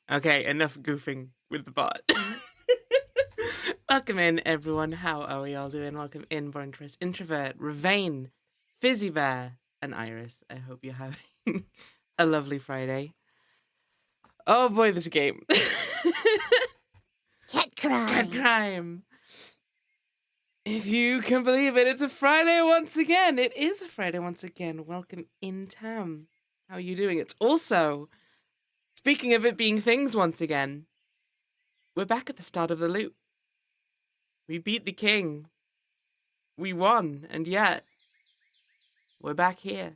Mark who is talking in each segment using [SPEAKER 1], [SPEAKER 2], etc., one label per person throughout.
[SPEAKER 1] Okay, enough goofing with the bot. Welcome in, everyone. How are we all doing? Welcome in, Born Interest, Introvert, Ravane, Fizzy Bear, and Iris. I hope you're having a lovely Friday. Oh boy, this game.
[SPEAKER 2] Cat crime.
[SPEAKER 1] Cat crime. If you can believe it, it's a Friday once again. It is a Friday once again. Welcome in, Tam. How are you doing? It's also, speaking of it being things once again, we're back at the start of the loop. We beat the king. We won, and yet we're back here.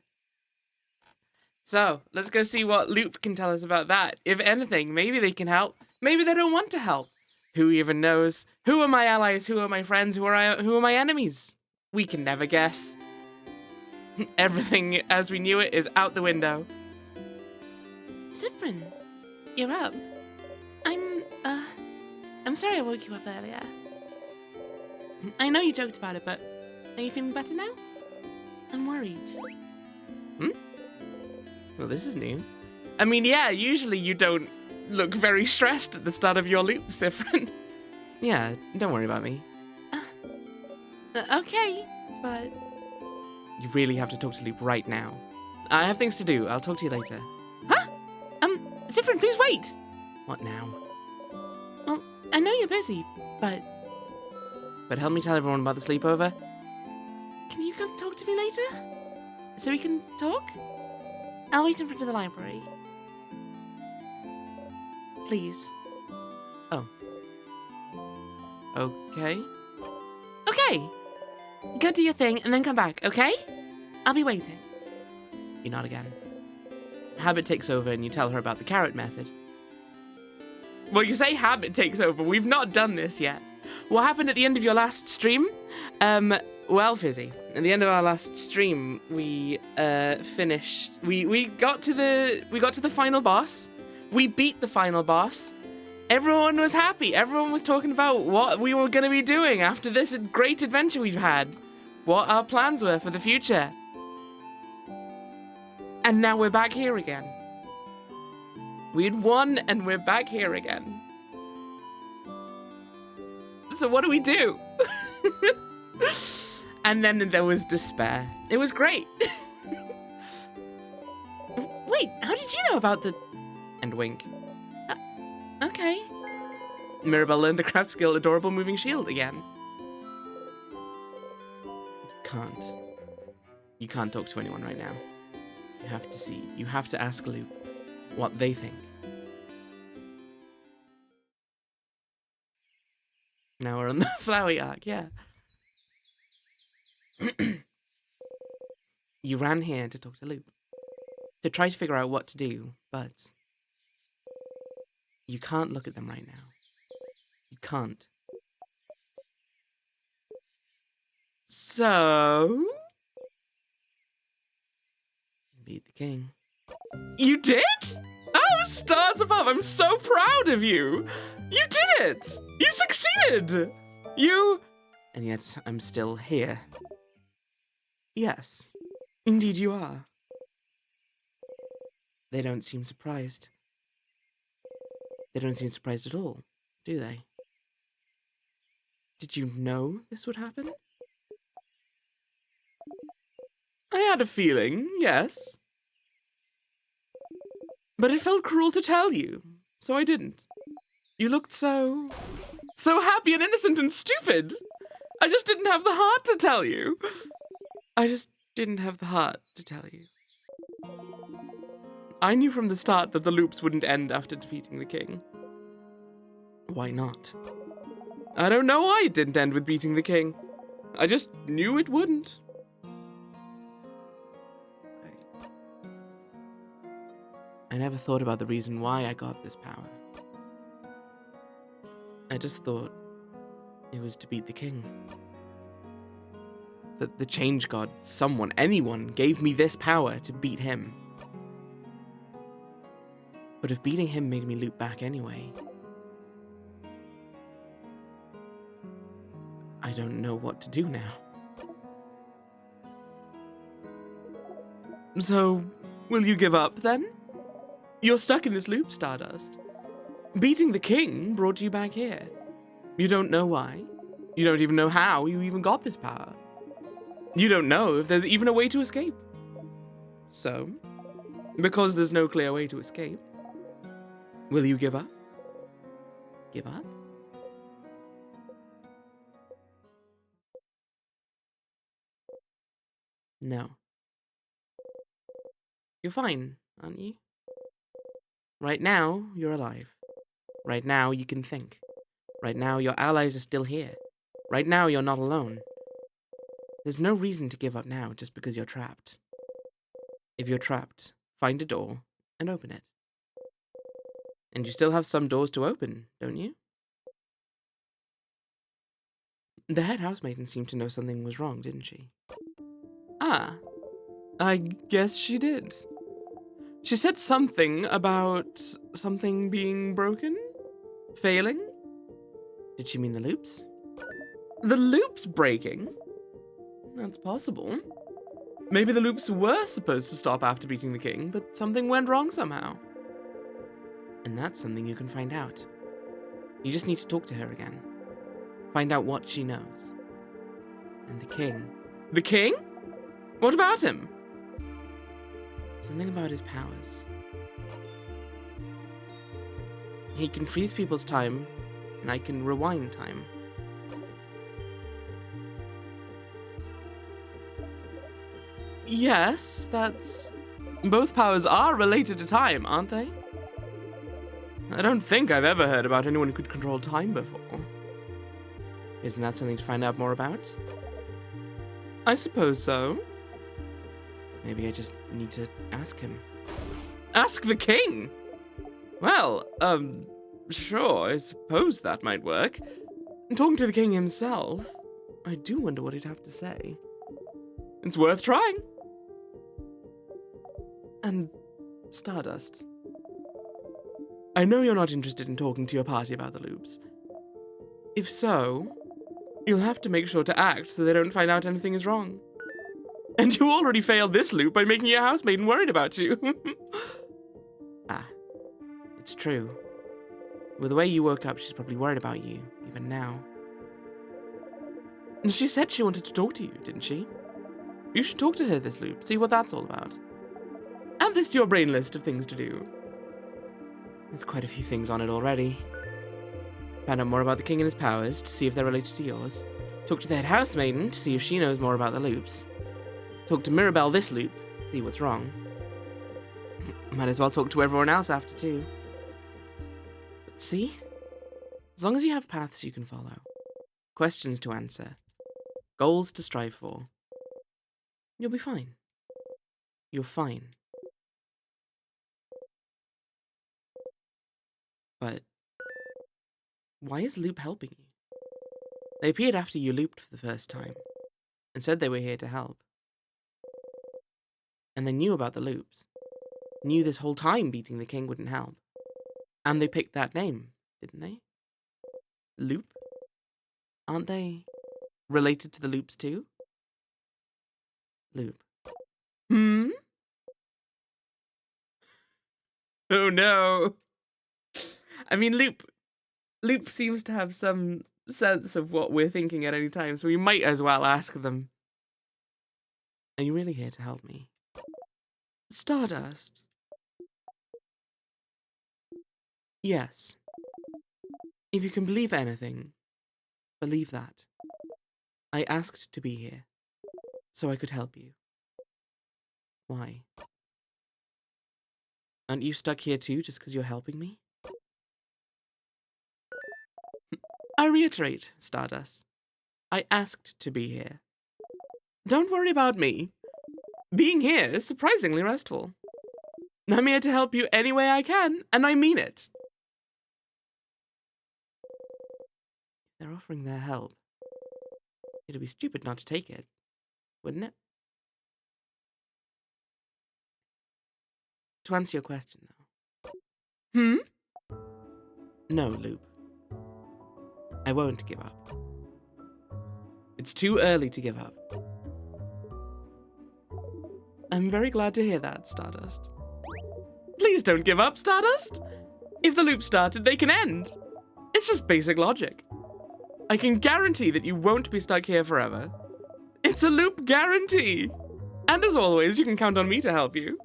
[SPEAKER 1] So, let's go see what Loop can tell us about that. If anything, maybe they can help. Maybe they don't want to help. Who even knows? Who are my allies? Who are my friends? Who are my enemies? We can never guess. Everything as we knew it is out the window. Cyprin, you're up. I'm sorry I woke you up earlier. I know you joked about it, but are you feeling better now? I'm worried. Well, this is new. I mean, yeah, usually you don't look very stressed at the start of your loop, Cyprin. Yeah, don't worry about me. Okay, but... You really have to talk to Loop right now. I have things to do. I'll talk to you later. Huh? Cyprin, please wait! What now? Well, I know you're busy, but... But help me tell everyone about the sleepover. Can you come talk to me later? So we can talk? I'll wait in front of the library. Please. Oh. Okay. Okay! Go do your thing and then come back, okay? I'll be waiting. You nod again. Habit takes over and you tell her about the carrot method. Well, you say habit takes over. We've not done this yet. What happened at the end of your last stream? Well, Fizzy, at the end of our last stream, we finished. We got to the final boss. We beat the final boss. Everyone was happy. Everyone was talking about what we were going to be doing after this great adventure we've had. What our plans were for the future. And now we're back here again. We'd won and we're back here again. So what do we do? And then there was despair. It was great. Wait, how did you know about the... And wink. Okay. Mirabelle learned the craft skill Adorable Moving Shield again. You can't talk to anyone right now. You have to ask Loop what they think. Now we're on the Flowey arc, yeah. You ran here to talk to Loop. To try to figure out what to do, but... You can't look at them right now. You can't. So... Beat the king. You did? Oh, stars above! I'm so proud of you! You did it! You succeeded! And yet, I'm still here. Yes, indeed you are. They don't seem surprised. They don't seem surprised at all, do they? Did you know this would happen? I had a feeling, yes. But it felt cruel to tell you, so I didn't. You looked so So happy and innocent and stupid. I just didn't have the heart to tell you. I just didn't have the heart to tell you. I knew from the start that the loops wouldn't end after defeating the king. Why not? I don't know why it didn't end with beating the king. I just knew it wouldn't. I never thought about the reason why I got this power. I just thought it was to beat the king. That the change god, someone, anyone, gave me this power to beat him. But if beating him made me loop back anyway, I don't know what to do now. So, will you give up then? You're stuck in this loop, Stardust. Beating the king brought you back here. You don't know why. You don't even know how you even got this power. You don't know if there's even a way to escape. So, because there's no clear way to escape, will you give up? Give up? No. You're fine, aren't you? Right now, you're alive. Right now, you can think. Right now, your allies are still here. Right now, you're not alone. There's no reason to give up now just because you're trapped. If you're trapped, find a door and open it. And you still have some doors to open, don't you? The head housemaiden seemed to know something was wrong, didn't she? Ah, I guess she did. She said something about something being broken? Failing? Did she mean the loops? The loops breaking? That's possible. Maybe the loops were supposed to stop after beating the king, but something went wrong somehow. And that's something you can find out. You just need to talk to her again. Find out what she knows. And the king. The king? What about him? Something about his powers. He can freeze people's time, and I can rewind time. Yes, that's... Both powers are related to time, aren't they? I don't think I've ever heard about anyone who could control time before. Isn't that something to find out more about? I suppose so. Maybe I just need to ask him. Ask the king? Well, sure, I suppose that might work. Talking to the king himself, I do wonder what he'd have to say. It's worth trying. And Stardust, I know you're not interested in talking to your party about the loops. If so, you'll have to make sure to act so they don't find out anything is wrong. And you already failed this loop by making your housemaiden worried about you. Ah, it's true. With the way you woke up, she's probably worried about you, even now. And she said she wanted to talk to you, didn't she? You should talk to her this loop, see what that's all about. Add this to your brain list of things to do. There's quite a few things on it already. Find out more about the king and his powers, to see if they're related to yours. Talk to the head housemaiden, to see if she knows more about the loops. Talk to Mirabelle this loop, see what's wrong. Might as well talk to everyone else after, too. But see? As long as you have paths you can follow, questions to answer, goals to strive for, you'll be fine. You're fine. But why is Loop helping you? They appeared after you looped for the first time, and said they were here to help. And they knew about the loops. Knew this whole time beating the king wouldn't help. And they picked that name, didn't they? Loop? Aren't they related to the loops too? Loop. Hmm? Oh no. I mean, Loop seems to have some sense of what we're thinking at any time, so we might as well ask them. Are you really here to help me? Stardust. Yes. If you can believe anything, believe that. I asked to be here, so I could help you. Why? Aren't you stuck here too, just because you're helping me? I reiterate, Stardust. I asked to be here. Don't worry about me. Being here is surprisingly restful. I'm here to help you any way I can, and I mean it. They're offering their help. It'd be stupid not to take it, wouldn't it? To answer your question, though. No, Loop. I won't give up. It's too early to give up. I'm very glad to hear that, Stardust. Please don't give up, Stardust! If the loop started, they can end. It's just basic logic. I can guarantee that you won't be stuck here forever. It's a loop guarantee. And as always, you can count on me to help you.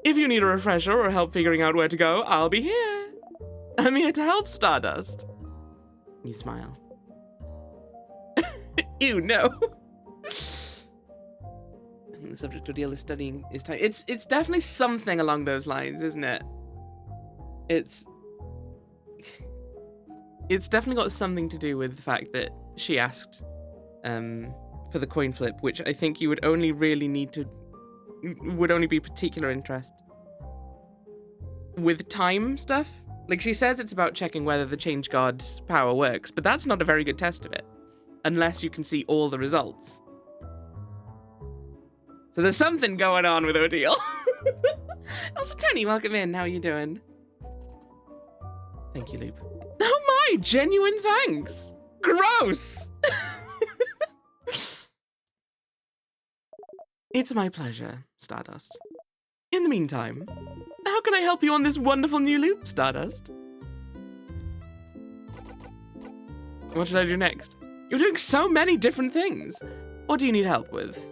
[SPEAKER 1] If you need a refresher or help figuring out where to go, I'll be here. I'm here to help, Stardust. You smile. Ew, no. The subject ordeal is studying is time. It's definitely something along those lines, isn't it? It's definitely got something to do with the fact that she asked for the coin flip, which I think you would only really need to would only be particular interest with time stuff. Like, she says it's about checking whether the Change God's power works, but that's not a very good test of it unless you can see all the results. So there's something going on with Ordeal. Also, Tony, welcome in. How are you doing? Thank you, Loop. Oh my, genuine thanks. Gross. It's my pleasure, Stardust. In the meantime, how can I help you on this wonderful new loop, Stardust? What should I do next? You're doing so many different things. What do you need help with?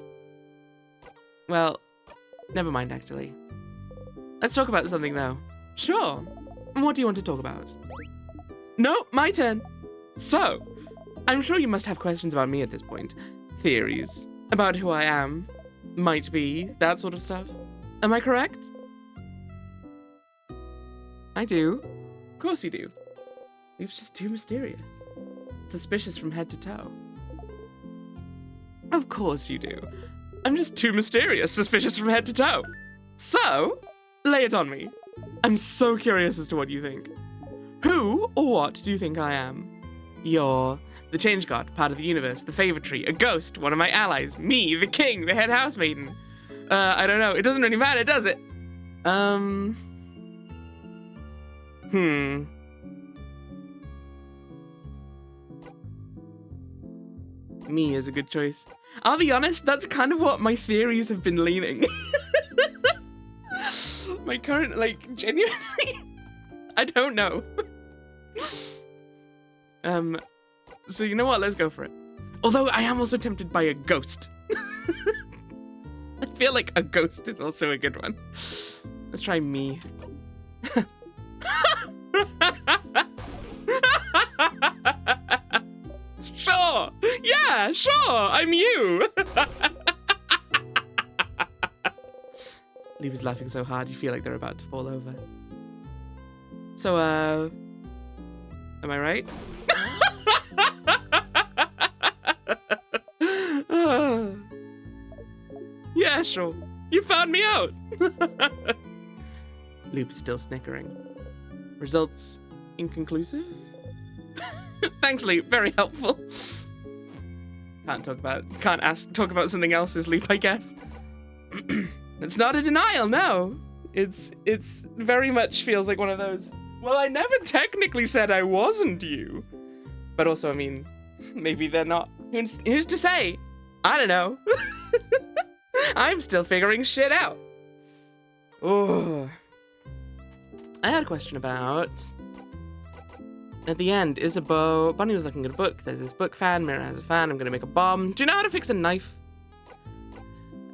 [SPEAKER 1] Well, never mind, actually. Let's talk about something, though. Sure. What do you want to talk about? No, my turn. So, I'm sure you must have questions about me at this point. Theories about who I am, might be, that sort of stuff. Am I correct? I do. Of course you do. You're just too mysterious. Suspicious from head to toe. Of course you do. I'm just too mysterious, suspicious from head to toe. So, lay it on me. I'm so curious as to what you think. Who or what do you think I am? You're the Change God, part of the universe, the favor tree, a ghost, one of my allies, me, the king, the head house maiden. I don't know. It doesn't really matter, does it? Me is a good choice. I'll be honest, that's kind of what my theories have been leaning. My current, like, genuinely, I don't know. So you know what? Let's go for it. Although I am also tempted by a ghost. I feel like a ghost is also a good one. Let's try me. Sure. Yeah, sure. I'm you. Leave is laughing so hard you feel like they're about to fall over. So, am I right? Yeah, sure. You found me out. Loop is still snickering. Results inconclusive? Thanks, Loop. Very helpful. Can't talk about something else as Loop, I guess. It's not a denial, no. It's very much feels like one of those, well, I never technically said I wasn't you. But also, I mean, maybe they're not. Who's to say? I don't know. I'm still figuring shit out. Oh. I had a question about... At the end, Isabeau... Bunny was looking at a book. There's this book fan. Mira has a fan. I'm gonna make a bomb. Do you know how to fix a knife?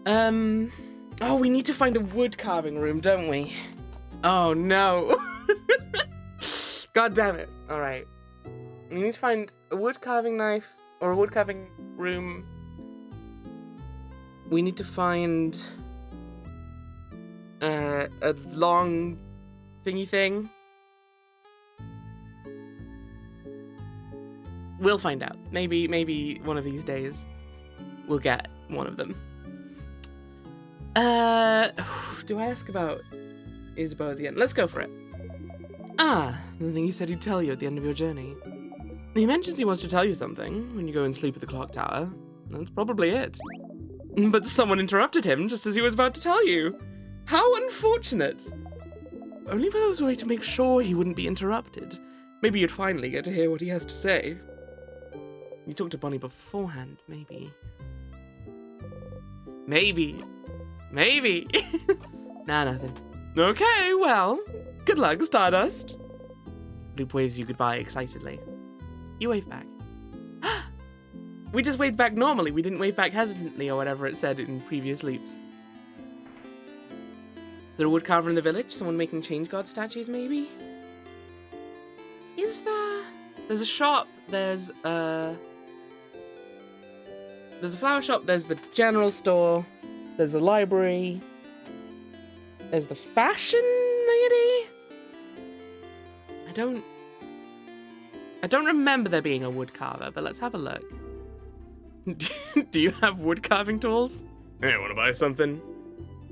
[SPEAKER 1] Oh, we need to find a wood carving room, don't we? Oh, no. God damn it. All right. You need to find a wood carving knife or a wood carving room. We need to find a long thingy thing. We'll find out. Maybe one of these days we'll get one of them. Do I ask about Isabeau at the end? Let's go for it. Ah, the thing he said he'd tell you at the end of your journey. He mentions he wants to tell you something when you go and sleep at the clock tower. That's probably it. But someone interrupted him just as he was about to tell you. How unfortunate. Only if I was a way to make sure he wouldn't be interrupted. Maybe you'd finally get to hear what he has to say. You talked to Bonnie beforehand, maybe. Maybe. Nah, nothing. Okay, well, good luck, Stardust. Loop waves you goodbye excitedly. You wave back. We just waved back normally. We didn't wave back hesitantly or whatever it said in previous loops. Is there a woodcarver in the village? Someone making change god statues, maybe? Is there? There's a shop. There's a flower shop. There's the general store. There's a library. There's the fashion lady. I don't remember there being a woodcarver, but let's have a look. Do you have wood carving tools?
[SPEAKER 2] Hey, want to buy something?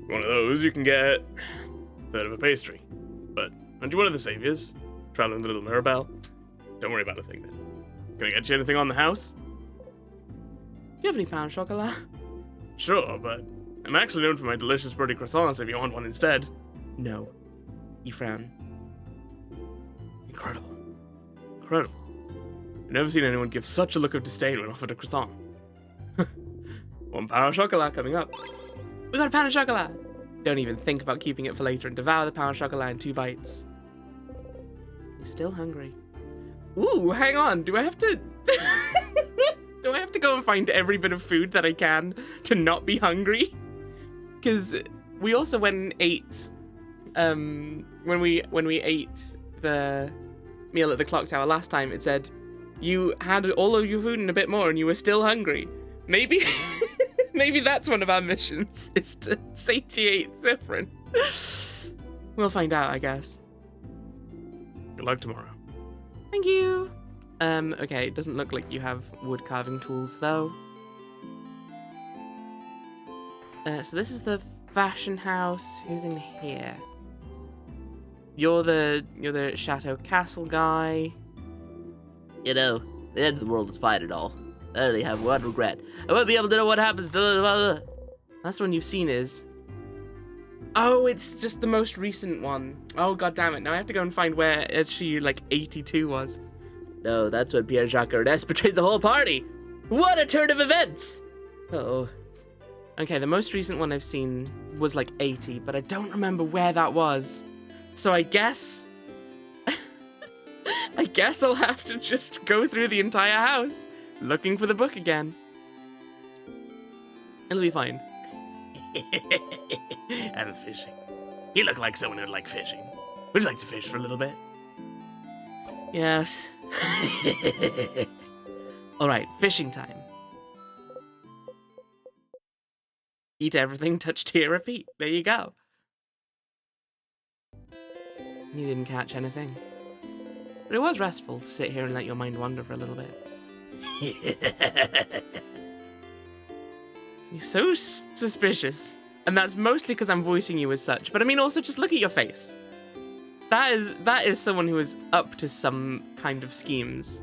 [SPEAKER 2] One of those you can get a third of a pastry. But aren't you one of the saviors? Traveling the little Mirabelle? Don't worry about a thing then. Can I get you anything on the house?
[SPEAKER 1] Do you have any pain au chocolat?
[SPEAKER 2] Sure, but I'm actually known for my delicious birdie croissants if you want one instead.
[SPEAKER 1] No. You frown.
[SPEAKER 2] Incredible. I've never seen anyone give such a look of disdain when offered a croissant. One pain au chocolat coming up.
[SPEAKER 1] We got a pain au chocolat! Don't even think about keeping it for later and devour the pain au chocolat in 2 bites. You're still hungry. Ooh, hang on. Do I have to... Do I have to go and find every bit of food that I can to not be hungry? Because we also went and ate... when we ate the meal at the clock tower last time, it said you had all of your food and a bit more and you were still hungry. Maybe maybe that's one of our missions, is to satiate Zephyrin. We'll find out, I guess.
[SPEAKER 2] Good luck tomorrow.
[SPEAKER 1] Thank you. Okay, it doesn't look like you have wood carving tools though. So this is the fashion house. Who's in here? You're the Chateau Castle guy.
[SPEAKER 3] You know, the end of the world is fine and all. I only have one regret. I won't be able to know what happens to...
[SPEAKER 1] That's one you've seen is... Oh, it's just the most recent one. Oh, god damn it. Now I have to go and find where she, like, 82 was.
[SPEAKER 3] No, that's when Pierre-Jacques Ernest betrayed the whole party. What a turn of events! Uh-oh.
[SPEAKER 1] Okay, the most recent one I've seen was, like, 80, but I don't remember where that was. So I guess... I guess I'll have to just go through the entire house, looking for the book again. It'll be fine.
[SPEAKER 2] I'm fishing. You look like someone who'd like fishing. Would you like to fish for a little bit?
[SPEAKER 1] Yes. Alright, fishing time. Eat everything, touch, tear, repeat. There you go. You didn't catch anything. But it was restful to sit here and let your mind wander for a little bit. You're so suspicious. And that's mostly because I'm voicing you as such. But I mean, also just look at your face. That is someone who is up to some kind of schemes.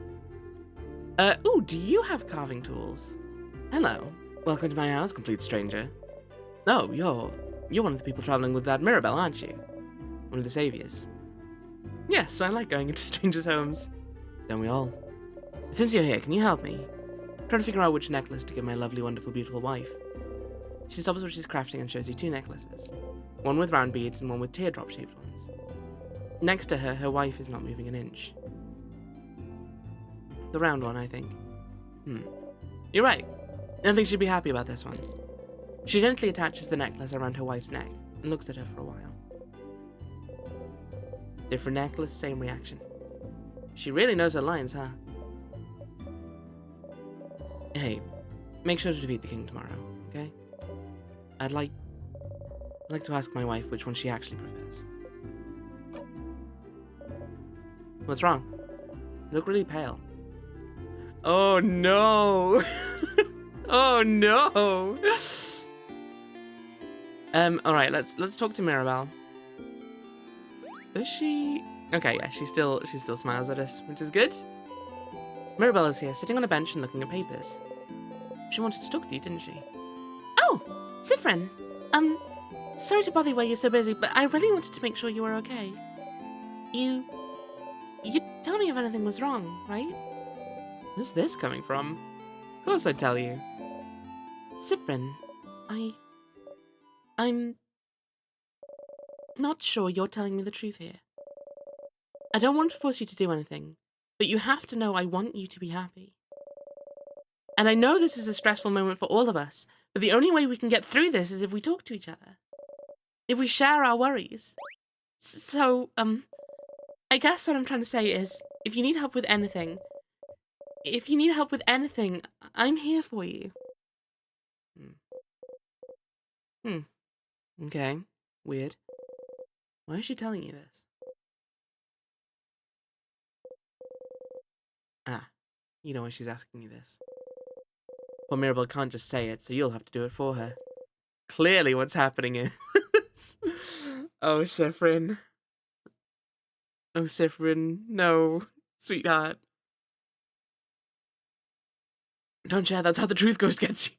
[SPEAKER 1] Ooh, do you have carving tools? Hello. Welcome to my house, complete stranger. Oh, you're one of the people traveling with that Mirabelle, aren't you? One of the saviors. Yes, I like going into strangers' homes. Don't we all? Since you're here, can you help me? I'm trying to figure out which necklace to give my lovely, wonderful, beautiful wife. She stops what she's crafting and shows you 2 necklaces. One with round beads and one with teardrop-shaped ones. Next to her, her wife is not moving an inch. The round one, I think. You're right. I think she'd be happy about this one. She gently attaches the necklace around her wife's neck and looks at her for a while. Different necklace, same reaction. She really knows her lines, huh? Hey, make sure to defeat the king tomorrow, okay? I'd like to ask my wife which one she actually prefers. What's wrong? You look really pale. Oh no! Oh no! Alright, let's talk to Mirabelle. Does she? Okay, yeah, she still smiles at us, which is good. Mirabelle is here, sitting on a bench and looking at papers. She wanted to talk to you, didn't she? Oh, Siffrin. Sorry to bother you while you're so busy, but I really wanted to make sure you were okay. You'd tell me if anything was wrong, right? Where's this coming from? Of course I'd tell you. Siffrin, I'm not sure you're telling me the truth here. I don't want to force you to do anything, but you have to know I want you to be happy. And I know this is a stressful moment for all of us, but the only way we can get through this is if we talk to each other. If we share our worries. So, I guess what I'm trying to say is, if you need help with anything, I'm here for you. Okay. Weird. Why is she telling you this? Ah, you know why she's asking you this. Well, Mirabelle can't just say it, so you'll have to do it for her. Clearly what's happening is... Oh, Siffrin. Oh, Siffrin. No, sweetheart. Don't share, that's how the truth ghost gets you.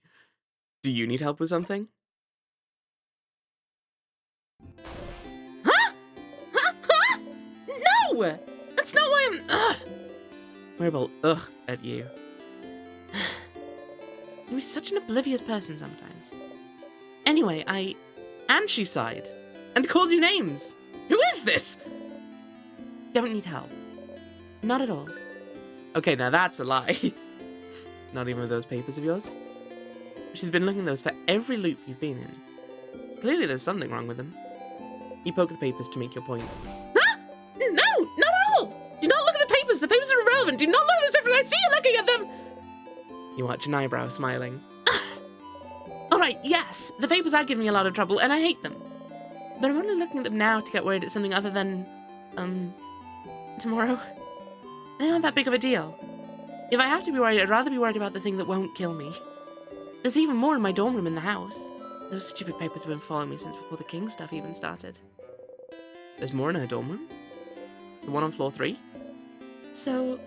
[SPEAKER 1] Do you need help with something? Huh? Huh? Huh? No! That's not why I'm... Ugh. Mirabelle, ugh at you. You're such an oblivious person sometimes. Anyway, And she sighed. And called you names. Who is this? Don't need help. Not at all. Okay, now that's a lie. Not even with those papers of yours. She's been looking at those for every loop you've been in. Clearly there's something wrong with them. You poke the papers to make your point. Ah! No, not at all! Do not look at the papers! The papers are irrelevant! Do not look at them! I see you looking at them! You watch an eyebrow smiling. Alright, yes, the papers are giving me a lot of trouble, and I hate them. But I'm only looking at them now to get worried at something other than, tomorrow. They aren't that big of a deal. If I have to be worried, I'd rather be worried about the thing that won't kill me. There's even more in my dorm room in the house. Those stupid papers have been following me since before the king stuff even started. There's more in her dorm room? The one on floor 3? So,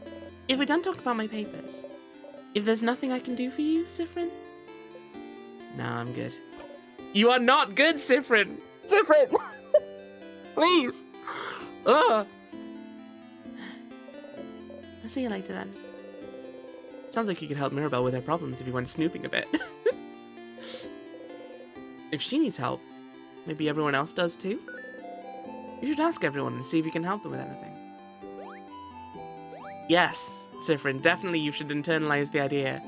[SPEAKER 1] if we're done talking about my papers, if there's nothing I can do for you, Siffrin? Nah, I'm good. You are not good, Siffrin! Siffrin! Please! Ugh! I'll see you later then. Sounds like you could help Mirabelle with her problems if you went snooping a bit. If she needs help, maybe everyone else does too? You should ask everyone and see if you can help them with anything. Yes, Siffrin, definitely you should internalize the idea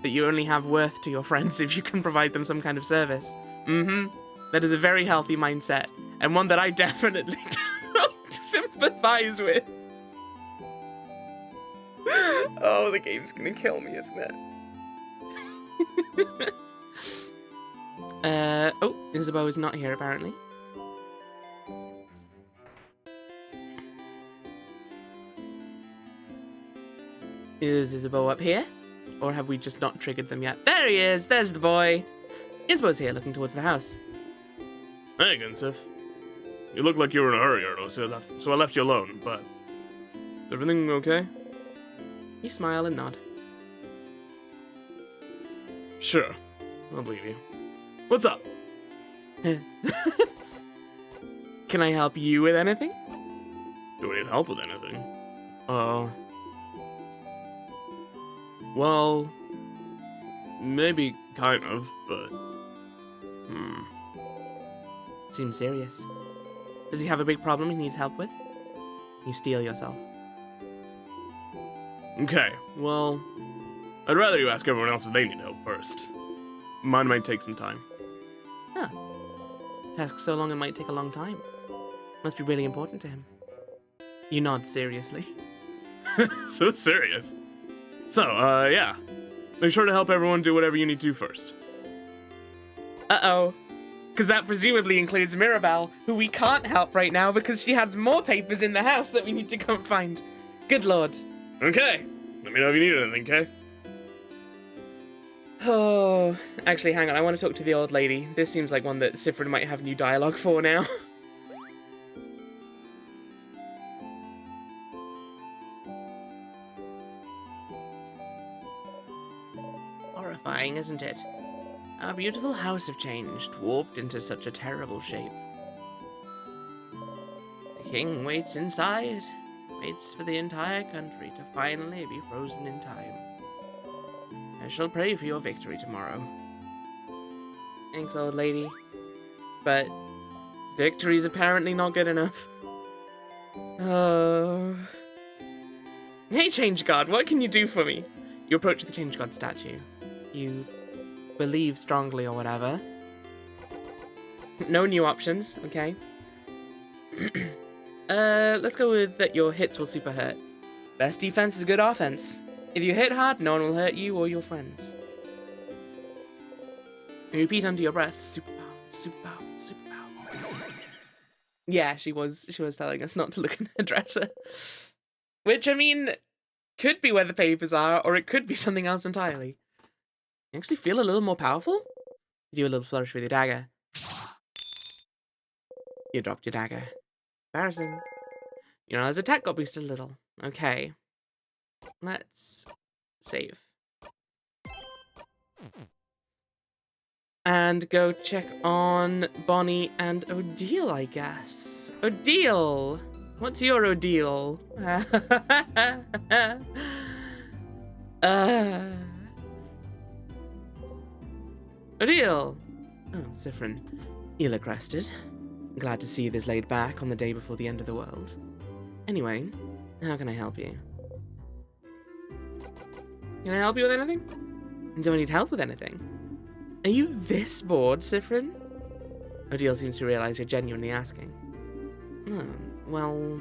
[SPEAKER 1] that you only have worth to your friends if you can provide them some kind of service. That is a very healthy mindset, and one that I definitely don't sympathize with. Oh, the game's gonna kill me, isn't it? Oh, Isabeau is not here, apparently. Is Isabeau up here? Or have we just not triggered them yet? There he is! There's the boy! Isabeau's here, looking towards the house.
[SPEAKER 2] Hey again, Sif. You look like you were in a hurry, Erdo, so I left you alone, but... Is everything okay?
[SPEAKER 1] You smile and nod.
[SPEAKER 2] Sure. I'll believe you. What's up?
[SPEAKER 1] Can I help you with anything?
[SPEAKER 2] Do we need help with anything? Well... Maybe kind of, but...
[SPEAKER 1] Seems serious. Does he have a big problem he needs help with? You steel yourself.
[SPEAKER 2] Okay, well... I'd rather you ask everyone else if they need help first. Mine might take some time.
[SPEAKER 1] Huh. Task so long it might take a long time. Must be really important to him. You nod seriously.
[SPEAKER 2] So serious. So, yeah. make sure to help everyone do whatever you need to first.
[SPEAKER 1] Uh-oh. Because that presumably includes Mirabelle, who we can't help right now because she has more papers in the house that we need to go and find. Good lord.
[SPEAKER 2] Okay. Let me know if you need anything, okay?
[SPEAKER 1] Oh, actually, hang on. I want to talk to the old lady. This seems like one that Siffrin might have new dialogue for now. Horrifying, isn't it? Our beautiful house have changed, warped into such a terrible shape. The king waits inside, waits for the entire country to finally be frozen in time. I shall pray for your victory tomorrow. Thanks, old lady. But victory's apparently not good enough. Oh. Hey, Change God, what can you do for me? You approach the Change God statue. You believe strongly or whatever. No new options, okay. Let's go with that your hits will super hurt. Best defense is good offense. If you hit hard, no one will hurt you or your friends. Repeat under your breath, superpower, superpower, superpower. Yeah, she was telling us not to look in her dresser. Which, I mean, could be where the papers are, or it could be something else entirely. You actually feel a little more powerful? You do a little flourish with your dagger. You dropped your dagger. Embarrassing. You know, his attack got boosted a little. Okay. Let's save. And go check on Bonnie and Odile, I guess. Odile! What's your Odile? Odile! Oh, Siffrin. You look rested. Glad to see this laid back on the day before the end of the world. Anyway, how can I help you? Can I help you with anything? Do I need help with anything? Are you this bored, Siffrin? Odile seems to realize you're genuinely asking. Oh, well...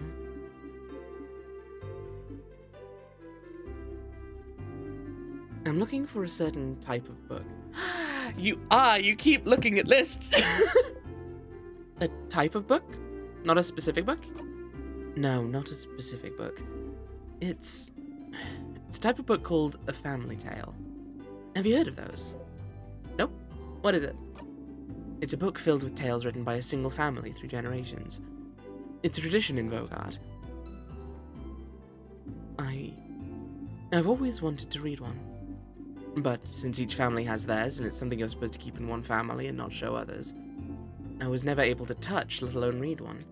[SPEAKER 1] I'm looking for a certain type of book. You keep looking at lists! A type of book? Not a specific book? No, not a specific book. It's a type of book called a family tale. Have you heard of those? Nope. What is it? It's a book filled with tales written by a single family through generations. It's a tradition in Vogard. I've always wanted to read one. But since each family has theirs, and it's something you're supposed to keep in one family and not show others, I was never able to touch, let alone read one.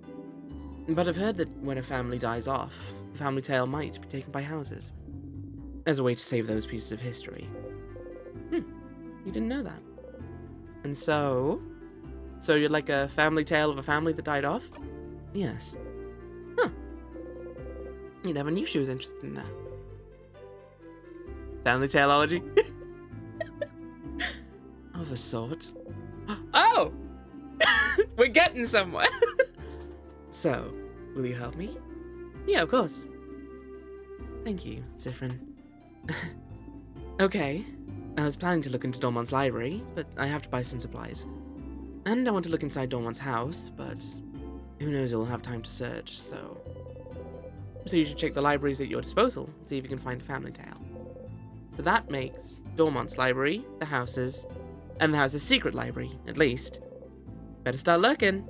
[SPEAKER 1] But I've heard that when a family dies off, the family tale might be taken by houses, as a way to save those pieces of history. You didn't know that. And so you're like a family tale of a family that died off? Yes. Huh. You never knew she was interested in that. Family taleology? Of a sort. Oh! We're getting somewhere! So, will you help me? Yeah, of course. Thank you, Siffrin. Okay. I was planning to look into Dormont's library, but I have to buy some supplies. And I want to look inside Dormont's house, but who knows if we'll have time to search, so you should check the libraries at your disposal and see if you can find a family tale. So that makes Dormont's library, the house's, and the house's secret library, at least. Better start looking.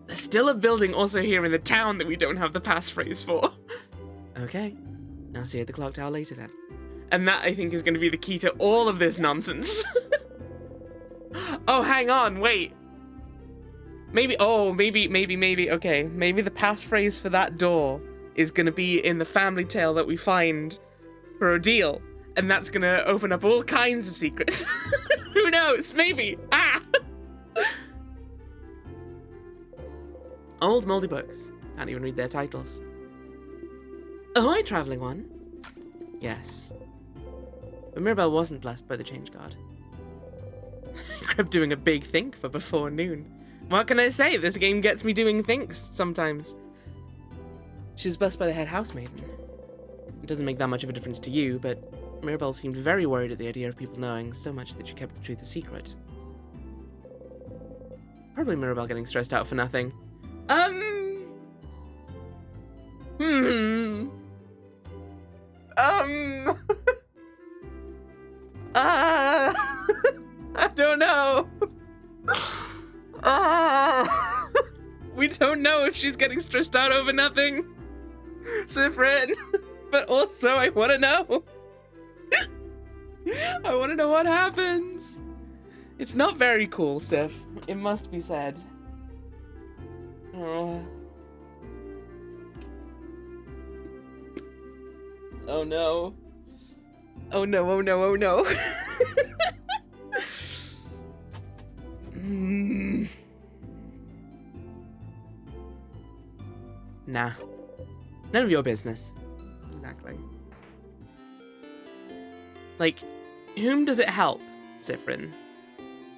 [SPEAKER 1] There's still a building also here in the town that we don't have the passphrase for. Okay, I'll see you at the clock tower later then. And that, I think, is going to be the key to all of this nonsense. Oh, hang on, wait. Maybe, okay. Maybe the passphrase for that door is going to be in the family tale that we find for Odile. And that's going to open up all kinds of secrets. Who knows? Maybe. Ah! Old moldy books. Can't even read their titles. Ahoy, traveling one. Yes. But Mirabelle wasn't blessed by the Change God. Crib doing a big think for before noon. What can I say? This game gets me doing thinks sometimes. She was blessed by the head housemaiden. It doesn't make that much of a difference to you, but Mirabelle seemed very worried at the idea of people knowing so much that she kept the truth a secret. Probably Mirabelle getting stressed out for nothing. I don't know. We don't know if she's getting stressed out over nothing, Siffrin. But also, I want to know. I want to know what happens. It's not very cool, Sif. It must be said. Oh no. Oh no, oh no, oh no. Nah. None of your business. Exactly. Like, whom does it help, Siffrin,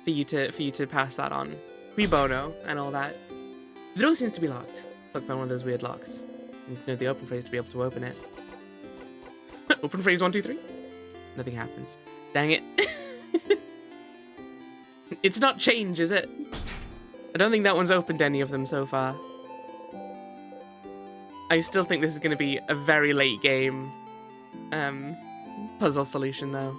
[SPEAKER 1] for you to pass that on? Qui bono and all that. The door seems to be locked. Locked by one of those weird locks. You need to know the open phrase to be able to open it. Open phrase 1, 2, 3. Nothing happens. Dang it. It's not change, is it? I don't think that one's opened any of them so far. I still think this is going to be a very late game puzzle solution, though.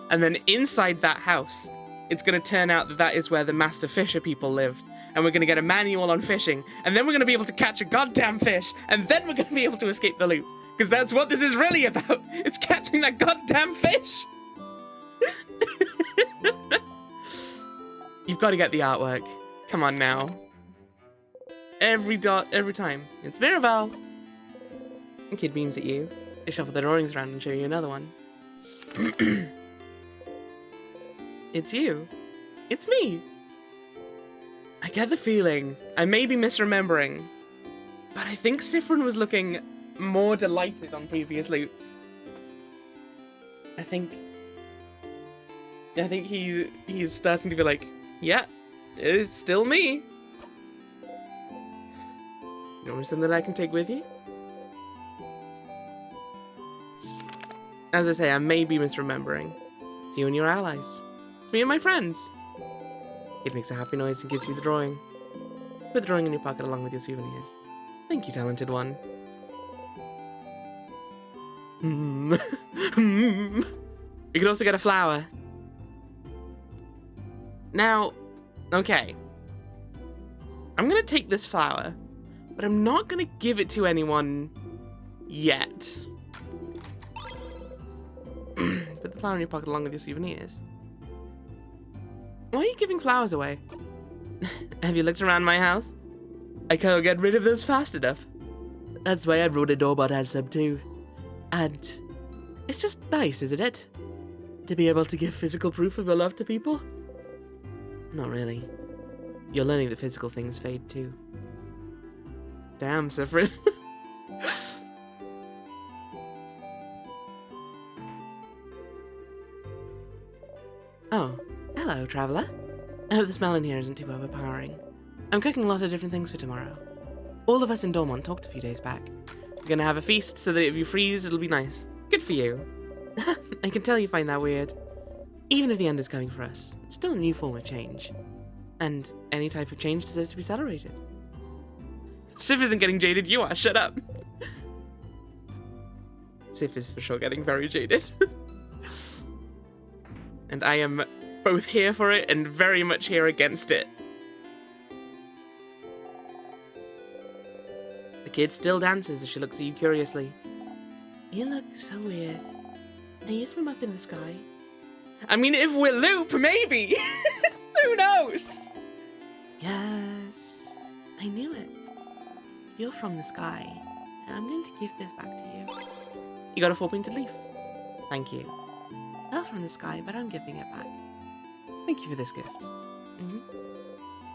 [SPEAKER 1] And then inside that house, it's going to turn out that that is where the Master Fisher people lived. And we're going to get a manual on fishing. And then we're going to be able to catch a goddamn fish. And then we're going to be able to escape the loop. Because that's what this is really about. It's catching that goddamn fish. You've got to get the artwork. Come on now. Every time. It's Mirabelle. And Kid beams at you. They shuffle the drawings around and show you another one. It's you. It's me. I get the feeling I may be misremembering, but I think Siffrin was looking more delighted on previous loops. I think he's starting to be like, yeah, it is still me. You know something that I can take with you? As I say, I may be misremembering. It's you and your allies. It's me and my friends. It makes a happy noise and gives you the drawing. Put the drawing in your pocket along with your souvenirs. Thank you, talented one. We could also get a flower. Now, okay. I'm gonna take this flower, but I'm not gonna give it to anyone yet. Put the flower in your pocket along with your souvenirs. Why are you giving flowers away? Have you looked around my house? I can't get rid of those fast enough. That's why everyone in Dorbot has some too. And it's just nice, isn't it? To be able to give physical proof of your love to people? Not really. You're learning that physical things fade too. Damn, Siffrin. Oh, hello, traveler. I hope the smell in here isn't too overpowering. I'm cooking a lot of different things for tomorrow. All of us in Dormont talked a few days back. We're gonna have a feast so that if you freeze, it'll be nice. Good for you. I can tell you find that weird. Even if the end is coming for us, it's still a new form of change. And any type of change deserves to be celebrated. Sif isn't getting jaded, you are. Shut up. Sif is for sure getting very jaded. And I am both here for it and very much here against it. The kid still dances as she looks at you curiously. You look so weird. Are you from up in the sky? I mean, if we're Loop, maybe! Who knows? Yes, I knew it. You're from the sky, and I'm going to give this back to you. You got a 4-pointed leaf. Thank you. They're from the sky, but I'm giving it back. Thank you for this gift.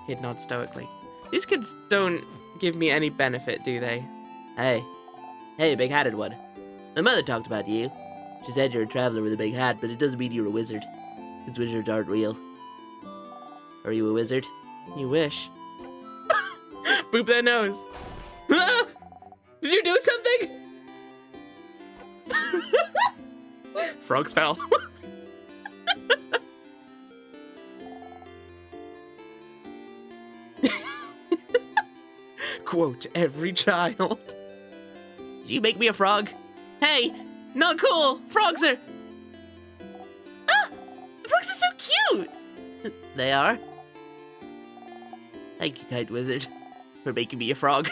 [SPEAKER 1] Kid nods stoically. These kids don't give me any benefit, do they?
[SPEAKER 3] Hey, big-hatted one. My mother talked about you. She said you're a traveler with a big hat, but it doesn't mean you're a wizard. Because wizards aren't real. Are you a wizard?
[SPEAKER 1] You wish. Boop their nose. Did you do something? frog spell. Quote every child. Did you make me a frog? Hey, not cool. Frogs are... Ah! Frogs are so cute!
[SPEAKER 3] They are? Thank you, kind wizard, for making me a frog.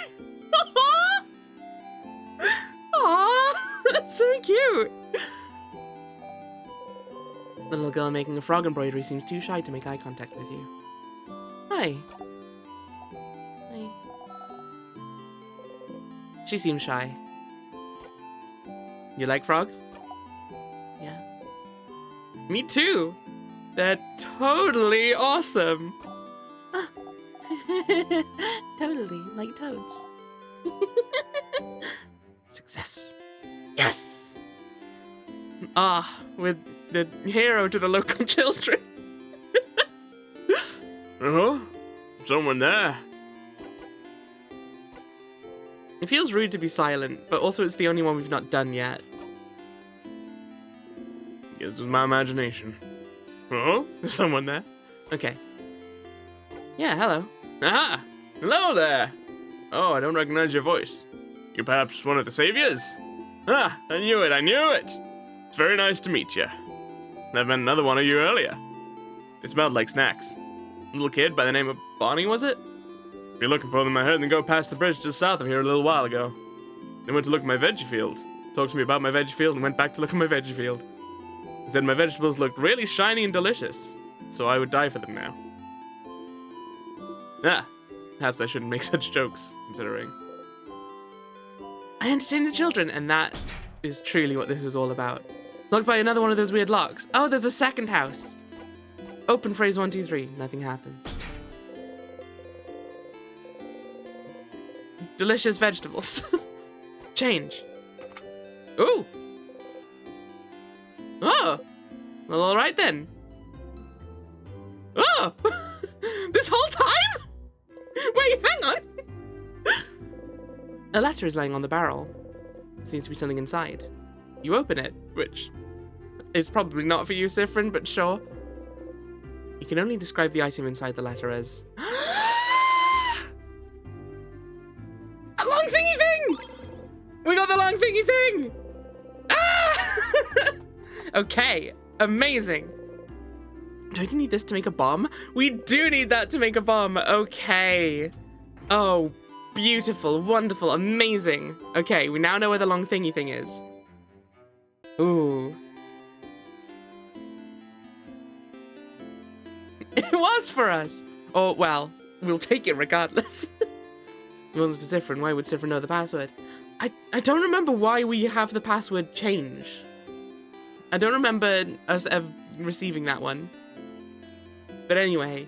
[SPEAKER 1] Aww, that's so cute. The little girl making a frog embroidery seems too shy to make eye contact with you. Hi. Hi. She seems shy. You like frogs? Yeah. Me too. They're totally awesome. Totally, like toads. Success.
[SPEAKER 3] Yes!
[SPEAKER 1] Ah, with the hero to the local children.
[SPEAKER 2] Uh-huh. Someone there.
[SPEAKER 1] It feels rude to be silent, but also it's the only one we've not done yet.
[SPEAKER 2] Guess it was my imagination. Uh-huh.
[SPEAKER 1] There's someone there. Okay. Yeah, hello.
[SPEAKER 2] Aha! Hello there! Oh, I don't recognize your voice. You're perhaps one of the saviors? Ah, I knew it, I knew it! It's very nice to meet you. I've met another one of you earlier. They smelled like snacks. A little kid by the name of Bonnie, was it? If you're looking for them, I heard them go past the bridge just south of here a little while ago. They went to look at my veggie field. Talked to me about my veggie field and went back to look at my veggie field. They said my vegetables looked really shiny and delicious, so I would die for them now. Ah, perhaps I shouldn't make such jokes, considering.
[SPEAKER 1] I entertain the children, and that is truly what this was all about. Locked by another one of those weird locks. Oh, there's a second house. Open phrase 1, 2, 3. Nothing happens. Delicious vegetables. Change. Ooh. Oh. Well, all right then. Oh. This whole time? Wait, hang on. A letter is laying on the barrel. Seems to be something inside. You open it, which is probably not for you, Siffrin, but sure. You can only describe the item inside the letter as... A long thingy thing! We got the long thingy thing! Ah! Okay, amazing. Don't you need this to make a bomb? We do need that to make a bomb. Okay. Oh, beautiful, wonderful, amazing. Okay, we now know where the long thingy thing is. Ooh. It was for us. Oh, well, we'll take it regardless. One's for Siffrin. Why would Siffrin know the password? I don't remember why we have the password change. I don't remember us ever receiving that one. But anyway.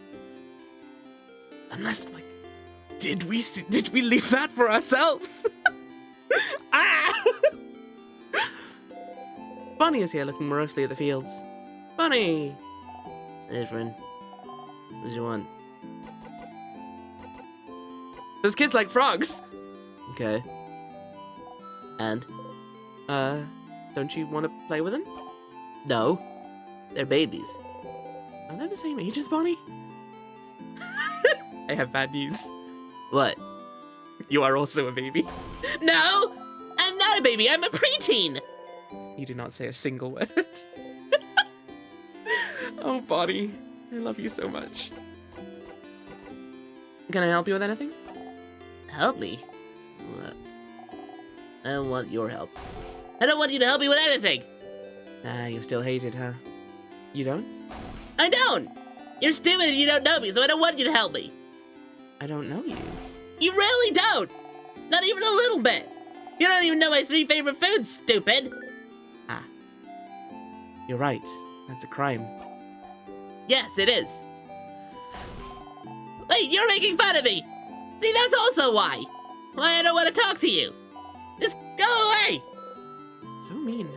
[SPEAKER 1] Unless, like, did we leave that for ourselves? Ah! Bonnie is here looking morosely at the fields. Bonnie!
[SPEAKER 3] Hey, friend. What do you want?
[SPEAKER 1] Those kids like frogs.
[SPEAKER 3] Okay. And?
[SPEAKER 1] Don't you want to play with them?
[SPEAKER 3] No. They're babies.
[SPEAKER 1] Are they the same age as Bonnie? I have bad news.
[SPEAKER 3] What?
[SPEAKER 1] You are also a baby.
[SPEAKER 3] No! I'm not a baby, I'm a preteen!
[SPEAKER 1] You do not say a single word. Oh, Bonnie. I love you so much. Can I help you with anything?
[SPEAKER 3] Help me? What? I don't want your help. I don't want you to help me with anything!
[SPEAKER 1] Ah, you still hate it, huh? You don't?
[SPEAKER 3] I don't! You're stupid and you don't know me, so I don't want you to help me.
[SPEAKER 1] I don't know you.
[SPEAKER 3] You really don't! Not even a little bit! You don't even know my 3 favorite foods, stupid!
[SPEAKER 1] Ah. You're right. That's a crime.
[SPEAKER 3] Yes, it is. Wait, you're making fun of me! See, that's also why! Why I don't want to talk to you! Just go away!
[SPEAKER 1] So mean.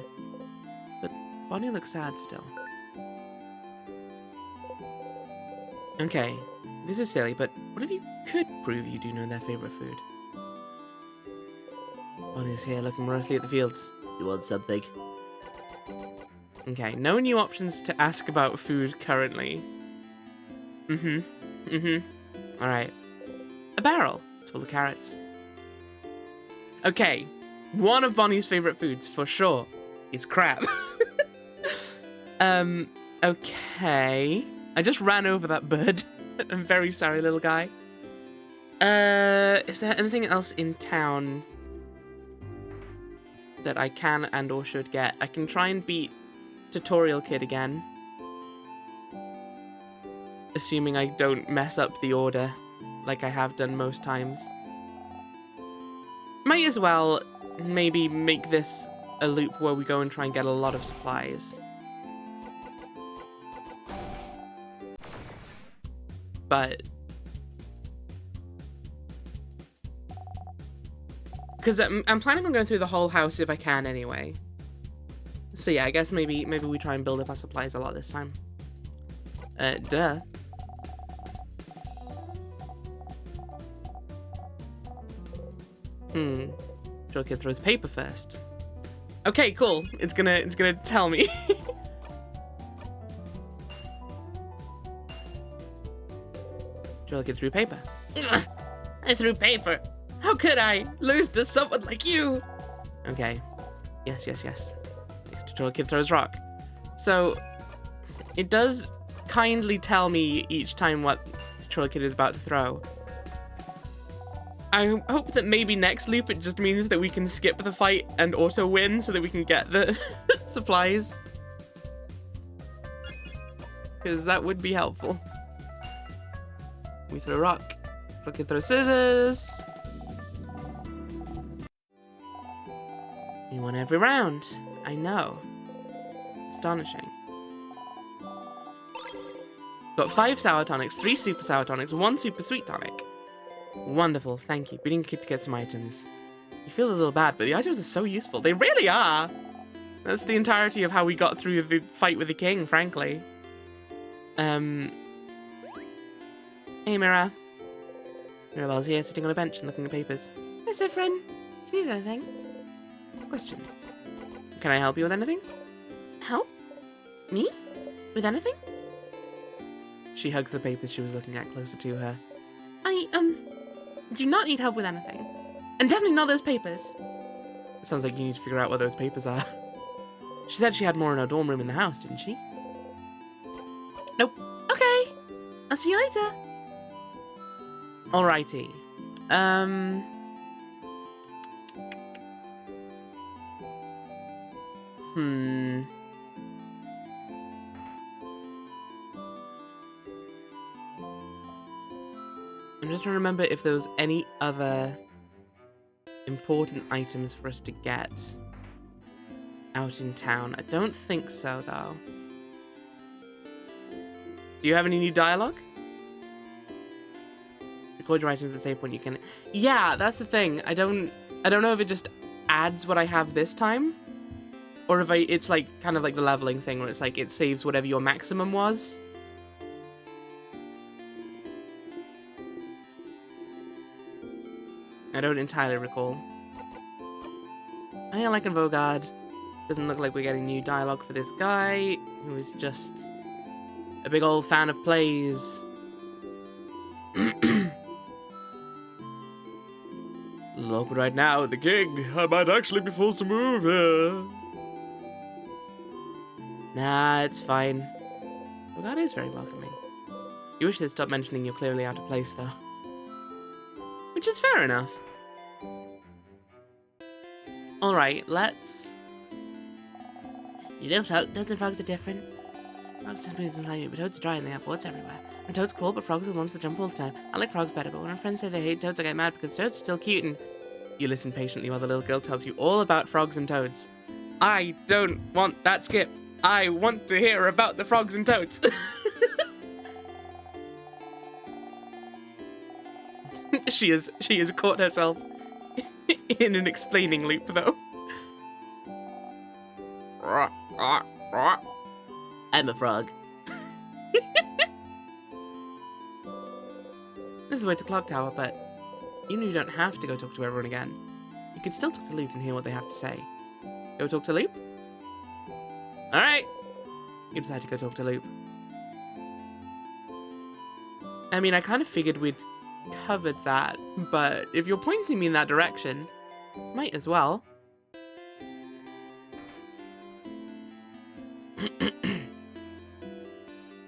[SPEAKER 1] But Bonnie looks sad still. Okay, this is silly, but what if you could prove you do know their favorite food? Bonnie is here looking morosely at the fields.
[SPEAKER 3] You want something?
[SPEAKER 1] Okay, no new options to ask about food currently. Alright. A barrel. It's full of carrots. Okay, one of Bonnie's favorite foods, for sure, is crab. Okay. I just ran over that bird. I'm very sorry, little guy. Is there anything else in town that I can and or should get? I can try and beat Tutorial Kid again. Assuming I don't mess up the order like I have done most times. Might as well maybe make this a loop where we go and try and get a lot of supplies. But because I'm planning on going through the whole house if I can anyway. So yeah, I guess maybe we try and build up our supplies a lot this time. Duh. Tutorial Kid throws paper first. Okay, cool. It's gonna tell me. Tutorial Kid threw paper. I threw paper. How could I lose to someone like you? Okay. Yes. Next Tutorial Kid throws rock. So it does kindly tell me each time what Tutorial Kid is about to throw. I hope that maybe next loop it just means that we can skip the fight and also win so that we can get the supplies. Because that would be helpful. We throw rock. Tutorial Kid throws scissors. We won every round. I know. Astonishing. Got 5 sour tonics, 3 super sour tonics, 1 super sweet tonic. Wonderful, thank you. Beating Kid to get some items. You feel a little bad, but the items are so useful. They really are. That's the entirety of how we got through the fight with the king, frankly. Hey, Mira. Mirabelle's here, sitting on a bench and looking at papers. Hey, Siffrin. Do you need anything? Questions. Can I help you with anything? Help? Me? With anything? She hugs the papers she was looking at closer to her. I, do not need help with anything. And definitely not those papers. It sounds like you need to figure out what those papers are. She said she had more in her dorm room in the house, didn't she? Nope. Okay. I'll see you later. Alrighty. I'm just trying to remember if there was any other important items for us to get out in town. I don't think so, though. Do you have any new dialogue? Record your items at the save point you can... Yeah, that's the thing. I don't know if it just adds what I have this time, or if it's like kind of like the leveling thing where it's like it saves whatever your maximum was. I don't entirely recall. I like Vogard. Doesn't look like we're getting new dialogue for this guy, who is just a big old fan of plays.
[SPEAKER 2] Look, right now, the king. I might actually be forced to move here.
[SPEAKER 1] Nah, it's fine. Vogard is very welcoming. You wish they'd stop mentioning you're clearly out of place, though. Which is fair enough. Alright, let's... You know, Toads and frogs are different. Frogs are smooth and slimy, but Toads are dry and they have warts everywhere. And Toads cool, but frogs are the ones that jump all the time. I like frogs better, but when our friends say they hate Toads, I get mad because Toads are still cute and... You listen patiently while the little girl tells you all about frogs and toads. I don't want that skip. I want to hear about the frogs and toads. She has caught herself in an explaining loop, though.
[SPEAKER 3] I'm a frog.
[SPEAKER 1] This is the way to Clock Tower, but even if you don't have to go talk to everyone again, you can still talk to Loop and hear what they have to say. Go talk to Loop? Alright, you decide to go talk to Loop. I mean, I kind of figured we'd covered that, but if you're pointing me in that direction, might as well.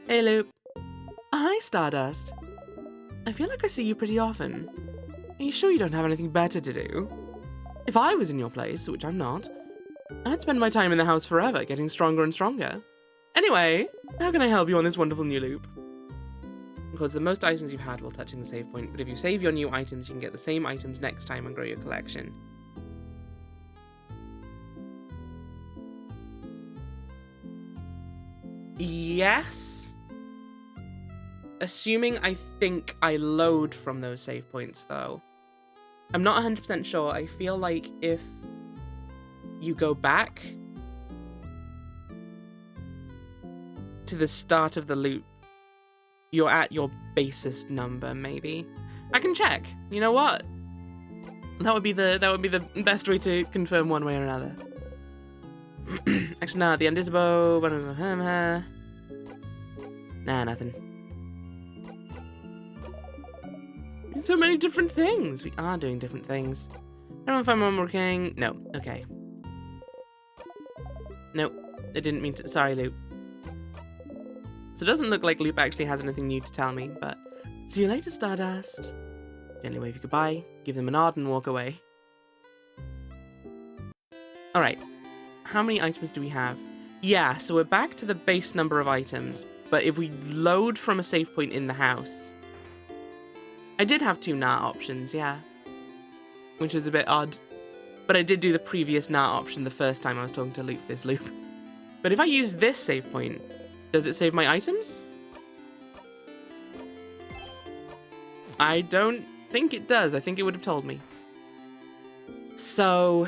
[SPEAKER 1] Hey, Loop. Hi, Stardust. I feel like I see you pretty often. Are you sure you don't have anything better to do? If I was in your place, which I'm not, I'd spend my time in the house forever, getting stronger and stronger. Anyway, how can I help you on this wonderful new loop? Because the most items you've had while touching the save point, but if you save your new items, you can get the same items next time and grow your collection. Yes? Assuming I think I load from those save points, though. I'm not 100% sure. I feel like if you go back to the start of the loop, you're at your basest number, maybe. I can check. You know what? That would be the best way to confirm one way or another. Actually, no, the Undisabo. Nah, nothing. So many different things. We are doing different things. I don't know if I'm working. No. Okay. Nope. I didn't mean to. Sorry, Loop. So it doesn't look like Loop actually has anything new to tell me, but see you later, Stardust. Gently wave you goodbye, give them a nod, and walk away. Alright. How many items do we have? Yeah, so we're back to the base number of items, but if we load from a save point in the house... I did have 2 NAR options, yeah. Which is a bit odd. But I did do the previous NAR option the first time I was talking to Loop this loop. But if I use this save point, does it save my items? I don't think it does. I think it would have told me. So...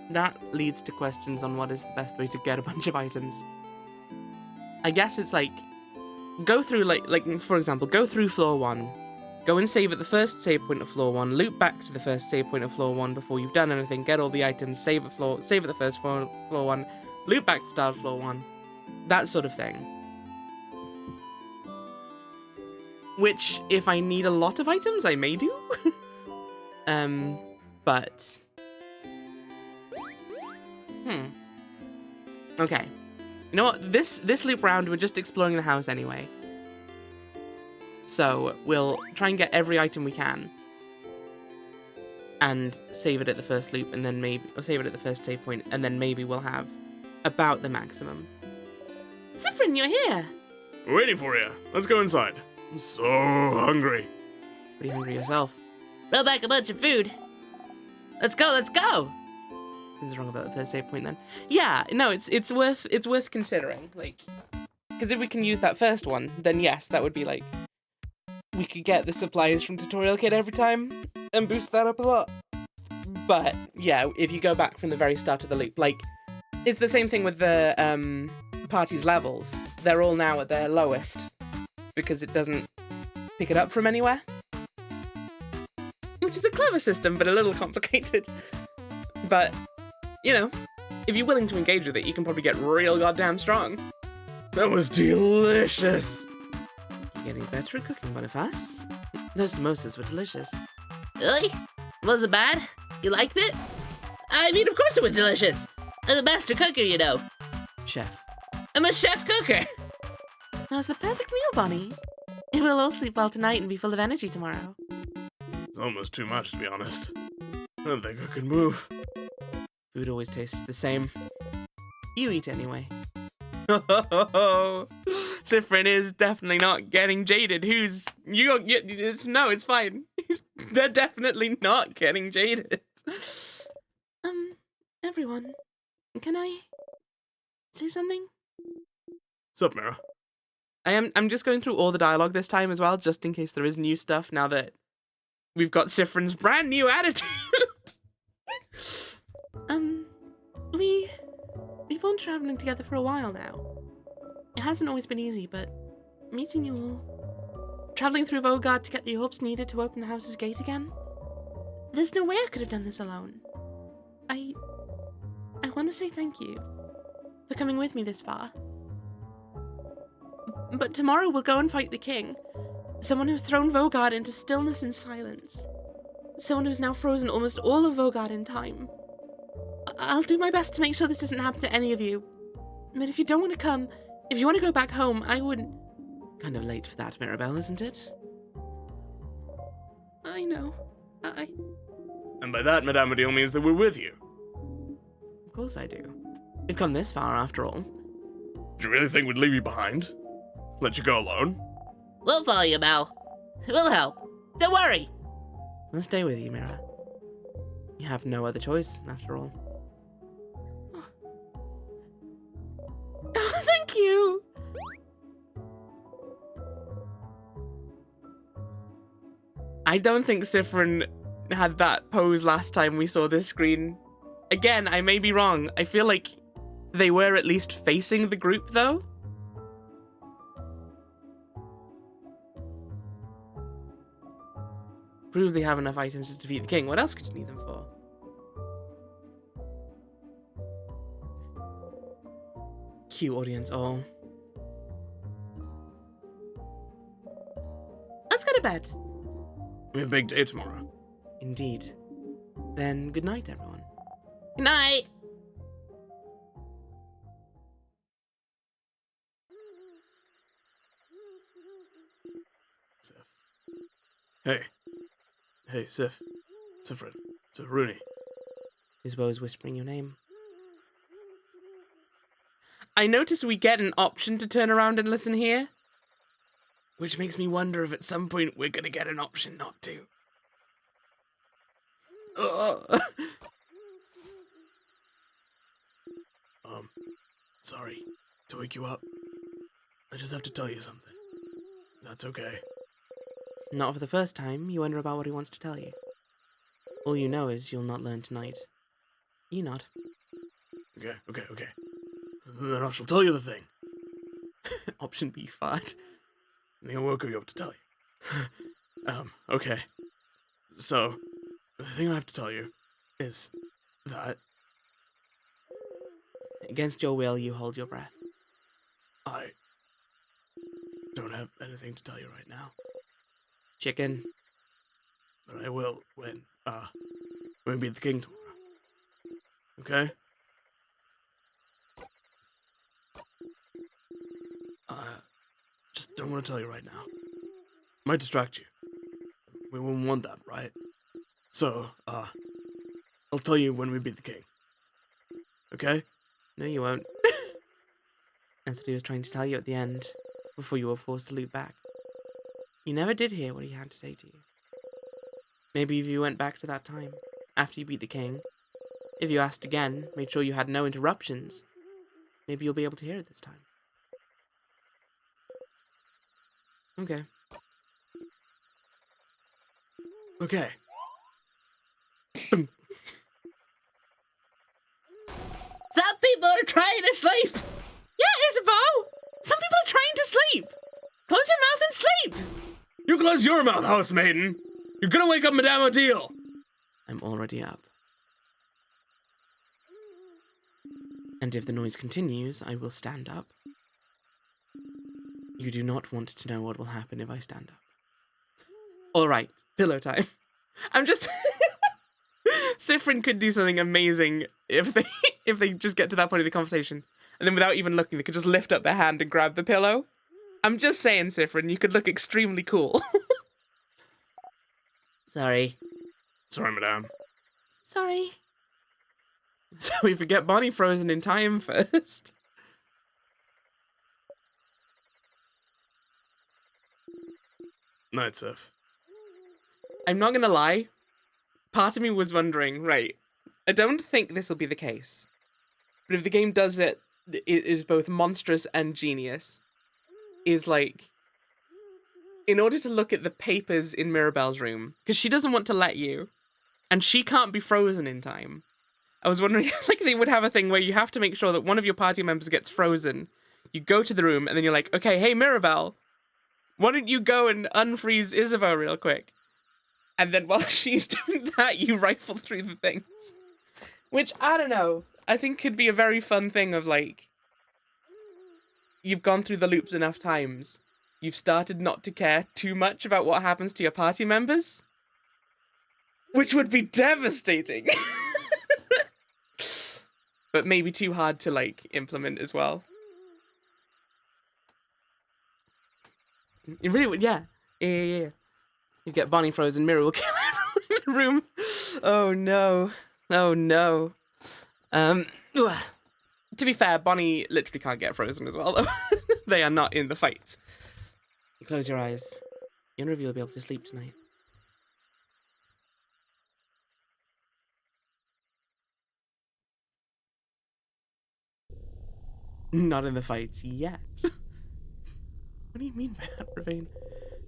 [SPEAKER 1] that leads to questions on what is the best way to get a bunch of items. I guess it's like... go through, like for example, go through floor 1. Go and save at the first save point of floor 1. Loop back to the first save point of floor 1 before you've done anything. Get all the items. Save at the first floor 1. Loop back to start floor 1. That sort of thing. Which, if I need a lot of items, I may do. But... Okay. You know what? This loop round, we're just exploring the house anyway. So, we'll try and get every item we can. And save it at the first loop, and then maybe... or save it at the first save point, and then maybe we'll have about the maximum. Siffrin, you're here!
[SPEAKER 2] We're waiting for you. Let's go inside. I'm so hungry.
[SPEAKER 1] Pretty hungry yourself.
[SPEAKER 3] Roll back a bunch of food. Let's go, let's go!
[SPEAKER 1] This is wrong about the first save point then. Yeah, no, it's worth considering. Like, because if we can use that first one, then yes, that would be like... we could get the supplies from Tutorial Kit every time and boost that up a lot. But, yeah, if you go back from the very start of the loop, like, it's the same thing with the party's levels. They're all now at their lowest because it doesn't pick it up from anywhere. Which is a clever system, but a little complicated. But, you know, if you're willing to engage with it, you can probably get real goddamn strong.
[SPEAKER 2] That was delicious.
[SPEAKER 1] You're getting better at cooking, Boniface. Those samosas were delicious.
[SPEAKER 3] Really? Was it bad? You liked it? I mean, of course it was delicious. I'm a master cooker, you know.
[SPEAKER 1] Chef.
[SPEAKER 3] I'm a chef cooker.
[SPEAKER 1] That was the perfect meal, Bonnie. We'll all sleep well tonight and be full of energy tomorrow.
[SPEAKER 2] It's almost too much, to be honest. I don't think I could move.
[SPEAKER 1] Food always tastes the same. You eat anyway. Siffrin is definitely not getting jaded. No, it's fine. They're definitely not getting jaded. Everyone, can I say something?
[SPEAKER 2] Sup, Mira?
[SPEAKER 1] I'm just going through all the dialogue this time as well, just in case there is new stuff now that we've got Siffrin's brand new attitude. We've been traveling together for a while now. It hasn't always been easy, but meeting you all, traveling through Vogard to get the orbs needed to open the house's gate again. There's no way I could have done this alone. I want to say thank you. for coming with me this far. But tomorrow we'll go and fight the king. Someone who's thrown Vogard into stillness and silence. Someone who's now frozen almost all of Vogard in time. I'll do my best to make sure this doesn't happen to any of you. But if you don't want to come, if you want to go back home, I wouldn't...
[SPEAKER 3] Kind of late for that, Mirabelle, isn't it?
[SPEAKER 1] I know.
[SPEAKER 2] And by that, Madame Odile means that we're with you.
[SPEAKER 3] Of course I do. We've come this far, after all.
[SPEAKER 2] Do you really think we'd leave you behind? Let you go alone?
[SPEAKER 3] We'll follow you, Mel. We'll help. Don't worry. We'll stay with you, Mira. You have no other choice, after all.
[SPEAKER 1] Oh, thank you. I don't think Siffrin had that pose last time we saw this screen. Again, I may be wrong. I feel like they were at least facing the group, though. Prove they have enough items to defeat the king. What else could you need them for? Cue audience all. Let's go to bed.
[SPEAKER 2] We have a big day tomorrow.
[SPEAKER 1] Indeed. Then good night, everyone.
[SPEAKER 3] Good night.
[SPEAKER 2] Sif. Hey. Hey, Sif. Siffrin. Rooney.
[SPEAKER 1] Isabeau's whispering your name. I notice we get an option to turn around and listen here, which makes me wonder if at some point we're gonna get an option not to. Ugh.
[SPEAKER 2] Sorry to wake you up. I just have to tell you something. That's okay.
[SPEAKER 1] Not for the first time, you wonder about what he wants to tell you. All you know is you'll not learn tonight. You nod.
[SPEAKER 2] Okay. Then I shall tell you the thing.
[SPEAKER 1] Option B, fart.
[SPEAKER 2] And he'll wake you up to tell you. Okay. So, the thing I have to tell you is that
[SPEAKER 1] Against your will, you hold your breath.
[SPEAKER 2] I don't have anything to tell you right now.
[SPEAKER 1] Chicken.
[SPEAKER 2] But I will when we beat the king tomorrow. Okay? Just don't want to tell you right now. Might distract you. We wouldn't want that, right? So, I'll tell you when we beat the king. Okay?
[SPEAKER 1] No, you won't. That's what he was trying to tell you at the end, before you were forced to loop back. You never did hear what he had to say to you. Maybe if you went back to that time, after you beat the king, if you asked again, made sure you had no interruptions, maybe you'll be able to hear it this time. Okay.
[SPEAKER 2] Okay.
[SPEAKER 3] Some people are trying to sleep.
[SPEAKER 1] Yeah, Isabeau! Some people are trying to sleep! Close your mouth and sleep!
[SPEAKER 2] You close your mouth, housemaiden! You're gonna wake up Madame Odile!
[SPEAKER 1] I'm already up. And if the noise continues, I will stand up. You do not want to know what will happen if I stand up. Alright, pillow time. I'm just... Siffrin could do something amazing if they just get to that point of the conversation. And then without even looking, they could just lift up their hand and grab the pillow. I'm just saying, Siffrin, you could look extremely cool.
[SPEAKER 3] Sorry.
[SPEAKER 2] Sorry, madame.
[SPEAKER 1] Sorry. So we forget Bonnie frozen in time first.
[SPEAKER 2] Night, Sif.
[SPEAKER 1] I'm not gonna lie. Part of me was wondering, right, I don't think this will be the case. But if the game does it, it is both monstrous and genius. Is like, in order to look at the papers in Mirabelle's room, because she doesn't want to let you, and she can't be frozen in time. I was wondering if like they would have a thing where you have to make sure that one of your party members gets frozen. You go to the room, and then you're like, okay, hey, Mirabelle, why don't you go and unfreeze Isabeau real quick? And then while she's doing that, you rifle through the things. Which, I don't know, I think could be a very fun thing of like, you've gone through the loops enough times, you've started not to care too much about what happens to your party members, which would be devastating. But maybe too hard to, like, implement as well. It really would, yeah. Yeah. You get Bonnie frozen, Mirror will kill everyone in the room. Oh no. Oh no. To be fair, Bonnie literally can't get frozen as well, though. They are not in the fight. Close your eyes. None of you will be able to sleep tonight. Not in the fights yet. What do you mean by that, Ravine?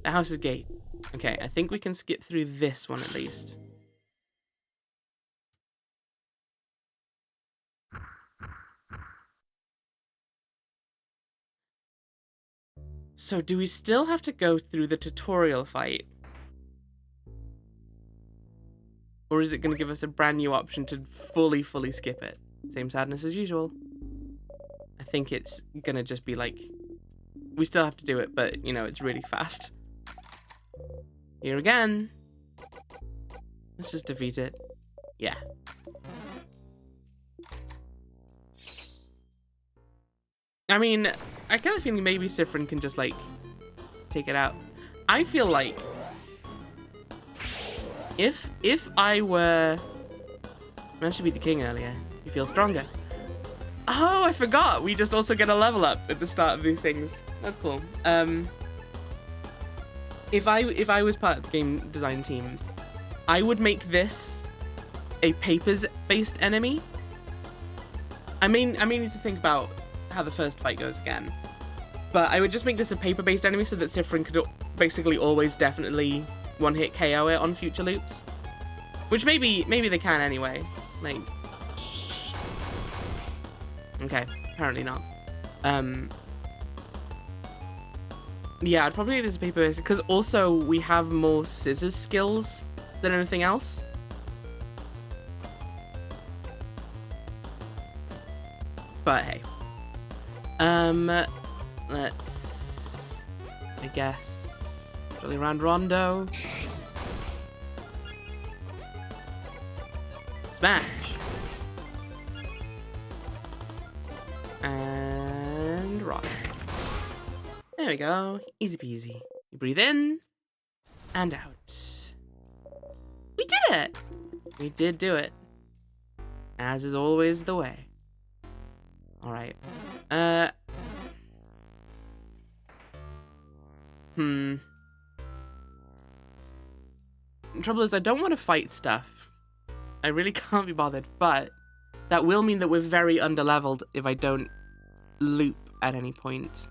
[SPEAKER 1] The house's gate. Okay, I think we can skip through this one at least. So do we still have to go through the tutorial fight? Or is it going to give us a brand new option to fully skip it? Same sadness as usual. I think it's going to just be like, we still have to do it, but, you know, it's really fast. Here again. Let's just defeat it. Yeah. I mean, I kind of feeling maybe Siffrin can just, like, take it out. I feel like if I were meant to be the king earlier, you feel stronger. Oh, I forgot. We just also get a level up at the start of these things. That's cool. If I was part of the game design team, I would make this a papers-based enemy. I may need to think about how the first fight goes again, but I would just make this a paper-based enemy so that Siffrin could basically always definitely one-hit KO it on future loops, which maybe they can anyway. Like, okay, apparently not. Yeah, I'd probably make this a paper-based because also we have more scissors skills than anything else. But hey. Let's, I guess, really around Rondo. Smash. And rock. There we go. Easy peasy. You breathe in and out. We did it! We did do it. As is always the way. Alright. The trouble is, I don't want to fight stuff. I really can't be bothered, but that will mean that we're very underleveled if I don't loop at any point.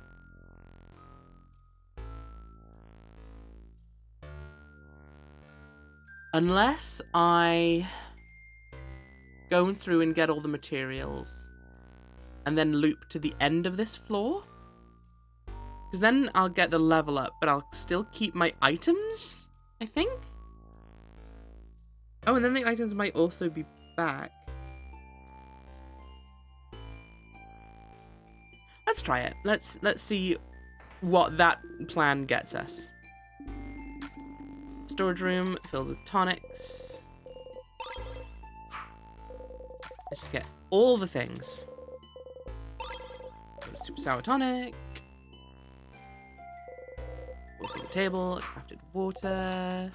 [SPEAKER 1] Unless I go through and get all the materials and then loop to the end of this floor. Because then I'll get the level up, but I'll still keep my items, I think? Oh, and then the items might also be back. Let's try it. Let's see what that plan gets us. Storage room filled with tonics. Let's just get all the things. Super sour tonic. Water on the table, crafted water.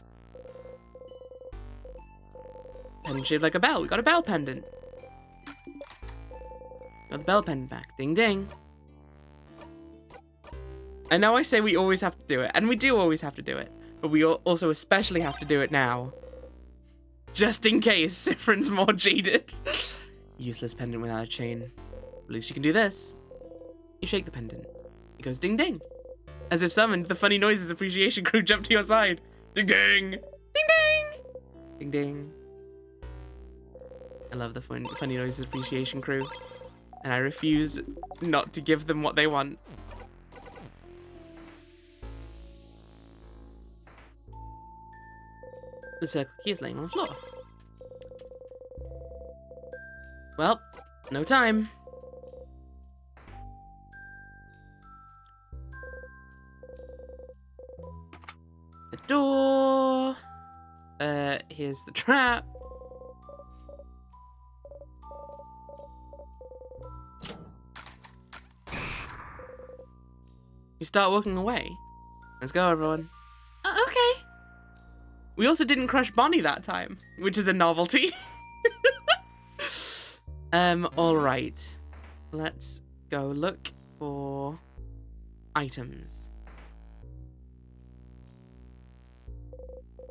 [SPEAKER 1] Pendant shaped like a bell. We got a bell pendant. Got the bell pendant back. Ding ding. I know I say we always have to do it, and we do always have to do it, but we also especially have to do it now. Just in case Siffrin's more jaded. Useless pendant without a chain. At least you can do this. You shake the pendant. It goes ding ding. As if summoned, the Funny Noises Appreciation Crew jumped to your side. Ding ding! Ding ding! Ding ding. I love the Funny Noises Appreciation Crew. And I refuse not to give them what they want. The circle key is laying on the floor. Well, no time. door. Here's the trap. You start walking away. Let's go, everyone. Okay. We also didn't crush Bonnie that time, which is a novelty. All right. Let's go look for items.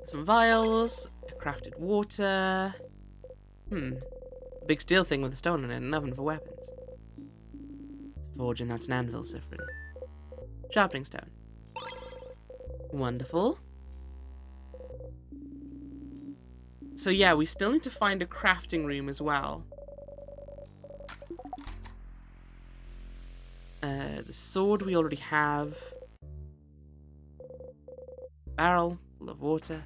[SPEAKER 1] Some vials, crafted water. Big steel thing with a stone in it, an oven for weapons. It's a forge, and that's an anvil, Siffrin. Sharpening stone. Wonderful. So yeah, we still need to find a crafting room as well. The sword we already have. Barrel full of water.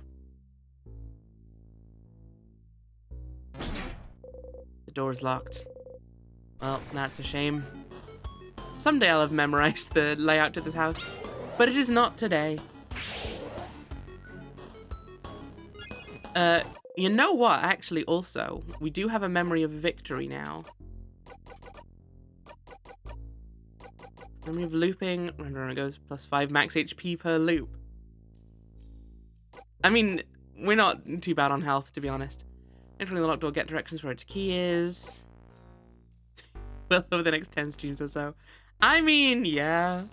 [SPEAKER 1] The door is locked. Well, that's a shame. Someday I'll have memorized the layout to this house, but it is not today. You know what? Actually, also, we do have a memory of victory now. Memory of looping. Remember, it goes +5 max HP per loop. I mean, we're not too bad on health, to be honest. Entering the locked door, get directions for where its key is. Well, over the next 10 streams or so. I mean, yeah.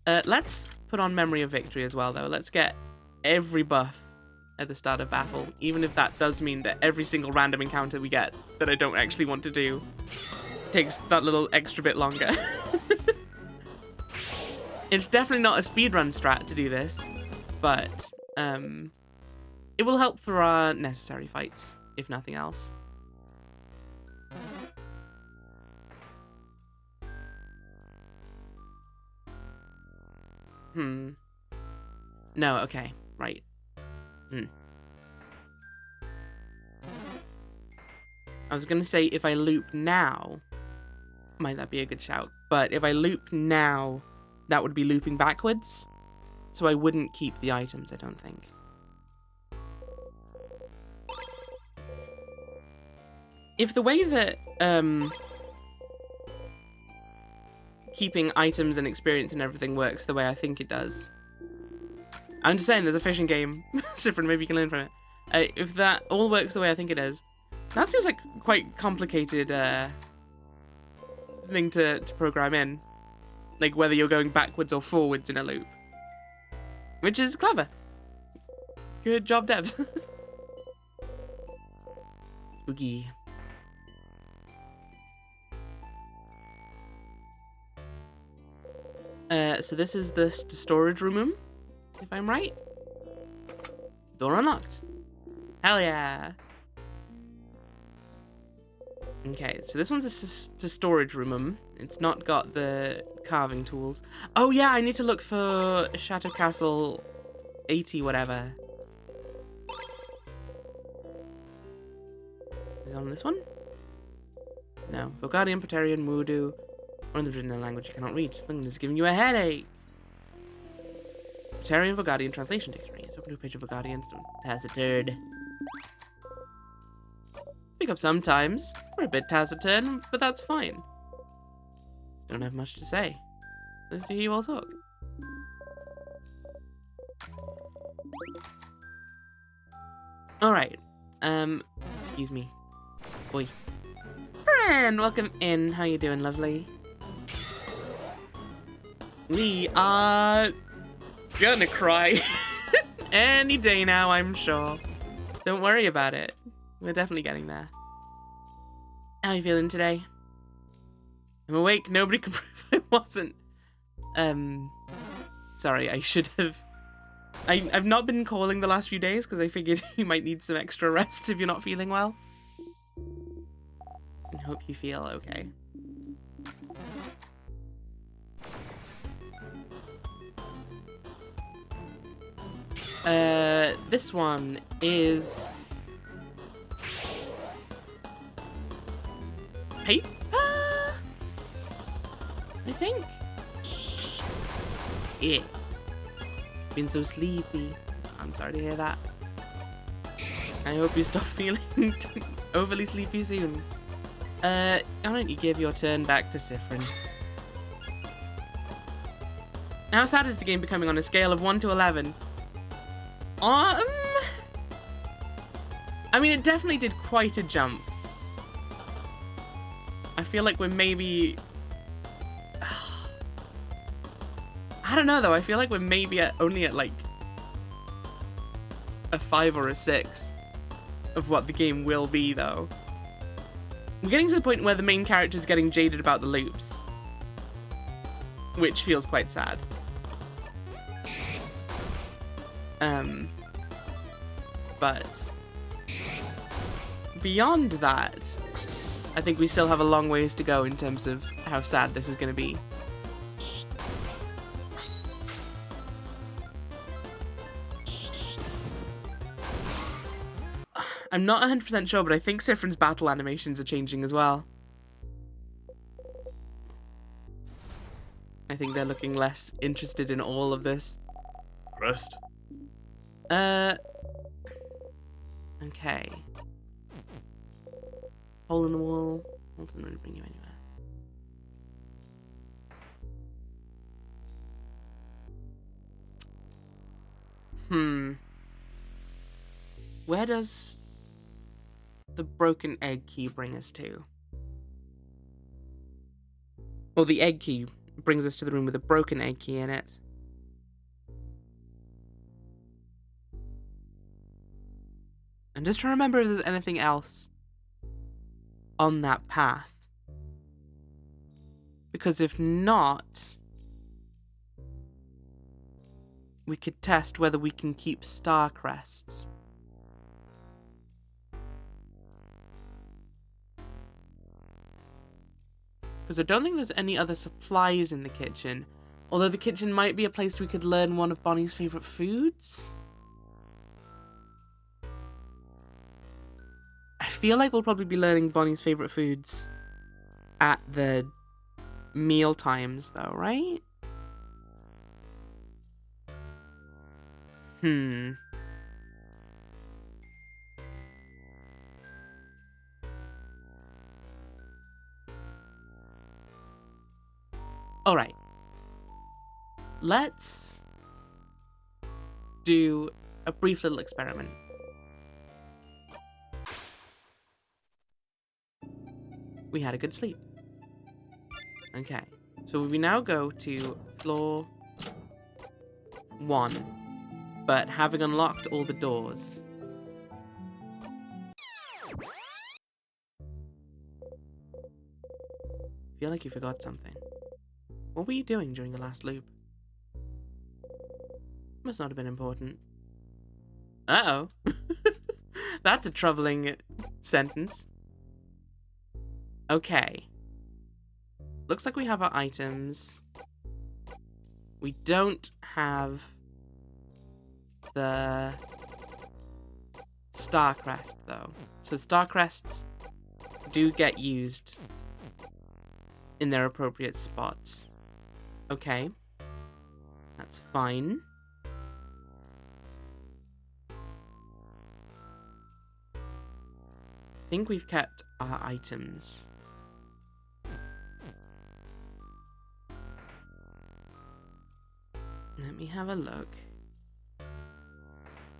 [SPEAKER 1] Let's put on Memory of Victory as well, though. Let's get every buff at the start of battle, even if that does mean that every single random encounter we get that I don't actually want to do takes that little extra bit longer. It's definitely not a speedrun strat to do this, but it will help for our necessary fights, if nothing else. No, okay, right. I was gonna say if I loop now, might that be a good shout? But if I loop now, that would be looping backwards, so I wouldn't keep the items, I don't think. If the way that keeping items and experience and everything works the way I think it does, I'm just saying there's a fishing game, Siffrin, maybe you can learn from it. If that all works the way I think it is, that seems like quite complicated thing to program in. Like whether you're going backwards or forwards in a loop. Which is clever. Good job, devs. Spooky. So this is the storage room, if I'm right. Door unlocked. Hell yeah. Okay, so this one's a storage room. It's not got the carving tools. Oh yeah, I need to look for Chateau Castle 80 whatever. Is it on this one? No. Vogadian, Praetorian, Moodoo. One of the written in a language you cannot read. Something is giving you a headache. Praetorian Vogadian Translation Dictionary. Open to a page of Vogadian. Taciturn. Pick up sometimes. We're a bit taciturn, but that's fine. Don't have much to say. Nice to hear you all talk. Alright. Excuse me. Boy. Bren, welcome in. How you doing, lovely? We are gonna cry any day now, I'm sure. Don't worry about it. We're definitely getting there. How are you feeling today? I'm awake. Nobody can prove I wasn't. Sorry, I should have... I've not been calling the last few days because I figured you might need some extra rest if you're not feeling well. I hope you feel okay. This one is... paper? I think. Yeah. Been so sleepy. I'm sorry to hear that. I hope you stop feeling overly sleepy soon. Why don't you give your turn back to Siffrin? How sad is the game becoming on a scale of 1 to 11? I mean, it definitely did quite a jump. I feel like we're maybe... I don't know, though. I feel like we're maybe only at, like, a 5 or a 6 of what the game will be, though. We're getting to the point where the main character is getting jaded about the loops, which feels quite sad. But beyond that, I think we still have a long ways to go in terms of how sad this is going to be. I'm not 100% sure, but I think Siffrin's battle animations are changing as well. I think they're looking less interested in all of this.
[SPEAKER 2] Rest.
[SPEAKER 1] Okay. Hole in the wall. Doesn't really bring you anywhere. Where does the broken egg key bring us to? Or the egg key brings us to the room with a broken egg key in it. And just to remember if there's anything else on that path. Because if not, we could test whether we can keep star crests. Because I don't think there's any other supplies in the kitchen. Although the kitchen might be a place we could learn one of Bonnie's favourite foods. I feel like we'll probably be learning Bonnie's favourite foods at the meal times though, right? Alright. Let's do a brief little experiment. We had a good sleep. Okay. So we now go to floor 1, but having unlocked all the doors. Feel like you forgot something. What were you doing during the last loop? Must not have been important. Uh-oh. That's a troubling sentence. Okay. Looks like we have our items. We don't have the star crest, though. So star crests do get used in their appropriate spots. Okay. That's fine. I think we've kept our items. Let me have a look.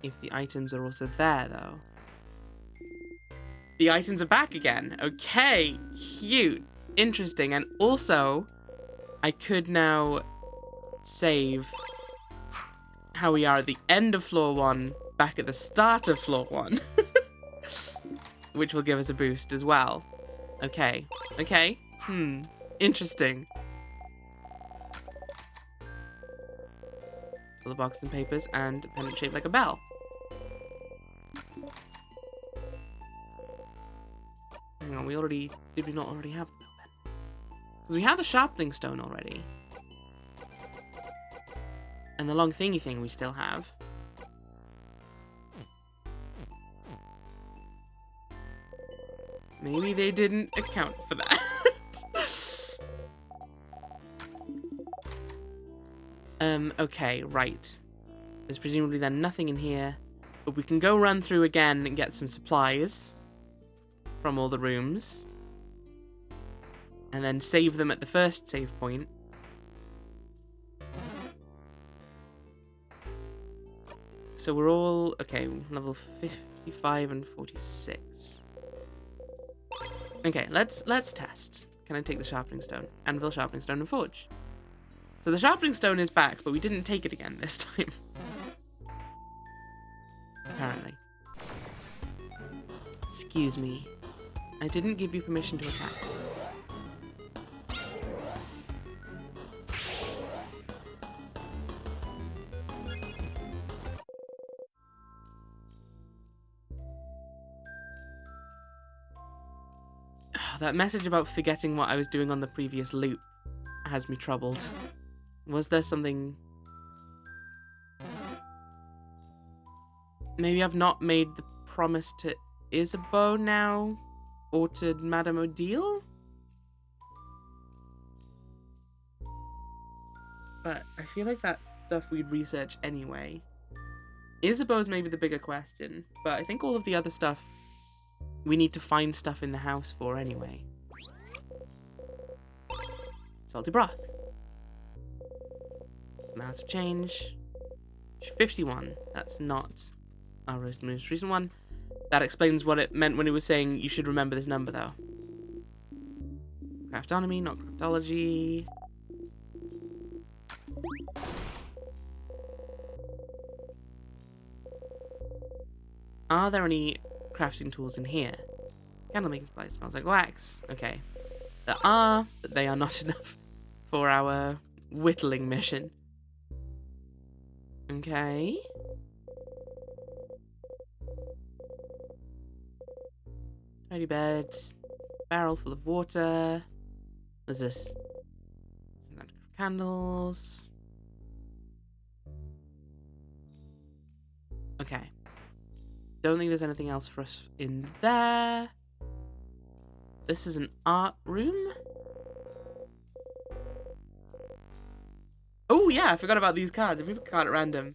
[SPEAKER 1] If the items are also there, though. The items are back again. Okay, cute. Interesting. And also, I could now save how we are at the end of floor 1 back at the start of floor 1. Which will give us a boost as well. Okay. Okay. Interesting. Full of boxes and papers and a pendant shaped like a bell. Hang on, did we not already have the bell then? Because we have the sharpening stone already. And the long thingy thing we still have. Maybe they didn't account for that. Okay, right. There's presumably then nothing in here. But we can go run through again and get some supplies from all the rooms. And then save them at the first save point. So we're all... Okay, level 55 and 46. Okay, let's test. Can I take the sharpening stone? Anvil, sharpening stone, and forge. So the sharpening stone is back, but we didn't take it again this time. Apparently. Excuse me. I didn't give you permission to attack. That message about forgetting what I was doing on the previous loop has me troubled. Was there something... Maybe I've not made the promise to Isabeau now? Or to Madame Odile? But I feel like that's stuff we'd research anyway. Isabeau's maybe the bigger question, but I think all of the other stuff we need to find stuff in the house for anyway. Salty broth. Some house of change. 51. That's not our most recent one. That explains what it meant when it was saying you should remember this number, though. Craftonomy, not craftology. Are there any crafting tools in here? Candle making supplies, smells like wax. Okay. There are, but they are not enough for our whittling mission. Okay. Tidy bed. Barrel full of water. What's this? Candles. Okay. Don't think there's anything else for us in there. This is an art room. Oh yeah, I forgot about these cards. If we pick a card at random.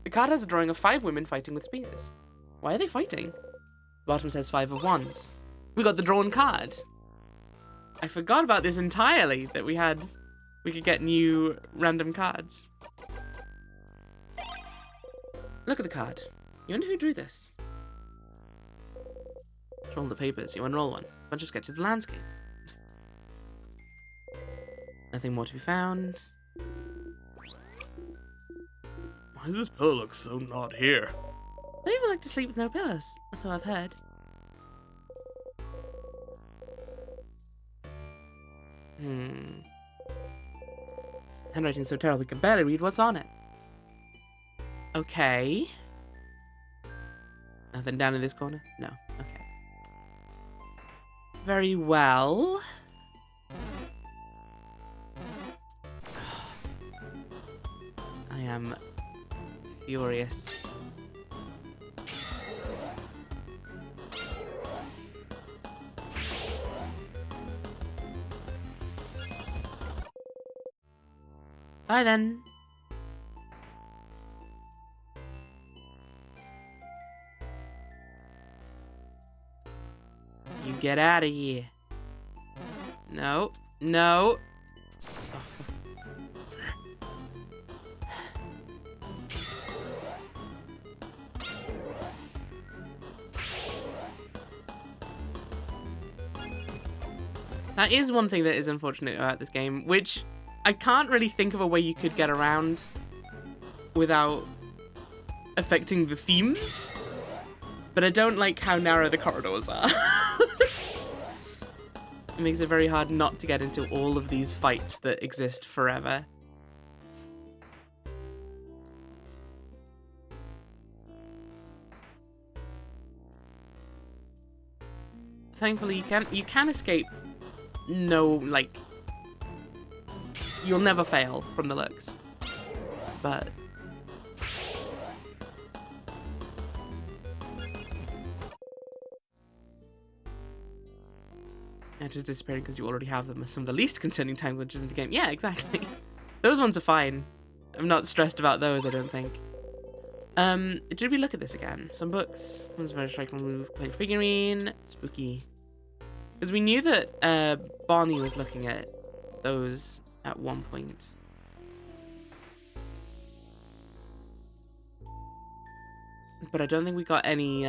[SPEAKER 1] The card has a drawing of 5 women fighting with spears. Why are they fighting? The bottom says 5 of wands. We got the drawn card. I forgot about this entirely, that we could get new random cards. Look at the card. You wonder who drew this? Roll the papers. You unroll one. Bunch of sketches of landscapes. Nothing more to be found.
[SPEAKER 2] Why does this pillow look so not here?
[SPEAKER 1] They even like to sleep with no pillows. That's what I've heard. Handwriting's so terrible we can barely read what's on it. Okay. Nothing down in this corner? No. Okay. Very well. I am furious. Bye then. You get out of here. No. No. So... That is one thing that is unfortunate about this game, which I can't really think of a way you could get around without affecting the themes, but I don't like how narrow the corridors are. It makes it very hard not to get into all of these fights that exist forever. Thankfully, you can escape. No, like, you'll never fail from the looks, but and just disappearing because you already have them are some of the least concerning time glitches in the game. Yeah, exactly. Those ones are fine. I'm not stressed about those, I don't think. Did we look at this again? Some books. One's very striking move. Play figurine. Spooky. Because we knew that Bonnie was looking at those at one point. But I don't think we got any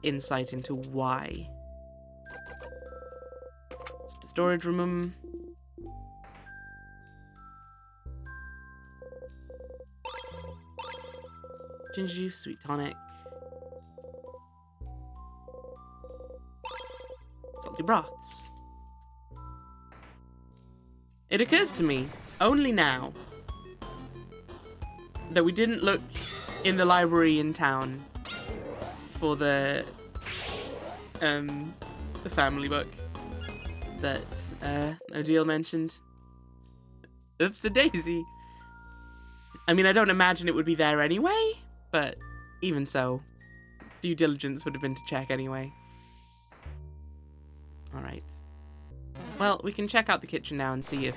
[SPEAKER 1] insight into why. Just a storage room. Ginger juice, sweet tonic. Salty broths. It occurs to me, only now, that we didn't look in the library in town for the family book that Odile mentioned. Oops a daisy. I mean, I don't imagine it would be there anyway, but even so, due diligence would have been to check anyway. Alright. Well, we can check out the kitchen now and see if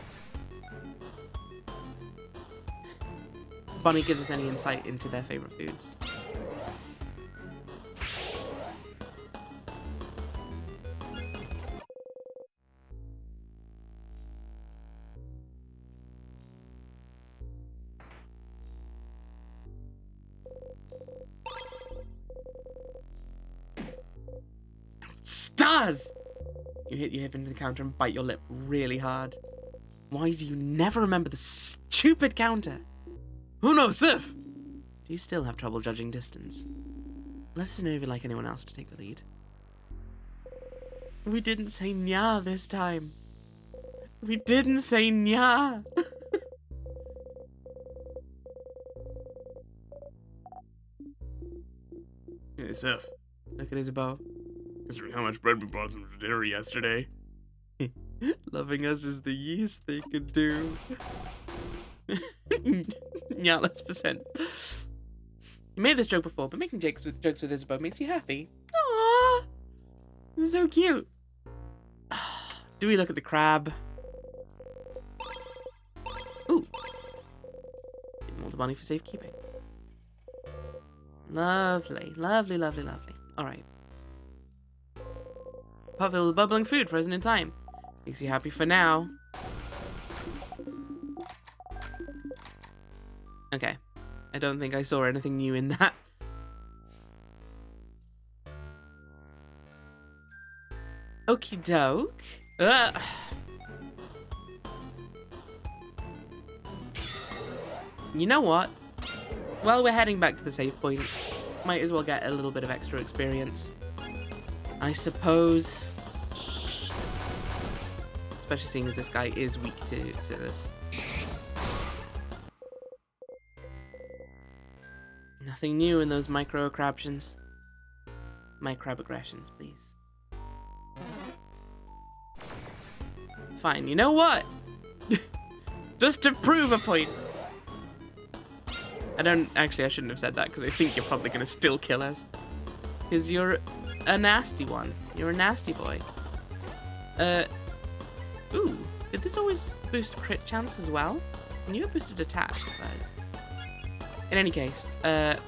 [SPEAKER 1] Bonnie gives us any insight into their favorite foods. Stars! You hit your hip into the counter and bite your lip really hard. Why do you never remember the stupid counter? Who knows, Sif? Do you still have trouble judging distance? Let us know if you'd like anyone else to take the lead. We didn't say nya this time. We didn't say nya.
[SPEAKER 2] Hey, Seth.
[SPEAKER 1] Look at Isabeau.
[SPEAKER 2] Considering how much bread we bought them for dinner yesterday.
[SPEAKER 1] Loving us is the yeast they could do. Yeah, let's percent. You made this joke before, but making jokes with Isabeau makes you happy. Aww, so cute. Do we look at the crab? Ooh, give more to Bonnie for safekeeping. Lovely, lovely, lovely, lovely. All right. Pot filled with bubbling food frozen in time. Makes you happy for now. Okay. I don't think I saw anything new in that. Okie doke. You know what? Well, we're heading back to the save point. Might as well get a little bit of extra experience, I suppose. Especially seeing as this guy is weak to scissors. Nothing new in those microaggressions. Microaggressions, please. Fine, you know what? Just to prove a point. I shouldn't have said that because I think you're probably going to still kill us. Because you're a nasty one. You're a nasty boy. Ooh, did this always boost crit chance as well? I knew it boosted attack, but... In any case,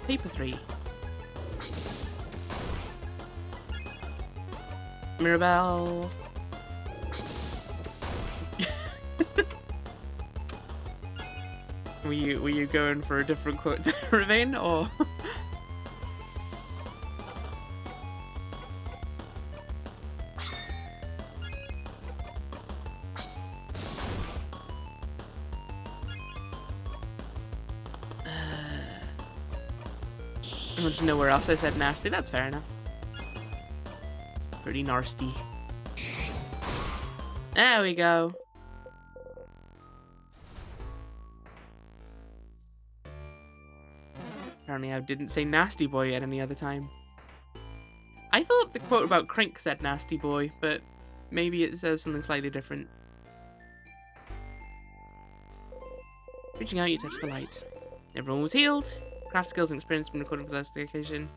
[SPEAKER 1] paper 3. Mirabelle. Were you going for a different quote there, Ravine, or? I want to know where else I said nasty. That's fair enough. Pretty nasty. There we go. Apparently I didn't say nasty boy at any other time. I thought the quote about Crink said nasty boy, but maybe it says something slightly different. Reaching out, you touch the light. Everyone was healed. Craft skills and experience have been recorded for this occasion.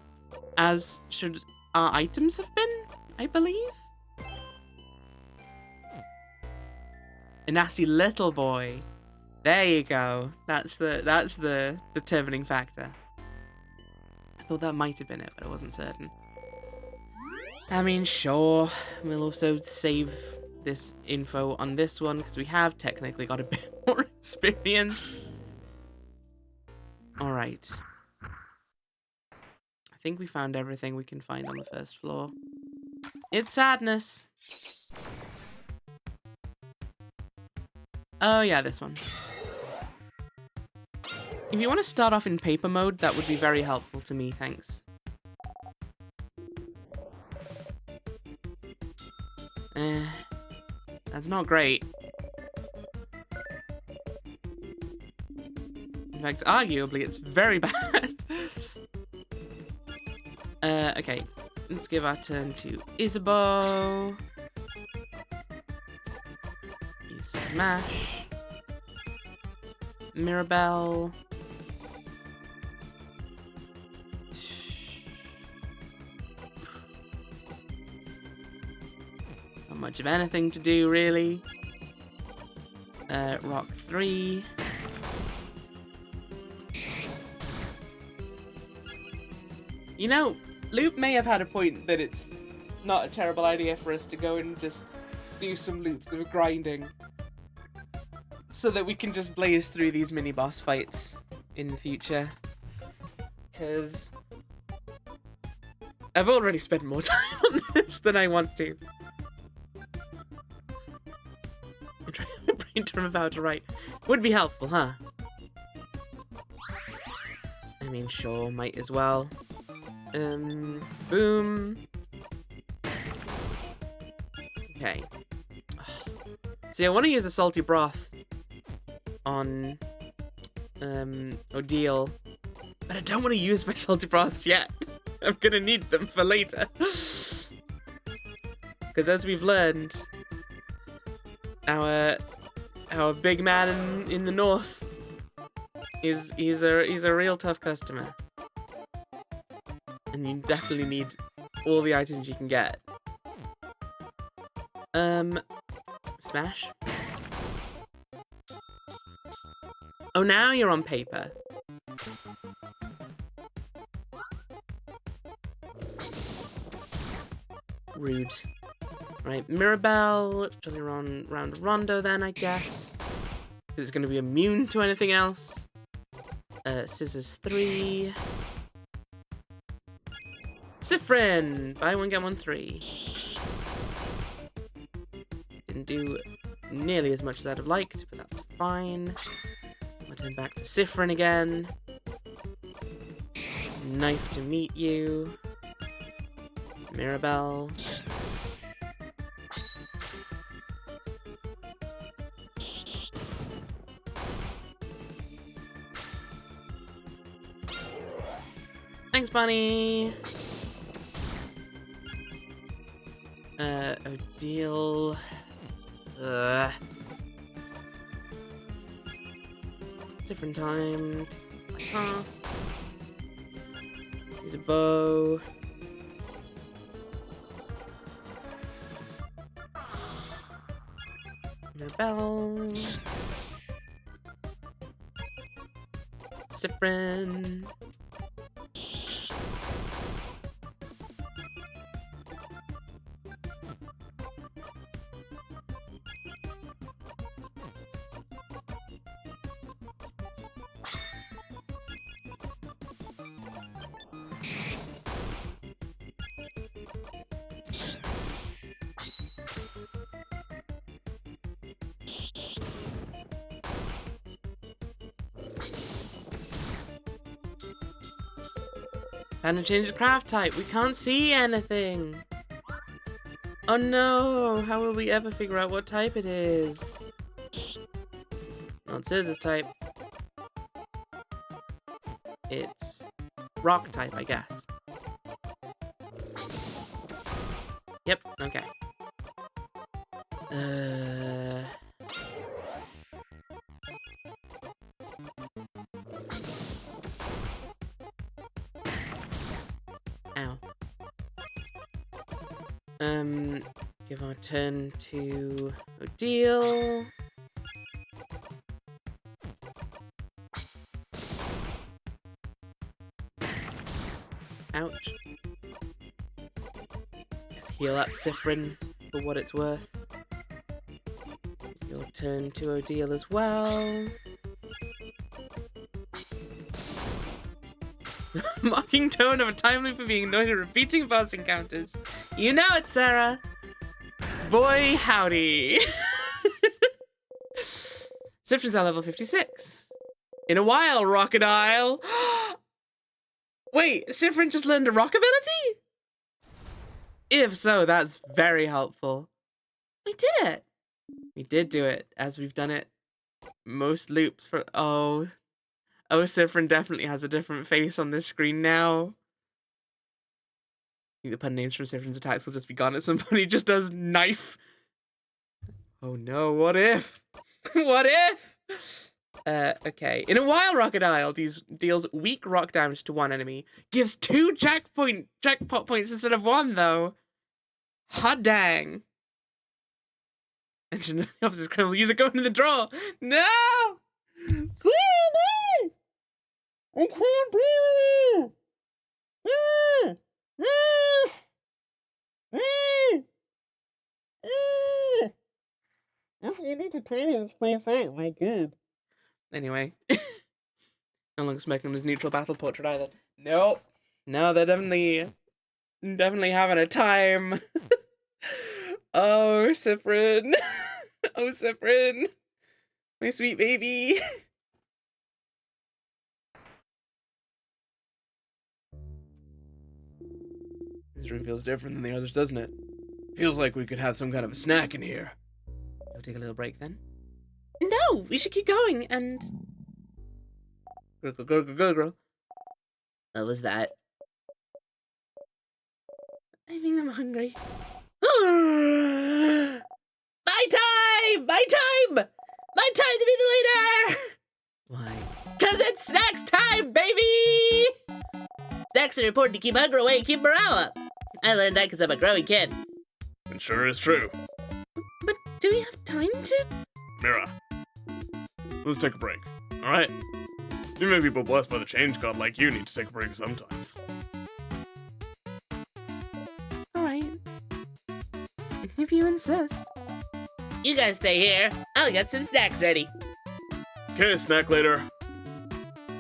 [SPEAKER 1] As should our items have been, I believe? A nasty little boy. There you go. That's the determining factor. thought that might have been it, but I wasn't certain. I mean, sure. We'll also save this info on this one because we have technically got a bit more experience. All right. I think we found everything we can find on the first floor. It's sadness. Oh yeah, this one. If you want to start off in paper mode, that would be very helpful to me, thanks. That's not great. In fact, arguably, it's very bad. Okay. Let's give our turn to Isabeau. You smash. Mirabelle. Not much of anything to do, really. Rock 3. You know, Loop may have had a point that it's not a terrible idea for us to go and just do some loops of grinding so that we can just blaze through these mini-boss fights in the future. Because I've already spent more time on this than I want to. I'm trying to brain to remember how to write. Would be helpful, huh? I mean, sure, might as well. Boom. Okay. See, I want to use a salty broth on, Odile, but I don't want to use my salty broths yet. I'm gonna need them for later. Because as we've learned, our big man in the north he's a real tough customer. And you definitely need all the items you can get. Smash. Oh, now you're on paper. Rude. Right, Mirabelle, Jolly round Rondo then, I guess. It's going to be immune to anything else. Scissors 3. Siffrin! Buy one, get one 3. Didn't do nearly as much as I'd have liked, but that's fine. I'll turn back to Siffrin again. Knife to meet you. Mirabelle. Thanks, Bunny! Odile. Different time. Use a bow. Mirabelle. Siffrin. Time to change the craft type. We can't see anything. Oh no! How will we ever figure out what type it is? Not scissors type. It's rock type, I guess. Yep, okay. Ow. Give our turn to Odile. Ouch. Let's heal up Siffrin for what it's worth. Your turn to Odile as well. Mocking tone of a time loop for being annoyed at repeating boss encounters. You know it, Sarah. Boy, howdy. Siffrin's at level 56. In a while, Rockadile. Wait, Siffrin just learned a rock ability? If so, that's very helpful. We did it. We did do it, as we've done it most loops for... Oh, Siffrin definitely has a different face on this screen now. I think the pun names from Siffrin's attacks will just be gone at some point. He just does knife. Oh no, what if? What if? Okay. In a while, Rockadile deals weak rock damage to one enemy. Gives 2 jackpot points instead of 1, though. Hot dang. Engine of the officer's criminal user going in the draw. No! Please! I can't breathe! You need to turn this place out, my god. Anyway. No longer smoking on his neutral battle portrait either. Nope. No, they're definitely having a time. Oh, Siffrin. Oh, Siffrin. My sweet baby. This room feels different than the others, doesn't it? Feels like we could have some kind of a snack in here. We'll take a little break then. No, we should keep going and... Girl.
[SPEAKER 3] What was that?
[SPEAKER 1] I think I'm hungry. My time! My time! My time to be the leader!
[SPEAKER 3] Why?
[SPEAKER 1] 'Cause it's snacks time, baby!
[SPEAKER 3] Snacks are important to keep hunger away and keep morale up. I learned that because I'm a growing kid.
[SPEAKER 2] It sure is true.
[SPEAKER 1] But do we have time to?
[SPEAKER 2] Mira, let's take a break, alright? Even people blessed by the change god like you need to take a break sometimes.
[SPEAKER 1] Alright. If you insist.
[SPEAKER 3] You guys stay here. I'll get some snacks ready.
[SPEAKER 2] Okay, snack later.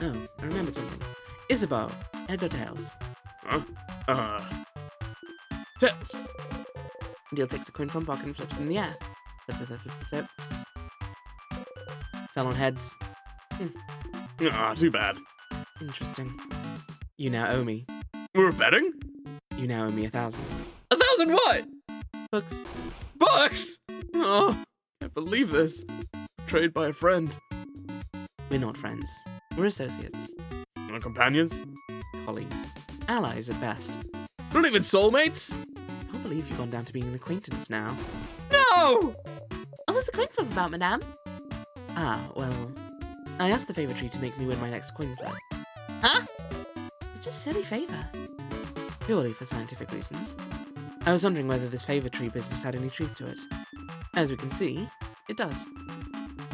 [SPEAKER 1] Oh, I remembered something. Isabeau, heads or tails?
[SPEAKER 2] Huh? Tails.
[SPEAKER 1] Deal takes a coin from pocket and flips it in the air. Flip. Fell on heads.
[SPEAKER 2] Ah, too bad.
[SPEAKER 1] Interesting. You now owe me.
[SPEAKER 2] We're betting?
[SPEAKER 1] You now owe me 1,000.
[SPEAKER 2] 1,000 what?
[SPEAKER 1] Books.
[SPEAKER 2] Bucks! Oh, can't believe this. Betrayed by a friend.
[SPEAKER 1] We're not friends. We're associates.
[SPEAKER 2] Our companions?
[SPEAKER 1] Colleagues. Allies at best.
[SPEAKER 2] Not even soulmates?
[SPEAKER 1] I can't believe you've gone down to being an acquaintance now.
[SPEAKER 2] No!
[SPEAKER 1] What was the coin flip about, madame? Ah, well, I asked the favor tree to make me win my next coin flip.
[SPEAKER 3] Huh?
[SPEAKER 1] Just a silly favor. Purely for scientific reasons. I was wondering whether this favor tree business had any truth to it. As we can see, it does.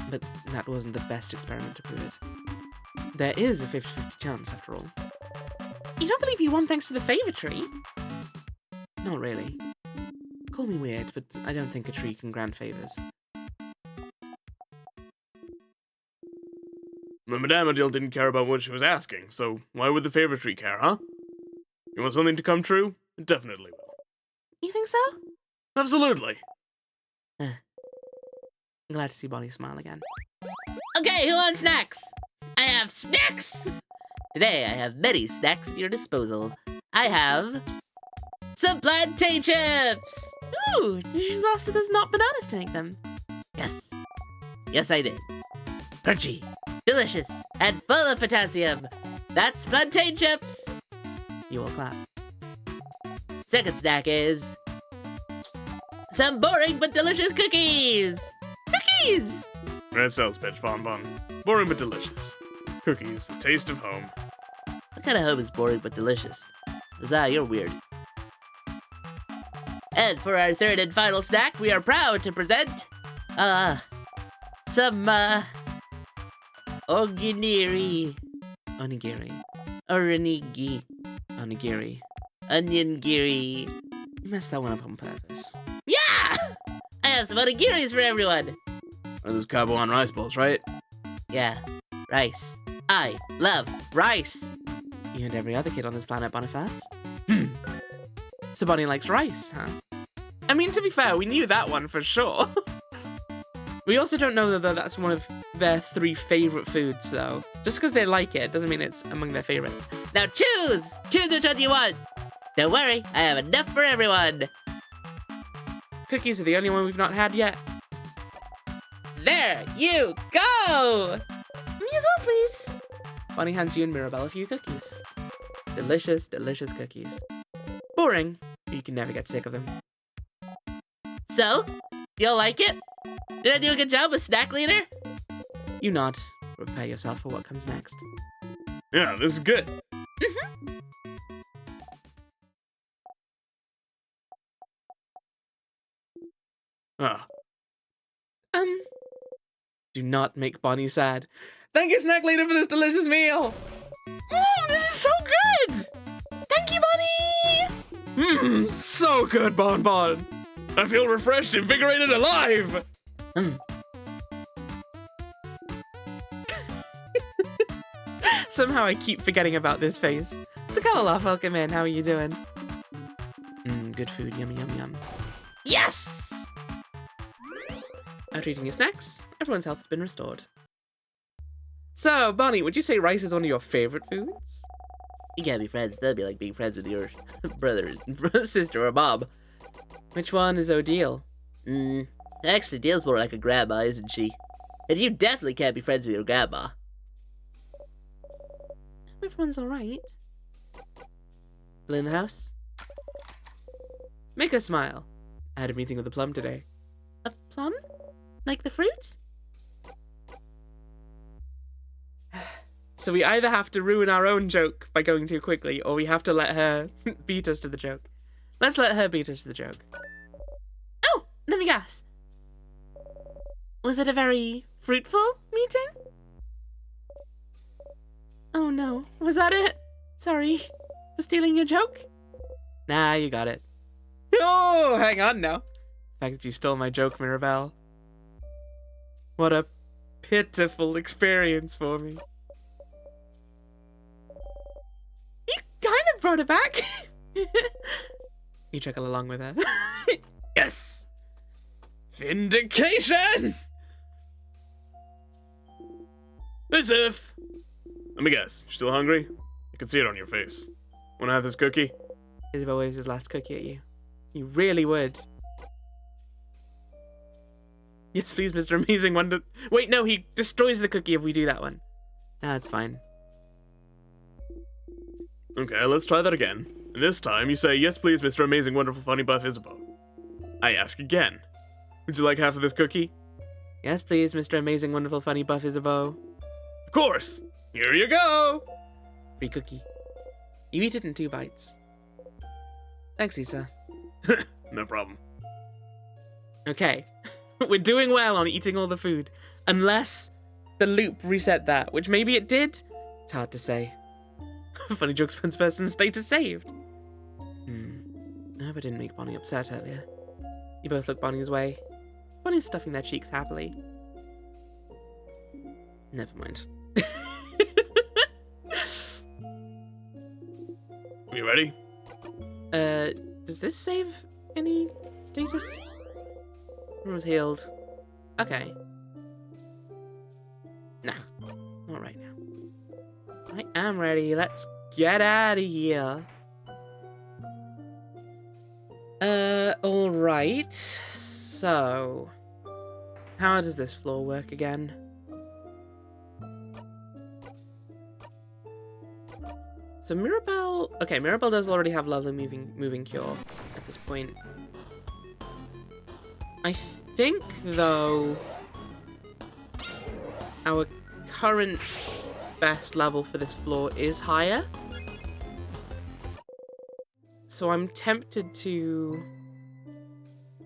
[SPEAKER 1] But that wasn't the best experiment to prove it. There is a 50-50 chance, after all. You don't believe you won thanks to the favor tree? Not really. Call me weird, but I don't think a tree can grant favors.
[SPEAKER 2] But Madame Odile didn't care about what she was asking, so why would the favor tree care, huh? You want something to come true? It definitely will.
[SPEAKER 1] You think so?
[SPEAKER 2] Absolutely.
[SPEAKER 1] I'm glad to see Bonnie smile again.
[SPEAKER 3] Okay, who wants snacks? I have snacks! Today I have many snacks at your disposal. I have some plantain chips!
[SPEAKER 1] Ooh, did you last that there's not bananas to make them?
[SPEAKER 3] Yes. Yes, I did. Crunchy, delicious, and full of potassium. That's plantain chips!
[SPEAKER 1] You all clap.
[SPEAKER 3] Second snack is some boring but delicious cookies! Cookies!
[SPEAKER 2] Red sales pitch, Bon Bon. Boring but delicious. Cookies, the taste of home.
[SPEAKER 3] What kind of home is boring but delicious? Zah, you're weird. And for our third and final snack, we are proud to present, some, onigiri.
[SPEAKER 1] Onigiri.
[SPEAKER 3] Oranigi.
[SPEAKER 1] Onigiri.
[SPEAKER 3] Onion giri.
[SPEAKER 1] You messed that one up on purpose.
[SPEAKER 3] Yeah! I have some onigiris for everyone.
[SPEAKER 1] One of those carbo on rice balls, right?
[SPEAKER 3] Yeah, rice. I love rice.
[SPEAKER 1] You and every other kid on this planet, Boniface. So Bonnie likes rice, huh? I mean, to be fair, we knew that one for sure. We also don't know that that's one of their 3 favorite foods, though. Just because they like it doesn't mean it's among their favorites.
[SPEAKER 3] Now choose! Choose which one you want. Don't worry, I have enough for everyone.
[SPEAKER 1] Cookies are the only one we've not had yet.
[SPEAKER 3] There you go!
[SPEAKER 1] Me as well, please. Bonnie hands you and Mirabelle a few cookies. Delicious, delicious cookies. Boring, but you can never get sick of them.
[SPEAKER 3] So, you'll like it? Did I do a good job as snack leader?
[SPEAKER 1] You nod. Prepare yourself for what comes next.
[SPEAKER 2] Yeah, this is good. Ah,
[SPEAKER 1] Do not make Bonnie sad. Thank you, Snack Leader, for this delicious meal. This is so good. Thank you, Bonnie.
[SPEAKER 2] so good, Bon Bon. I feel refreshed, invigorated, alive.
[SPEAKER 1] Somehow I keep forgetting about this face. It's a Kalaloff, welcome in. How are you doing? Good food. Yummy, yum, yum.
[SPEAKER 3] Yes!
[SPEAKER 1] After eating your snacks, everyone's health has been restored. So, Bonnie, would you say rice is one of your favorite foods?
[SPEAKER 3] You can't be friends. That'd be like being friends with your brother, sister, or mom.
[SPEAKER 1] Which one is Odile?
[SPEAKER 3] Actually, Dale's more like a grandma, isn't she? And you definitely can't be friends with your grandma.
[SPEAKER 1] Everyone's alright. Still in the house? Make her smile. I had a meeting with a plum today.
[SPEAKER 3] A plum? Like the fruits?
[SPEAKER 1] So we either have to ruin our own joke by going too quickly, or we have to let her beat us to the joke. Let's let her beat us to the joke.
[SPEAKER 3] Oh, let me guess. Was it a very fruitful meeting? Oh no, was that it? Sorry for stealing your joke.
[SPEAKER 1] Nah, you got it. Oh, hang on now. The fact that you stole my joke, Mirabelle. What a pitiful experience for me.
[SPEAKER 3] You kind of brought it back.
[SPEAKER 1] You chuckle along with her. Yes! Vindication!
[SPEAKER 2] Hey, Sif. Let me guess. You're still hungry? I can see it on your face. Wanna have this cookie?
[SPEAKER 1] Isabel waves his last cookie at you. You really would. Yes, please, Mr. Amazing Wonder. Wait, no, he destroys the cookie if we do that one. Nah, it's fine.
[SPEAKER 2] Okay, let's try that again. And this time you say, yes please, Mr. Amazing Wonderful Funny Buff Isabeau. I ask again. Would you like half of this cookie?
[SPEAKER 1] Yes, please, Mr. Amazing Wonderful Funny Buff Isabeau.
[SPEAKER 2] Of course! Here you go!
[SPEAKER 1] Free cookie. You eat it in 2 bites. Thanks, Issa.
[SPEAKER 2] No problem.
[SPEAKER 1] Okay. We're doing well on eating all the food. Unless the loop reset that, which maybe it did. It's hard to say. Funny joke spokesperson status saved. I hope I didn't make Bonnie upset earlier. You both look Bonnie's way. Bonnie's stuffing their cheeks happily. Never mind.
[SPEAKER 2] You ready?
[SPEAKER 1] Does this save any status? Everyone's healed. Okay. Nah. Not right now. I am ready. Let's get out of here. Alright. So, how does this floor work again? So Mirabelle... Okay, Mirabelle does already have lovely moving cure at this point. I think, though, our current best level for this floor is higher. So I'm tempted to...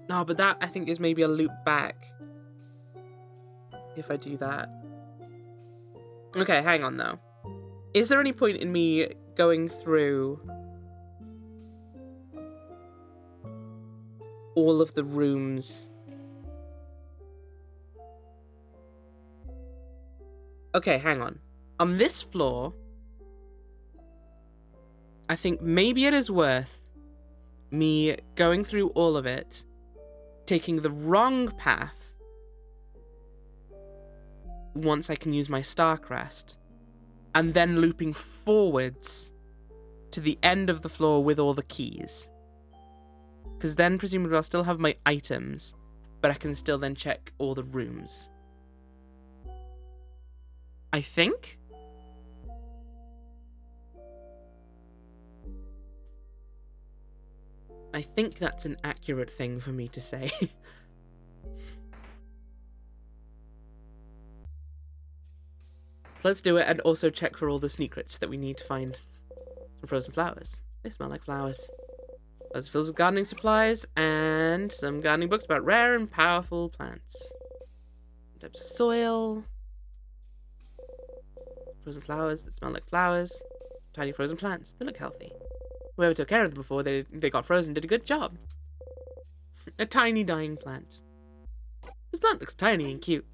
[SPEAKER 1] No, but that, I think, is maybe a loop back. If I do that. Okay, hang on, though. Is there any point in me going through all of the rooms. Okay, hang on. On this floor, I think maybe it is worth me going through all of it, taking the wrong path once I can use my star crest, and then looping forwards to the end of the floor with all the keys. Because then presumably I'll still have my items, but I can still then check all the rooms. I think? I think that's an accurate thing for me to say. Let's do it and also check for all the secrets that we need to find some frozen flowers. They smell like flowers. There's filled with gardening supplies and some gardening books about rare and powerful plants. Types of soil. Frozen flowers that smell like flowers. Tiny frozen plants. They look healthy. Whoever took care of them before they got frozen did a good job. A tiny dying plant. This plant looks tiny and cute.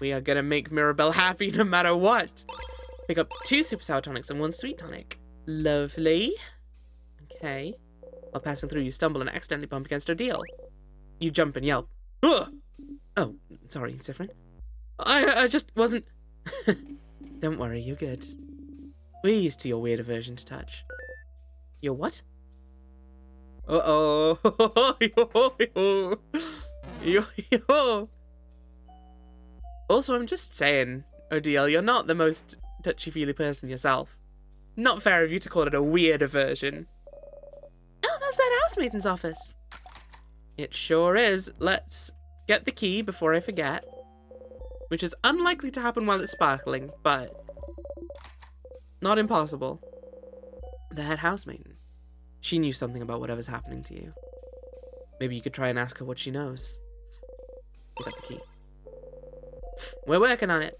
[SPEAKER 1] We are gonna make Mirabelle happy no matter what. Pick up 2 super sour tonics and 1 sweet tonic. Lovely. Okay. While passing through, you stumble and accidentally bump against Odile. You jump and yelp. Ugh! Oh, sorry, Siffrin. I just wasn't... Don't worry, you're good. We're used to your weird aversion to touch. Your what? Uh-oh. Yo. Also, I'm just saying, Odile, you're not the most touchy-feely person yourself. Not fair of you to call it a weird aversion. Oh, that's that housemaiden's office. It sure is. Let's get the key before I forget. Which is unlikely to happen while it's sparkling, but not impossible. The head housemaiden. She knew something about whatever's happening to you. Maybe you could try and ask her what she knows. You got the key. We're working on it.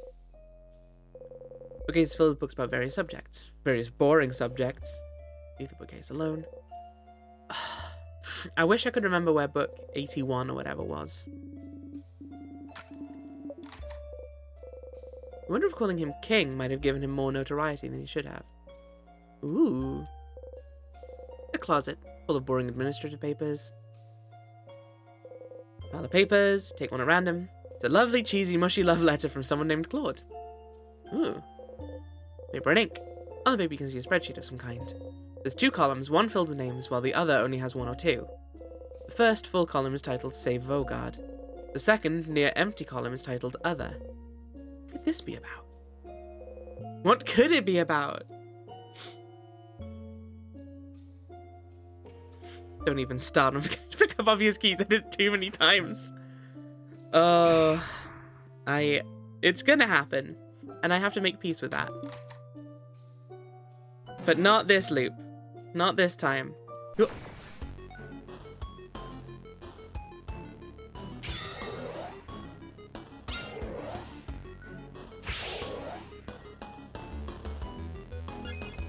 [SPEAKER 1] Bookcase is filled with books about various subjects. Various boring subjects. Leave the bookcase alone. I wish I could remember where book 81 or whatever was. I wonder if calling him king might have given him more notoriety than he should have. Ooh. A closet full of boring administrative papers. Pile of papers. Take one at random. It's a lovely, cheesy, mushy love letter from someone named Claude. Ooh. Paper and ink. On the paper you can see a spreadsheet of some kind. There's 2 columns, one filled with names, while the other only has 1 or 2. The first full column is titled Save Vogard. The second, near empty column, is titled Other. What could this be about? What could it be about? Don't even start. I'm going to pick up obvious keys. I did it too many times. It's gonna happen. And I have to make peace with that. But not this loop. Not this time.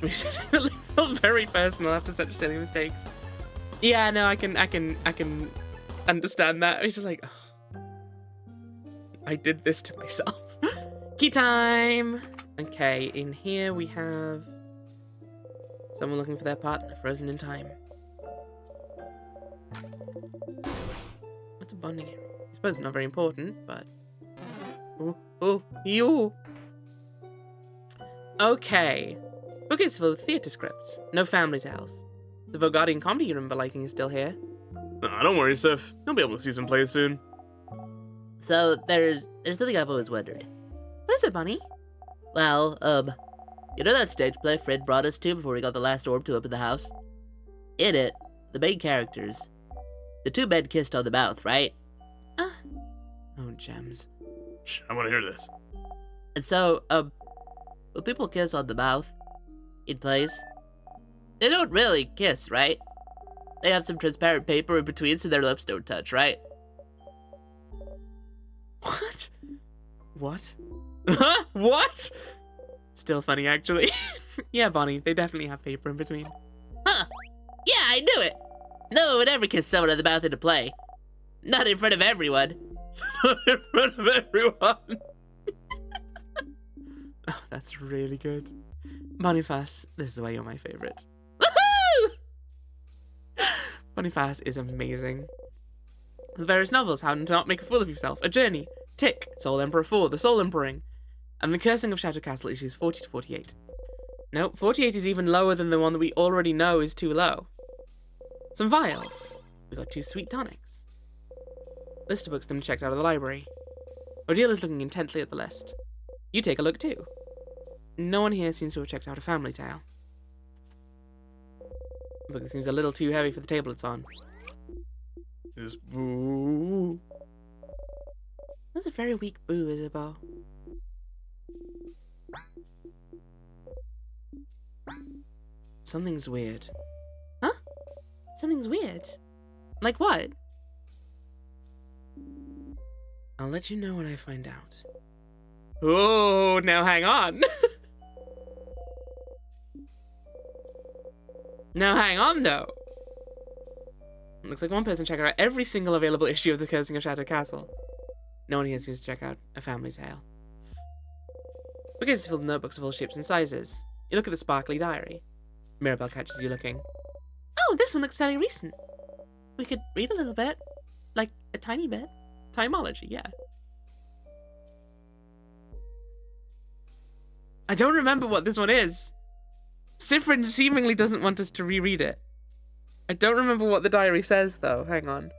[SPEAKER 1] We should feel very personal after such silly mistakes. Yeah, no, I can understand that. It's just like, oh, I did this to myself. Key time. Okay, in here we have someone looking for their partner, frozen in time. What's a bonding area? I suppose it's not very important, but you. Okay. Book is full of theatre scripts, no family tales. The Vogardian comedy you remember liking is still here.
[SPEAKER 2] Nah, don't worry, Sif. You'll be able to see some plays soon.
[SPEAKER 3] So, there's something I've always wondered.
[SPEAKER 1] What is it, Bunny?
[SPEAKER 3] Well, you know that stage play Fred brought us to before we got the last orb to open the house? In it, the main characters, the 2 men kissed on the mouth, right?
[SPEAKER 1] Oh, gems.
[SPEAKER 2] Shh, I want to hear this.
[SPEAKER 3] And so, when people kiss on the mouth in plays, they don't really kiss, right? They have some transparent paper in between so their lips don't touch, right?
[SPEAKER 1] What? What? Huh? What? Still funny, actually. Yeah, Bonnie, they definitely have paper in between.
[SPEAKER 3] Huh! Yeah, I knew it! No one would ever kiss someone on the mouth in a play. Not in front of everyone.
[SPEAKER 2] Not in front of everyone.
[SPEAKER 1] Oh, that's really good. Boniface, this is why you're my favorite.
[SPEAKER 3] Woohoo!
[SPEAKER 1] Boniface is amazing. The various novels, How to Not Make a Fool of Yourself, A Journey, Tick, Soul Emperor 4, The Soul Emperor, and The Cursing of Shadow Castle issues 40 to 48. No, 48 is even lower than the one that we already know is too low. Some vials. We got 2 sweet tonics. List of books them checked out of the library. Odile is looking intently at the list. You take a look too. No one here seems to have checked out A Family Tale. The book seems a little too heavy for the table it's on.
[SPEAKER 2] Just boo.
[SPEAKER 1] That's a very weak boo, Isabeau. Something's weird. Huh? Something's weird? Like what? I'll let you know when I find out. Oh, now hang on. Now hang on, though. Looks like one person checked out every single available issue of The Cursing of Shadow Castle. No one here seems to check out A Family Tale. Bookcase is filled with notebooks of all shapes and sizes. You look at the sparkly diary. Mirabelle catches you looking. Oh, this one looks fairly recent. We could read a little bit. Like, a tiny bit. Timology, yeah. I don't remember what this one is. Siffrin seemingly doesn't want us to reread it. I don't remember what the diary says, though. Hang on.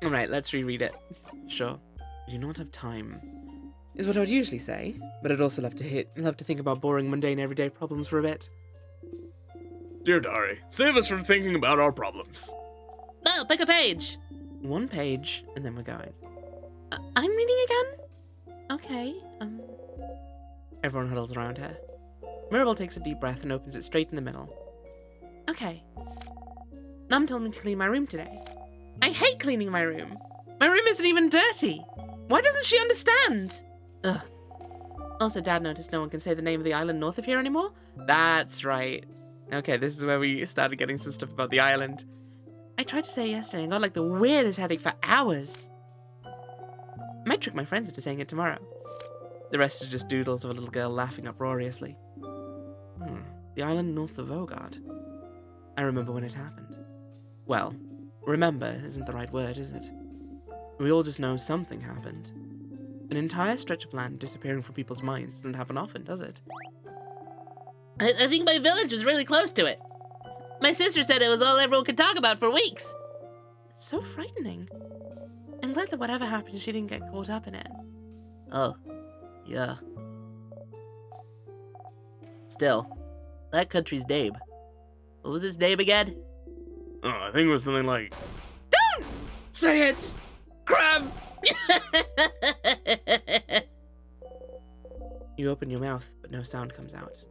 [SPEAKER 1] Alright, let's reread it. Sure. We do not have time, is what I would usually say, but I'd also love to think about boring, mundane, everyday problems for a bit.
[SPEAKER 2] Dear Diary, save us from thinking about our problems.
[SPEAKER 3] No, pick a page.
[SPEAKER 1] 1 page, and then we're going. I'm reading again? Okay, Everyone huddles around her. Mirabelle takes a deep breath and opens it straight in the middle. Okay. Mum told me to clean my room today. I hate cleaning my room. My room isn't even dirty. Why doesn't she understand? Ugh. Also, Dad noticed no one can say the name of the island north of here anymore. That's right. Okay, this is where we started getting some stuff about the island. I tried to say it yesterday and got like the weirdest headache for hours. I might trick my friends into saying it tomorrow. The rest are just doodles of a little girl laughing uproariously. The island north of Vogard. I remember when it happened. Well, remember isn't the right word, is it? We all just know something happened. An entire stretch of land disappearing from people's minds doesn't happen often, does it?
[SPEAKER 3] I think my village was really close to it. My sister said it was all everyone could talk about for weeks.
[SPEAKER 1] It's so frightening. I'm glad that whatever happened, she didn't get caught up in it.
[SPEAKER 3] Oh, yeah. Still, that country's name. What was its name again?
[SPEAKER 2] Oh, I think it was something like...
[SPEAKER 1] Don't say it! Crab! You open your mouth, but no sound comes out.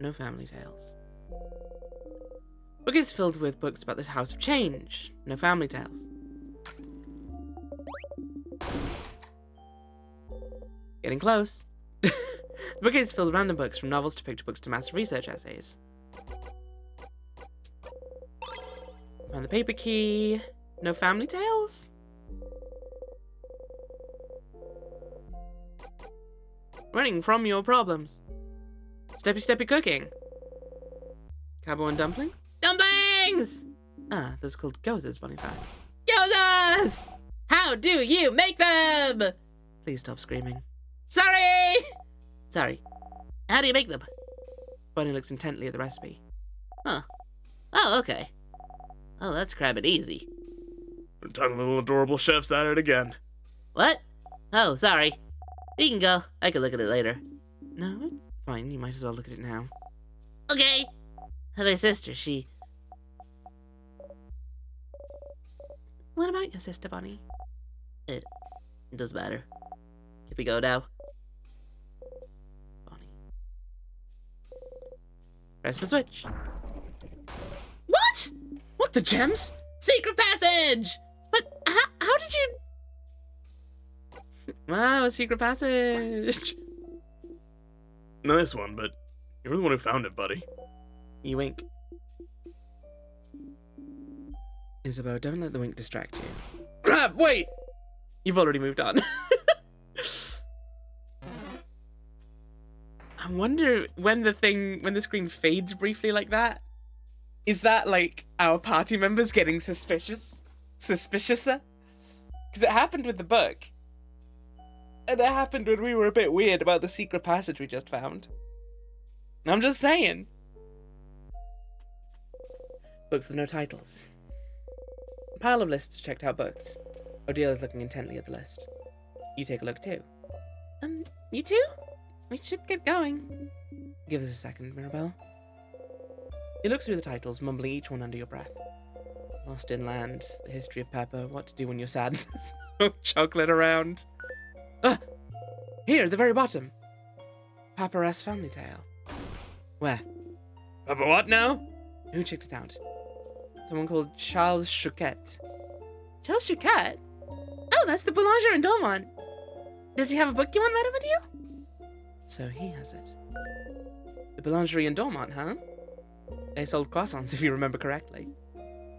[SPEAKER 1] No family tales. Book is filled with books about the House of Change. No family tales. Getting close. The book is filled with random books, from novels to picture books to massive research essays. Found the paper key. No family tales? Running from your problems. Steppy steppy cooking. Cowboy and dumplings? Dumplings! Ah, those are called gyozas, Boniface. Gyozas! How do you make them? Please stop screaming. Sorry! Sorry.
[SPEAKER 3] How do you make them?
[SPEAKER 1] Bonnie looks intently at the recipe.
[SPEAKER 3] Huh. Oh, okay. Oh, that's crabbing easy.
[SPEAKER 2] The tiny little adorable chef's at it again.
[SPEAKER 3] What? Oh, sorry. You can go. I can look at it later.
[SPEAKER 1] No, it's fine. You might as well look at it now.
[SPEAKER 3] Okay. My sister, she...
[SPEAKER 1] What about your sister, Bonnie?
[SPEAKER 3] It doesn't matter. Can we go now?
[SPEAKER 1] Bonnie. Press the switch. What? What the gems?
[SPEAKER 3] Secret passage!
[SPEAKER 1] But Wow, a secret passage.
[SPEAKER 2] Nice one, but you're the one who found it, buddy.
[SPEAKER 1] You wink. Isabeau, don't let the wink distract you. Crap, wait! You've already moved on. I wonder when the screen fades briefly like that, is that like our party members getting suspiciouser? Because it happened with the book. And it happened when we were a bit weird about the secret passage we just found. I'm just saying. Books with no titles. A pile of lists checked out books. Odile is looking intently at the list. You take a look too. You too? We should get going. Give us a second, Mirabelle. You look through the titles, mumbling each one under your breath. Lost in Land, The History of Pepper, What to Do When You're Sad. There's no chocolate around. Ah! Here, at the very bottom. Paparazzi Family Tale. Where?
[SPEAKER 2] Papa, what now?
[SPEAKER 1] Who checked it out? Someone called Charles Chouquet. Charles Chouquet? Oh, that's the Boulanger in Dormont. Does he have a book you want read over to you? So he has it. The Boulangerie in Dormont, huh? They sold croissants, if you remember correctly.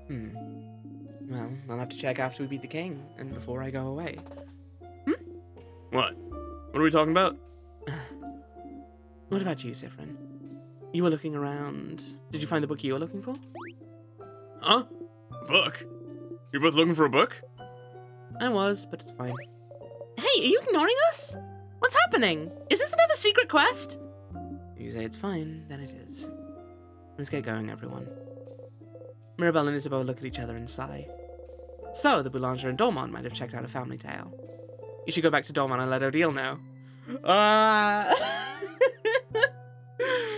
[SPEAKER 1] Well, I'll have to check after we beat the king, and before I go away.
[SPEAKER 2] What? What are we talking about?
[SPEAKER 1] What about you, Siffrin? You were looking around. Did you find the book you were looking for?
[SPEAKER 2] Huh? A book? You're both looking for a book?
[SPEAKER 1] I was, but it's fine. Hey, are you ignoring us? What's happening? Is this another secret quest? If you say it's fine, then it is. Let's get going, everyone. Mirabelle and Isabeau look at each other and sigh. So, the Boulanger in Dormont might have checked out A Family Tale. You should go back to Dormont and let Odile know.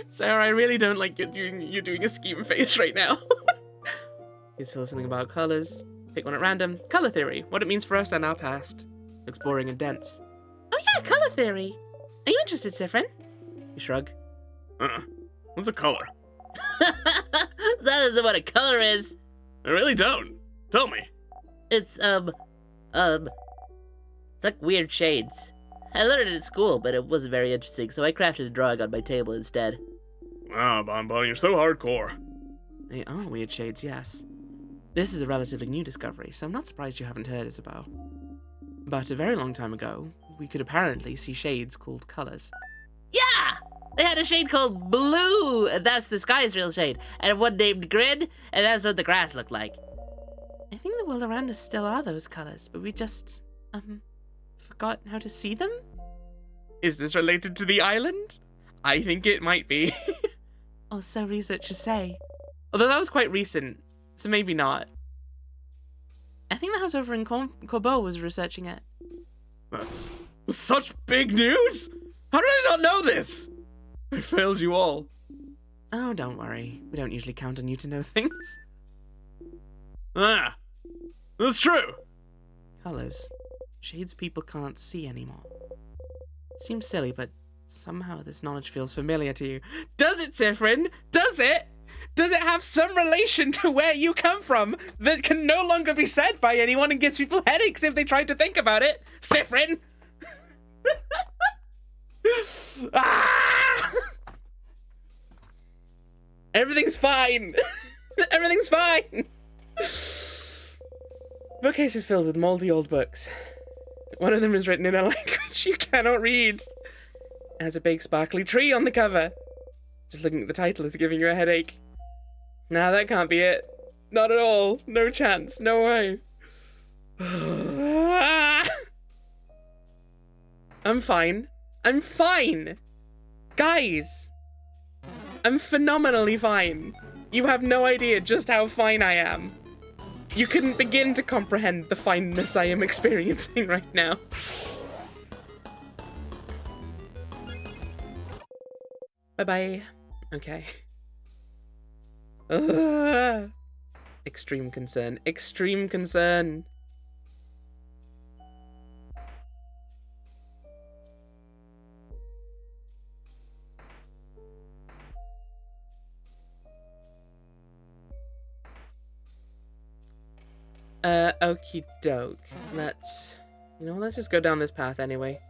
[SPEAKER 1] Sarah, I really don't like you're doing a scheme face right now. Please feel something about colours. Pick one at random. Colour theory. What it means for us and our past. Looks boring and dense. Oh yeah, colour theory. Are you interested, Siffrin? You shrug.
[SPEAKER 2] What's a color?
[SPEAKER 3] That isn't what a color is.
[SPEAKER 2] I really don't. Tell me.
[SPEAKER 3] It's like weird shades. I learned it at school, but it wasn't very interesting, so I crafted a drawing on my table instead.
[SPEAKER 2] Wow, Bonbon, you're so hardcore.
[SPEAKER 1] They are weird shades, yes. This is a relatively new discovery, so I'm not surprised you haven't heard, Isabeau. But a very long time ago, we could apparently see shades called colours.
[SPEAKER 3] Yeah! They had a shade called blue, and that's the sky's real shade, and one named grid, and that's what the grass looked like.
[SPEAKER 1] I think the world around us still are those colours, but we just, forgot how to see them? Is this related to the island? I think it might be. Or so researchers say. Although that was quite recent, so maybe not. I think the house over in Corbeau was researching it.
[SPEAKER 2] That's such big news! How did I not know this? I failed you all.
[SPEAKER 1] Oh, don't worry. We don't usually count on you to know things.
[SPEAKER 2] Ah, that's true.
[SPEAKER 1] Colours. Shades people can't see anymore. Seems silly, but somehow this knowledge feels familiar to you. Does it, Siffrin? Does it? Does it have some relation to where you come from that can no longer be said by anyone and gives people headaches if they try to think about it? Siffrin? Ah! Everything's fine. Everything's fine. Bookcase is filled with moldy old books. One of them is written in a language you cannot read. It has a big sparkly tree on the cover. Just looking at the title is giving you a headache. Nah, that can't be it. Not at all. No chance. No way. I'm fine. I'm fine. Guys. I'm phenomenally fine. You have no idea just how fine I am. You couldn't begin to comprehend the fineness I am experiencing right now. Bye-bye. Okay. Extreme concern. Extreme concern. Okie doke. Let's You know, let's just go down this path anyway.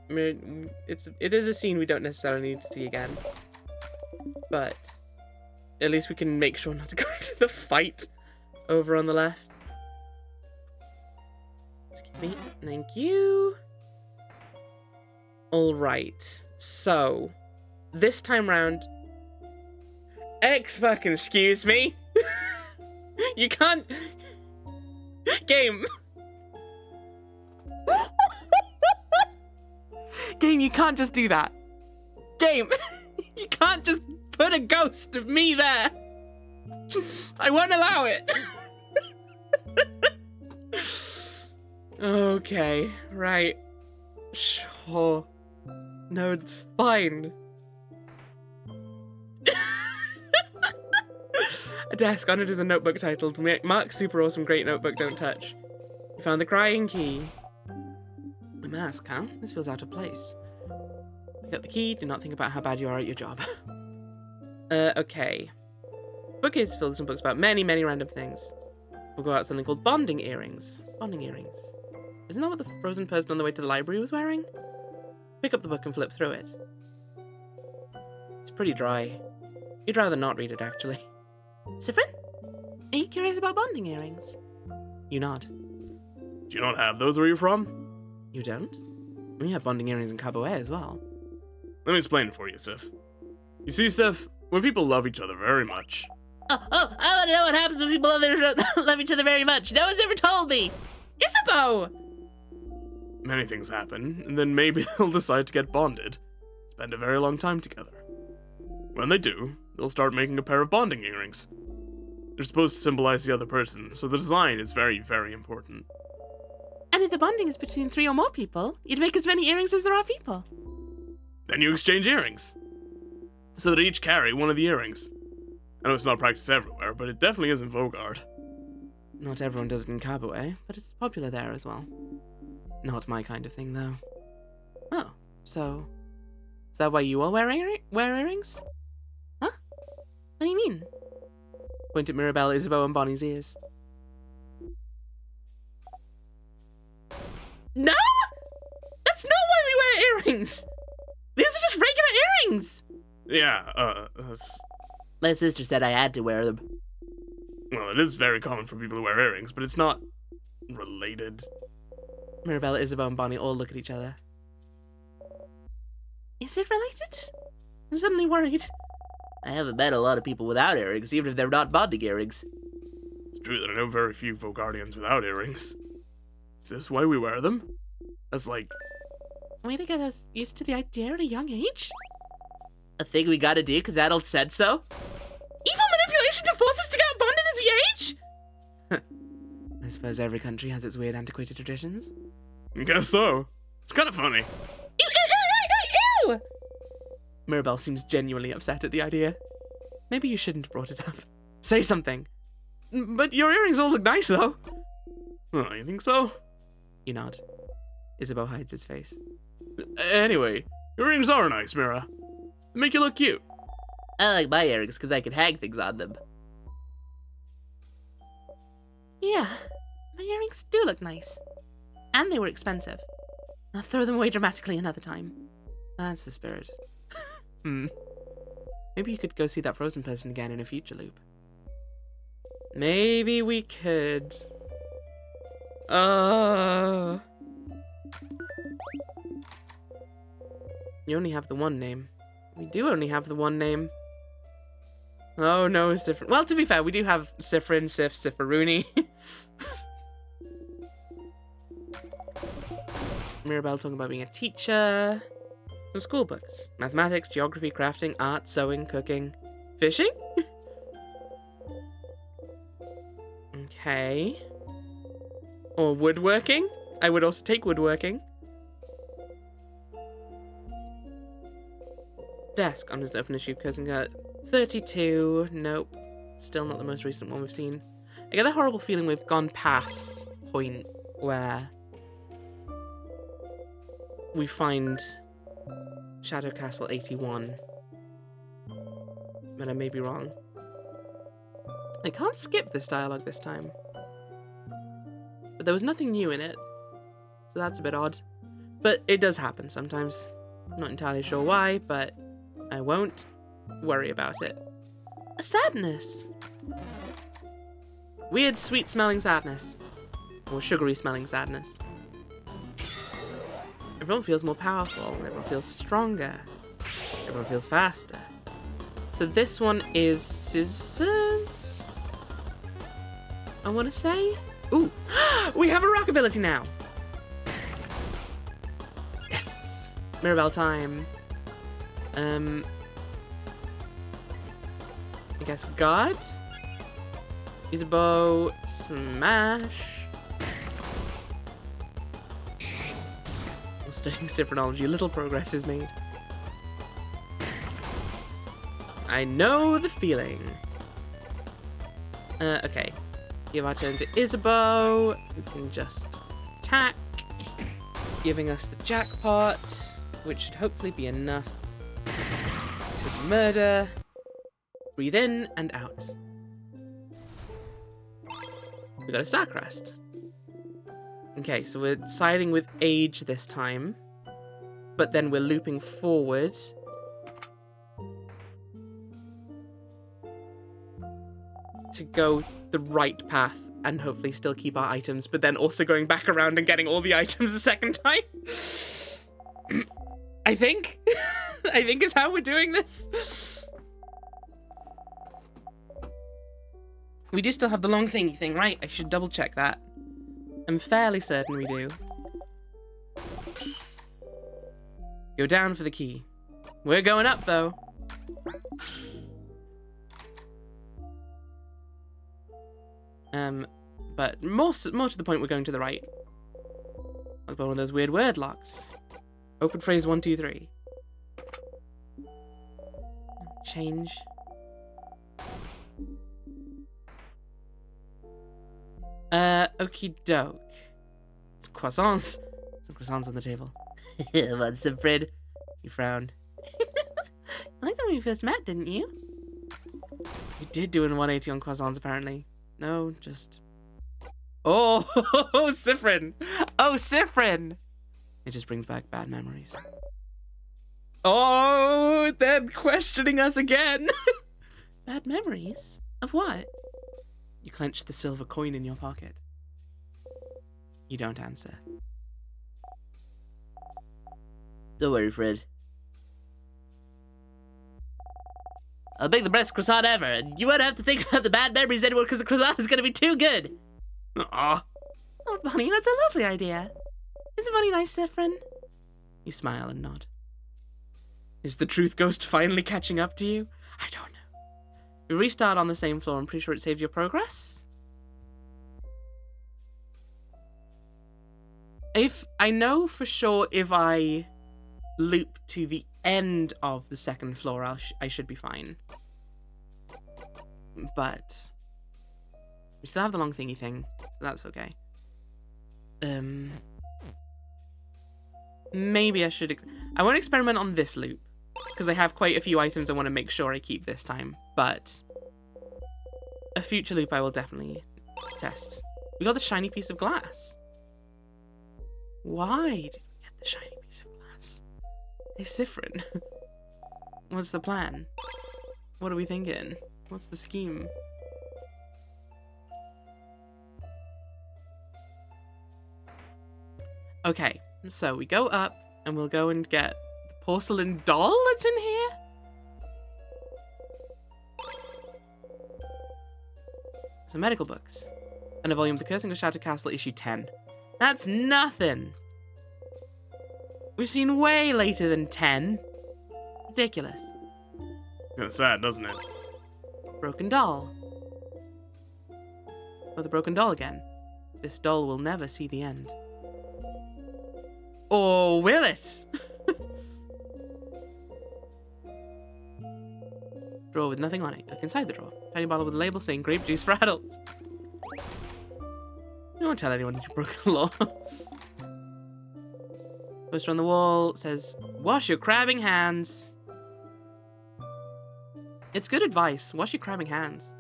[SPEAKER 1] I mean, it is a scene we don't necessarily need to see again. But at least we can make sure not to go into the fight over on the left. Excuse me. Thank you. Alright. So, this time round... fucking excuse me. You can't... Game. Game, you can't just do that. Game, you can't just put a ghost of me there. I won't allow it. Okay, right. Sure. No, it's fine. A desk. On it is a notebook titled Mark's Super Awesome Great Notebook Don't Touch. You found the crying key. A mask, huh? This feels out of place. Pick up the key. Do not think about how bad you are at your job. Okay. Bookcase is filled with some books about many, many random things. We'll go out something called bonding earrings. Bonding earrings. Isn't that what the frozen person on the way to the library was wearing? Pick up the book and flip through it. It's pretty dry. You'd rather not read it, actually. Siffrin? Are you curious about bonding earrings? You nod.
[SPEAKER 2] Do you not have those where you're from?
[SPEAKER 1] You don't? We have bonding earrings in Caboet as well.
[SPEAKER 2] Let me explain it for you, Sif. You see, Sif, when people love each other very much...
[SPEAKER 3] I want to know what happens when people love each other very much. No one's ever told me.
[SPEAKER 1] Isabeau!
[SPEAKER 2] Many things happen, and then maybe they'll decide to get bonded. Spend a very long time together. When they do, they'll start making a pair of bonding earrings. They're supposed to symbolize the other person, so the design is very, very important.
[SPEAKER 1] And if the bonding is between 3 or more people, you'd make as many earrings as there are people.
[SPEAKER 2] Then you exchange earrings, so that each carry one of the earrings. I know it's not practiced everywhere, but it definitely is in Vogard.
[SPEAKER 1] Not everyone does it in Caboet, but it's popular there as well. Not my kind of thing, though. Oh, so... Is that why you all wear earrings? Huh? What do you mean? Point at Mirabelle, Isabeau, and Bonnie's ears. No! That's not why we wear earrings! These are just regular earrings!
[SPEAKER 2] Yeah,
[SPEAKER 3] My sister said I had to wear them.
[SPEAKER 2] well, it is very common for people to wear earrings, but it's not related.
[SPEAKER 1] Mirabelle, Isabeau, and Bonnie all look at each other. Is it related? I'm suddenly worried.
[SPEAKER 3] I haven't met a lot of people without earrings, even if they're not bonding earrings.
[SPEAKER 2] It's true that I know very few Vogardians without earrings. Is this why we wear them? That's like...
[SPEAKER 1] Way to get us used to the idea at a young age?
[SPEAKER 3] A thing we gotta do because adults said so?
[SPEAKER 1] Evil manipulation to force us to get bonded as we age? I suppose every country has its weird antiquated traditions.
[SPEAKER 2] I guess so. It's kind of funny.
[SPEAKER 1] Ew, ew, ew, ew, ew! Mirabelle seems genuinely upset at the idea. Maybe you shouldn't have brought it up. Say something. But your earrings all look nice, though.
[SPEAKER 2] Oh, you think so?
[SPEAKER 1] You nod. Isabeau hides his face.
[SPEAKER 2] Anyway, your earrings are nice, Mira. They make you look cute.
[SPEAKER 3] I like my earrings because I can hang things on them.
[SPEAKER 1] Yeah, my earrings do look nice. And they were expensive. I'll throw them away dramatically another time. That's the spirit. Maybe you could go see that frozen person again in a future loop. Maybe we could. You only have the one name. We do only have the one name. Oh no, Siffrin. Well, to be fair, we do have Siffrin, Sif, Sifferoony. Mirabelle talking about being a teacher. Some school books. Mathematics, geography, crafting, art, sewing, cooking. Fishing? Okay. Or woodworking. I would also take woodworking. Desk. On his open issue cousin got 32. Nope. Still not the most recent one we've seen. I get the horrible feeling we've gone past the point where we find Shadow Castle 81. But I may be wrong. I can't skip this dialogue this time. But there was nothing new in it. So that's a bit odd. But it does happen sometimes. I'm not entirely sure why, but I won't worry about it. A sadness. Weird, sweet-smelling sadness. Or sugary-smelling sadness. Everyone feels more powerful. Everyone feels stronger. Everyone feels faster. So this one is scissors, I want to say. Ooh, we have a rock ability now. Yes, Mirabelle time. I guess guard. Use a bow. Smash. While studying Cyphronology, little progress is made. I know the feeling. Okay. Give our turn to Isabeau. We can just attack. Giving us the jackpot, which should hopefully be enough to murder. Breathe in and out. We got a Star Crest. Okay, so we're siding with Age this time. But then we're looping forward. To go the right path and hopefully still keep our items, but then also going back around and getting all the items a second time. I think. I think is how we're doing this. We do still have the long thingy thing, right? I should double check that. I'm fairly certain we do. Go down for the key. We're going up, though. But more to the point, we're going to the right. Like one of those weird word locks. Open phrase 1, 2, 3. Change. Okie doke. It's croissants. Some croissants on the table. What's up, Fred? You frowned. I like that when we first met, didn't you? We did do an 180 on croissants, apparently. No, just... Oh, Siffrin! Oh, Siffrin! It just brings back bad memories. Oh, they're questioning us again! Bad memories? Of what? You clench the silver coin in your pocket. You don't answer.
[SPEAKER 3] Don't worry, Fred. I'll make the best croissant ever, and you won't have to think about the bad memories anymore because the croissant is going to be too good.
[SPEAKER 2] Aw.
[SPEAKER 1] Oh, Bonnie, that's a lovely idea. Isn't Bonnie nice, Siffrin? You smile and nod. Is the truth ghost finally catching up to you? I don't know. We restart on the same floor. I'm pretty sure it saves your progress. If I know for sure if I loop to the end of the second floor, I should be fine. But we still have the long thingy thing, so that's okay. Maybe I should... I won't experiment on this loop, because I have quite a few items I want to make sure I keep this time, but a future loop I will definitely test. We got the shiny piece of glass. Why did we get the shiny piece of glass? Hey, Siffrin. What's the plan? What are we thinking? What's the scheme? Okay, so we go up and we'll go and get the porcelain doll that's in here. Some medical books. And a volume of The Cursing of Shattered Castle, issue 10. That's nothing. We've seen way later than 10. Ridiculous.
[SPEAKER 2] Kinda sad, doesn't it?
[SPEAKER 1] Broken doll. Oh, the broken doll again. This doll will never see the end. Or will it? Drawer with nothing on it. Look inside the drawer. Tiny bottle with a label saying grape juice for adults. You won't tell anyone you broke the law. Poster on the wall says, wash your crabbing hands. It's good advice. Wash your crabbing hands.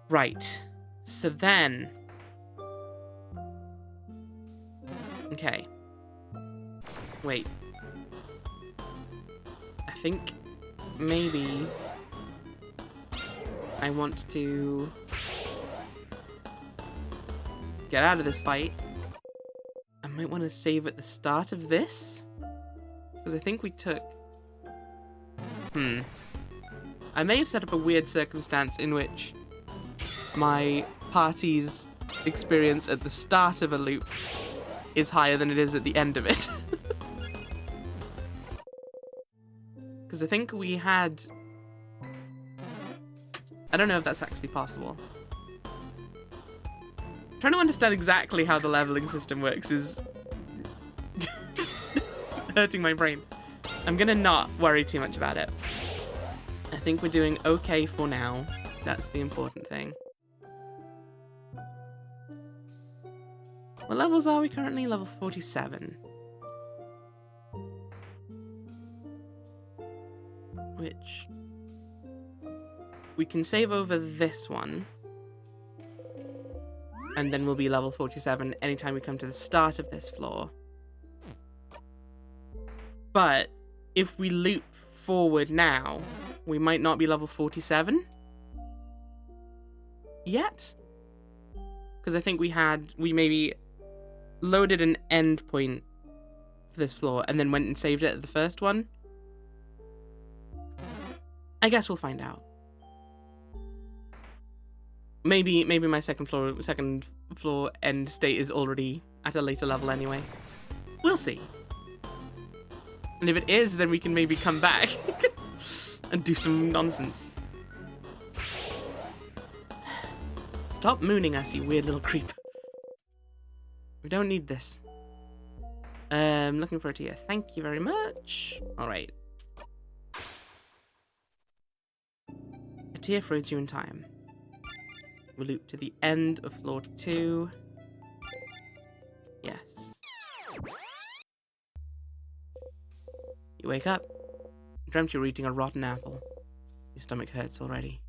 [SPEAKER 1] Right. So then... Okay. Wait. I think maybe I want to get out of this fight. I might want to save at the start of this, because I think we took... I may have set up a weird circumstance in which my party's experience at the start of a loop is higher than it is at the end of it. Because I think we had... I don't know if that's actually possible. Trying to understand exactly how the leveling system works is hurting my brain. I'm gonna not worry too much about it. I think we're doing okay for now. That's the important thing. What levels are we currently? Level 47. Which... we can save over this one. And then we'll be level 47 anytime we come to the start of this floor. But if we loop forward now, we might not be level 47 yet. Because I think we maybe loaded an end point for this floor and then went and saved it at the first one. I guess we'll find out. Maybe my second floor end state is already at a later level anyway. We'll see. And if it is, then we can maybe come back and do some nonsense. Stop mooning us, you weird little creep. We don't need this. Looking for a tier. Thank you very much. Alright. A tier froze you in time. We'll loop to the end of floor 2. Yes. You wake up. Dreamt you were eating a rotten apple. Your stomach hurts already.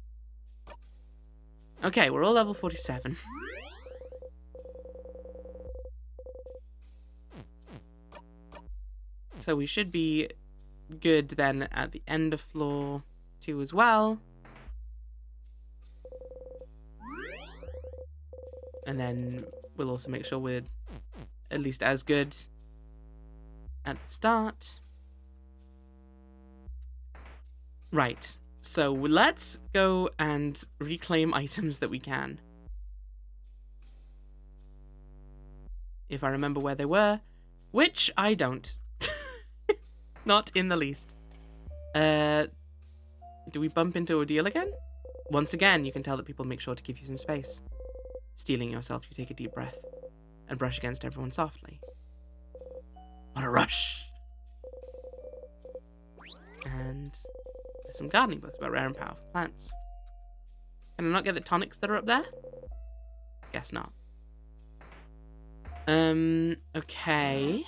[SPEAKER 1] Okay, we're all level 47. So we should be good then at the end of floor 2 as well. And then we'll also make sure we're at least as good at the start. Right, so let's go and reclaim items that we can. If I remember where they were, which I don't. Not in the least. Do we bump into Ordeal again? Once again, you can tell that people make sure to give you some space. Stealing yourself, you take a deep breath and brush against everyone softly. What a rush! And there's some gardening books about rare and powerful plants. Can I not get the tonics that are up there? Guess not. Okay.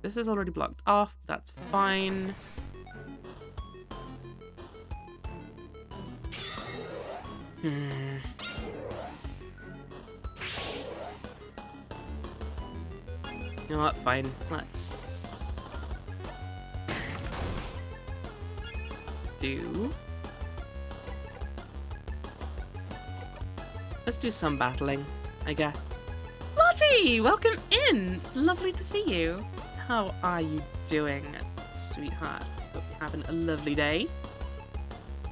[SPEAKER 1] This is already blocked off, that's fine. You know what, fine, let's do some battling, I guess. Lottie, welcome in. It's lovely to see you. How are you doing, sweetheart? Hope you're having a lovely day.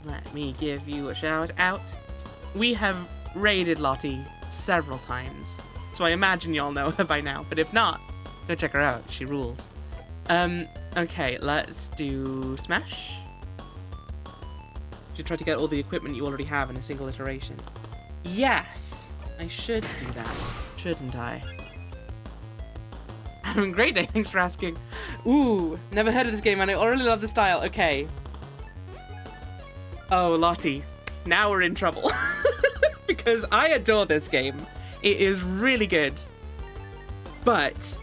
[SPEAKER 1] Let me give you a shout out. We have raided Lottie several times, so I imagine y'all know her by now, but if not, go check her out, she rules. Okay, let's do Smash. Should try to get all the equipment you already have in a single iteration. Yes, I should do that, shouldn't I? Having a great day, thanks for asking. Ooh, never heard of this game and I already love the style. Okay. Oh, Lottie, now we're in trouble. Because I adore this game. It is really good. But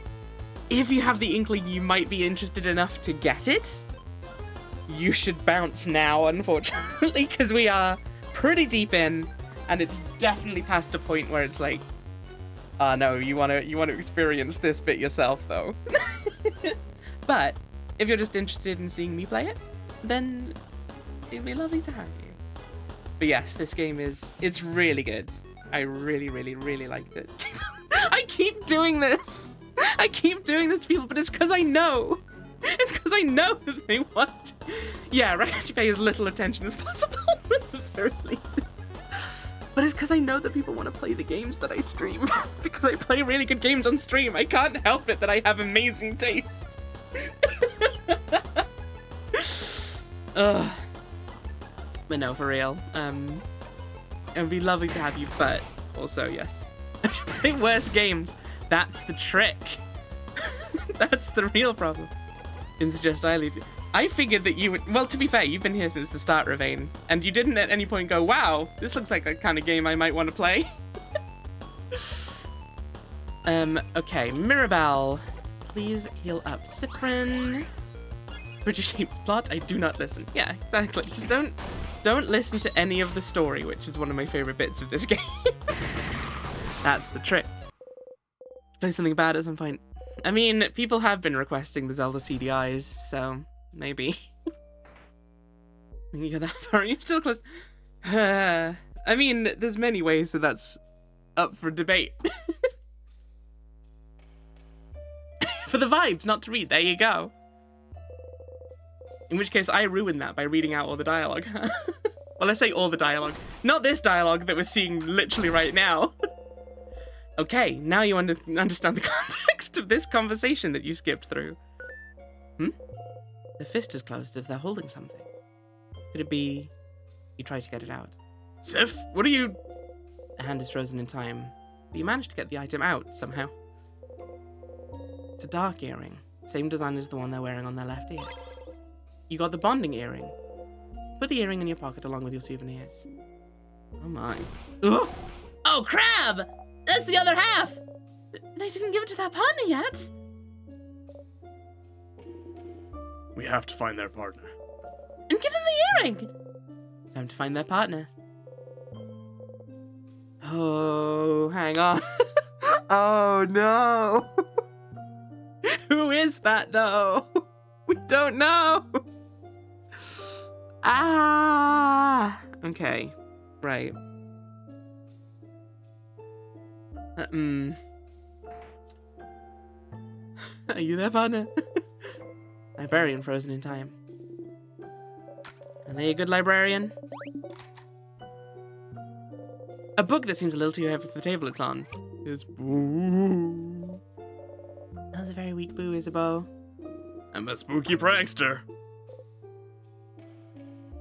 [SPEAKER 1] if you have the inkling you might be interested enough to get it, you should bounce now, unfortunately, because we are pretty deep in, and it's definitely past a point where it's like, No, you want to experience this bit yourself, though. But if you're just interested in seeing me play it, then it'd be lovely to have you. But yes, this game it's really good. I really, really, really liked it. I keep doing this. I keep doing this to people, but it's because I know. It's because I know that they want. Yeah, right. To pay as little attention as possible at the very least. But it's because I know that people want to play the games that I stream. Because I play really good games on stream. I can't help it that I have amazing taste. But no, for real. It would be lovely to have you, but also, yes. I should play worse games. That's the trick. That's the real problem. Didn't suggest I leave you. I figured that you would... Well, to be fair, you've been here since the start, Ravane. And you didn't at any point go, wow, this looks like the kind of game I might want to play. Okay, Mirabelle. Please heal up Cyprin. British Apes plot, I do not listen. Yeah, exactly. Just don't listen to any of the story, which is one of my favorite bits of this game. That's the trick. Play something bad at some point. I mean, people have been requesting the Zelda CDIs, so maybe. You got that far? You're still close. I mean, there's many ways that that's up for debate. For the vibes, not to read. There you go. In which case, I ruined that by reading out all the dialogue. Well, I say all the dialogue. Not this dialogue that we're seeing literally right now. Okay, now you understand the context of this conversation that you skipped through. The fist is closed if they're holding something. Could it be you try to get it out?
[SPEAKER 2] Sif, what are you...
[SPEAKER 1] The hand is frozen in time, but you managed to get the item out somehow. It's a dark earring. Same design as the one they're wearing on their left ear. You got the bonding earring. Put the earring in your pocket along with your souvenirs. Oh my. Ugh. Oh, crab! That's the other half! They didn't give it to their partner yet.
[SPEAKER 2] We have to find their partner.
[SPEAKER 1] And give them the earring! Time to find their partner. Oh, hang on. Oh, no. Who is that, though? We don't know. Ah. Okay. Right. Are you there, partner? Librarian frozen in time. Are they a good librarian? A book that seems a little too heavy for the table it's on is boo. That was a very weak boo, Isabeau.
[SPEAKER 2] I'm a spooky prankster.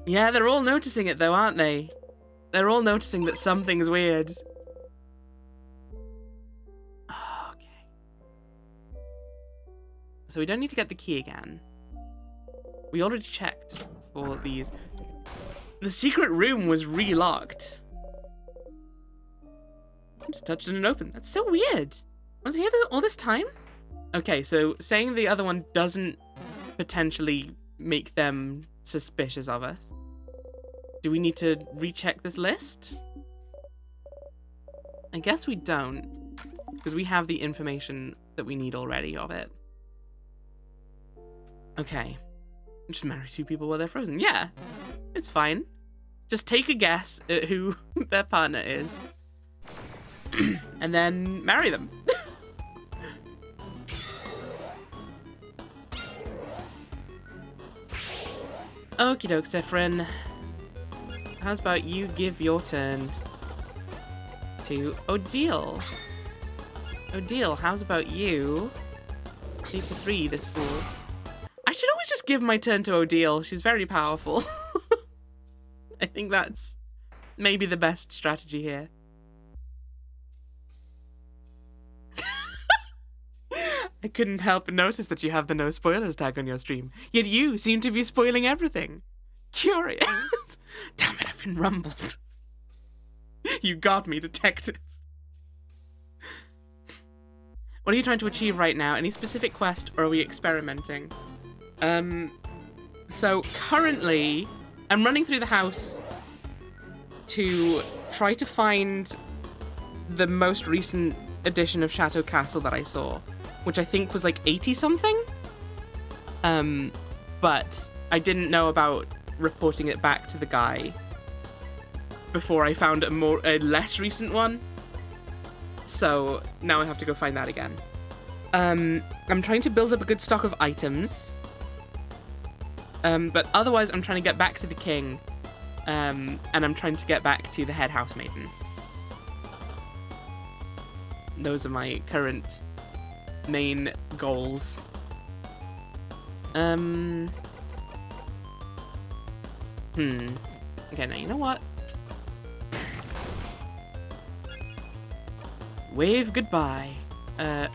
[SPEAKER 1] Yeah, they're all noticing it though, aren't they? They're all noticing that something's weird. Okay. So we don't need to get the key again. We already checked for these. The secret room was re-locked. Just touched it and opened. That's so weird. Was he here all this time? Okay, so saying the other one doesn't potentially make them suspicious of us. Do we need to recheck this list? I guess we don't, because we have the information that we need already of it. Okay. Just marry two people while they're frozen. Yeah, it's fine. Just take a guess at who their partner is. And then marry them. Okie doke, Cyprin. How's about you give your turn to Odile? Odile, how's about you take the 3 this fool? I should always just give my turn to Odile. She's very powerful. I think that's maybe the best strategy here. I couldn't help but notice that you have the no spoilers tag on your stream. Yet you seem to be spoiling everything. Curious. Damn it, I've been rumbled. You got me, detective. What are you trying to achieve right now? Any specific quest, or are we experimenting? So currently, I'm running through the house to try to find the most recent edition of Chateau Castle that I saw, which I think was like 80 something. But I didn't know about reporting it back to the guy before I found a less recent one. So now I have to go find that again. I'm trying to build up a good stock of items. But otherwise I'm trying to get back to the king. And I'm trying to get back to the head housemaiden. Those are my current main goals. Okay, now you know what? Wave goodbye. I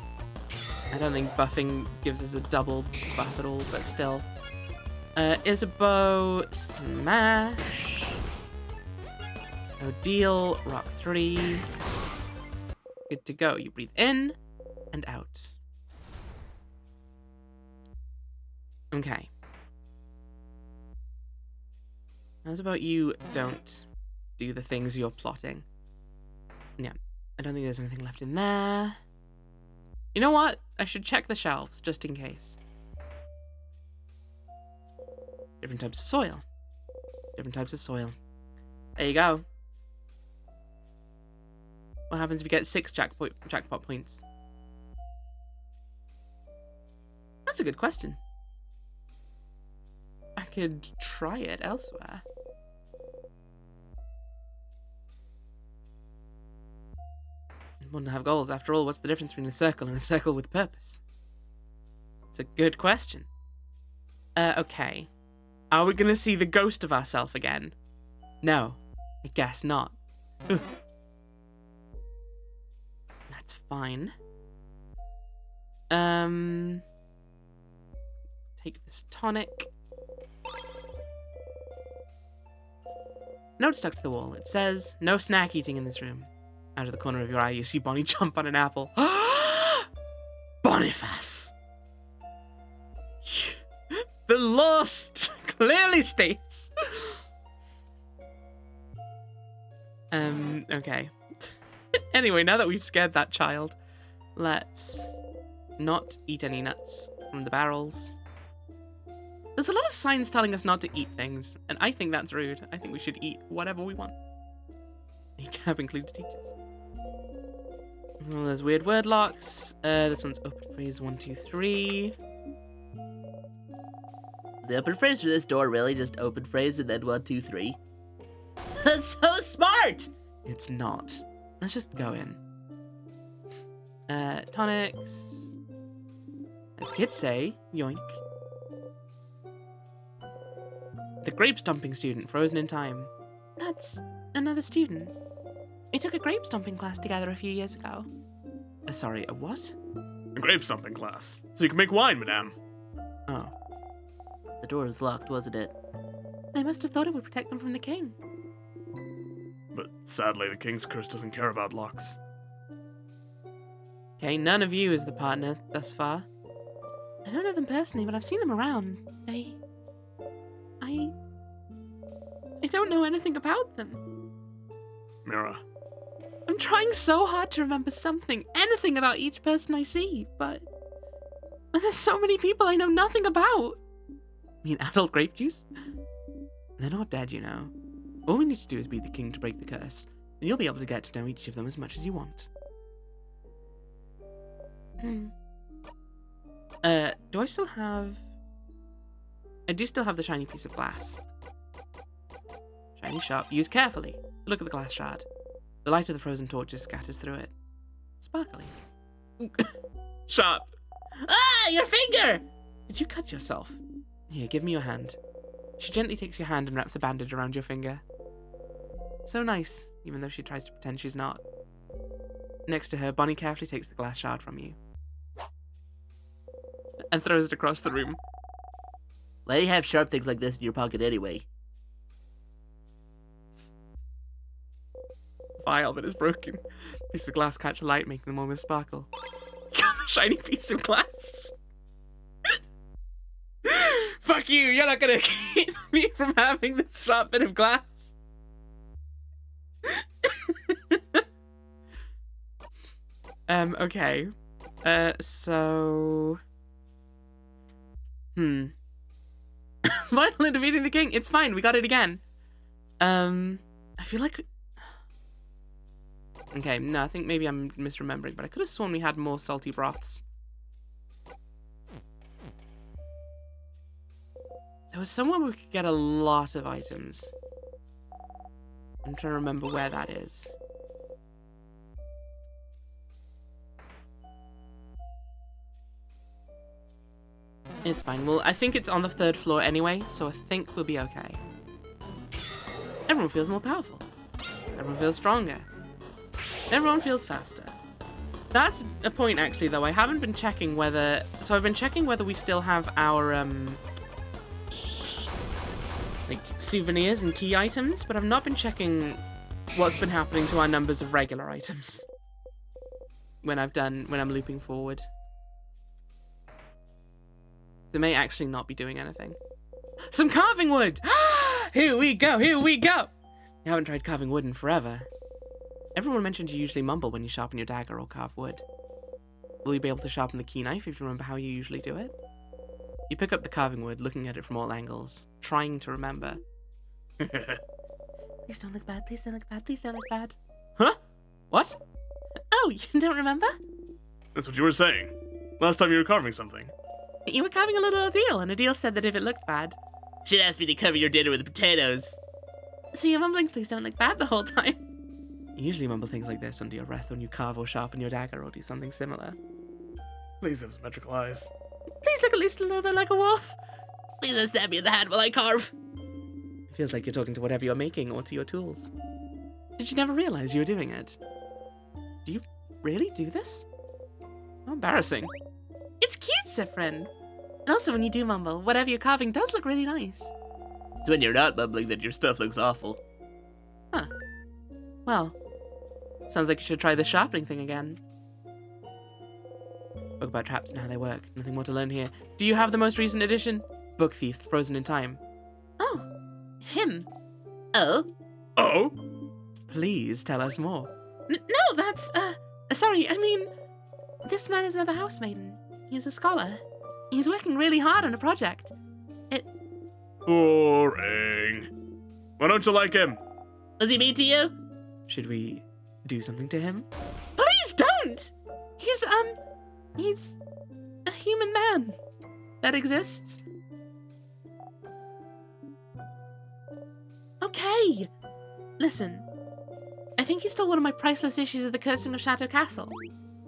[SPEAKER 1] don't think buffing gives us a double buff at all, but still. Isabeau, smash. No deal, rock 3. Good to go. You breathe in and out. Okay. How's about you don't do the things you're plotting? Yeah, I don't think there's anything left in there. You know what? I should check the shelves just in case. Different types of soil. Different types of soil. There you go. What happens if you get 6 jackpot points? That's a good question. I could try it elsewhere. Important to have goals. After all, what's the difference between a circle and a circle with purpose? It's a good question. Okay. Are we gonna see the ghost of ourselves again? No, I guess not. That's fine. Take this tonic. Note stuck to the wall. It says, no snack eating in this room. Out of the corner of your eye, you see Bonnie jump on an apple. Boniface! The law clearly states. Okay. Anyway, now that we've scared that child, let's not eat any nuts from the barrels. There's a lot of signs telling us not to eat things, and I think that's rude. I think we should eat whatever we want. Recap includes teachers. Oh, there's weird word locks. This one's open phrase 1, 2, 3.
[SPEAKER 3] The open phrase for this door really just open phrase and then 1, 2, 3. That's so smart!
[SPEAKER 1] It's not. Let's just go in. Tonics. As kids say, yoink. The grape stomping student frozen in time. That's another student. We took a grape stomping class together a few years ago. Sorry, a what?
[SPEAKER 2] A grape stomping class. So you can make wine, madame.
[SPEAKER 1] Oh.
[SPEAKER 3] The door was locked, wasn't it?
[SPEAKER 1] They must have thought it would protect them from the king.
[SPEAKER 2] But sadly, the king's curse doesn't care about locks.
[SPEAKER 1] Okay, none of you is the partner thus far. I don't know them personally, but I've seen them around. I don't know anything about them.
[SPEAKER 2] Mira.
[SPEAKER 1] I'm trying so hard to remember anything about each person I see, but there's so many people I know nothing about. I mean, adult grape juice? They're not dead, you know. All we need to do is beat the king to break the curse, and you'll be able to get to know each of them as much as you want. Do I still have... I do still have the shiny piece of glass. Shiny sharp. Use carefully. Look at the glass shard. The light of the frozen torches scatters through it. Sparkly. Sharp. Ah, your finger! Did you cut yourself? Here, give me your hand. She gently takes your hand and wraps a bandage around your finger. So nice, even though she tries to pretend she's not. Next to her, Bonnie carefully takes the glass shard from you. And throws it across the room.
[SPEAKER 3] Why do you have sharp things like this in your pocket anyway?
[SPEAKER 1] Vial that is broken. Piece of glass catch light, making them almost sparkle. You got the shiny piece of glass. Fuck you, you're not gonna keep me from having this sharp bit of glass. Okay. So... Smile in defeating the king. It's fine. We got it again. I feel like... Okay, no, I think maybe I'm misremembering, but I could have sworn we had more salty broths. There was somewhere we could get a lot of items. I'm trying to remember where that is. It's fine. Well, I think it's on the 3rd floor anyway, so I think we'll be okay. Everyone feels more powerful. Everyone feels stronger. Everyone feels faster. That's a point, actually, though. I haven't been checking whether... So I've been checking whether we still have our, like, souvenirs and key items, but I've not been checking what's been happening to our numbers of regular items when I'm looping forward. They may actually not be doing anything. Some carving wood! Here we go, here we go! I haven't tried carving wood in forever. Everyone mentions you usually mumble when you sharpen your dagger or carve wood. Will you be able to sharpen the key knife if you remember how you usually do it? You pick up the carving wood, looking at it from all angles, trying to remember. Please don't look bad, please don't look bad, please don't look bad. Huh? What? Oh, you don't remember?
[SPEAKER 2] That's what you were saying. Last time you were carving something.
[SPEAKER 1] You were carving a little Adele, and Adele said that if it looked bad...
[SPEAKER 3] She'd asked me to cover your dinner with potatoes.
[SPEAKER 1] So you're mumbling, please don't look bad the whole time? You usually mumble things like this under your breath when you carve or sharpen your dagger or do something similar.
[SPEAKER 2] Please have symmetrical eyes.
[SPEAKER 1] Please look at least a little bit like a wolf.
[SPEAKER 3] Please don't stab me in the hand while I carve.
[SPEAKER 1] It feels like you're talking to whatever you're making or to your tools. Did you never realize you were doing it? Do you really do this? How embarrassing. It's cute, Siffrin. And also when you do mumble, whatever you're carving does look really nice.
[SPEAKER 3] It's when you're not mumbling that your stuff looks awful.
[SPEAKER 1] Huh. Well, sounds like you should try the sharpening thing again. Book about traps and how they work. Nothing more to learn here. Do you have the most recent edition? Book Thief, Frozen in Time. Oh, him.
[SPEAKER 3] Oh?
[SPEAKER 2] Oh?
[SPEAKER 1] Please tell us more. No, that's, sorry, I mean, this man is another house maiden. He's a scholar. He's working really hard on a project.
[SPEAKER 2] Boring. Why don't you like him?
[SPEAKER 3] Was he mean to you?
[SPEAKER 1] Should we do something to him? Please don't! He's a human man that exists. Okay. Listen, I think he stole one of my priceless issues of The Cursing of Shadow Castle.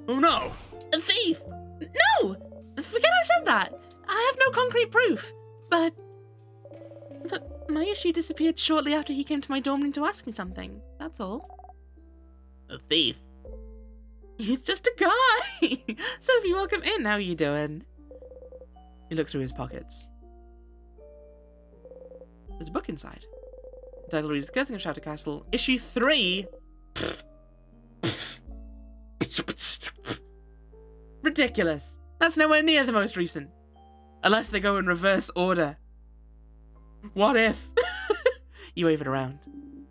[SPEAKER 2] Oh no!
[SPEAKER 3] A thief!
[SPEAKER 1] No! Forget I said that! I have no concrete proof, but my issue disappeared shortly after he came to my dorm room to ask me something. That's all.
[SPEAKER 3] A thief?
[SPEAKER 1] He's just a guy! Sophie, welcome in. How are you doing? You look through his pockets. There's a book inside. The title reads The Cursing of Shadow Castle, Issue 3. Ridiculous. That's nowhere near the most recent. Unless they go in reverse order. What if? You wave it around.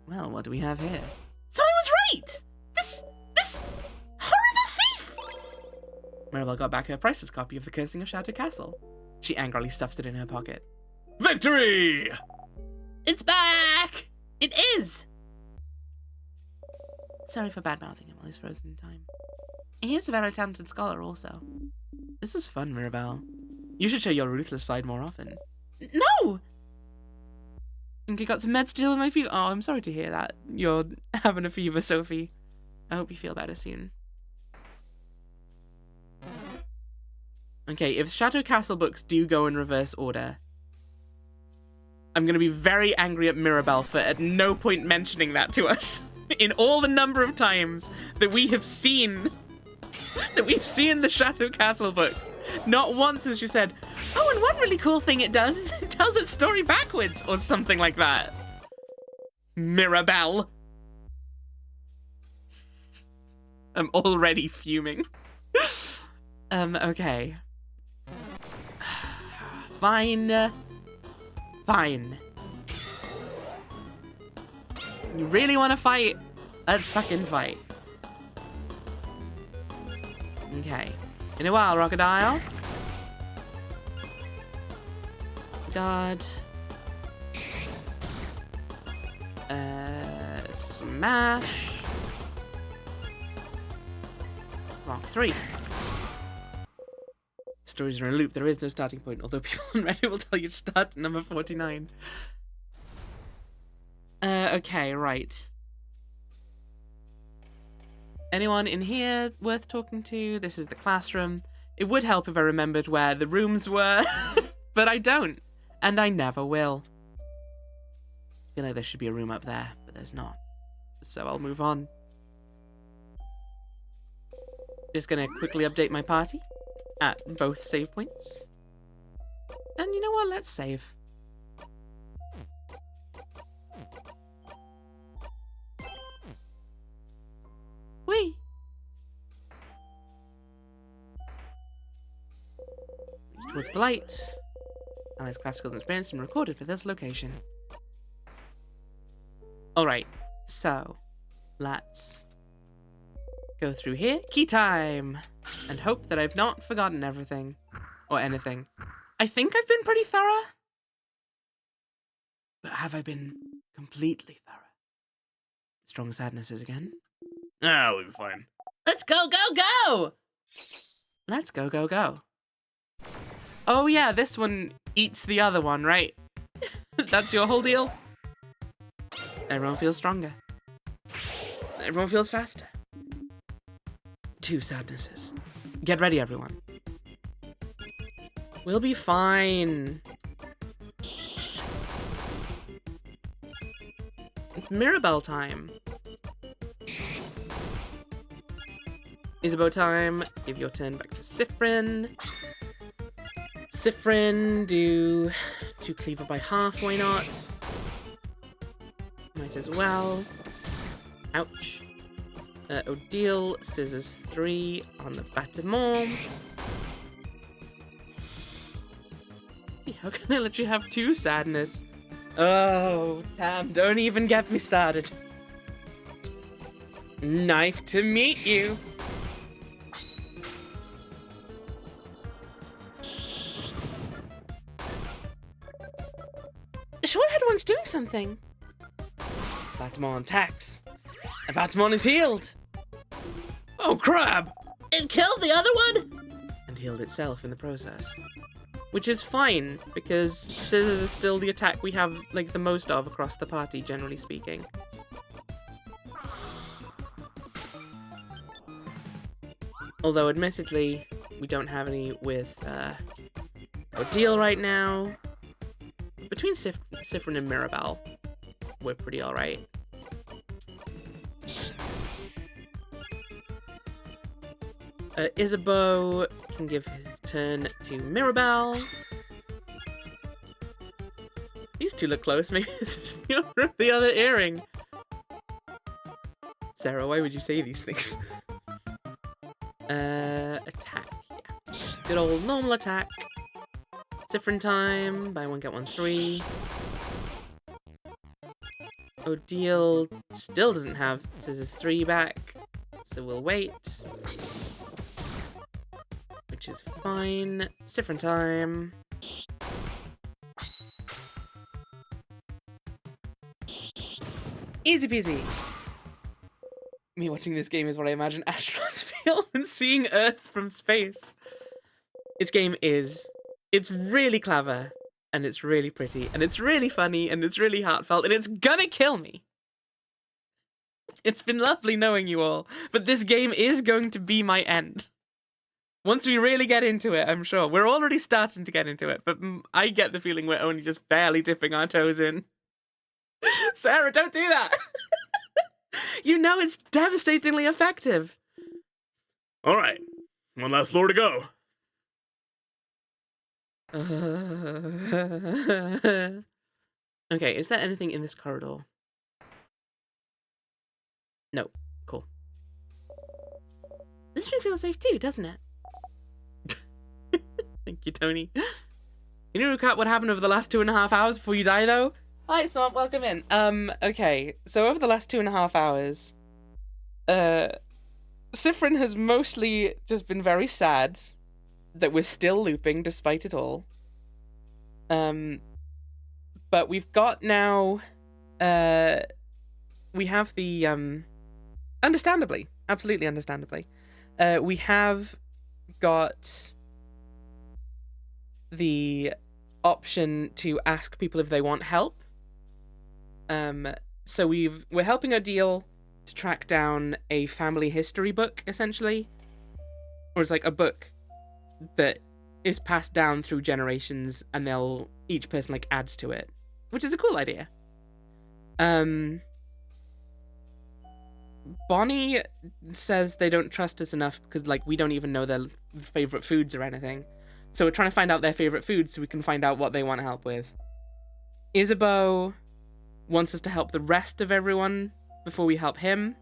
[SPEAKER 1] Well, what do we have here? So I was right! This horrible thief! Mirabelle got back her priceless copy of The Cursing of Shadow Castle. She angrily stuffs it in her pocket.
[SPEAKER 2] Victory!
[SPEAKER 3] It's back!
[SPEAKER 1] It is! Sorry for bad-mouthing him while he's frozen in time. He is a very talented scholar also. This is fun, Mirabelle. You should show your ruthless side more often. No! Think you got some meds to deal with my fever? Oh, I'm sorry to hear that. You're having a fever, Sophie. I hope you feel better soon. Okay, if Shadow Castle books do go in reverse order, I'm going to be very angry at Mirabelle for at no point mentioning that to us. In all the number of times that we have seen the Shadow Castle book. Not once has she said, oh, and one really cool thing it does is it tells its story backwards or something like that. Mirabelle. I'm already fuming. Okay. Fine. Fine. You really want to fight? Let's fucking fight. Okay. In a while, Crocodile. God. Smash. Rock 3. Stories are in a loop. There is no starting point, although people on Reddit will tell you to start at number 49. Okay, right. Anyone in here worth talking to? This is the classroom. It would help if I remembered where the rooms were, but I don't, and I never will. I feel like there should be a room up there, but there's not. So I'll move on. Just gonna quickly update my party at both save points. And you know what? Let's save. Whee! Reach towards the light. Alex craft skills and experience and recorded for this location. Alright, so let's go through here. Key time! And hope that I've not forgotten everything. Or anything. I think I've been pretty thorough. But have I been completely thorough? Strong sadnesses again.
[SPEAKER 2] Ah, we'll be fine.
[SPEAKER 1] Let's go, go, go! Let's go, go, go. Oh yeah, this one eats the other one, right? That's your whole deal? Everyone feels stronger. Everyone feels faster. 2 sadnesses. Get ready, everyone. We'll be fine. It's Mirabelle time. Isabeau time. Give your turn back to Siffrin. Siffrin, do 2 cleaver by half, why not? Might as well. Ouch. Odile, scissors 3 on the Battemont. How can I let you have 2 sadness? Oh, Tam, don't even get me started. Knife to meet you. The short-haired one's doing something. Battemont attacks. And Battemont is healed.
[SPEAKER 2] Oh, crap!
[SPEAKER 1] It killed the other one! And healed itself in the process. Which is fine, because scissors is still the attack we have, like, the most of across the party, generally speaking. Although, admittedly, we don't have any with, Odile right now. Between Siffrin and Mirabelle, we're pretty alright. Isabeau can give his turn to Mirabelle. These two look close. Maybe this is the owner of the other earring. Sarah, why would you say these things? Attack. Yeah. Good old normal attack. Siffrin time. Buy 1, get 1 3. Odile still doesn't have scissors 3 back, so we'll wait. Which is fine. Siffrin time. Easy peasy. Me watching this game is what I imagine astronauts feel when seeing Earth from space. This game is... It's really clever, and it's really pretty, and it's really funny, and it's really heartfelt, and it's gonna kill me. It's been lovely knowing you all, but this game is going to be my end. Once we really get into it, I'm sure. We're already starting to get into it, but I get the feeling we're only just barely dipping our toes in. Sarah, don't do that! You know it's devastatingly effective.
[SPEAKER 2] Alright, 1 last floor to go.
[SPEAKER 1] Okay, is there anything in this corridor? No. Cool. This room feels safe too, doesn't it? Thank you, Tony. You know, recap what happened over the last 2.5 hours before you die, though? Hi, Swamp, welcome in. Okay, so over the last 2.5 hours, Sifrin has mostly just been very sad that we're still looping despite it all. But we've got now, we have the, understandably, absolutely understandably, we have got the option to ask people if they want help. So we're helping Odile to track down a family history book, essentially. Or it's like a book that is passed down through generations, and each person like adds to it, which is a cool idea. Bonnie says they don't trust us enough because like we don't even know their favorite foods or anything. So we're trying to find out their favorite foods so we can find out what they want help with. Isabeau wants us to help the rest of everyone before we help him.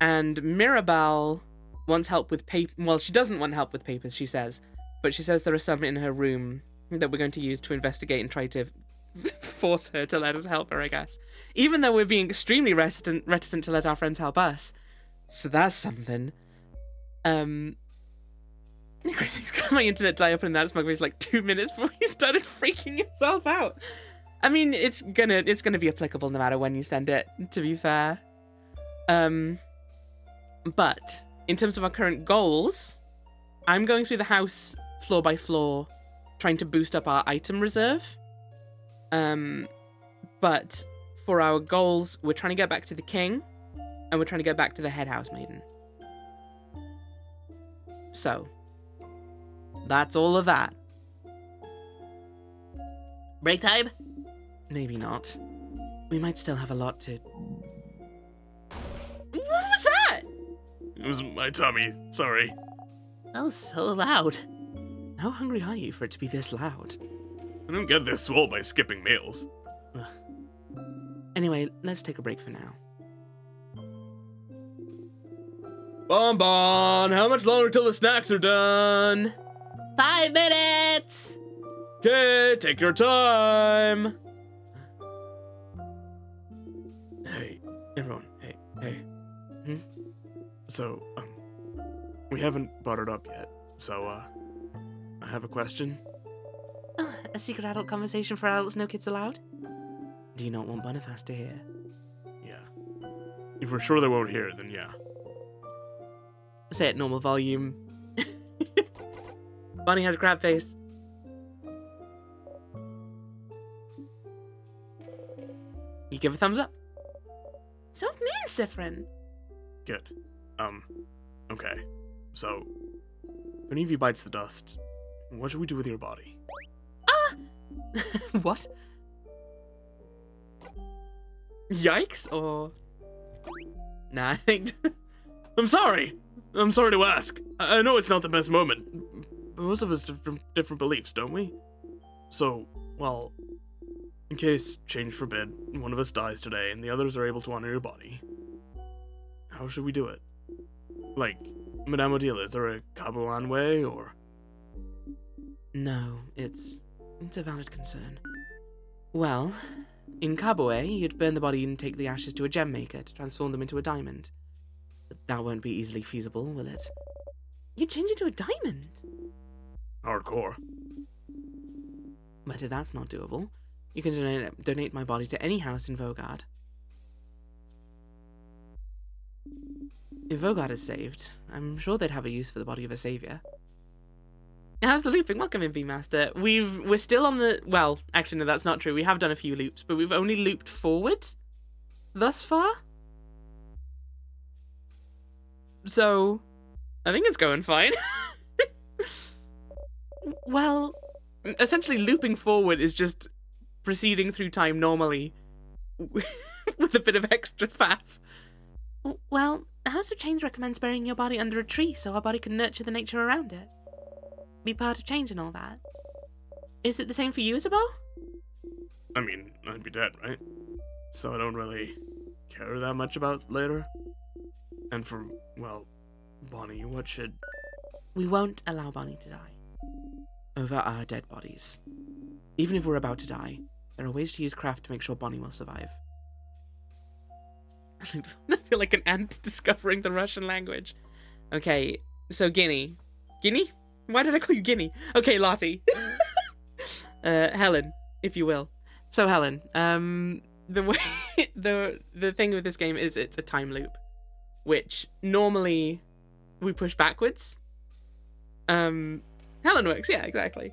[SPEAKER 1] And Mirabelle wants help with paper. Well, she doesn't want help with papers, she says. But she says there are some in her room that we're going to use to investigate and try to force her to let us help her, I guess. Even though we're being extremely reticent to let our friends help us. So that's something. My internet died up in that smug was like 2 minutes before you started freaking yourself out. I mean, it's gonna be applicable no matter when you send it, to be fair. But in terms of our current goals, I'm going through the house floor by floor, trying to boost up our item reserve. But for our goals, we're trying to get back to the king, and we're trying to get back to the head house maiden. So, that's all of that.
[SPEAKER 3] Break time?
[SPEAKER 1] Maybe not. We might still have a lot to... What was that?
[SPEAKER 2] It was my tummy. Sorry.
[SPEAKER 3] That was so loud.
[SPEAKER 1] How hungry are you for it to be this loud?
[SPEAKER 2] I don't get this swole by skipping meals.
[SPEAKER 1] Anyway, let's take a break for now.
[SPEAKER 2] Bonbon, how much longer till the snacks are done?
[SPEAKER 3] 5 minutes!
[SPEAKER 2] Okay, take your time. Hey, everyone. Hey. So, we haven't brought it up yet. So, I have a question.
[SPEAKER 1] A secret adult conversation for adults, no kids allowed? Do you not want Boniface to hear?
[SPEAKER 2] Yeah. If we're sure they won't hear it, then yeah.
[SPEAKER 1] Say it normal volume. Bonnie has a crab face. You give a thumbs up. So mean, Sifrin.
[SPEAKER 2] Good. Okay. So, if any of you bites the dust, what should we do with your body?
[SPEAKER 1] What? Yikes, or... Nah, I think...
[SPEAKER 2] I'm sorry to ask. I know it's not the best moment, but most of us have different beliefs, don't we? So, well, in case, change forbid, one of us dies today and the others are able to honor your body, how should we do it? Like, Madame Odile, is there a Caboan way, or...?
[SPEAKER 1] No, it's a valid concern. Well, in Caboe, you'd burn the body and take the ashes to a gem maker to transform them into a diamond. But that won't be easily feasible, will it? You'd change it to a diamond?
[SPEAKER 2] Hardcore.
[SPEAKER 1] But if that's not doable, you can donate my body to any house in Vogard. If Vogard is saved, I'm sure they'd have a use for the body of a savior. How's the looping? Welcome in, V-Master. We're still on the... Well, actually, no, that's not true. We have done a few loops, but we've only looped forward thus far. So, I think it's going fine. Well, essentially looping forward is just proceeding through time normally with a bit of extra faff. Well, House of Change recommends burying your body under a tree so our body can nurture the nature around it. Be part of change and all that. Is it the same for you, Isabeau?
[SPEAKER 2] I mean, I'd be dead, right? So I don't really care that much about later. And for, well, Bonnie, what should...
[SPEAKER 1] We won't allow Bonnie to die. Over our dead bodies. Even if we're about to die, there are ways to use craft to make sure Bonnie will survive. feel like an ant discovering the Russian language. Okay, so Guinea. Guinea? Why did I call you Guinea? Okay, Lottie. Helen, if you will. So Helen, the way the thing with this game is it's a time loop, which normally we push backwards. Helen works, yeah, exactly.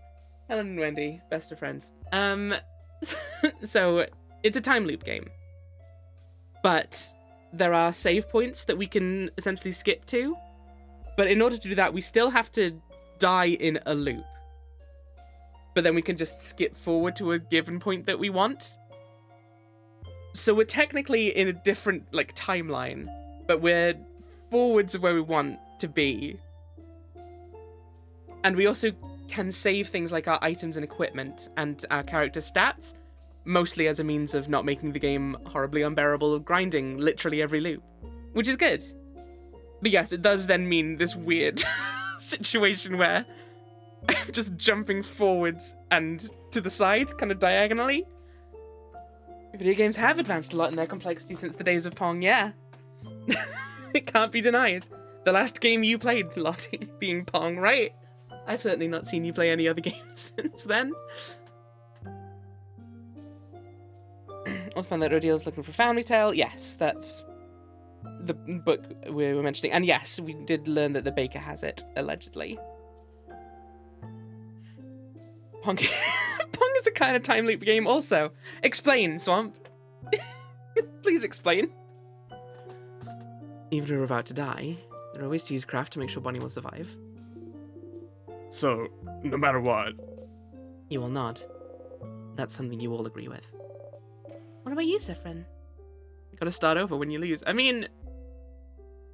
[SPEAKER 1] Helen and Wendy, best of friends. So it's a time loop game, but there are save points that we can essentially skip to. But in order to do that, we still have to die in a loop. But then we can just skip forward to a given point that we want. So we're technically in a different, like, timeline, but we're forwards of where we want to be. And we also can save things like our items and equipment and our character stats, mostly as a means of not making the game horribly unbearable, grinding literally every loop, which is good. But yes, it does then mean this weird situation where I'm just jumping forwards and to the side, kind of diagonally. Video games have advanced a lot in their complexity since the days of Pong, yeah. It can't be denied. The last game you played, Lottie, being Pong, right? I've certainly not seen you play any other games since then. Also found that Odiel's looking for Family Tale. Yes, that's the book we were mentioning. And yes, we did learn that the baker has it, allegedly. Pong is a kind of time loop game also. Explain, Swamp. Please explain. Even if we're about to die, there are ways to use craft to make sure Bonnie will survive.
[SPEAKER 2] So, no matter what.
[SPEAKER 1] You will not. That's something you all agree with. What about you, Siffrin? You gotta start over when you lose. I mean,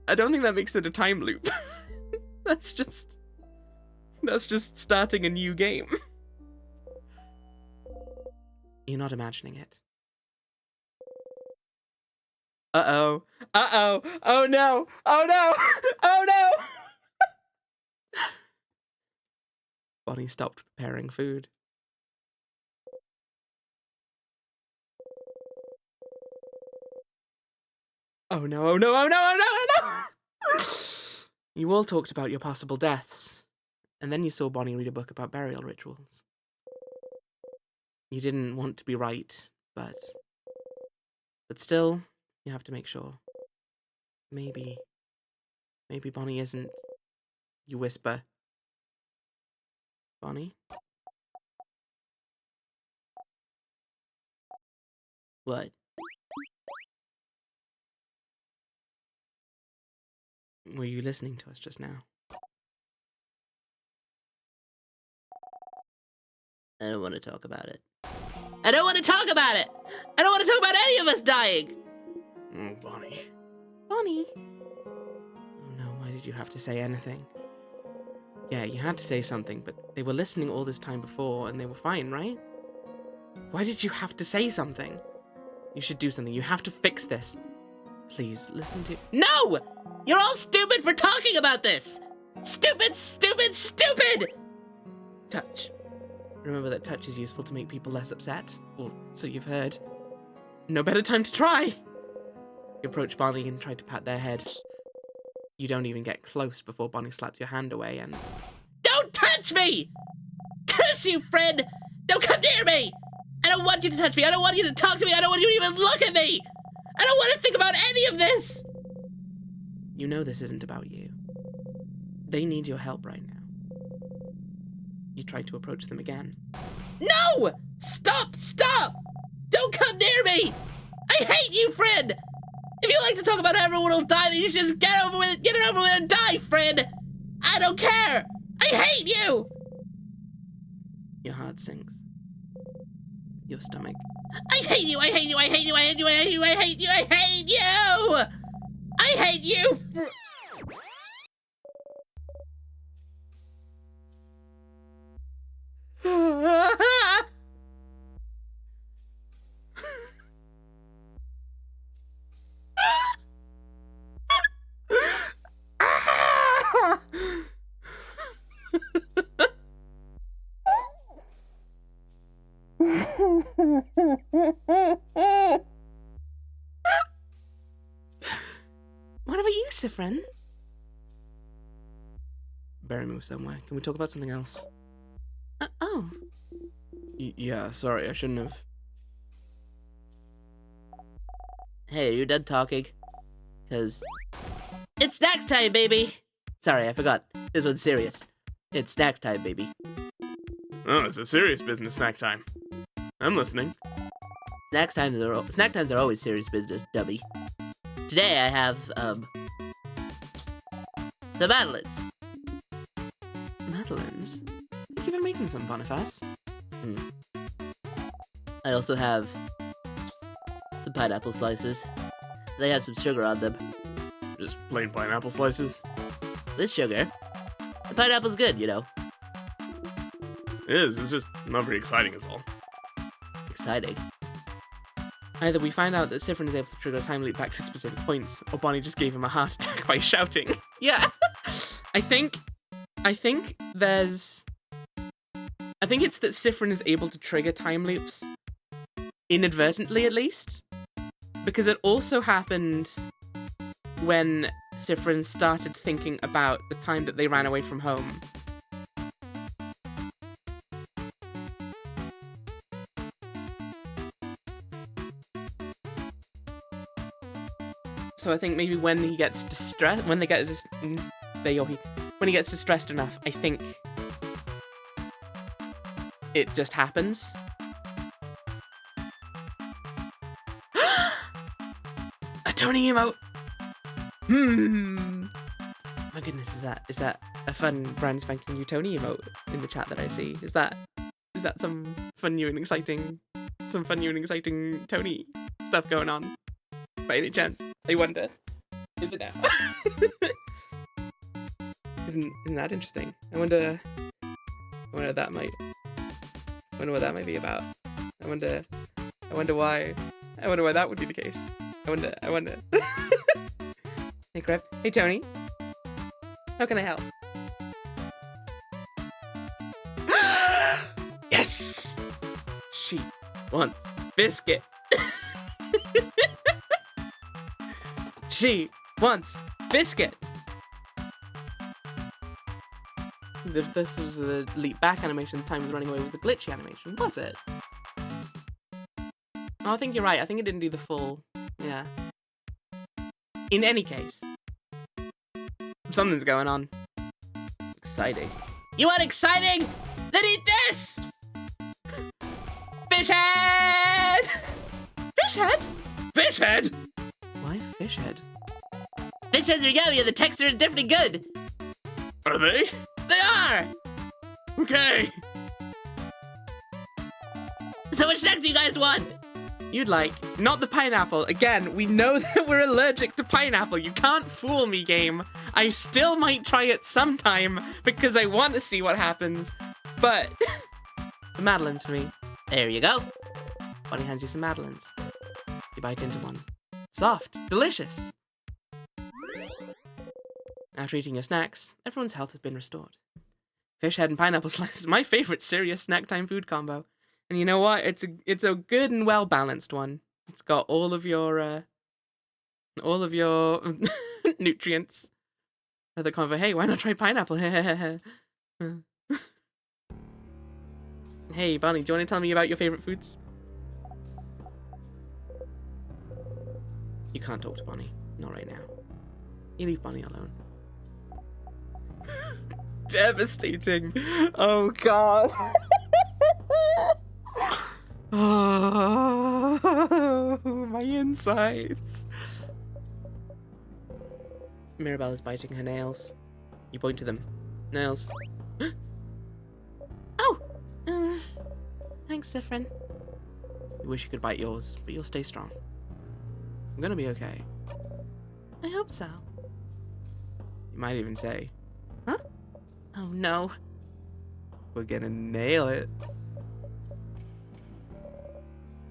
[SPEAKER 1] I don't think that makes it a time loop. That's just starting a new game. You're not imagining it. Uh-oh. Uh-oh. Oh no. Oh no. Oh no. Bonnie stopped preparing food. Oh no, oh no, oh no, oh no, oh no! You all talked about your possible deaths, and then you saw Bonnie read a book about burial rituals. You didn't want to be right, but still, you have to make sure. Maybe Bonnie isn't. You whisper. Bonnie? What? Were you listening to us just now? I don't want to talk about it. I don't want to talk about it! I don't want to talk about any of us dying!
[SPEAKER 2] Oh, Bonnie.
[SPEAKER 1] Bonnie? Oh no, why did you have to say anything? Yeah, you had to say something, but they were listening all this time before, and they were fine, right? Why did you have to say something? You should do something. You have to fix this. Please, listen to— No! You're all stupid for talking about this! Stupid, stupid, stupid! Touch. Remember that touch is useful to make people less upset? Or so you've heard. No better time to try! You approach Bonnie and try to pat their head. You don't even get close before Bonnie slaps your hand away and— Don't touch me! Curse you, friend! Don't come near me! I don't want you to touch me! I don't want you to talk to me! I don't want you to even look at me! I don't want to think about any of this! You know this isn't about you. They need your help right now. You try to approach them again. No! Stop! Stop! Don't come near me! I hate you, friend! If you like to talk about how everyone will die, then you should just get it over with and die, friend! I don't care! I hate you! Your heart sinks. Your stomach. I hate you! I hate you! I hate you! I hate you! I hate you! I hate you! I hate you! I hate you! Siffrin. Better move somewhere. Can we talk about something else? Oh. Yeah, sorry, I shouldn't have.
[SPEAKER 3] Hey, are you done talking? Cause it's snacks time, baby! Sorry, I forgot. This one's serious. It's snacks time, baby.
[SPEAKER 2] Oh, it's a serious business snack time. I'm listening.
[SPEAKER 3] Snack times are always serious business, dummy. Today I have, some Madeleines.
[SPEAKER 1] Madeleines? Thank you for making some, Boniface.
[SPEAKER 3] I also have some pineapple slices. They had some sugar on them.
[SPEAKER 2] Just plain pineapple slices.
[SPEAKER 3] With sugar. The pineapple's good, you know.
[SPEAKER 2] It is, it's just not very exciting is all.
[SPEAKER 3] Exciting.
[SPEAKER 1] Either we find out that Siffrin is able to trigger a time loop back to specific points, or Bonnie just gave him a heart attack by shouting. Yeah. I think it's that Siffrin is able to trigger time loops. Inadvertently, at least. Because it also happened when Siffrin started thinking about the time that they ran away from home. So I think maybe when he gets distressed, when he gets distressed enough, I think it just happens. A Tony emote. My goodness, is that a fun brand spanking new Tony emote in the chat that I see? Is that some fun new and exciting Tony stuff going on? By any chance? I wonder. Is it now? Isn't that interesting? I wonder what that might be about. I wonder why that would be the case. I wonder. Hey Crep. Hey Tony. How can I help? Yes! She wants biscuit. She wants biscuit. This was the leap back animation. The time was running away was the glitchy animation, was it? Oh, I think you're right. I think it didn't do the full. Yeah. In any case, something's going on. Exciting. You want exciting? Then eat this! Fish head! Fish head? Fish head? Why fish head?
[SPEAKER 3] Fish heads are yummy and the texture is definitely good.
[SPEAKER 2] Are they?
[SPEAKER 3] They are!
[SPEAKER 2] Okay.
[SPEAKER 3] So which snack do you guys want?
[SPEAKER 1] You'd like, not the pineapple. Again, we know that we're allergic to pineapple. You can't fool me, game. I still might try it sometime because I want to see what happens. But some Madeleines for me.
[SPEAKER 3] There you go.
[SPEAKER 1] Bonnie hands you some Madeleines. You bite into one. Soft, delicious. After eating your snacks, everyone's health has been restored. Fish head and pineapple slice is my favorite serious snack time food combo. And you know what? It's a good and well balanced one. It's got all of your nutrients. Another convo. Hey, why not try pineapple? Hey, Bonnie, do you want to tell me about your favorite foods? You can't talk to Bonnie. Not right now. You leave Bonnie alone. Devastating. Oh, God. Oh, my insides. Mirabelle is biting her nails. You point to them. Nails. Oh! Thanks, Siffrin. You wish you could bite yours, but you'll stay strong. I'm gonna be okay. I hope so. You might even say, huh? Oh no. We're gonna nail it.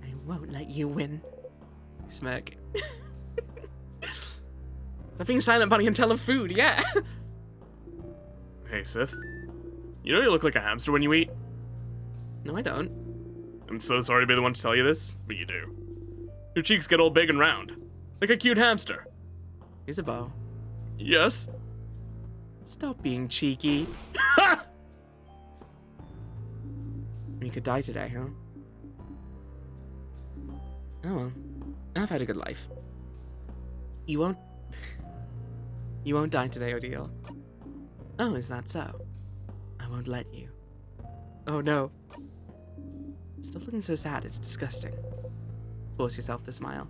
[SPEAKER 1] I won't let you win. Smirk. Stop being silent, Bonnie, and tell of food, yeah.
[SPEAKER 2] Hey, Sif. You know you look like a hamster when you eat?
[SPEAKER 1] No, I don't.
[SPEAKER 2] I'm so sorry to be the one to tell you this, but you do. Your cheeks get all big and round, like a cute hamster.
[SPEAKER 1] Isabeau.
[SPEAKER 2] Yes?
[SPEAKER 1] Stop being cheeky. You could die today, huh? Oh well. I've had a good life. You won't... You won't die today, Odile. Oh, is that so? I won't let you. Oh no. Stop looking so sad, it's disgusting. Force yourself to smile.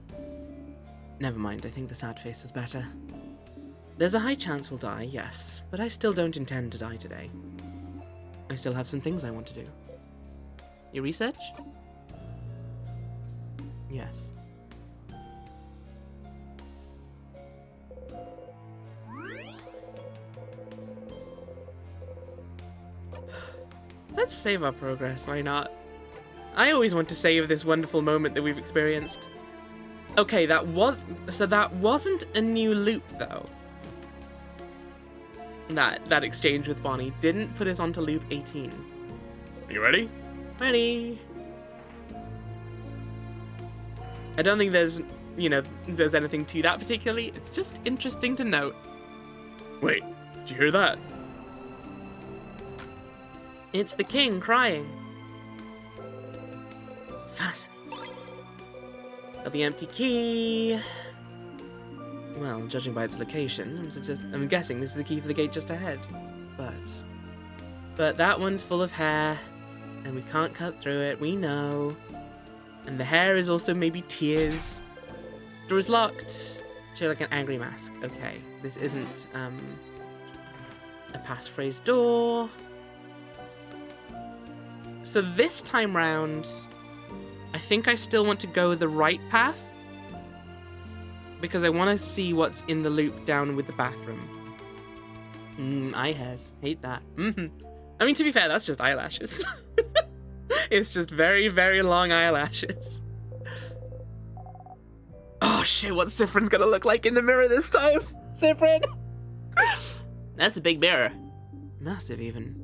[SPEAKER 1] Never mind, I think the sad face was better. There's a high chance we'll die, yes, but I still don't intend to die today. I still have some things I want to do. Your research? Yes. Let's save our progress, why not? I always want to save this wonderful moment that we've experienced. Okay, that wasn't a new loop though. That exchange with Bonnie didn't put us onto loop 18.
[SPEAKER 2] Are you ready?
[SPEAKER 1] Ready? I don't think there's anything to that particularly. It's just interesting to note.
[SPEAKER 2] Wait, did you hear that?
[SPEAKER 1] It's the king crying. Fascinating. Got the empty key. Well, judging by its location, I'm guessing this is the key for the gate just ahead. But that one's full of hair, and we can't cut through it, we know. And the hair is also maybe tears. Door is locked. Show like an angry mask. Okay, this isn't a passphrase door. So this time round, I think I still want to go the right path, because I want to see what's in the loop down with the bathroom. Eye hairs. Hate that. I mean, to be fair, that's just eyelashes. It's just very, very long eyelashes. Oh shit, what's Siffrin gonna look like in the mirror this time? Siffrin!
[SPEAKER 3] That's a big mirror.
[SPEAKER 1] Massive, even.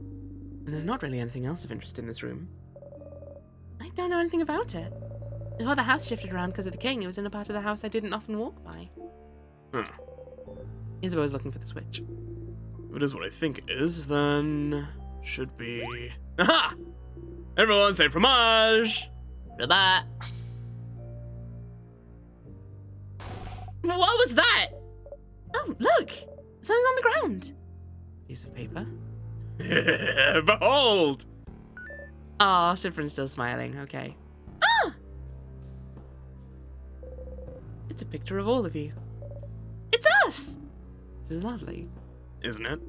[SPEAKER 1] And there's not really anything else of interest in this room. I don't know anything about it. Before the house shifted around because of the king, it was in a part of the house I didn't often walk by.
[SPEAKER 2] Huh.
[SPEAKER 1] Isabeau's looking for the switch.
[SPEAKER 2] If it is what I think it is, then should be... Aha! Everyone say fromage!
[SPEAKER 3] Bye-bye.
[SPEAKER 1] What was that? Oh, look! Something on the ground. Piece of paper.
[SPEAKER 2] Behold!
[SPEAKER 1] Ah, Siffrin's still smiling. Okay. Ah! It's a picture of all of you. It's us! This is lovely.
[SPEAKER 2] Isn't it?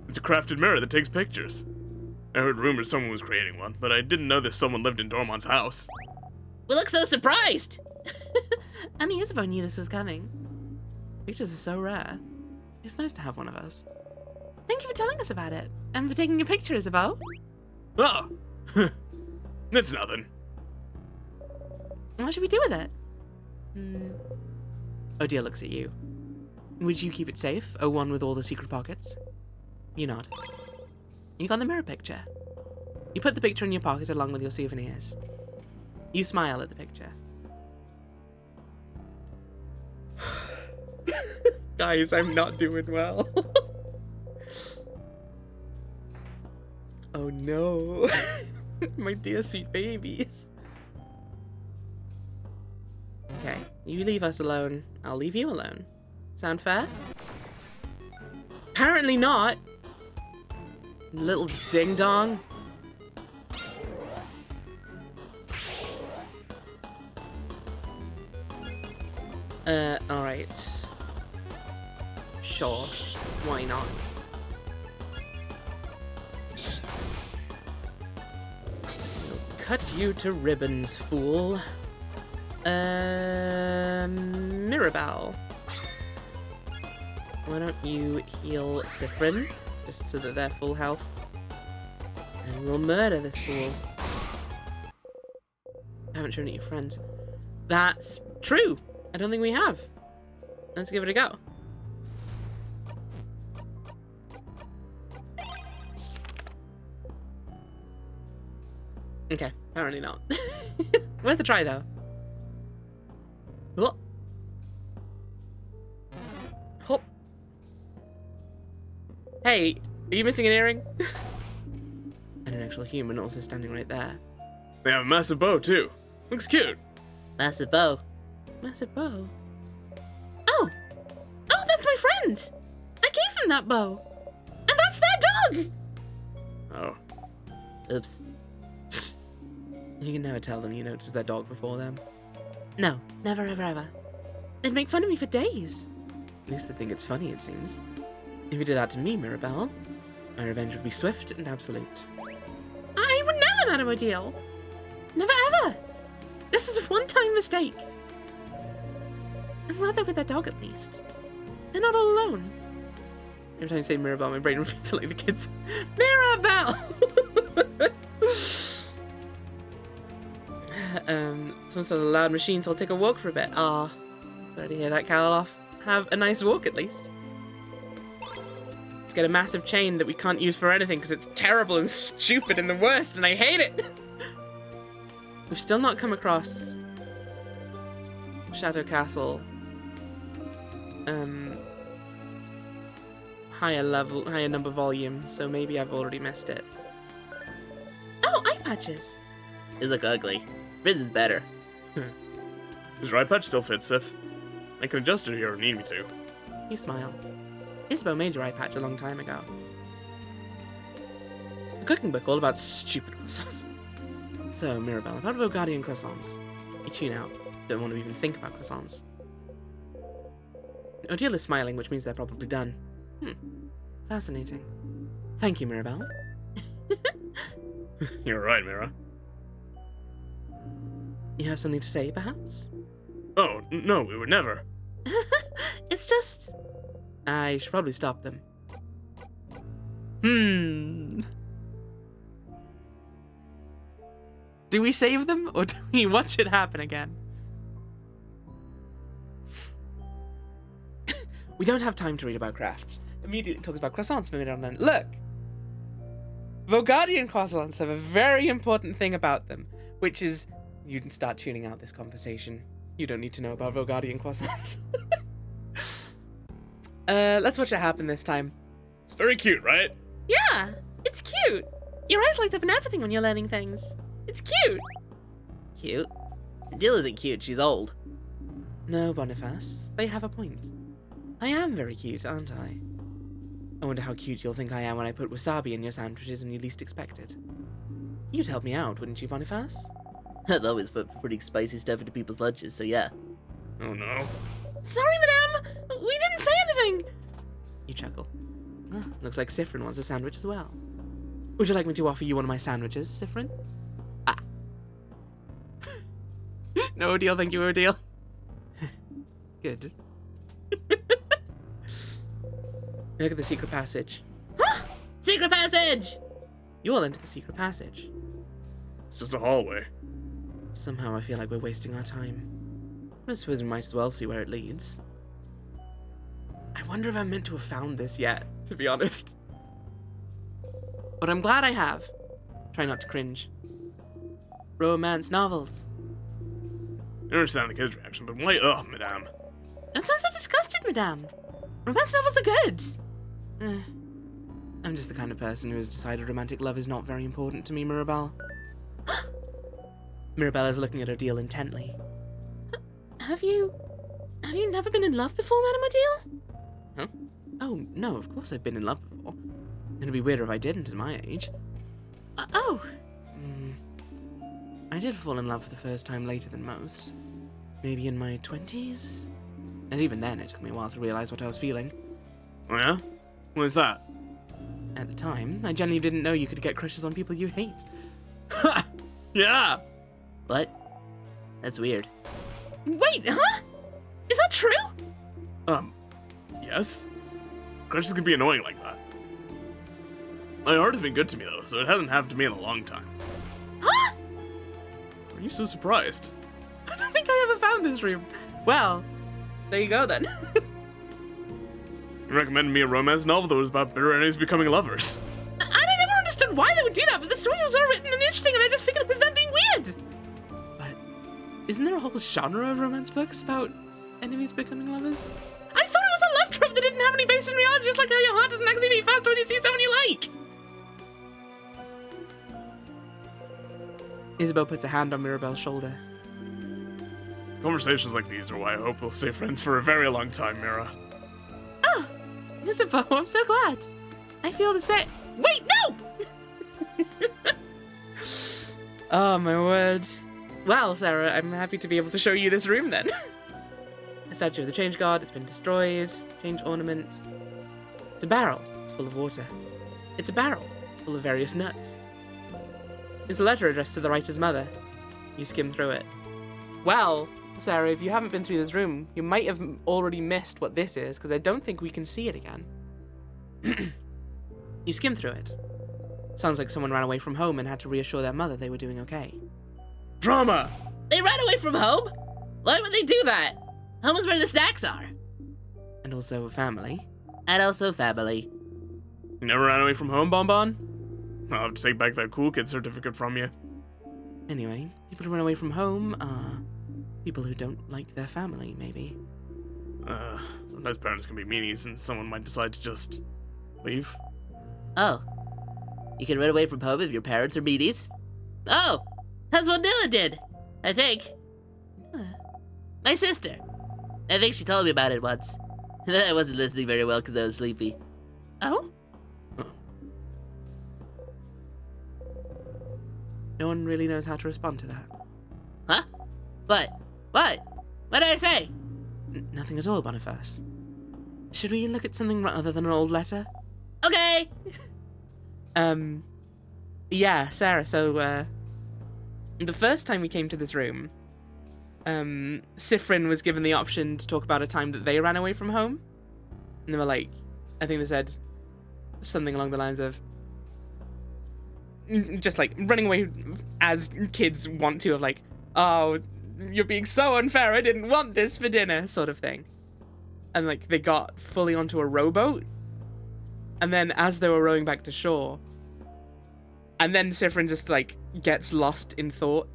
[SPEAKER 2] It's a crafted mirror that takes pictures. I heard rumors someone was creating one, but I didn't know that someone lived in Dormont's house.
[SPEAKER 3] We look so surprised.
[SPEAKER 1] Only Isabeau knew this was coming. Pictures are so rare. It's nice to have one of us. Thank you for telling us about it, and for taking a picture, Isabeau.
[SPEAKER 2] Oh! It's nothing.
[SPEAKER 1] What should we do with it? Odile looks at you. Would you keep it safe, one with all the secret pockets? You nod. You got the mirror picture. You put the picture in your pocket along with your souvenirs. You smile at the picture. Guys, I'm not doing well. Oh no. My dear sweet babies. Okay, you leave us alone. I'll leave you alone. Sound fair? Apparently not. Little ding dong. Alright. Sure. Why not? We'll cut you to ribbons, fool. Mirabelle. Why don't you heal Siffrin, just so that they're full health? And we'll murder this fool. I haven't shown it to your friends. That's true. I don't think we have. Let's give it a go. Okay, apparently not. Worth a try though. Oh. Hop. Hey, are you missing an earring? And an actual human also standing right there.
[SPEAKER 2] They have a massive bow, too. Looks cute.
[SPEAKER 3] Massive bow.
[SPEAKER 1] Massive bow. Oh! Oh, that's my friend! I gave them that bow! And that's their dog!
[SPEAKER 2] Oh.
[SPEAKER 3] Oops.
[SPEAKER 1] You can never tell them you noticed their dog before them. No, never, ever, ever. They'd make fun of me for days. At least they think it's funny, it seems. If you did that to me, Mirabelle, my revenge would be swift and absolute. I would never, Madame Odile! Never, ever! This was a one-time mistake. I'm glad they're with their dog, at least. They're not all alone. Every time you say Mirabelle, my brain repeats it like the kids. Mirabelle! Someone started a loud machine, so I'll take a walk for a bit. Ah, sorry to hear that, Kalaloff. Have a nice walk, at least. Let's get a massive chain that we can't use for anything because it's terrible and stupid and the worst, and I hate it. We've still not come across Chateau Castle. Higher level, higher number volume, so maybe I've already missed it. Oh, eye patches.
[SPEAKER 3] These look ugly. Riz is better.
[SPEAKER 2] His right patch still fits, Sif. I can adjust it if you ever need me to.
[SPEAKER 1] You smile. Isabel made your eye patch a long time ago. A cooking book all about stupid croissants. So, Mirabelle, about Vogardian croissants. You tune out. Don't want to even think about croissants. Odile is smiling, which means they're probably done. Fascinating. Thank you, Mirabelle.
[SPEAKER 2] You're right, Mira.
[SPEAKER 1] You have something to say, perhaps?
[SPEAKER 2] Oh, no, we would never.
[SPEAKER 1] It's just... I should probably stop them. Do we save them, or do we watch it happen again? We don't have time to read about crafts. Immediately talks about croissants from on end. Look! Vogardian croissants have a very important thing about them, which is... You can start tuning out this conversation. You don't need to know about Vogardian croissants. Let's watch it happen this time.
[SPEAKER 2] It's very cute, right?
[SPEAKER 1] Yeah, it's cute. Your eyes light up and everything when you're learning things. It's cute.
[SPEAKER 3] Cute? Odile isn't cute, she's old.
[SPEAKER 1] No, Boniface, they have a point. I am very cute, aren't I? I wonder how cute you'll think I am when I put wasabi in your sandwiches when you least expect it. You'd help me out, wouldn't you, Boniface?
[SPEAKER 3] I'd always put pretty spicy stuff into people's lunches, so yeah.
[SPEAKER 2] Oh, no.
[SPEAKER 1] Sorry, madame! We didn't say anything! You chuckle. Ah, looks like Siffrin wants a sandwich as well. Would you like me to offer you one of my sandwiches, Siffrin? Ah. No, Odile, thank you, Odile. Good. Look at the secret passage.
[SPEAKER 3] Secret passage!
[SPEAKER 1] You all enter the secret passage.
[SPEAKER 2] It's just a hallway.
[SPEAKER 1] Somehow I feel like we're wasting our time. I suppose we might as well see where it leads. I wonder if I'm meant to have found this yet, to be honest. But I'm glad I have. Try not to cringe. Romance novels.
[SPEAKER 2] I understand the kid's reaction, but why, madame?
[SPEAKER 1] Don't sound so disgusted, madame. Romance novels are good. I'm just the kind of person who has decided romantic love is not very important to me, Mirabelle. Mirabelle is looking at Odile intently. Have you never been in love before, Madame Odile?
[SPEAKER 2] Huh?
[SPEAKER 1] Oh, no, of course I've been in love before. It'd be weirder if I didn't at my age. I did fall in love for the first time later than most. Maybe in my 20s? And even then, it took me a while to realize what I was feeling.
[SPEAKER 2] Oh, yeah? What is that?
[SPEAKER 1] At the time, I genuinely didn't know you could get crushes on people you hate.
[SPEAKER 2] Yeah!
[SPEAKER 3] What? That's weird.
[SPEAKER 1] Wait, huh? Is that true?
[SPEAKER 2] Yes? Crushes can be annoying like that. My heart has been good to me, though, so it hasn't happened to me in a long time.
[SPEAKER 1] Huh?
[SPEAKER 2] Are you so surprised?
[SPEAKER 1] I don't think I ever found this room. Well, there you go then.
[SPEAKER 2] You recommended me a romance novel that was about bitter enemies becoming lovers.
[SPEAKER 1] And I never understood why they would do that, but the story was well written and interesting, and I just figured it was them being weird. But isn't there a whole genre of romance books about enemies becoming lovers? I thought it was a love trope that didn't have many faces in reality, just like how your heart doesn't actually beat faster when you see someone you like. Isabeau puts a hand on Mirabelle's shoulder.
[SPEAKER 2] Conversations like these are why I hope we'll stay friends for a very long time, Mira.
[SPEAKER 1] Oh, Isabeau, I'm so glad. I feel the same. Wait, no! Oh, my word. Well, Sarah, I'm happy to be able to show you this room then. The statue of the Change God, it's been destroyed. Change ornament. It's a barrel. It's full of water. It's a barrel full of various nuts. It's a letter addressed to the writer's mother. You skim through it. Well, Sarah, if you haven't been through this room, you might have already missed what this is, because I don't think we can see it again. You skim through it. Sounds like someone ran away from home and had to reassure their mother they were doing okay.
[SPEAKER 2] Drama!
[SPEAKER 3] They ran away from home? Why would they do that? Home is where the snacks are.
[SPEAKER 1] And also family.
[SPEAKER 3] And also family.
[SPEAKER 2] You never ran away from home, Bonbon? I'll have to take back that cool kid certificate from you.
[SPEAKER 1] Anyway, people who run away from home are people who don't like their family, maybe.
[SPEAKER 2] Sometimes parents can be meanies and someone might decide to just leave.
[SPEAKER 3] Oh. You can run away from home if your parents are meanies? Oh! That's what Nilla did, I think. My sister. I think she told me about it once. I wasn't listening very well because I was sleepy.
[SPEAKER 1] Oh? No one really knows how to respond to that.
[SPEAKER 3] Huh? What? What? What did I say?
[SPEAKER 1] Nothing at all, Boniface. Should we look at something other than an old letter?
[SPEAKER 3] Okay!
[SPEAKER 1] Yeah, Sarah, so, the first time we came to this room, Sifrin was given the option to talk about a time that they ran away from home. And they were like, I think they said something along the lines of, just like running away as kids want to, of like, oh, you're being so unfair, I didn't want this for dinner, sort of thing. And like, they got fully onto a rowboat. And then as they were rowing back to shore, and then Sifrin just like gets lost in thought,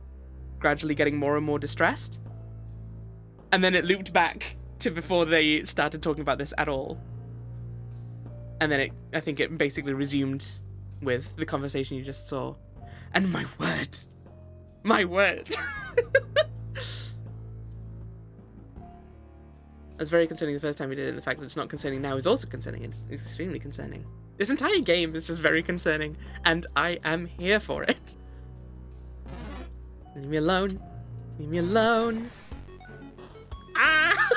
[SPEAKER 1] gradually getting more and more distressed. And then it looped back to before they started talking about this at all. And then I think it basically resumed with the conversation you just saw. And my word. My word. That's very concerning the first time we did it. The fact that it's not concerning now is also concerning. It's extremely concerning. This entire game is just very concerning, and I am here for it. Leave me alone. Leave me alone. Ah!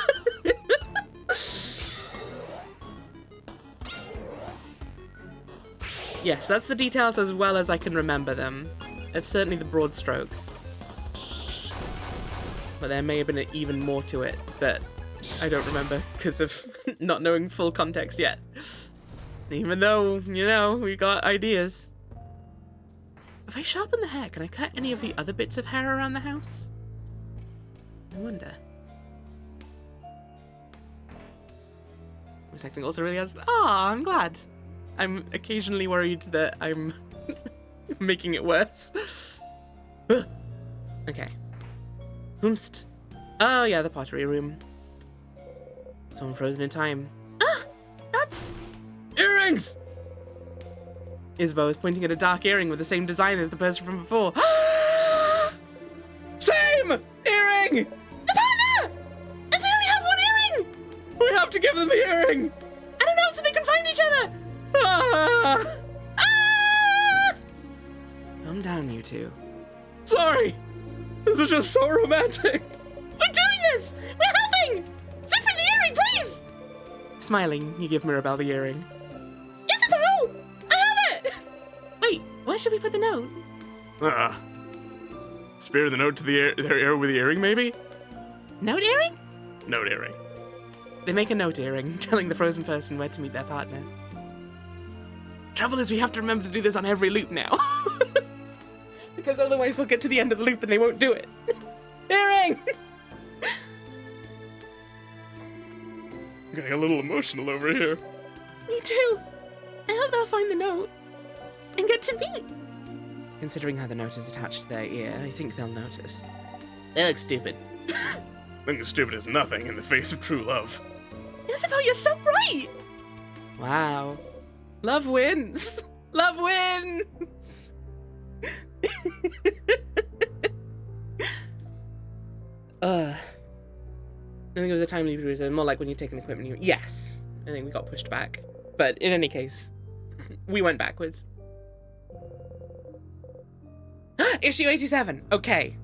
[SPEAKER 1] Yes, that's the details as well as I can remember them. It's certainly the broad strokes. But there may have been even more to it that I don't remember because of not knowing full context yet. Even though, you know, we got ideas. If I sharpen the hair, can I cut any of the other bits of hair around the house? I wonder. My acting also really has... Aw, I'm glad. I'm occasionally worried that I'm making it worse. Okay. Whomst. Oh yeah, the pottery room. Someone frozen in time. Ah! That's... Earrings! Isabeau is pointing at a dark earring with the same design as the person from before. Same! Earring! The partner! And they only have one earring! We have to give them the earring! And a note so they can find each other! Ah! Ah! Calm down, you two. Sorry! This is just so romantic! We're doing this! We're helping! Zip for the earring, please! Smiling, you give Mirabelle the earring. Isabeau! I have it! Wait, where should we put the note?
[SPEAKER 2] Spear the note to their ear with the earring, maybe?
[SPEAKER 1] Note earring?
[SPEAKER 2] Note earring.
[SPEAKER 1] They make a note earring, telling the frozen person where to meet their partner. Trouble is, we have to remember to do this on every loop now. Because otherwise they'll get to the end of the loop and they won't do it. Earring!
[SPEAKER 2] I'm getting a little emotional over here.
[SPEAKER 1] Me too. I hope they'll find the note and get to me. Considering how the note is attached to their ear, I think they'll notice.
[SPEAKER 3] They look stupid.
[SPEAKER 2] Looking stupid is nothing in the face of true love.
[SPEAKER 1] Isabel, you're so right! Wow. Love wins. Love wins. I think it was a time leap reason, more like when you take an equipment. Yes, I think we got pushed back. But in any case, we went backwards. Issue 87. Okay.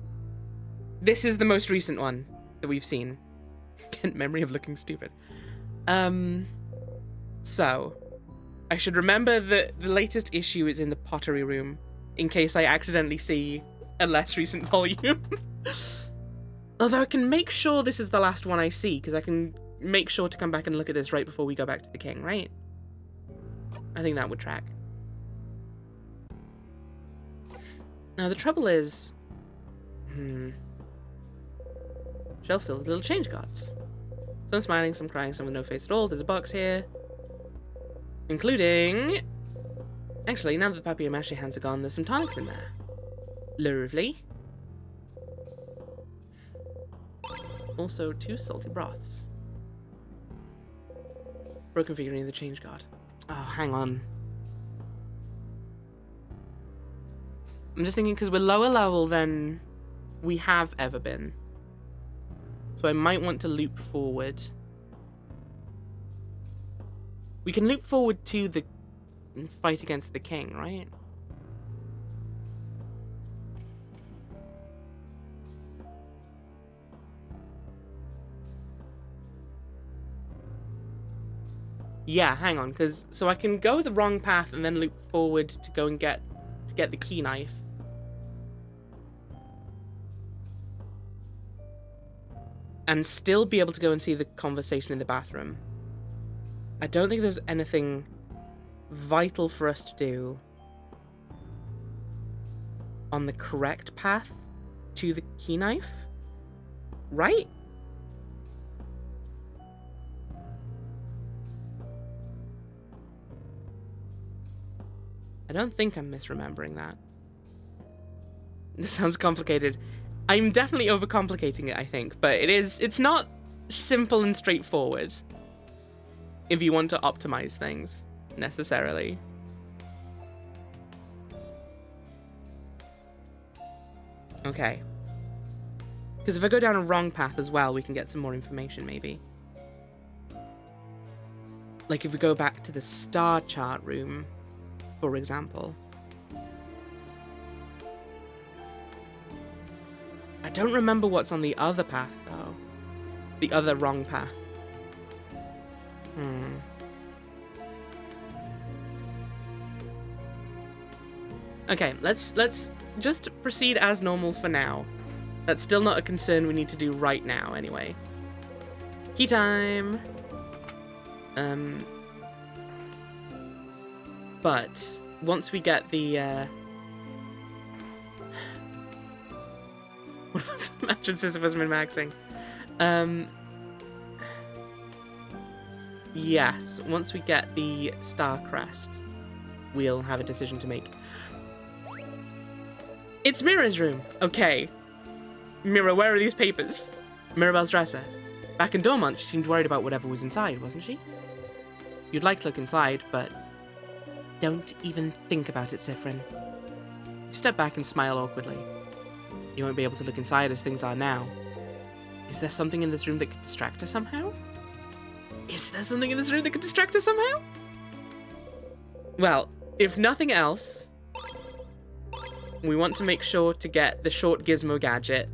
[SPEAKER 1] This is the most recent one that we've seen. In memory of looking stupid. So, I should remember that the latest issue is in the pottery room, in case I accidentally see a less recent volume. Although I can make sure this is the last one I see, because I can make sure to come back and look at this right before we go back to the king, right? I think that would track. Now, the trouble is... Shelf filled with little change cards. Some smiling, some crying, some with no face at all. There's a box here. Including... Actually, now that the papier-mâché hands are gone, there's some tonics in there. Lovely. Also, 2 salty broths. Broken figurine of the change card. Oh, hang on. I'm just thinking because we're lower level than we have ever been. So I might want to loop forward. We can loop forward to the fight against the king, right? Yeah, hang on, because so I can go the wrong path and then loop forward to go and get the key knife. And still be able to go and see the conversation in the bathroom. I don't think there's anything vital for us to do on the correct path to the key knife, right? I don't think I'm misremembering that. This sounds complicated. I'm definitely overcomplicating it, I think, but it's not simple and straightforward if you want to optimize things, necessarily. Okay. Because if I go down a wrong path as well, we can get some more information, maybe. Like if we go back to the star chart room, for example. I don't remember what's on the other path, though. The other wrong path. Okay, let's just proceed as normal for now. That's still not a concern we need to do right now, anyway. Key time! But once we get the, what was it? Imagine Sisyphus min-maxing. Yes, once we get the Star Crest, we'll have a decision to make. It's Mira's room! Okay. Mira, where are these papers? Mirabelle's dresser. Back in Dormont, she seemed worried about whatever was inside, wasn't she? You'd like to look inside, but... Don't even think about it, Siffrin. You step back and smile awkwardly. You won't be able to look inside as things are now. Is there something in this room that could distract us somehow? Is there something in this room that could distract us somehow? Well, if nothing else, we want to make sure to get the short gizmo gadget.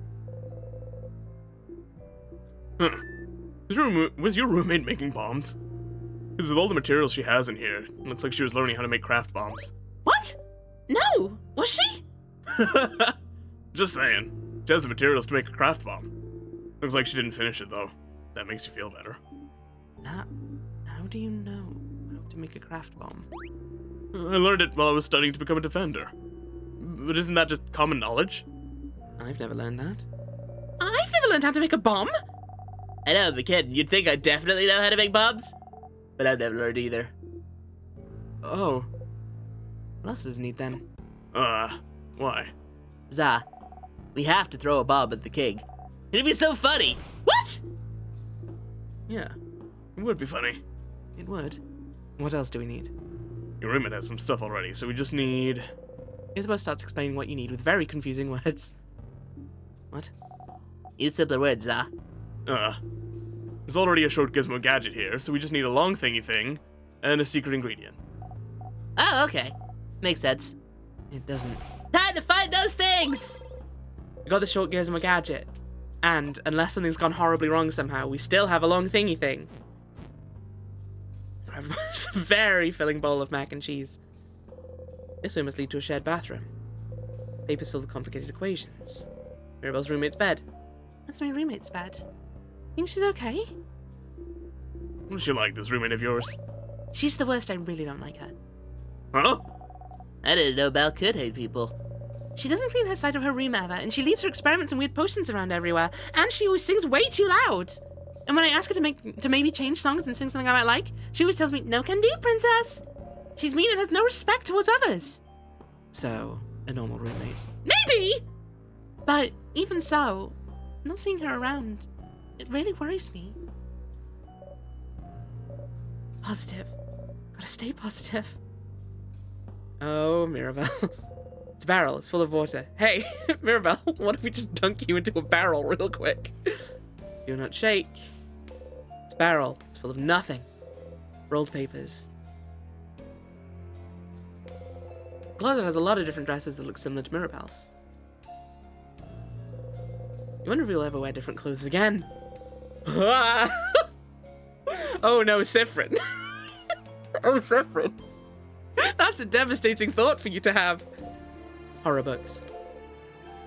[SPEAKER 2] Was your roommate making bombs? Because with all the materials she has in here, it looks like she was learning how to make craft bombs.
[SPEAKER 3] What? No! Was she?
[SPEAKER 2] Just saying. She has the materials to make a craft bomb. Looks like she didn't finish it, though. That makes you feel better.
[SPEAKER 1] How do you know how to make a craft bomb?
[SPEAKER 2] I learned it while I was studying to become a defender. But isn't that just common knowledge?
[SPEAKER 1] I've never learned that. I've never learned how to make a bomb!
[SPEAKER 3] I know, I'm a kid. You'd think I definitely know how to make bombs. But I've never learned either.
[SPEAKER 1] Oh. What else does it need then?
[SPEAKER 2] Why?
[SPEAKER 3] Za, we have to throw a bomb at the king. It'd be so funny. What?
[SPEAKER 1] Yeah,
[SPEAKER 2] It would be funny.
[SPEAKER 1] it would. What else do we need?
[SPEAKER 2] Your roommate has some stuff already, so we just need...
[SPEAKER 1] Isabel starts explaining what you need with very confusing words. What?
[SPEAKER 3] Use simpler words,
[SPEAKER 2] There's already a short gizmo gadget here, so we just need a long thingy thing and a secret ingredient.
[SPEAKER 3] Oh, okay. Makes sense.
[SPEAKER 1] It doesn't.
[SPEAKER 3] Time to find those things!
[SPEAKER 1] We got the short gizmo gadget. And, unless something's gone horribly wrong somehow, we still have a long thingy thing. It's a very filling bowl of mac and cheese. This way must lead to a shared bathroom. Papers filled with complicated equations. Mirabelle's roommate's bed. That's my roommate's bed. Think she's okay?
[SPEAKER 2] What's she like, this roommate of yours?
[SPEAKER 1] She's the worst. I really don't like her.
[SPEAKER 2] Huh?
[SPEAKER 3] I didn't know Belle could hate people.
[SPEAKER 1] She doesn't clean her side of her room ever, and she leaves her experiments and weird potions around everywhere, and she always sings way too loud. And when I ask her to maybe change songs and sing something I might like, she always tells me, "No can do, princess." She's mean and has no respect towards others. So, a normal roommate. Maybe! But even so, not seeing her around, it really worries me. Positive. Gotta stay positive. Oh, Mirabelle. It's a barrel. It's full of water. Hey, Mirabelle, what if we just dunk you into a barrel real quick? Do not shake. It's a barrel. It's full of nothing. Rolled papers. The closet has a lot of different dresses that look similar to Mirabelle's. You wonder if we'll ever wear different clothes again. Oh no, Sifrin. Oh, Sifrin. That's a devastating thought for you to have. Horror books.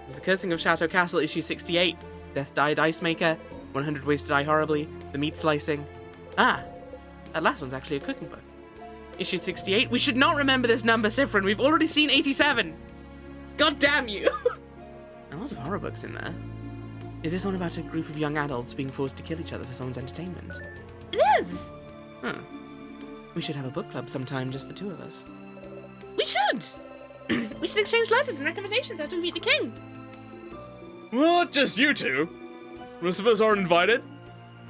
[SPEAKER 1] There's The Cursing of Chateau Castle, issue 68. Death Died Ice Maker. 100 Ways to Die Horribly. The Meat Slicing. Ah, that last one's actually a cooking book. Issue 68. We should not remember this number, Sifrin. We've already seen 87. God damn you. A lot of horror books in there. Is this one about a group of young adults being forced to kill each other for someone's entertainment? It is! Huh. We should have a book club sometime, just the two of us. We should! We should exchange letters and recommendations after we meet the king.
[SPEAKER 2] What, just you two? Most of us aren't invited?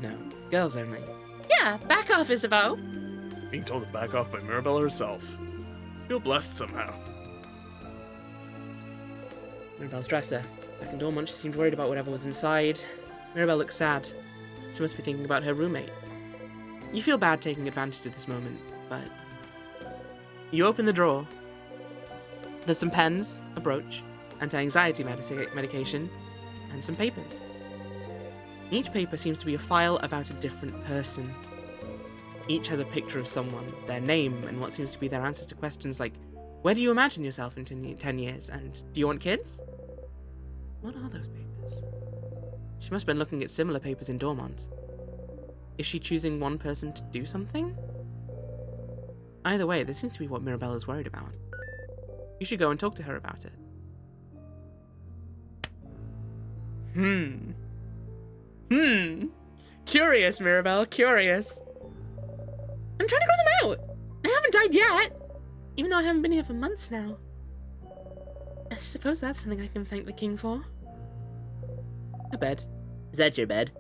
[SPEAKER 1] No, girls only.
[SPEAKER 4] Yeah, back off, Isabeau.
[SPEAKER 2] Being told to back off by Mirabelle herself. Feel blessed somehow.
[SPEAKER 1] Mirabelle's dresser. Back in Dormont, she seemed worried about whatever was inside. Mirabelle looked sad. She must be thinking about her roommate. You feel bad taking advantage of this moment, but... You open the drawer. There's some pens, a brooch, anti-anxiety medication, and some papers. Each paper seems to be a file about a different person. Each has a picture of someone, their name, and what seems to be their answer to questions like, where do you imagine yourself in 10 years, and do you want kids? What are those papers? She must have been looking at similar papers in Dormont. Is she choosing one person to do something? Either way, this seems to be what Mirabelle is worried about. You should go and talk to her about it. Curious, Mirabelle, curious. I'm trying to grow them out. I haven't died yet. Even though I haven't been here for months now. I suppose that's something I can thank the king for. A bed.
[SPEAKER 3] Is that your bed?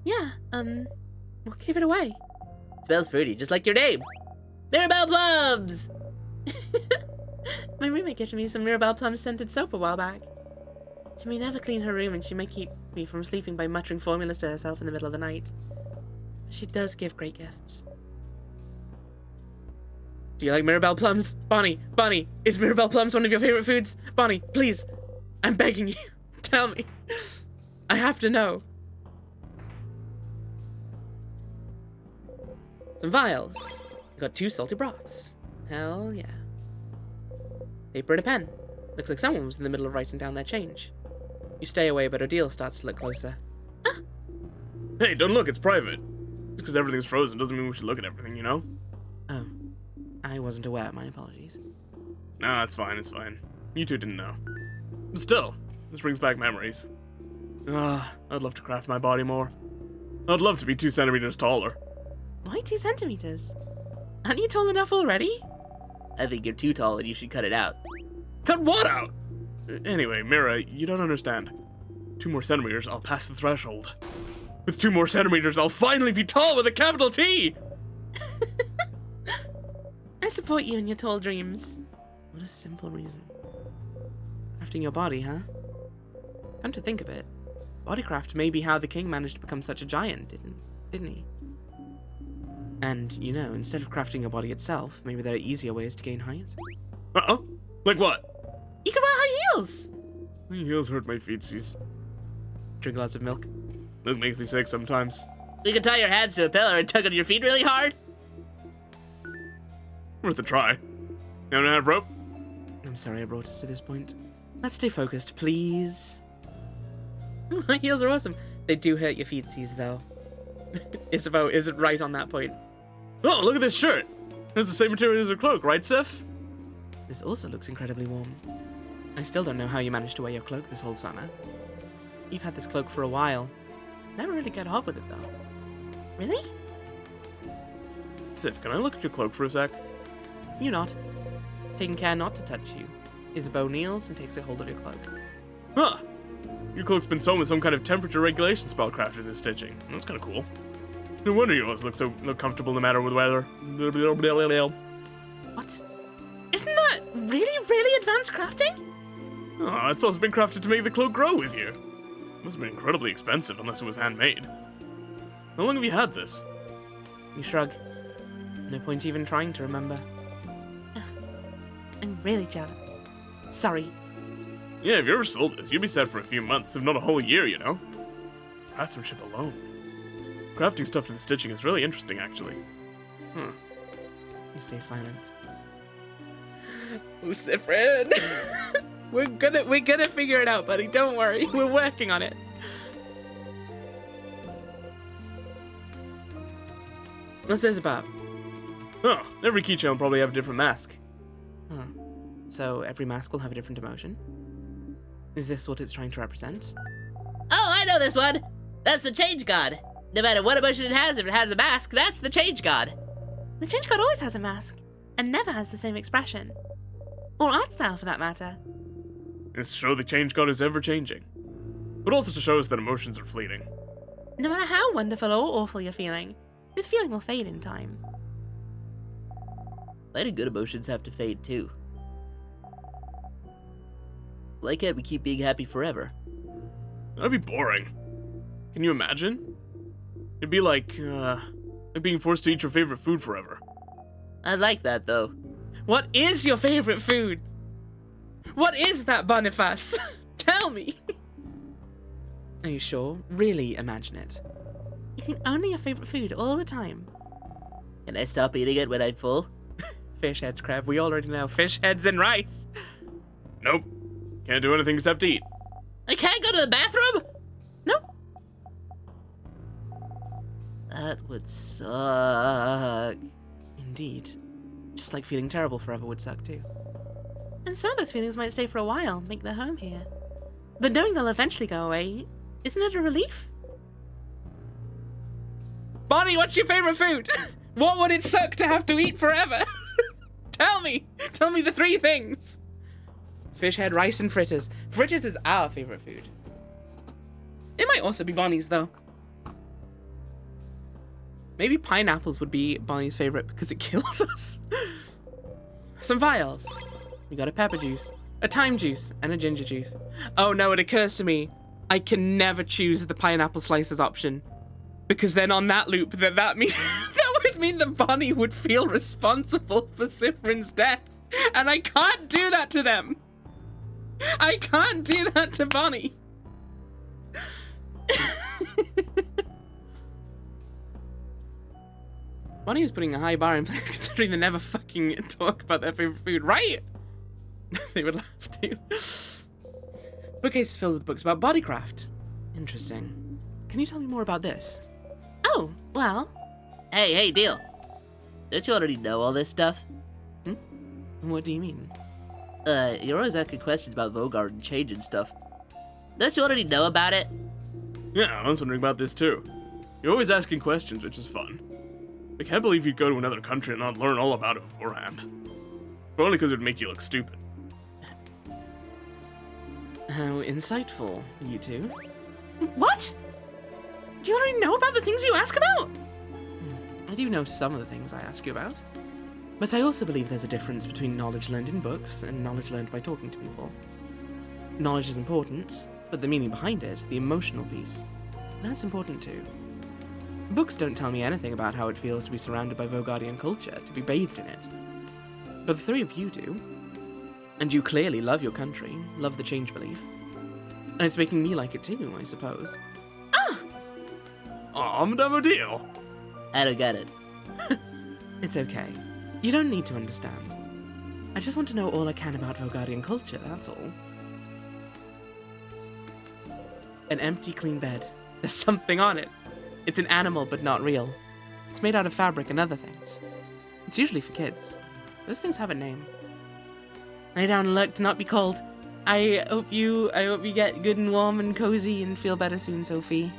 [SPEAKER 1] Yeah, what gave it away?
[SPEAKER 3] Smells fruity, just like your name. Mirabelle Plums!
[SPEAKER 1] My roommate gifted me some Mirabelle Plum scented soap a while back. She may never clean her room and she may keep me from sleeping by muttering formulas to herself in the middle of the night. But she does give great gifts. Do you like Mirabelle Plums? Bonnie, is Mirabelle Plums one of your favorite foods? Bonnie, please, I'm begging you, tell me. I have to know. Some vials. I got 2 salty broths. Hell yeah. Paper and a pen. Looks like someone was in the middle of writing down their change. You stay away, but Odile starts to look closer. Ah!
[SPEAKER 2] Hey, don't look, it's private. Just because everything's frozen doesn't mean we should look at everything, you know?
[SPEAKER 1] Oh. I wasn't aware, my apologies.
[SPEAKER 2] Nah, it's fine, You two didn't know. But still, this brings back memories. I'd love to craft my body more. I'd love to be 2 centimeters taller.
[SPEAKER 1] Why 2 centimeters? Aren't you tall enough already?
[SPEAKER 3] I think you're too tall and you should cut it out.
[SPEAKER 2] Cut what out? Anyway, Mira, you don't understand. 2 more centimeters, I'll pass the threshold. With 2 more centimeters, I'll finally be tall with a capital T!
[SPEAKER 4] support you in your tall dreams.
[SPEAKER 1] What a simple reason. Crafting your body, huh? Come to think of it, bodycraft may be how the king managed to become such a giant, didn't he? And, you know, instead of crafting your body itself, maybe there are easier ways to gain height.
[SPEAKER 2] Uh-oh. Like what?
[SPEAKER 4] You can wear high heels.
[SPEAKER 2] My heels hurt my feetsies.
[SPEAKER 1] Drink lots of milk.
[SPEAKER 2] Milk makes me sick sometimes.
[SPEAKER 3] You can tie your hands to a pillar and tug on your feet really hard.
[SPEAKER 2] Worth a try. You don't have rope?
[SPEAKER 1] I'm sorry I brought us to this point. Let's stay focused, please.
[SPEAKER 4] High heels are awesome. They do hurt your feetsies, though. Isabeau isn't right on that point.
[SPEAKER 2] Oh, look at this shirt. It's the same material as her cloak, right, Sif?
[SPEAKER 1] This also looks incredibly warm. I still don't know how you managed to wear your cloak this whole summer. You've had this cloak for a while. Never really get hot with it, though.
[SPEAKER 4] Really?
[SPEAKER 2] Sif, can I look at your cloak for a sec?
[SPEAKER 1] You not. Taking care not to touch you. Isabeau kneels and takes a hold of your cloak.
[SPEAKER 2] Huh. Your cloak's been sewn with some kind of temperature regulation spell crafted in the stitching. That's kind of cool. No wonder you always look comfortable no matter what weather.
[SPEAKER 1] What?
[SPEAKER 4] Isn't that really, really advanced crafting?
[SPEAKER 2] Oh, it's also been crafted to make the cloak grow with you. Must have been incredibly expensive unless it was handmade. How long have you had this?
[SPEAKER 1] You shrug. No point even trying to remember.
[SPEAKER 4] I'm really jealous. Sorry.
[SPEAKER 2] Yeah, if you ever sold this, you'd be set for a few months, if not a whole year, you know? Craftsmanship alone. Crafting stuff to the stitching is really interesting, actually.
[SPEAKER 1] You stay silent.
[SPEAKER 4] Lucifrin. We're gonna figure it out, buddy. Don't worry. We're working on it.
[SPEAKER 1] What's this about?
[SPEAKER 2] Oh, every keychain will probably have a different mask.
[SPEAKER 1] Huh. So every mask will have a different emotion? Is this what it's trying to represent?
[SPEAKER 3] Oh, I know this one. That's the change god. No matter what emotion it has, if it has a mask, that's the change god.
[SPEAKER 4] The change god always has a mask and never has the same expression. Or art style, for that matter.
[SPEAKER 2] It's to show the change god is ever changing, but also to show us that emotions are fleeting.
[SPEAKER 4] No matter how wonderful or awful you're feeling, this feeling will fade in time.
[SPEAKER 3] Why do good emotions have to fade too? Why can't we keep being happy forever?
[SPEAKER 2] That'd be boring. Can you imagine? It'd be like being forced to eat your favorite food forever.
[SPEAKER 3] I like that though.
[SPEAKER 4] What is your favorite food? What is that, Boniface? Tell me.
[SPEAKER 1] Are you sure? Really imagine it.
[SPEAKER 4] You think only your favorite food all the time?
[SPEAKER 3] Can I stop eating it when I'm full?
[SPEAKER 1] Fish heads, Krev. We already know. Fish heads and rice.
[SPEAKER 2] Nope. Can't do anything except eat.
[SPEAKER 3] I can't go to the bathroom?
[SPEAKER 4] Nope.
[SPEAKER 3] That would suck.
[SPEAKER 1] Indeed. Just like feeling terrible forever would suck too.
[SPEAKER 4] And some of those feelings might stay for a while, make their home here. But knowing they'll eventually go away, isn't it a relief? Bonnie, what's your favorite food? What would it suck to have to eat forever? Tell me the three things.
[SPEAKER 1] Fish head, rice, and fritters. Fritters is our favorite food.
[SPEAKER 4] It might also be Bonnie's, though.
[SPEAKER 1] Maybe pineapples would be Bonnie's favorite because it kills us. Some vials. We got a pepper juice, a thyme juice, and a ginger juice. Oh no, it occurs to me, I can never choose the pineapple slices option. Because then on that loop, that would mean that Bonnie would feel responsible for Sifrin's death. And I can't do that to them. I can't do that to Bonnie. Bonnie is putting a high bar in place considering they never fucking talk about their favorite food, right? They would love to. Bookcase is filled with books about bodycraft. Interesting. Can you tell me more about this?
[SPEAKER 4] Oh, well,
[SPEAKER 3] Hey, Deal. Don't you already know all this stuff?
[SPEAKER 1] What do you mean?
[SPEAKER 3] You're always asking questions about Vogard and change and stuff. Don't you already know about it?
[SPEAKER 2] Yeah, I was wondering about this too. You're always asking questions, which is fun. I can't believe you'd go to another country and not learn all about it beforehand. But only because it would make you look stupid.
[SPEAKER 1] How insightful, you two.
[SPEAKER 4] what? Do you already know about the things you ask about?
[SPEAKER 1] I do know some of the things I ask you about. But I also believe there's a difference between knowledge learned in books and knowledge learned by talking to people. Knowledge is important, but the meaning behind it, the emotional piece, that's important too. Books don't tell me anything about how it feels to be surrounded by Vogardian culture, to be bathed in it. But the three of you do. And you clearly love your country, love the change belief. And it's making me like it too, I suppose.
[SPEAKER 2] I'm done deal.
[SPEAKER 3] I don't get it.
[SPEAKER 1] It's okay. You don't need to understand. I just want to know all I can about Vogardian culture, that's all. An empty, clean bed. There's something on it. It's an animal, but not real. It's made out of fabric and other things. It's usually for kids. Those things have a name. Lay down and look, do not be cold. I hope you get good and warm and cozy and feel better soon, Sophie.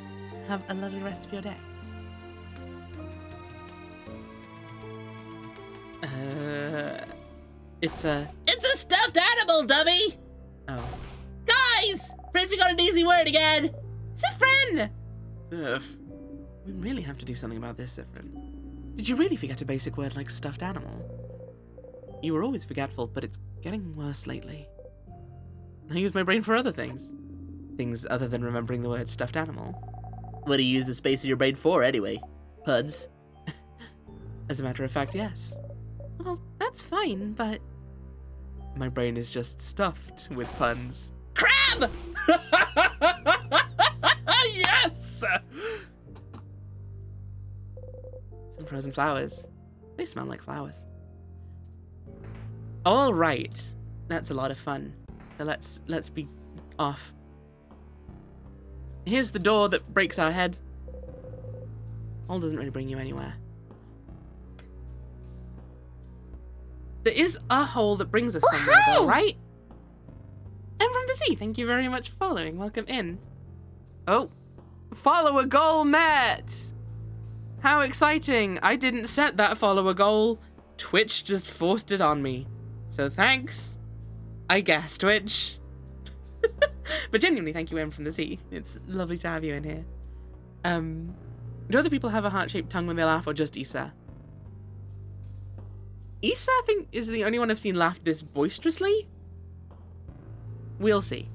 [SPEAKER 1] Have a lovely rest of your day. It's a
[SPEAKER 3] stuffed animal, dummy!
[SPEAKER 1] Oh.
[SPEAKER 3] Guys! Frisbee got an easy word again!
[SPEAKER 1] Siffrin!
[SPEAKER 2] Sif.
[SPEAKER 1] We really have to do something about this, Siffrin. Did you really forget a basic word like stuffed animal? You were always forgetful, but it's getting worse lately. I use my brain for other things. Things other than remembering the word stuffed animal.
[SPEAKER 3] What do you use the space of your brain for, anyway? Puns?
[SPEAKER 1] As a matter of fact, yes. Well, that's fine, but... my brain is just stuffed with puns.
[SPEAKER 4] Crab! Yes!
[SPEAKER 1] Some frozen flowers. They smell like flowers. All right. That's a lot of fun. So let's be off. Here's the door that breaks our head. Hole doesn't really bring you anywhere. There is a hole that brings us somewhere, though, right? I'm from the sea. Thank you very much for following. Welcome in. Oh, follower goal met. How exciting. I didn't set that follower goal. Twitch just forced it on me. So thanks, I guess, Twitch. But genuinely, thank you, M from the sea. It's lovely to have you in here. Do other people have a heart-shaped tongue when they laugh, or just Issa? Issa, I think, is the only one I've seen laugh this boisterously. We'll see.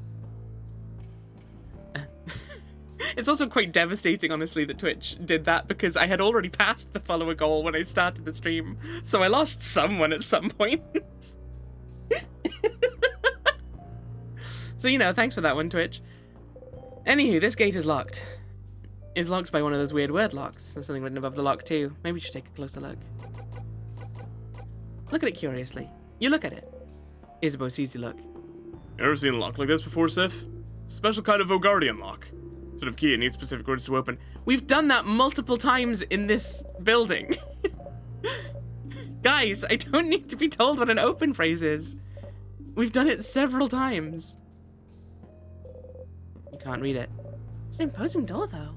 [SPEAKER 1] It's also quite devastating, honestly, that Twitch did that, because I had already passed the follower goal when I started the stream, so I lost someone at some point. So, you know, thanks for that one, Twitch. Anywho, this gate is locked. It's locked by one of those weird word locks. There's something written above the lock, too. Maybe we should take a closer look. Look at it curiously. You look at it. Isabeau sees you look.
[SPEAKER 2] You ever seen a lock like this before, Sif? Special kind of Vogardian lock. Sort of key it needs specific words to open.
[SPEAKER 1] We've done that multiple times in this building. Guys, I don't need to be told what an open phrase is. We've done it several times. You can't read it. It's an imposing door, though.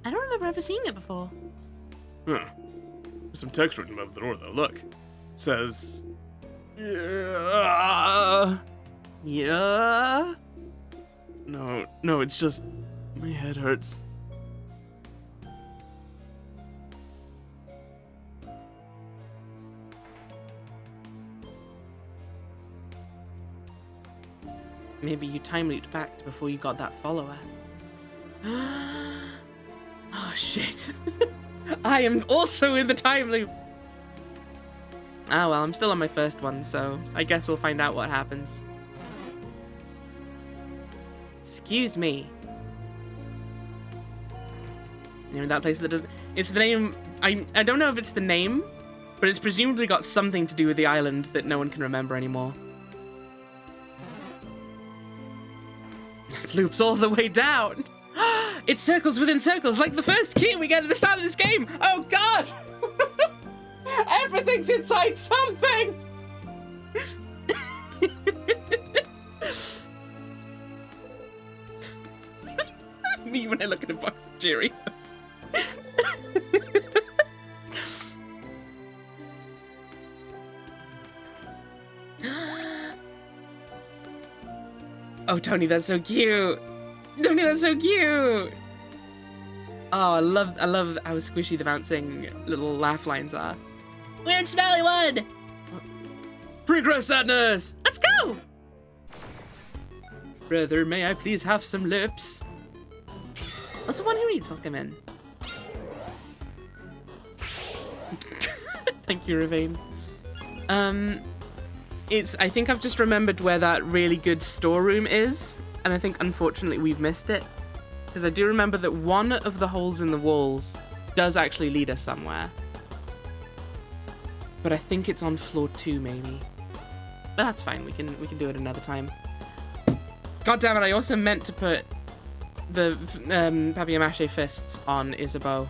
[SPEAKER 1] I don't remember ever seeing it before.
[SPEAKER 2] Huh. There's some text written above the door, though. Look. It says...
[SPEAKER 1] Yeah.
[SPEAKER 2] No, it's just... my head hurts.
[SPEAKER 1] Maybe you time looped back to before you got that follower. Oh, shit. I am also in the time loop. Ah, well, I'm still on my first one, so I guess we'll find out what happens. Excuse me. You know that place that doesn't... It's the name... I don't know if it's the name, but it's presumably got something to do with the island that no one can remember anymore. It loops all the way down. It's circles within circles, like the first key we get at the start of this game. Oh, God! Everything's inside something! Me when I look at a box of Cheerios. Oh, Tony, that's so cute. Tony, that's so cute. Oh, I love how squishy the bouncing little laugh lines are.
[SPEAKER 3] Weird smelly one!
[SPEAKER 2] Progress, Sadness!
[SPEAKER 1] Let's go!
[SPEAKER 4] Brother, may I please have some lips?
[SPEAKER 1] What's the one who reads? Welcome in. Thank you, Ravane. I think I've just remembered where that really good storeroom is, and I think unfortunately we've missed it. Because I do remember that one of the holes in the walls does actually lead us somewhere. But I think it's on floor 2 maybe. But that's fine, we can do it another time. God damn it, I also meant to put the papier-mâché fists on Isabeau,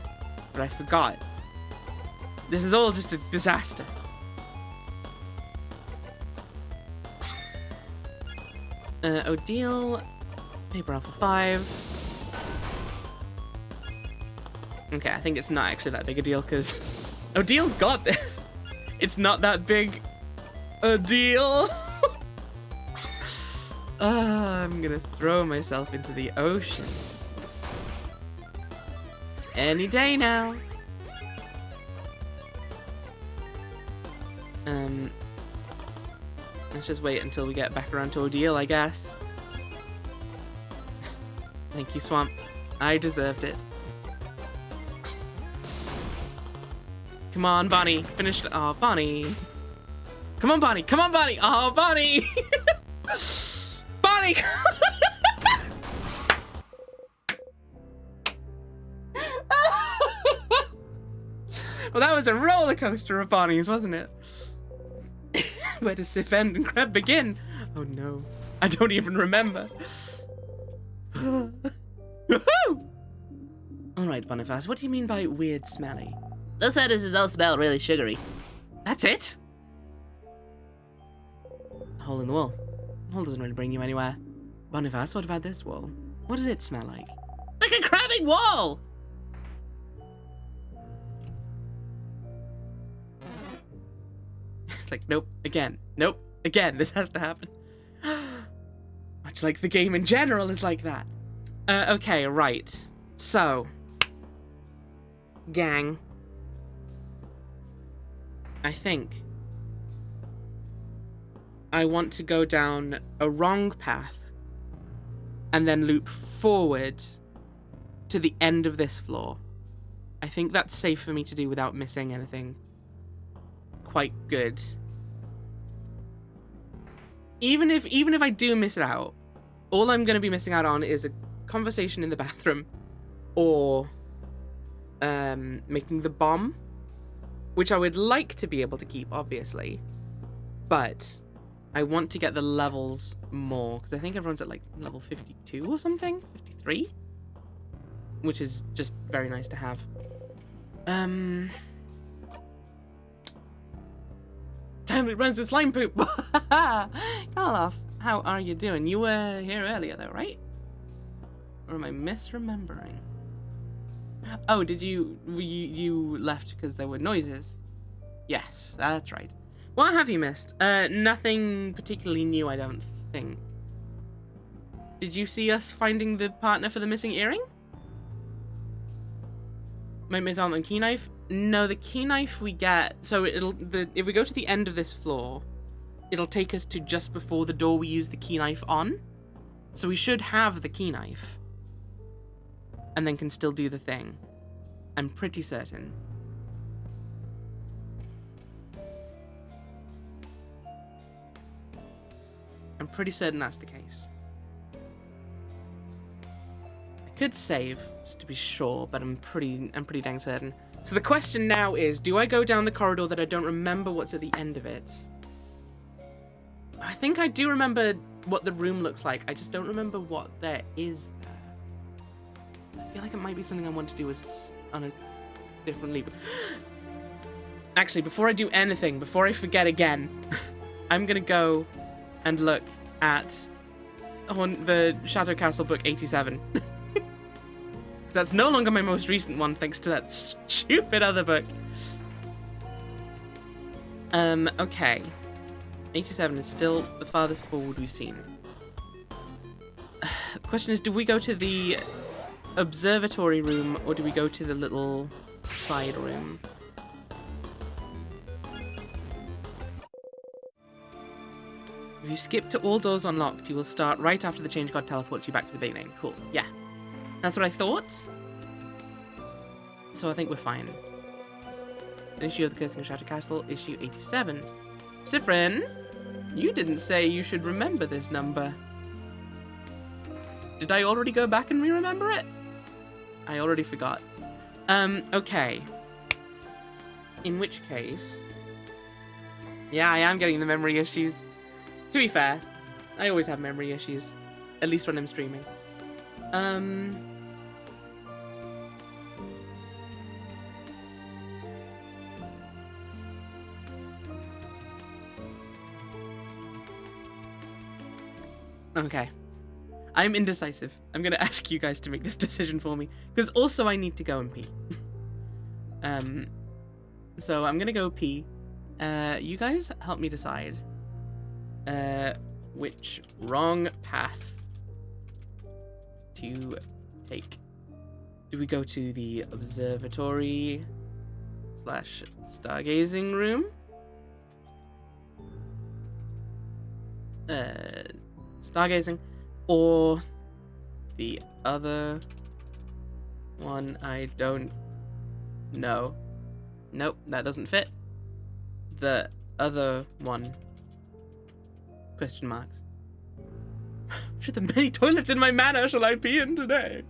[SPEAKER 1] but I forgot. This is all just a disaster. Odile, paper alpha 5. Okay, I think it's not actually that big a deal because Odile's got this. It's not that big a deal. I'm gonna throw myself into the ocean. Any day now. Let's just wait until we get back around to Odile, I guess. Thank you, Swamp. I deserved it. Come on, Bonnie. Finish it. Oh, Bonnie. Come on, Bonnie. Come on, Bonnie. Oh, Bonnie. Bonnie. Well, that was a roller coaster of Bonnies, wasn't it? Where does Sif end and Crab begin? Oh no, I don't even remember. Alright, Boniface, what do you mean by weird smelly?
[SPEAKER 3] Those Sadnesses all smell really sugary.
[SPEAKER 1] That's it? Hole in the wall. Hole doesn't really bring you anywhere. Boniface, what about this wall? What does it smell like?
[SPEAKER 3] Like a crabbing wall!
[SPEAKER 1] It's like, nope, again, nope, again, this has to happen. Much like the game in general is like that. Okay, right. So, gang, I think I want to go down a wrong path and then loop forward to the end of this floor. I think that's safe for me to do without missing anything quite good. Even if I do miss it out, all I'm going to be missing out on is a conversation in the bathroom or making the bomb, which I would like to be able to keep, obviously, but I want to get the levels more because I think everyone's at like level 52 or something, 53, which is just very nice to have. Time runs with slime poop. Karloff, how are you doing? You were here earlier though, right? Or am I misremembering? Oh, did you left because there were noises? Yes, that's right. What have you missed? Nothing particularly new, I don't think. Did you see us finding the partner for the missing earring? My Maison and key knife? No, the key knife we get, so if we go to the end of this floor, it'll take us to just before the door we use the key knife on. So we should have the key knife. And then can still do the thing. I'm pretty certain. I'm pretty certain that's the case. I could save, just to be sure, but I'm pretty dang certain. So the question now is, do I go down the corridor that I don't remember what's at the end of it? I think I do remember what the room looks like. I just don't remember what there is there. I feel like it might be something I want to do on a different leap. Actually, before I do anything, before I forget again, I'm going to go and look at the Chateau Castle book 87. That's no longer my most recent one, thanks to that stupid other book. Okay. 87 is still the farthest forward we've seen. The question is, do we go to the observatory room, or do we go to the little side room? If you skip to all doors unlocked, you will start right after the change card teleports you back to the beginning. Cool. Yeah. That's what I thought. So I think we're fine. An issue of the Cursing of Shattered Castle, issue 87. Cyphrin, you didn't say you should remember this number. Did I already go back and re-remember it? I already forgot. Okay. In which case... Yeah, I am getting the memory issues. To be fair, I always have memory issues. At least when I'm streaming. Okay. I'm indecisive. I'm gonna ask you guys to make this decision for me. Because also I need to go and pee. So I'm gonna go pee. You guys help me decide which wrong path to take. Do we go to the observatory / stargazing room? Stargazing, or the other one? I don't know. Nope, that doesn't fit. The other one? Question marks. Which of the many toilets in my manor shall I pee in today?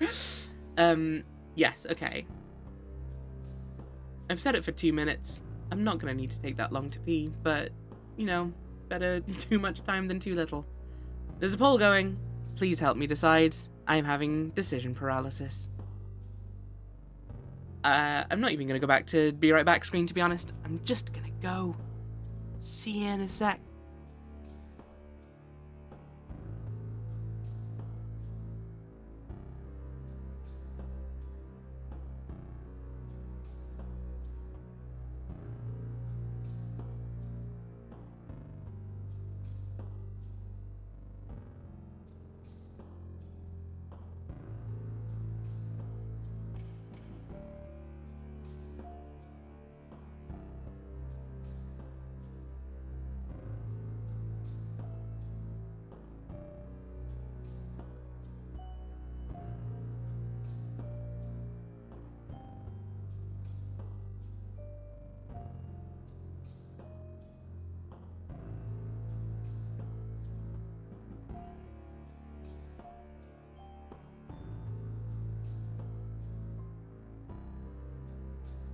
[SPEAKER 1] Yes, okay. I've said it for 2 minutes. I'm not gonna need to take that long to pee, but, you know, better too much time than too little. There's a poll going. Please help me decide. I am having decision paralysis. I'm not even gonna go back to be right back screen, to be honest. I'm just gonna go. See you in a sec.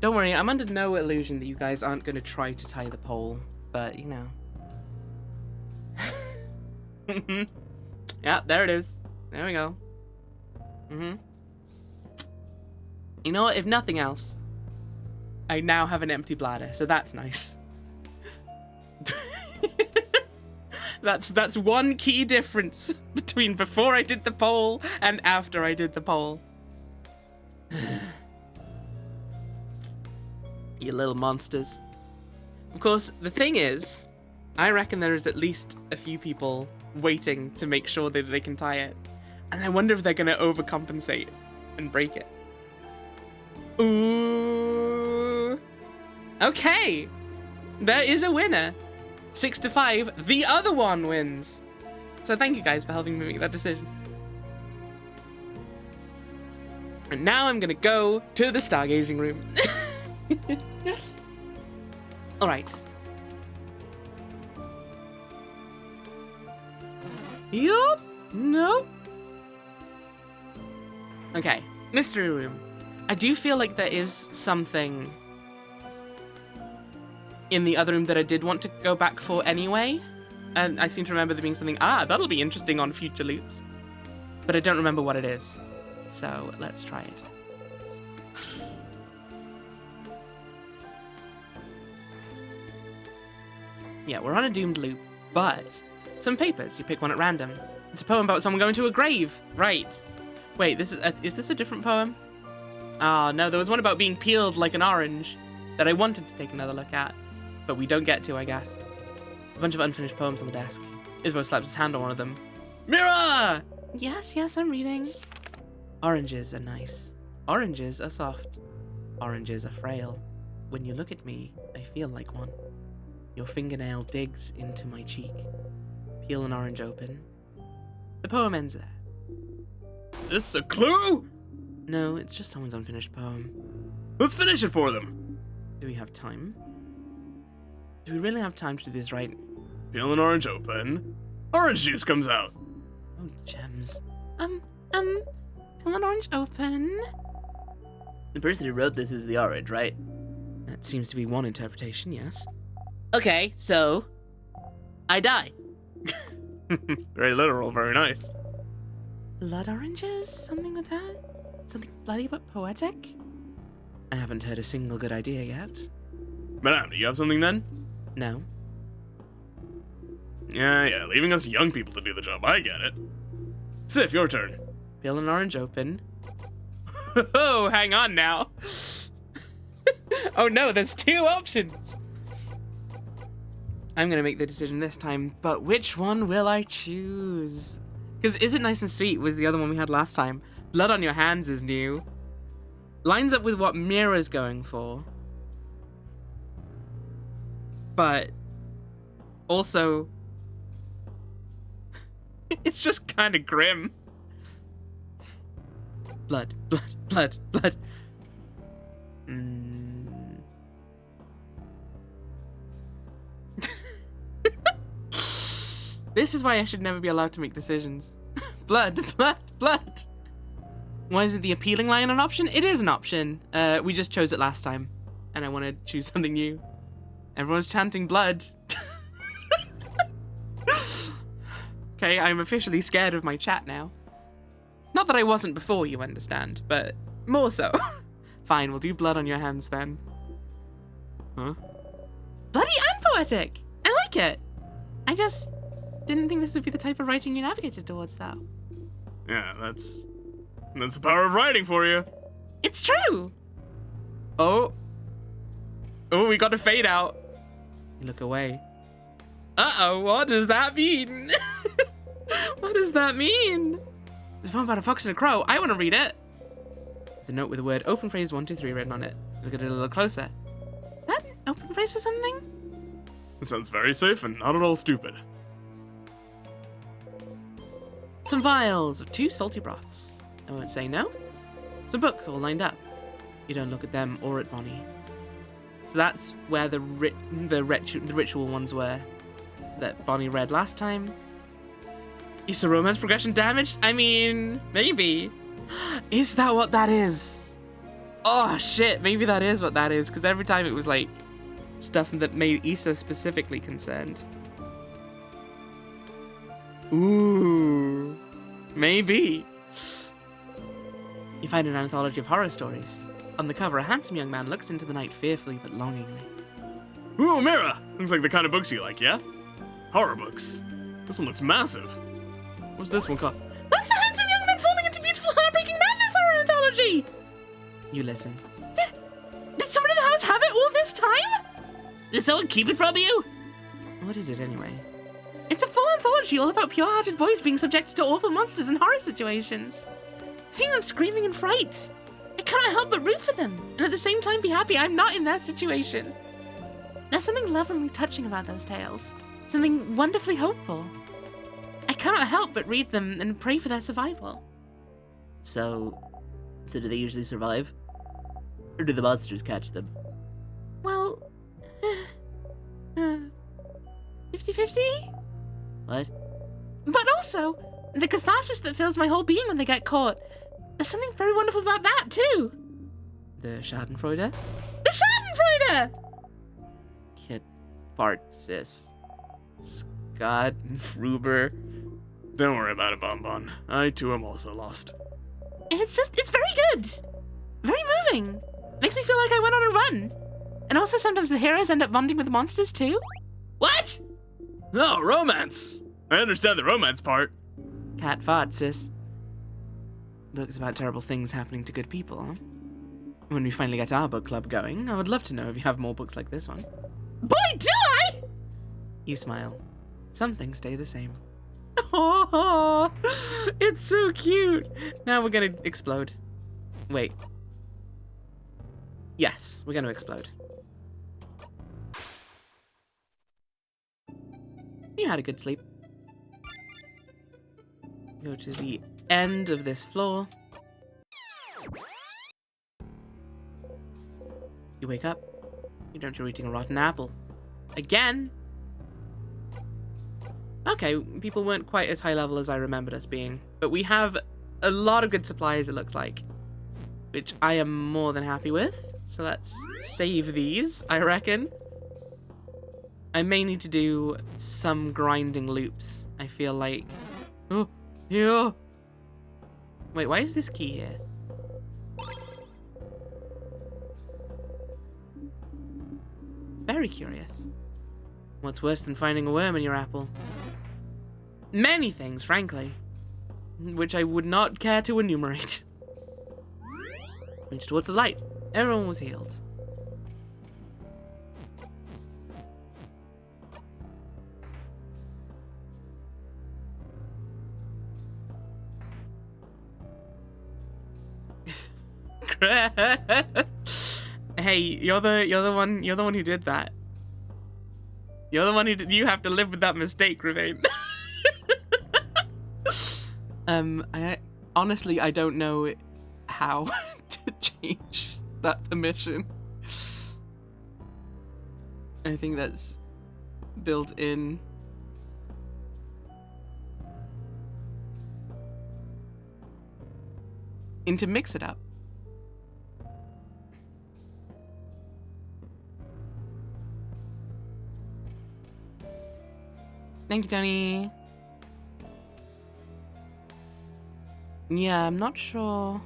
[SPEAKER 1] Don't worry, I'm under no illusion that you guys aren't going to try to tie the pole, but, you know. Yeah, there it is. There we go. You know what? If nothing else, I now have an empty bladder, so that's nice. That's one key difference between before I did the poll and after I did the poll. You little monsters. Of course, the thing is, I reckon there is at least a few people waiting to make sure that they can tie it. And I wonder if they're going to overcompensate and break it. Ooh. Okay. There is a winner. 6-5. The other one wins. So thank you guys for helping me make that decision. And now I'm going to go to the stargazing room. All right. Yup. Nope. Okay. Mystery room. I do feel like there is something in the other room that I did want to go back for anyway. And I seem to remember there being something, that'll be interesting on future loops. But I don't remember what it is. So let's try it. Yeah, we're on a doomed loop, but some papers. You pick one at random. It's a poem about someone going to a grave. Right. Wait, this is this a different poem? Ah, no, there was one about being peeled like an orange that I wanted to take another look at, but we don't get to, I guess. A bunch of unfinished poems on the desk. Isabel slaps his hand on one of them. Mira! Yes, I'm reading. Oranges are nice. Oranges are soft. Oranges are frail. When you look at me, I feel like one. Your fingernail digs into my cheek. Peel an orange open. The poem ends there.
[SPEAKER 2] This is a clue?
[SPEAKER 1] No, it's just someone's unfinished poem.
[SPEAKER 2] Let's finish it for them.
[SPEAKER 1] Do we have time? Do we really have time to do this right?
[SPEAKER 2] Peel an orange open. Orange juice comes out.
[SPEAKER 1] Oh, gems. Peel an orange open.
[SPEAKER 3] The person who wrote this is the orange, right?
[SPEAKER 1] That seems to be one interpretation, yes.
[SPEAKER 3] Okay, so I die.
[SPEAKER 2] Very literal, very nice.
[SPEAKER 1] Blood oranges? Something with that? Something bloody but poetic? I haven't heard a single good idea yet.
[SPEAKER 2] Madame, do you have something then?
[SPEAKER 1] No.
[SPEAKER 2] Yeah, leaving us young people to do the job, I get it. Sif, your turn.
[SPEAKER 1] Peel an orange open.
[SPEAKER 4] Oh, hang on now. Oh no, there's 2 options.
[SPEAKER 1] I'm gonna make the decision this time, but which one will I choose? Because Is It Nice and Sweet was the other one we had last time. Blood on Your Hands is new. Lines up with what Mira's going for. But also,
[SPEAKER 4] It's just kind of grim.
[SPEAKER 1] blood, blood, blood, blood. Mm. This is why I should never be allowed to make decisions. Blood, blood, blood. Why isn't the appealing line an option? It is an option. We just chose it last time, and I want to choose something new. Everyone's chanting blood. Okay, I'm officially scared of my chat now. Not that I wasn't before, you understand, but more so. Fine, we'll do blood on your hands then. Huh? Bloody and poetic! I like it! I just didn't think this would be the type of writing you navigated towards, though.
[SPEAKER 2] Yeah, that's the power of writing for you.
[SPEAKER 1] It's true! Oh. Oh, we got a fade out. You look away. Uh-oh, what does that mean? What does that mean? There's one about a fox and a crow. I want to read it. There's a note with the word open phrase 1, 2, 3 written on it. Look at it a little closer. Is that an open phrase or something?
[SPEAKER 2] It sounds very safe and not at all stupid.
[SPEAKER 1] Some vials of 2 salty broths. I won't say no. Some books all lined up. You don't look at them or at Bonnie. So that's where the ritual ones were that Bonnie read last time. Is the romance progression damaged? I mean, maybe. Is that what that is? Oh shit, maybe that is what that is, because every time it was like stuff that made Issa specifically concerned. Ooh, maybe. You find an anthology of horror stories. On the cover, a handsome young man looks into the night fearfully but longingly.
[SPEAKER 2] Ooh, Mira! Looks like the kind of books you like, yeah? Horror books. This one looks massive. What's this one called?
[SPEAKER 1] That's the handsome young man falling into beautiful heartbreaking madness horror anthology! You listen. Did someone in the house have it all this time?
[SPEAKER 3] Did someone keep it from you?
[SPEAKER 1] What is it anyway? It's a full anthology all about pure-hearted boys being subjected to awful monsters and horror situations. Seeing them screaming in fright, I cannot help but root for them, and at the same time be happy I'm not in their situation. There's something lovingly touching about those tales, something wonderfully hopeful. I cannot help but read them and pray for their survival.
[SPEAKER 3] So do they usually survive? Or do the monsters catch them?
[SPEAKER 1] Well, 50-50?
[SPEAKER 3] What?
[SPEAKER 1] But also, the catharsis that fills my whole being when they get caught. There's something very wonderful about that, too. The Schadenfreude? The Schadenfreude! Kid Fartsis. Scott Fruber.
[SPEAKER 2] Don't worry about it, Bonbon. I too am also lost.
[SPEAKER 1] It's very good. Very moving. Makes me feel like I went on a run. And also sometimes the heroes end up bonding with the monsters, too. What?
[SPEAKER 2] No, romance! I understand the romance part.
[SPEAKER 1] Cat Fartsis. Books about terrible things happening to good people, huh? When we finally get our book club going, I would love to know if you have more books like this one. Boy, do I! You smile. Some things stay the same. Oh, it's so cute. Now we're gonna explode. Wait. Yes, we're gonna explode. You had a good sleep. Go to the end of this floor. You wake up. You don't, you're eating a rotten apple. Again! Okay, people weren't quite as high level as I remembered us being. But we have a lot of good supplies, it looks like. Which I am more than happy with. So let's save these, I reckon. I may need to do some grinding loops. I feel like... Oh, yeah. Wait, why is this key here? Very curious. What's worse than finding a worm in your apple? Many things, frankly. Which I would not care to enumerate. Reach towards the light. Everyone was healed. Hey, you're the one who did that. You're the one who did, you have to live with that mistake, Ravain. I honestly I don't know how to change that permission. I think that's built in. Into Mix It Up. Thank you, Tony. Yeah, I'm not sure.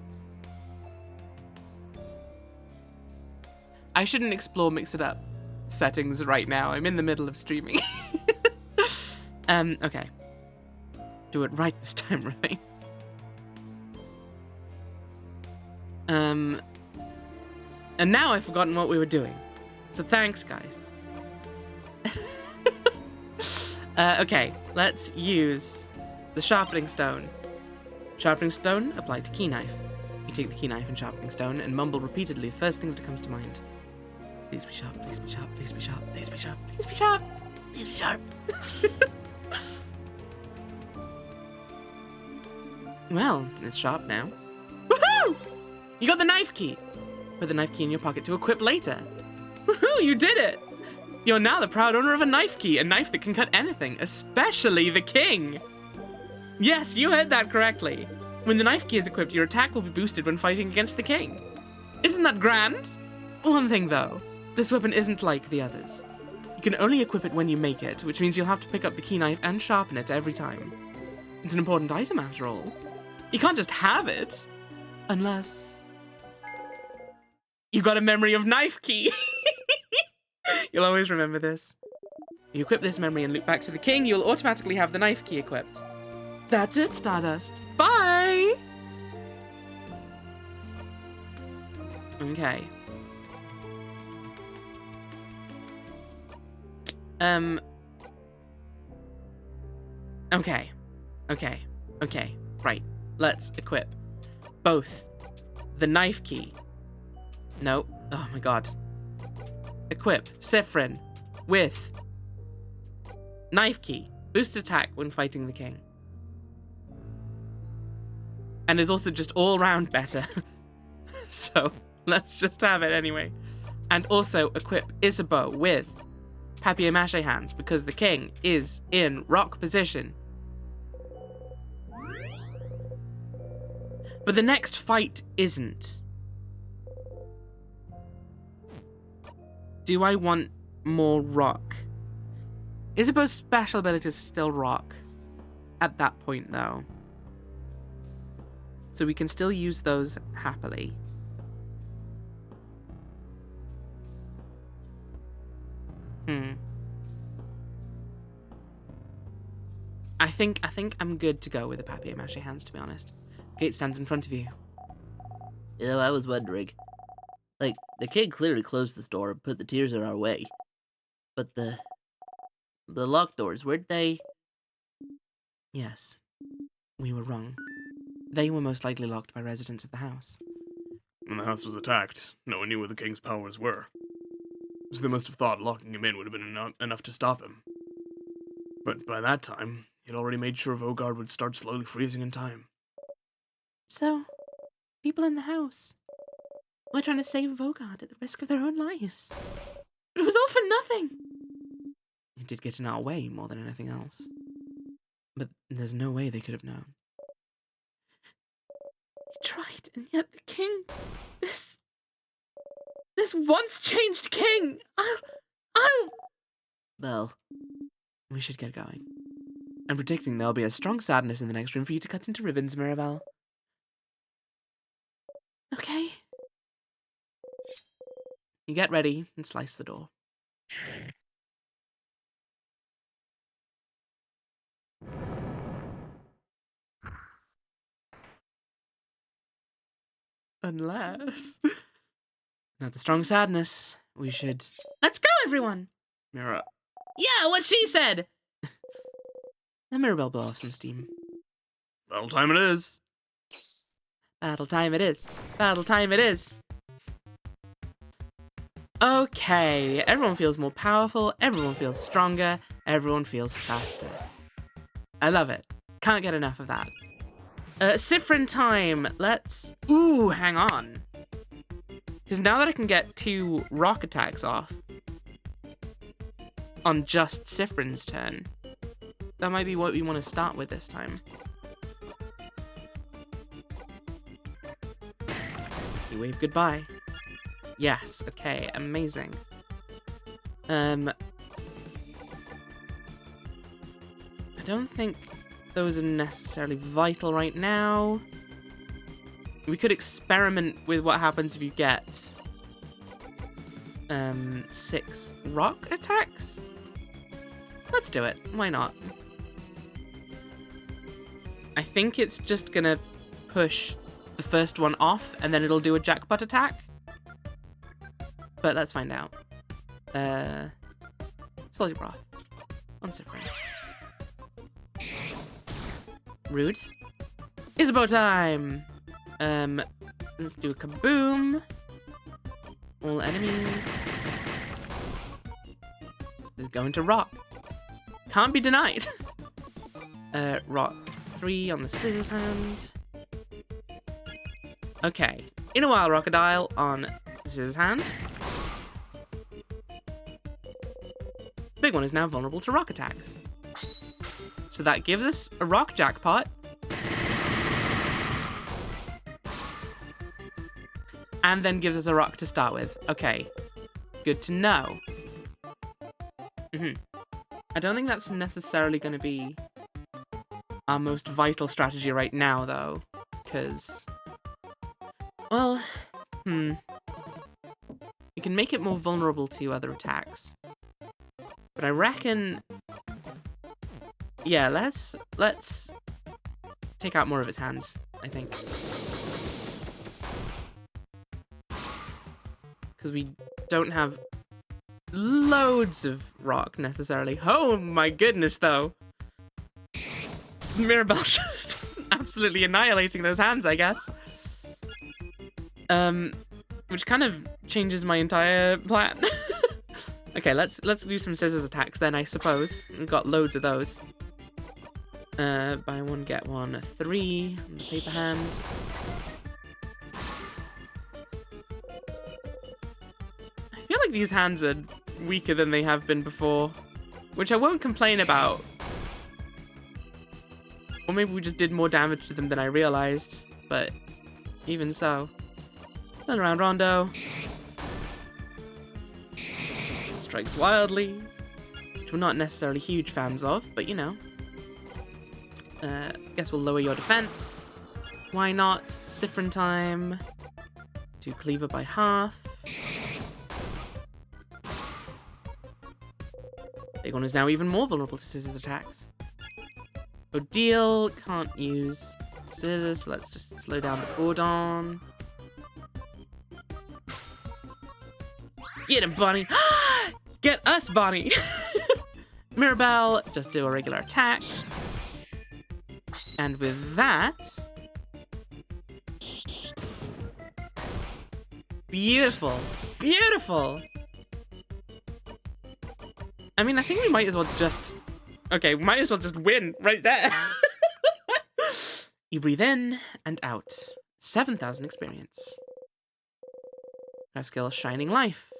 [SPEAKER 1] I shouldn't explore Mix It Up settings right now. I'm in the middle of streaming. Okay. Do it right this time, right? And now I've forgotten what we were doing. So thanks, guys. Okay, let's use the sharpening stone. Sharpening stone applied to key knife. You take the key knife and sharpening stone and mumble repeatedly the first thing that comes to mind. Please be sharp, please be sharp, please be sharp, please be sharp, please be sharp, please be sharp. Well, it's sharp now. Woohoo! You got the knife key. Put the knife key in your pocket to equip later. Woohoo, you did it! You're now the proud owner of a knife key, a knife that can cut anything, especially the king. Yes, you heard that correctly. When the knife key is equipped, your attack will be boosted when fighting against the king. Isn't that grand? One thing though, this weapon isn't like the others. You can only equip it when you make it, which means you'll have to pick up the key knife and sharpen it every time. It's an important item after all. You can't just have it, unless you got a memory of knife key. You'll always remember this. If you equip this memory and loop back to the king, you'll automatically have the knife key equipped. That's it, Stardust. Bye! Okay. Okay. Right. Let's equip both the knife key. No. Oh my god. Equip Siffrin with knife key. Boost attack when fighting the king. And is also just all round better. So let's just have it anyway. And also equip Isabeau with papier-mâché hands because the king is in rock position. But the next fight isn't. Do I want more rock? Isabeau's special ability is still rock at that point, though. So we can still use those happily. I think I'm good to go with the papier-mâché hands, to be honest. Gate stands in front of you.
[SPEAKER 3] You know, I was wondering. Like, the king clearly closed this door and put the tears in our way. But the locked doors, weren't they?
[SPEAKER 1] Yes, we were wrong. They were most likely locked by residents of the house.
[SPEAKER 2] When the house was attacked, no one knew what the king's powers were. So they must have thought locking him in would have been enough to stop him. But by that time, He'd already made sure Vogard would start slowly freezing in time.
[SPEAKER 1] So, people in the house were trying to save Vogard at the risk of their own lives. But it was all for nothing. It did get in our way more than anything else. But there's no way they could have known. He tried, and yet the king... This once changed king! I'll...
[SPEAKER 3] Well,
[SPEAKER 1] We should get going. I'm predicting there'll be a strong sadness in the next room for you to cut into ribbons, Mirabelle. Okay. You get ready and slice the door. Unless... Another strong sadness. We should... Let's go, everyone!
[SPEAKER 2] Mira,
[SPEAKER 3] yeah, what she said!
[SPEAKER 1] Let Mirabelle blow off some steam.
[SPEAKER 2] battle time it is.
[SPEAKER 1] Battle time it is. Battle time it is. Okay, everyone feels more powerful, everyone feels stronger, everyone feels faster. I love it. Can't get enough of that. Siffrin time. Let's... Ooh, hang on. Because now that I can get 2 rock attacks off on just Siffrin's turn, that might be what we want to start with this time. You wave goodbye. Yes, okay, amazing. I don't think those are necessarily vital right now. We could experiment with what happens if you get 6 rock attacks. Let's do it. Why not? I think it's just gonna push the first one off and then it'll do a jackpot attack. But let's find out. Salty broth. On Siffrin. Rude. Isabeau time! Let's do a kaboom. All enemies. This is going to rock. Can't be denied. Rock 3 on the scissors hand. Okay. In a while, Rockadile on the scissors hand. Big one is now vulnerable to rock attacks. So that gives us a rock jackpot. And then gives us a rock to start with. Okay. Good to know. I don't think that's necessarily going to be our most vital strategy right now, though. Because... Well... We can make it more vulnerable to other attacks. But I reckon... Yeah, let's take out more of its hands, I think. Because we don't have loads of rock, necessarily. Oh my goodness, though. Mirabelle just absolutely annihilating those hands, I guess. Which kind of changes my entire plan. Okay, let's do some scissors attacks then, I suppose. We've got loads of those. Buy one, get one, 3 on the paper hand. I feel like these hands are weaker than they have been before, which I won't complain about. Or maybe we just did more damage to them than I realized, but even so. Turn around, Rondo. Strikes wildly, which we're not necessarily huge fans of, but you know. Guess we'll lower your defense. Why not? Siffrin time. Do Cleaver by half. Big one is now even more vulnerable to scissors attacks. Odile can't use scissors, so let's just slow down the Bourdon. Get him, Bonnie! Get us, Bonnie! Mirabelle, just do a regular attack. And with that... Beautiful! Beautiful! I mean, I think we might as well just... Okay, might as well just win right there. You breathe in and out. 7,000 experience. Our skill, Shining Life.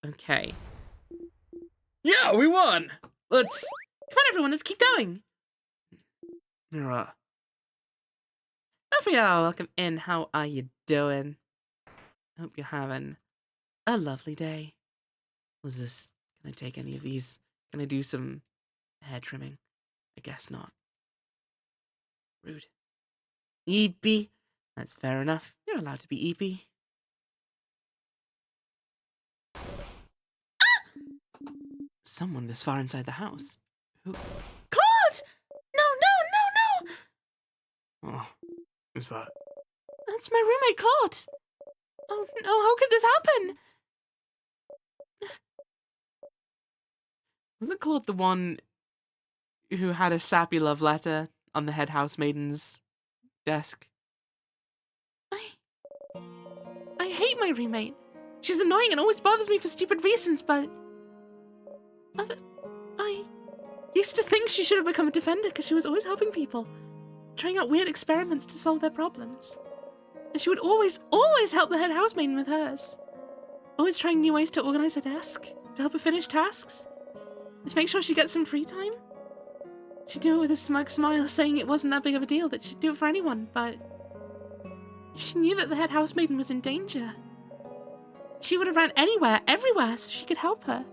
[SPEAKER 1] Okay. Yeah, we won! Come on, everyone, let's keep going. Mira. Elfria, welcome in. How are you doing? Hope you're having a lovely day. What's this? Can I take any of these? Can I do some hair trimming? I guess not. Rude. Eepy. That's fair enough. You're allowed to be eepy. Someone this far inside the house. Who? Claude! No, no, no, no!
[SPEAKER 2] Oh, who's that?
[SPEAKER 1] That's my roommate, Claude. Oh no, how could this happen? Wasn't Claude the one who had a sappy love letter on the head housemaiden's desk? I hate my roommate. She's annoying and always bothers me for stupid reasons, but I used to think she should have become a defender because she was always helping people, trying out weird experiments to solve their problems. And she would always help the head housemaiden with hers. Always trying new ways to organize her desk, to help her finish tasks, to make sure she gets some free time. She'd do it with a smug smile, saying it wasn't that big of a deal, that she'd do it for anyone, but she knew that the head housemaiden was in danger. She would have ran anywhere, everywhere, so she could help her.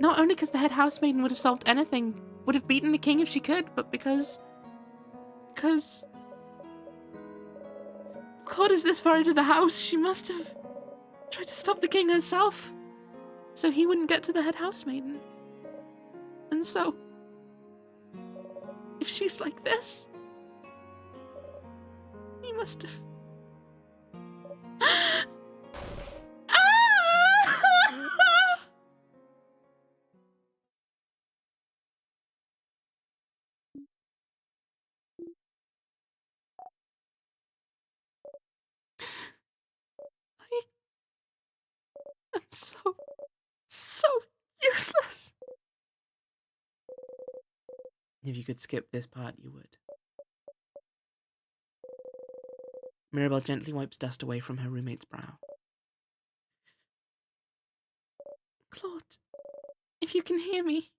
[SPEAKER 1] Not only because the head housemaiden would have solved anything, would have beaten the king if she could, but because Claude is this far into the house, she must have tried to stop the king herself, so he wouldn't get to the head housemaiden. And so, if she's like this, he must have... I'm so useless. If you could skip this part, you would. Mirabelle gently wipes dust away from her roommate's brow. Claude, if you can hear me,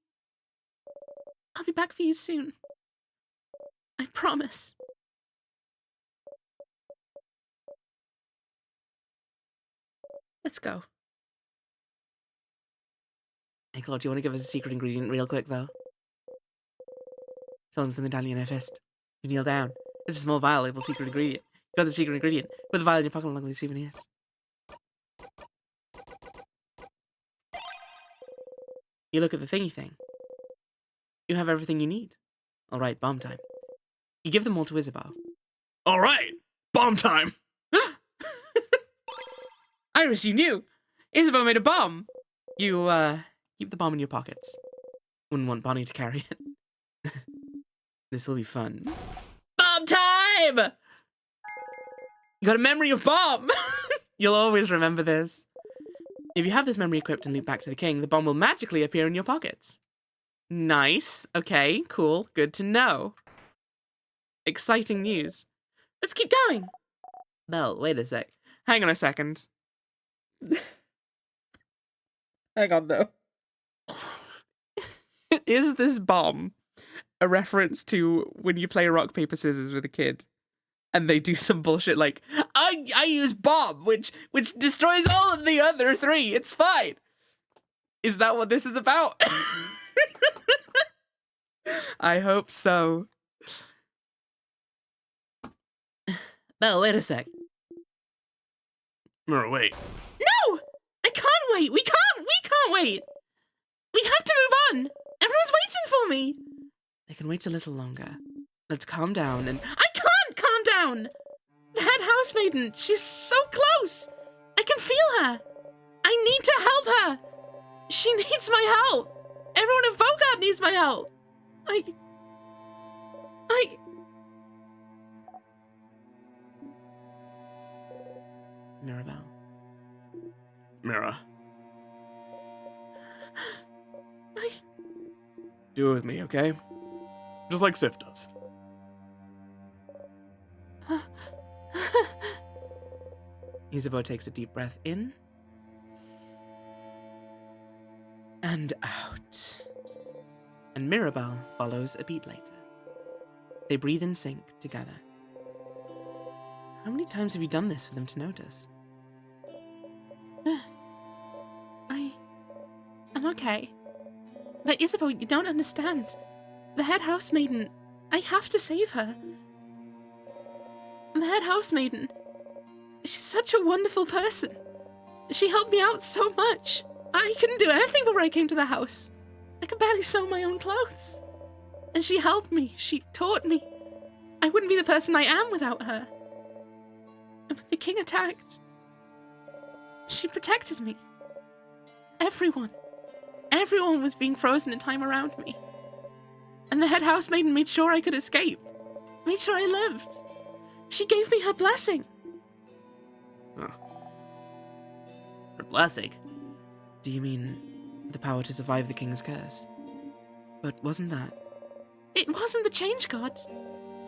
[SPEAKER 1] I'll be back for you soon. I promise. Let's go. Hey, Claude, do you want to give us a secret ingredient real quick, though? Tell them it's in the medallion I fist. You kneel down. It's a small vial labeled secret ingredient. You got the secret ingredient. Put the vial in your pocket along with the souvenirs. You look at the thingy thing. You have everything you need. All right, bomb time. You give them all to Isabeau.
[SPEAKER 2] All right, bomb time.
[SPEAKER 1] Iris, you knew. Isabeau made a bomb. You, keep the bomb in your pockets. Wouldn't want Bonnie to carry it. This'll be fun. Bomb time! You got a memory of bomb! You'll always remember this. If you have this memory equipped and loop back to the king, the bomb will magically appear in your pockets. Nice. Okay, cool. Good to know. Exciting news. Let's keep going. Belle, wait a sec. Hang on a second. Hang on, though. Is this bomb a reference to when you play rock, paper, scissors with a kid and they do some bullshit like, I use bomb, which destroys all of the other three. It's fine. Is that what this is about? I hope so. Belle, wait a sec.
[SPEAKER 2] Mira, wait.
[SPEAKER 1] No! I can't wait! We can't wait! We have to move on! Everyone's waiting for me! They can wait a little longer. Let's calm down and... I can't calm down! The head housemaiden, she's so close! I can feel her! I need to help her! She needs my help! Everyone in Vogard needs my help! Mirabelle.
[SPEAKER 2] Mira. Do it with me, okay? Just like Sif does.
[SPEAKER 1] Isabeau takes a deep breath in and out. And Mirabelle follows a beat later. They breathe in sync together. How many times have you done this for them to notice?
[SPEAKER 5] I'm okay. But Isabeau, you don't understand. The head housemaiden, I have to save her. The head housemaiden, she's such a wonderful person. She helped me out so much. I couldn't do anything before I came to the house. I could barely sew my own clothes. And she helped me. She taught me. I wouldn't be the person I am without her. And when the king attacked, she protected me. Everyone was being frozen in time around me. And the head housemaiden made sure I could escape. Made sure I lived. She gave me her blessing.
[SPEAKER 2] Huh.
[SPEAKER 3] Her blessing.
[SPEAKER 1] Do you mean the power to survive the king's curse? But wasn't that...
[SPEAKER 5] It wasn't the Change God.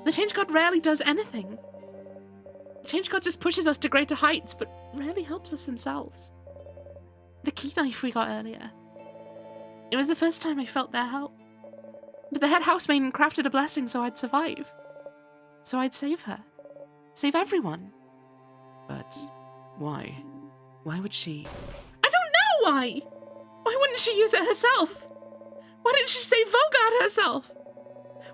[SPEAKER 5] The Change God rarely does anything. The Change God just pushes us to greater heights, but rarely helps us themselves. The key knife we got earlier. It was the first time I felt their help. But the head housemaiden crafted a blessing so I'd survive. So I'd save her. Save everyone.
[SPEAKER 1] But why? Why would she...
[SPEAKER 5] I don't know why! Why wouldn't she use it herself? Why didn't she save Vogard herself?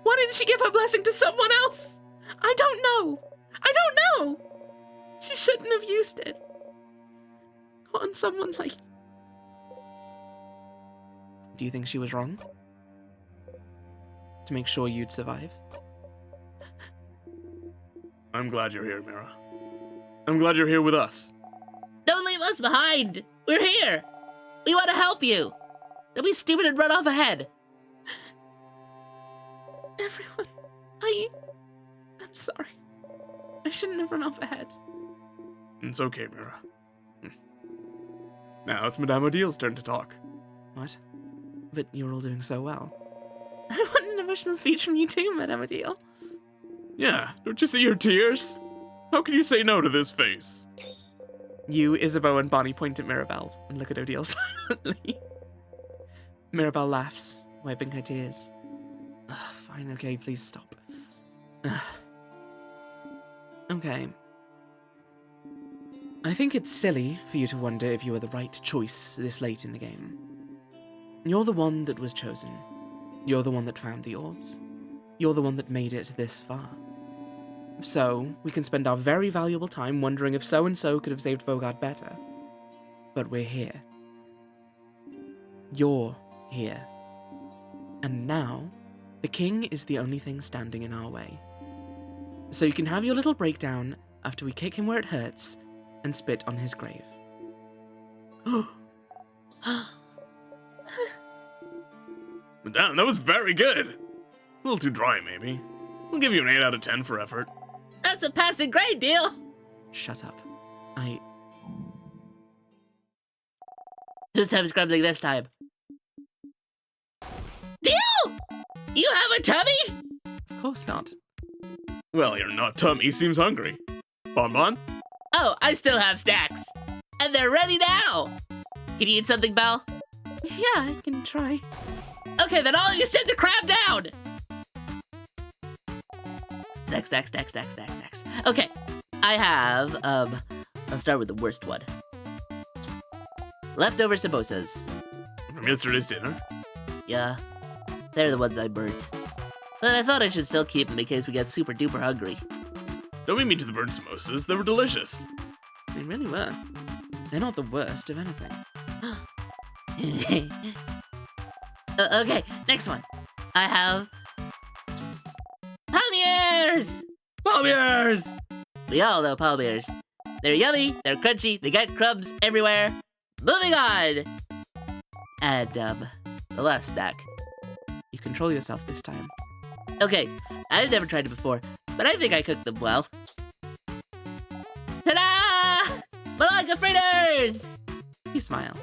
[SPEAKER 5] Why didn't she give her blessing to someone else? I don't know. I don't know! She shouldn't have used it. Not on someone like...
[SPEAKER 1] Do you think she was wrong? To make sure you'd survive?
[SPEAKER 2] I'm glad you're here, Mira. I'm glad you're here with us.
[SPEAKER 3] Don't leave us behind. We're here. We want to help you. Don't be stupid and run off ahead.
[SPEAKER 5] Everyone, I'm sorry. I shouldn't have run off ahead.
[SPEAKER 2] It's okay, Mira. Now it's Madame Odile's turn to talk.
[SPEAKER 1] What? But you're all doing so well.
[SPEAKER 5] I want an emotional speech from you too, Madame Odile.
[SPEAKER 2] Yeah, don't you see your tears? How can you say no to this face?
[SPEAKER 1] You, Isabeau, and Bonnie point at Mirabelle and look at Odile silently. Mirabelle laughs, wiping her tears. Fine, okay, please stop. Okay. I think it's silly for you to wonder if you were the right choice this late in the game. You're the one that was chosen. You're the one that found the orbs. You're the one that made it this far. So, we can spend our very valuable time wondering if so-and-so could have saved Vogard better. But we're here. You're here. And now, the king is the only thing standing in our way. So you can have your little breakdown after we kick him where it hurts and spit on his grave.
[SPEAKER 2] Madame, that was very good. A little too dry, maybe. We'll give you an 8 out of 10 for effort.
[SPEAKER 3] That's a passing grade, deal.
[SPEAKER 1] Shut up.
[SPEAKER 3] Whose time is grumbling this time? Deal! You have a tummy?
[SPEAKER 1] Of course not.
[SPEAKER 2] Well, your nut tummy seems hungry. Bonbon?
[SPEAKER 3] Oh, I still have snacks. And they're ready now. Can you eat something, Belle?
[SPEAKER 5] Yeah, I can try.
[SPEAKER 3] Okay, then all of you sit the crab down. Snacks. Okay, I have, I'll start with the worst one. Leftover samosas.
[SPEAKER 2] From yesterday's dinner?
[SPEAKER 3] Yeah, they're the ones I burnt. But I thought I should still keep them in case we get super duper hungry.
[SPEAKER 2] Don't beat me to the burnt samosas. They were delicious.
[SPEAKER 1] They really were. They're not the worst of anything.
[SPEAKER 3] Okay, next one. I have... Palmiers!
[SPEAKER 2] Palmiers!
[SPEAKER 3] We all know palmiers. They're yummy, they're crunchy, they get crumbs everywhere. Moving on! And, the last snack.
[SPEAKER 1] You control yourself this time.
[SPEAKER 3] Okay, I've never tried it before, but I think I cooked them well. Ta-da! Malacca fritters!
[SPEAKER 1] You smile.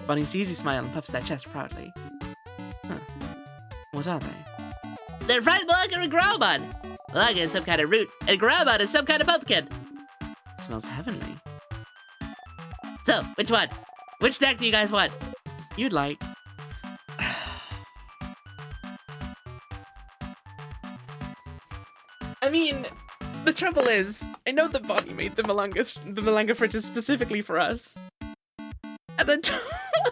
[SPEAKER 1] Bonnie sees you smile and puffs their chest proudly. Huh. What are they?
[SPEAKER 3] They're fried Malanga and Garabon. Malanga is some kind of root, and Garabon is some kind of pumpkin.
[SPEAKER 1] Smells heavenly.
[SPEAKER 3] So, which one? Which snack do you guys want?
[SPEAKER 1] You'd like.
[SPEAKER 5] I mean, the trouble is, I know that Bonnie made the Malanga fritters specifically for us. And then to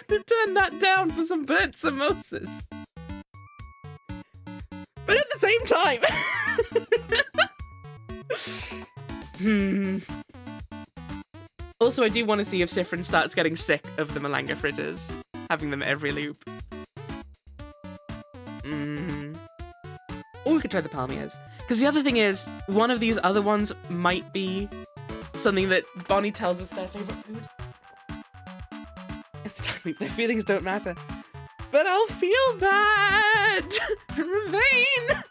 [SPEAKER 5] turn that down for some burnt samosas. But at the same time... Also, I do want to see if Sifrin starts getting sick of the Malanga fritters, having them every loop. Or we could try the palmiers. Because the other thing is, one of these other ones might be something that Bonnie tells us their favorite food. It's time loop. Their feelings don't matter. But I'll feel bad! Ravain!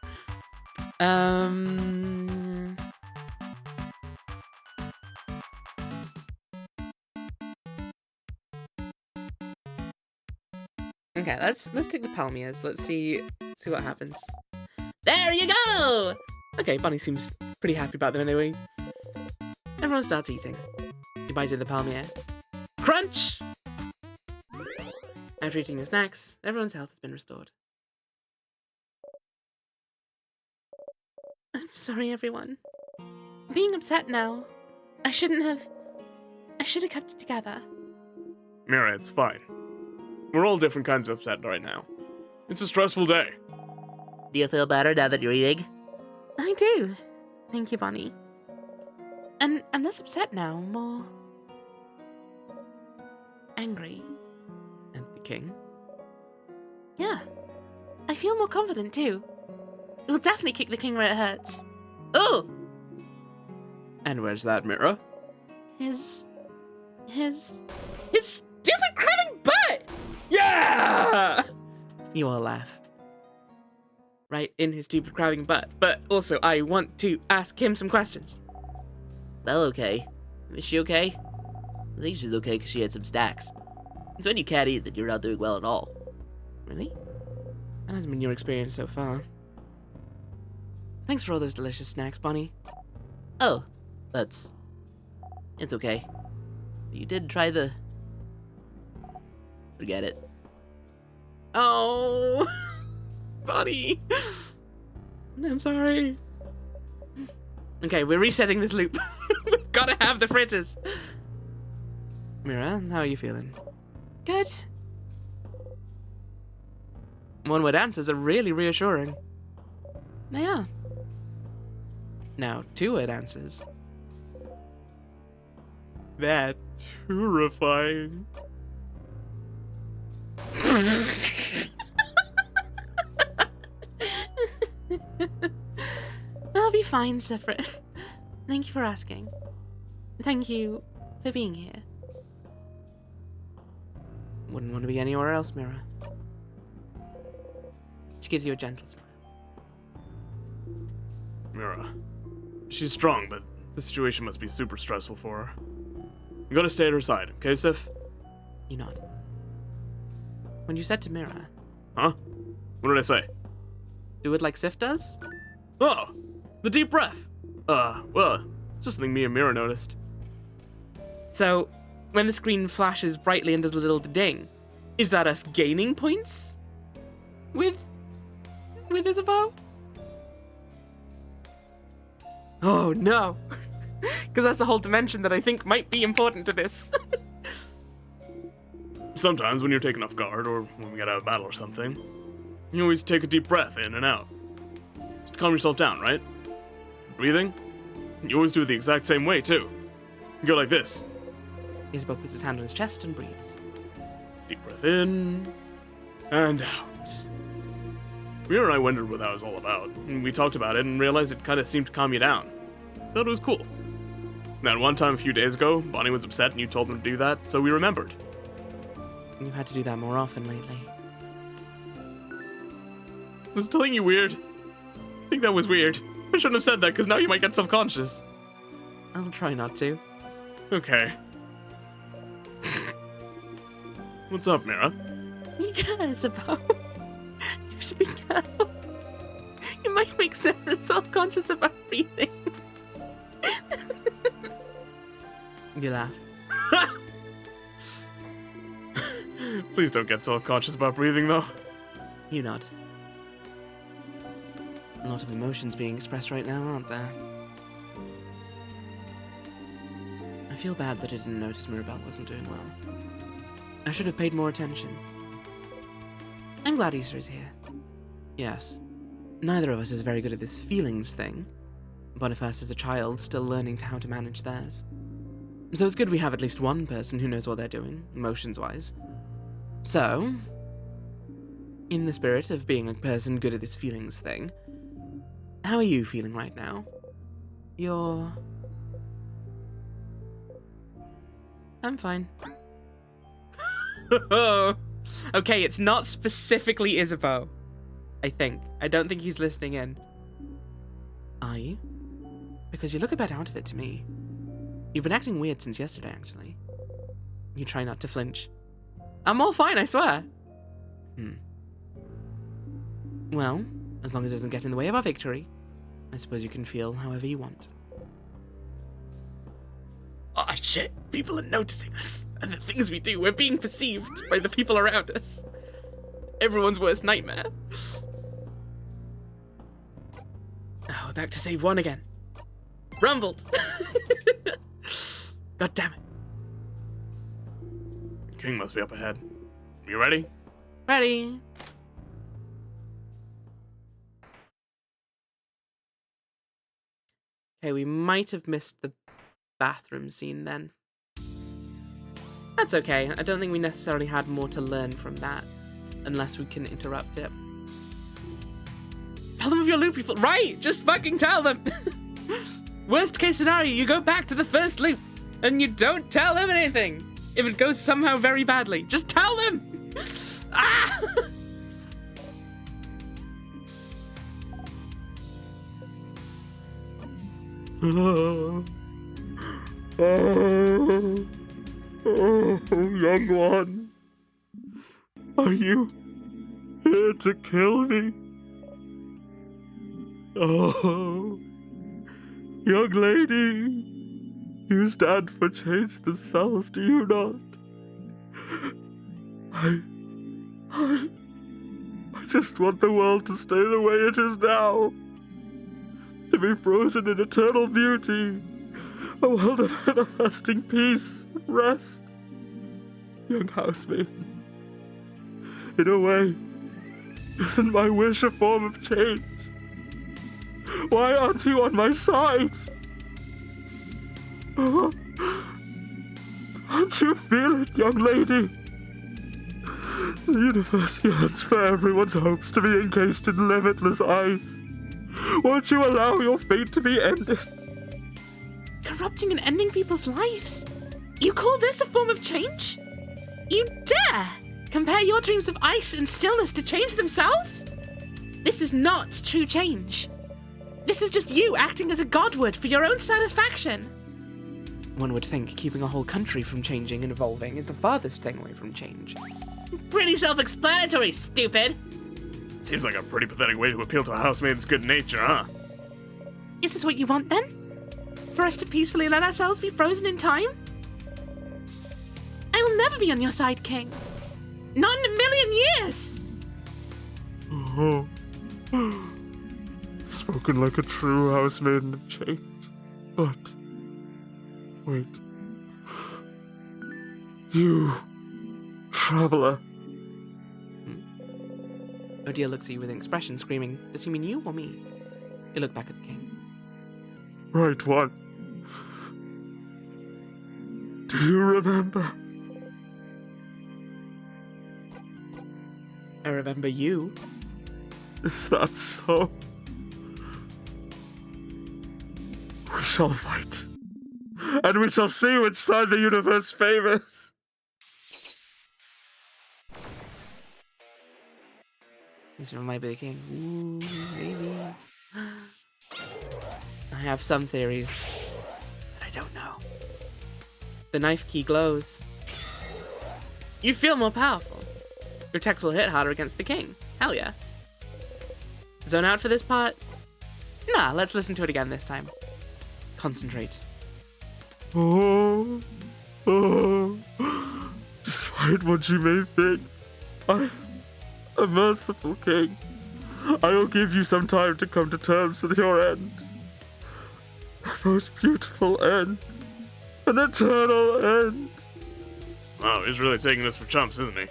[SPEAKER 5] Okay, let's take the palmiers. Let's see what happens.
[SPEAKER 3] There you go!
[SPEAKER 1] Okay, Bunny seems pretty happy about them anyway. Everyone starts eating. You bite into the palmier. Crunch! After eating your snacks, everyone's health has been restored. I'm sorry, everyone. I'm being upset now. I should have kept it together.
[SPEAKER 2] Mira, it's fine. We're all different kinds of upset right now. It's a stressful day.
[SPEAKER 3] Do you feel better now that you're eating?
[SPEAKER 5] I do. Thank you, Bonnie. And I'm less upset now, more angry.
[SPEAKER 1] And the king?
[SPEAKER 5] Yeah. I feel more confident too. We'll definitely kick the king where it hurts.
[SPEAKER 3] Ooh!
[SPEAKER 1] And where's that mirror?
[SPEAKER 5] His
[SPEAKER 4] Stupid crabbing butt!
[SPEAKER 1] Yeah! You all laugh. Right in his stupid crabbing butt. But also, I want to ask him some questions.
[SPEAKER 3] Belle okay? Is she okay? I think she's okay because she had some stacks. It's when you can't eat that you're not doing well at all.
[SPEAKER 1] Really? That hasn't been your experience so far. Thanks for all those delicious snacks, Bonnie.
[SPEAKER 3] Oh, it's okay. You did try the... Forget it.
[SPEAKER 1] Oh, Bonnie. I'm sorry. Okay, we're resetting this loop. We've got to have the fritters. Mira, how are you feeling?
[SPEAKER 5] good.
[SPEAKER 1] One-word answers are really reassuring.
[SPEAKER 5] They are.
[SPEAKER 1] Now, two-word answers. They're terrifying.
[SPEAKER 5] I'll be fine, Sephiroth. Thank you for asking. Thank you for being here.
[SPEAKER 1] Wouldn't want to be anywhere else, Mira. She gives you a gentle smile.
[SPEAKER 2] Mira. She's strong, but the situation must be super stressful for her. You gotta stay at her side, okay, Sif?
[SPEAKER 1] You nod. When you said to Mira,
[SPEAKER 2] Huh? What did I say?
[SPEAKER 1] do it like Sif does?
[SPEAKER 2] Oh! The deep breath! Well, it's just something me and Mira noticed.
[SPEAKER 1] So, when the screen flashes brightly and does a little ding, is that us gaining points? With Isabeau? Oh no! Because that's a whole dimension that I think might be important to this.
[SPEAKER 2] Sometimes when you're taken off guard, or when we get out of battle or something, you always take a deep breath in and out. Just to calm yourself down, right? Breathing? You always do it the exact same way, too. You go like this.
[SPEAKER 1] Isabeau puts his hand on his chest and breathes.
[SPEAKER 2] Deep breath in, and out. Mira and I wondered what that was all about, and we talked about it and realized it kind of seemed to calm you down. Thought it was cool. Now, one time a few days ago, Bonnie was upset and you told him to do that, so we remembered.
[SPEAKER 1] You've had to do that more often lately.
[SPEAKER 2] Was telling you weird? I think that was weird. I shouldn't have said that, because now you might get self-conscious.
[SPEAKER 1] I'll try not to.
[SPEAKER 2] Okay. What's up, Mira?
[SPEAKER 5] Yeah, Isabeau. You should be careful. might make Sarah self-conscious about breathing.
[SPEAKER 1] You laugh.
[SPEAKER 2] Please don't get self-conscious about breathing, though.
[SPEAKER 1] You nod. A lot of emotions being expressed right now, aren't there? I feel bad that I didn't notice Mirabelle wasn't doing well. I should have paid more attention. I'm glad Easter is here. Yes, neither of us is very good at this feelings thing. Boniface is a child still learning how to manage theirs. So it's good we have at least one person who knows what they're doing, emotions-wise. So, in the spirit of being a person good at this feelings thing, how are you feeling right now? I'm fine.
[SPEAKER 4] Okay, it's not specifically Isabeau.
[SPEAKER 1] I think. I don't think he's listening in. Are you? Because you look a bit out of it to me. You've been acting weird since yesterday, actually. You try not to flinch. I'm all fine, I swear. Well, as long as it doesn't get in the way of our victory, I suppose you can feel however you want.
[SPEAKER 4] Oh shit, people are noticing us. And the things we do, we're being perceived by the people around us. Everyone's worst nightmare.
[SPEAKER 1] Oh, we're back to save one again.
[SPEAKER 4] Rumbled.
[SPEAKER 1] God damn it.
[SPEAKER 2] King must be up ahead. You ready?
[SPEAKER 1] Ready? Okay, we might have missed the bathroom scene then. That's okay. I don't think we necessarily had more to learn from that, unless we can interrupt it.
[SPEAKER 4] Tell them of your loop, people. Right, just fucking tell them. Worst case scenario, you go back to the first loop, and you don't tell them anything. If it goes somehow very badly, just tell them. Ah!
[SPEAKER 2] Young ones, are you here to kill me? Oh, young lady, you stand for change themselves, do you not? I just want the world to stay the way it is now. To be frozen in eternal beauty. A world of everlasting peace and rest. Young housemaiden, in a way, isn't my wish a form of change? Why aren't you on my side? Oh, can't you feel it, young lady? The universe yearns for everyone's hopes to be encased in limitless ice. Won't you allow your fate to be ended?
[SPEAKER 5] Corrupting and ending people's lives? You call this a form of change? You dare compare your dreams of ice and stillness to change themselves? This is not true change. This is just you acting as a god would for your own satisfaction.
[SPEAKER 1] One would think keeping a whole country from changing and evolving is the farthest thing away from change.
[SPEAKER 3] Pretty self-explanatory, stupid.
[SPEAKER 2] Seems like a pretty pathetic way to appeal to a housemaiden's good nature, huh?
[SPEAKER 5] Is this what you want then? For us to peacefully let ourselves be frozen in time? I will never be on your side, King. Not in a million years!
[SPEAKER 2] Oh. Spoken like a true housemaiden of change. But... wait. You... traveler.
[SPEAKER 1] Odile looks at you with an expression, screaming, does he mean you or me? You look back at the king.
[SPEAKER 2] Right one. Do you remember?
[SPEAKER 1] I remember you.
[SPEAKER 2] Is that so? We shall fight. And we shall see which side the universe favors.
[SPEAKER 1] This might be the king. Ooh, maybe. I have some theories, but I don't know. The knife key glows. You feel more powerful. Your attacks will hit harder against the king. Hell yeah. Zone out for this part? Nah, let's listen to it again this time. Concentrate.
[SPEAKER 2] Oh, despite what you may think, I, a merciful king, I will give you some time to come to terms with your end. A most beautiful end. An eternal end. Wow, he's really taking this for chumps, isn't he?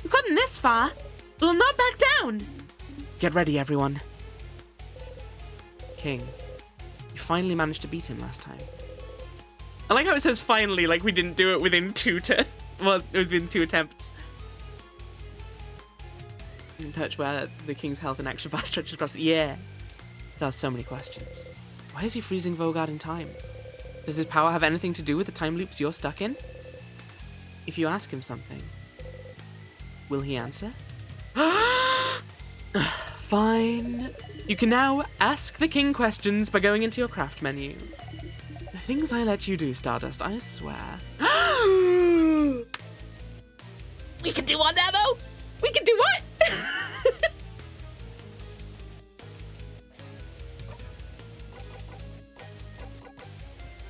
[SPEAKER 5] We've gotten this far. We'll not back down.
[SPEAKER 1] Get ready, everyone. King, you finally managed to beat him last time.
[SPEAKER 4] I like how it says finally, like we didn't do it within within 2 attempts.
[SPEAKER 1] In touch where the king's health and action bar stretches across the... Yeah. It has so many questions. Why is he freezing Vogard in time? Does his power have anything to do with the time loops you're stuck in? If you ask him something, will he answer? Fine. You can now ask the king questions by going into your craft menu. The things I let you do, Stardust, I swear.
[SPEAKER 3] We can do what now, though?
[SPEAKER 5] We can do what?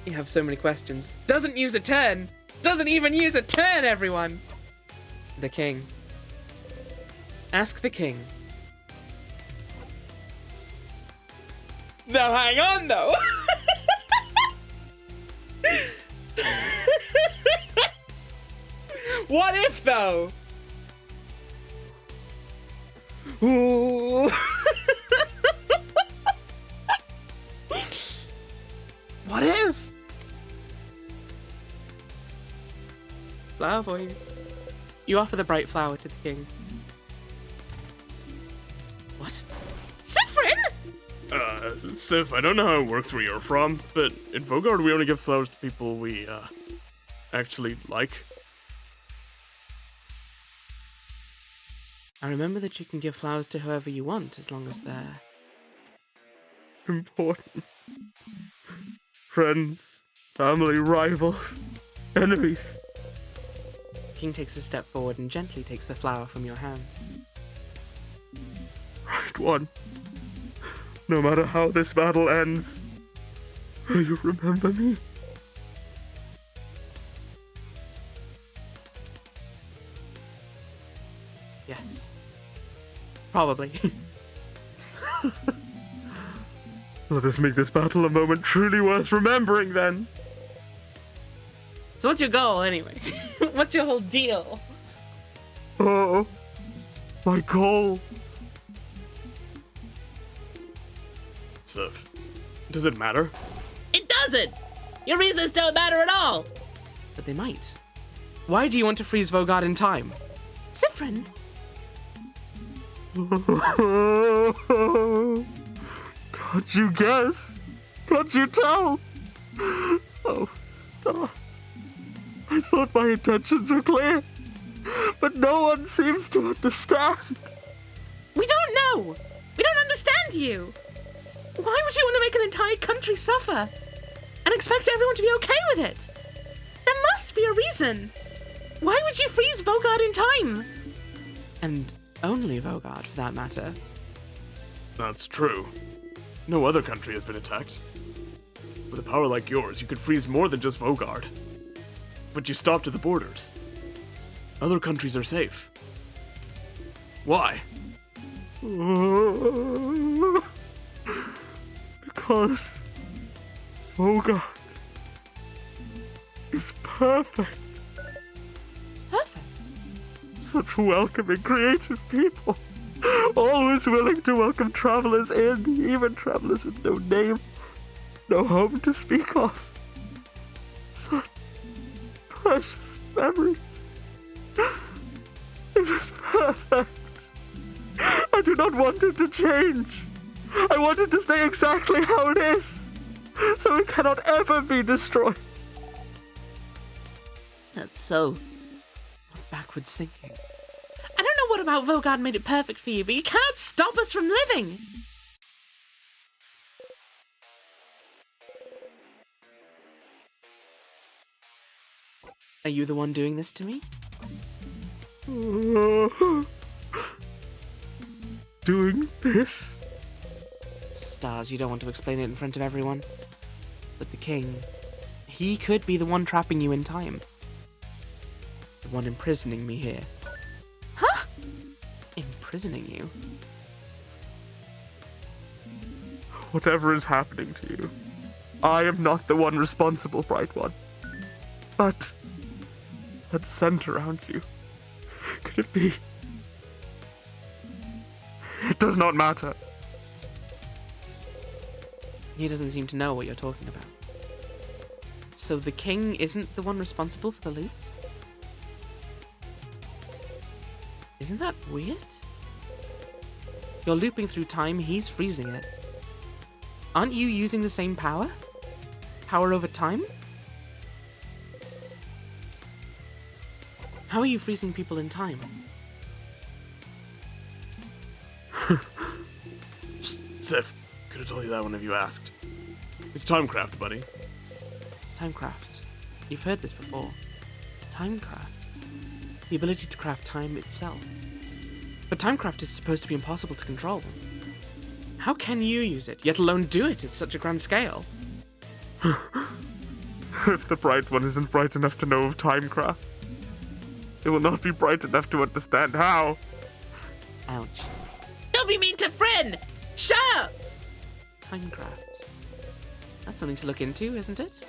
[SPEAKER 1] You have so many questions.
[SPEAKER 4] Doesn't use a turn. Doesn't even use a turn, everyone.
[SPEAKER 1] The king. Ask the king.
[SPEAKER 4] Now hang on, though. What if, though?
[SPEAKER 1] Ooh. What if? Flower for you. You offer the bright flower to the king. What?
[SPEAKER 5] Siffrin?
[SPEAKER 2] Sif, I don't know how it works where you're from, but in Vogard we only give flowers to people we, actually like.
[SPEAKER 1] I remember that you can give flowers to whoever you want as long as they're
[SPEAKER 2] Important. Friends, family, rivals, enemies.
[SPEAKER 1] The king takes a step forward and gently takes the flower from your hand.
[SPEAKER 2] Right one. No matter how this battle ends, will you remember me?
[SPEAKER 1] Yes. Probably.
[SPEAKER 2] Let us make this battle a moment truly worth remembering, then.
[SPEAKER 4] So what's your goal, anyway? What's your whole deal?
[SPEAKER 2] Oh, my goal. Sif, does it matter?
[SPEAKER 3] It doesn't! Your reasons don't matter at all!
[SPEAKER 1] But they might. Why do you want to freeze Vogard in time?
[SPEAKER 5] Siffrin?
[SPEAKER 2] Can't you guess? Can't you tell? Oh, stars. I thought my intentions were clear, but no one seems to understand.
[SPEAKER 5] We don't know. We don't understand you. Why would you want to make an entire country suffer and expect everyone to be okay with it? There must be a reason. Why would you freeze Vogard in time?
[SPEAKER 1] And only Vogard, for that matter.
[SPEAKER 2] That's true. No other country has been attacked. With a power like yours, you could freeze more than just Vogard. But you stopped at the borders. Other countries are safe. Why? Because Vogard is perfect.
[SPEAKER 5] Perfect.
[SPEAKER 2] Such welcoming, creative people. Always willing to welcome travelers in, even travelers with no name, no home to speak of. Such precious memories. It is perfect. I do not want it to change. I want it to stay exactly how it is, so it cannot ever be destroyed.
[SPEAKER 3] That's so.
[SPEAKER 1] Backwards thinking.
[SPEAKER 5] I don't know what about Vogard made it perfect for you, but you cannot stop us from living.
[SPEAKER 1] Are you the one doing this to me?
[SPEAKER 2] Doing this?
[SPEAKER 1] Stars, you don't want to explain it in front of everyone. But the king, he could be the one trapping you in time. The one imprisoning me here.
[SPEAKER 5] Huh?
[SPEAKER 1] Imprisoning you?
[SPEAKER 6] Whatever is happening to you, I am not the one responsible, Bright One. But that scent around you, could it be? It does not matter.
[SPEAKER 1] He doesn't seem to know what you're talking about. So the king isn't the one responsible for the loops? Isn't that weird? You're looping through time, he's freezing it. Aren't you using the same power? Power over time? How are you freezing people in time?
[SPEAKER 2] Sif, could have told you that whenever you asked. It's Timecraft, buddy.
[SPEAKER 1] Timecraft. You've heard this before. Timecraft. The ability to craft time itself. But Timecraft is supposed to be impossible to control. How can you use it, yet alone do it at such a grand scale?
[SPEAKER 6] If the Bright One isn't bright enough to know of Timecraft, it will not be bright enough to understand how.
[SPEAKER 1] Ouch.
[SPEAKER 3] Don't be mean to friend! Shut up!
[SPEAKER 1] Timecraft. That's something to look into, isn't it?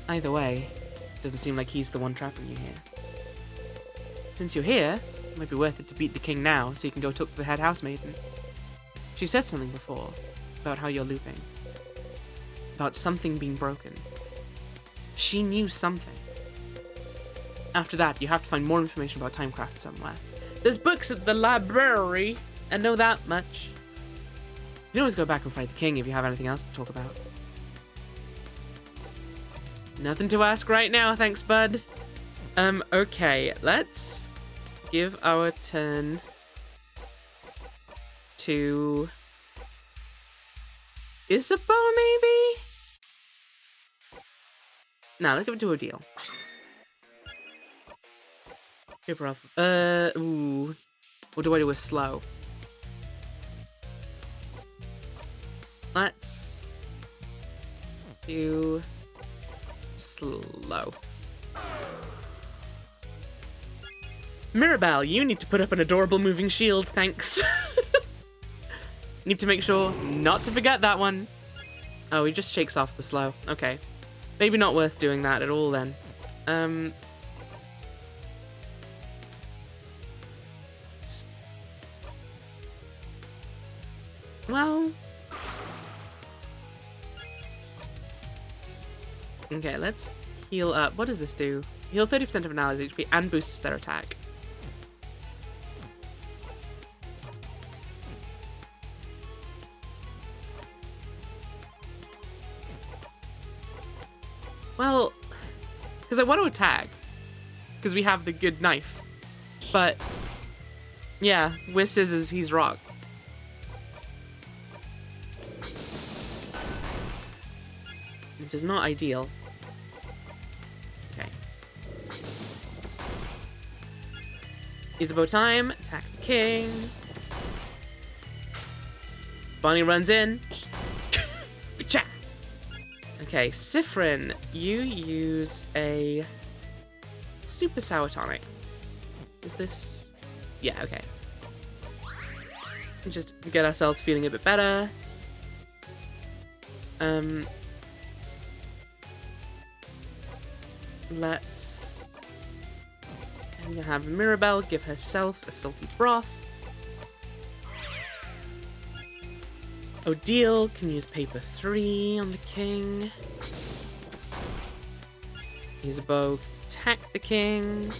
[SPEAKER 1] Either way, it doesn't seem like he's the one trapping you here. Since you're here, it might be worth it to beat the king now so you can go talk to the head housemaiden. She said something before about how you're looping. About something being broken. She knew something. After that, you have to find more information about Timecraft somewhere.
[SPEAKER 4] There's books at the library. I know that much.
[SPEAKER 1] You can always go back and fight the king if you have anything else to talk about.
[SPEAKER 4] Nothing to ask right now, thanks, bud. Okay, let's give our turn to Isabeau, maybe?
[SPEAKER 1] Now, let's give it to Odile. Paper off. Ooh. What do I do with slow? Let's do slow.
[SPEAKER 4] Mirabelle, you need to put up an adorable moving shield, thanks.
[SPEAKER 1] Need to make sure not to forget that one. Oh, he just shakes off the slow. Okay. Maybe not worth doing that at all then. Well. Okay, let's heal up. What does this do? Heal 30% of an ally's HP and boosts their attack. Well, because I want to attack. Because we have the good knife. But, yeah, with scissors, he's rock. Which is not ideal. Okay. Isabeau time. Attack the king. Bonnie runs in. Cha! Okay, Siffrin, you use a super sour tonic. Is this? Yeah, okay. Just get ourselves feeling a bit better. Let's have Mirabelle give herself a salty broth. Odile can use paper 3 on the king. Isabeau, attack the king.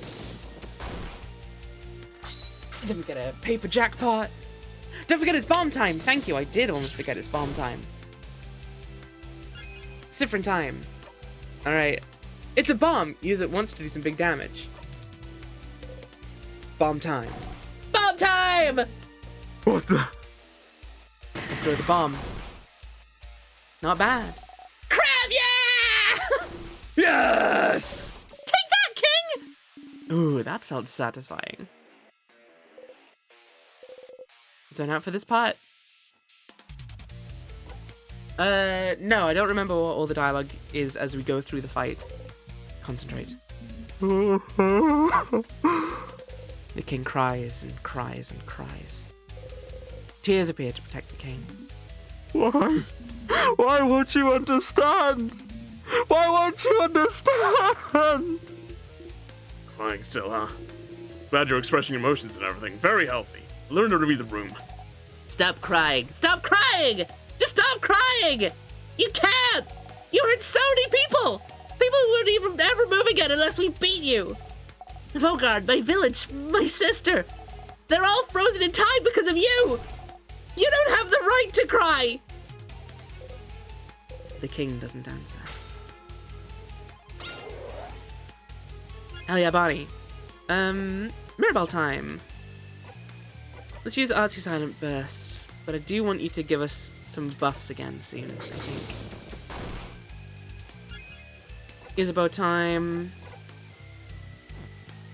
[SPEAKER 1] Didn't get a paper jackpot. Don't forget it's bomb time. Thank you. I did almost forget it's bomb time. Siffrin time. All right. It's a bomb. Use it once to do some big damage. Bomb time. Bomb time!
[SPEAKER 6] What the?
[SPEAKER 1] You throw the bomb. Not bad.
[SPEAKER 4] Crab, yeah!
[SPEAKER 2] Yes!
[SPEAKER 4] Take that, king!
[SPEAKER 1] Ooh, that felt satisfying. Zone out for this pot. No, I don't remember what all the dialogue is as we go through the fight. Concentrate. The king cries and cries and cries. Tears appear to protect the king.
[SPEAKER 6] Why? Why won't you understand? Why won't you understand?
[SPEAKER 2] Crying still, huh? Glad you're expressing emotions and everything. Very healthy. Learn to read the room.
[SPEAKER 3] Stop crying. Stop crying! Just stop crying! You can't! You hurt so many people! People who wouldn't even ever move again unless we beat you! Vogard, my village, my sister, they're all frozen in time because of you! You don't have the right to cry!
[SPEAKER 1] The king doesn't answer. Hell yeah, Bonnie. Mirabelle time. Let's use Artsy Silent Burst, but I do want you to give us some buffs again soon, I think. Isabeau time.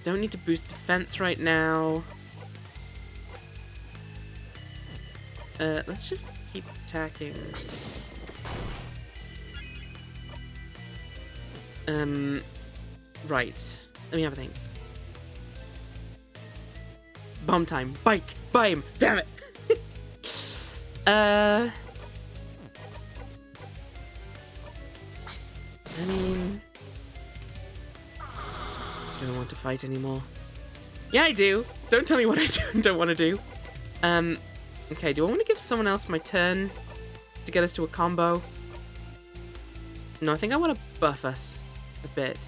[SPEAKER 1] Don't need to boost defense right now. Let's just keep attacking. Right. Let me have a think. Bomb time. Bike. Bime. Damn it. I mean, I don't want to fight anymore. Yeah, I do. Don't tell me what I do and don't want to do. Okay, do I want to give someone else my turn to get us to a combo? No, I think I want to buff us a bit.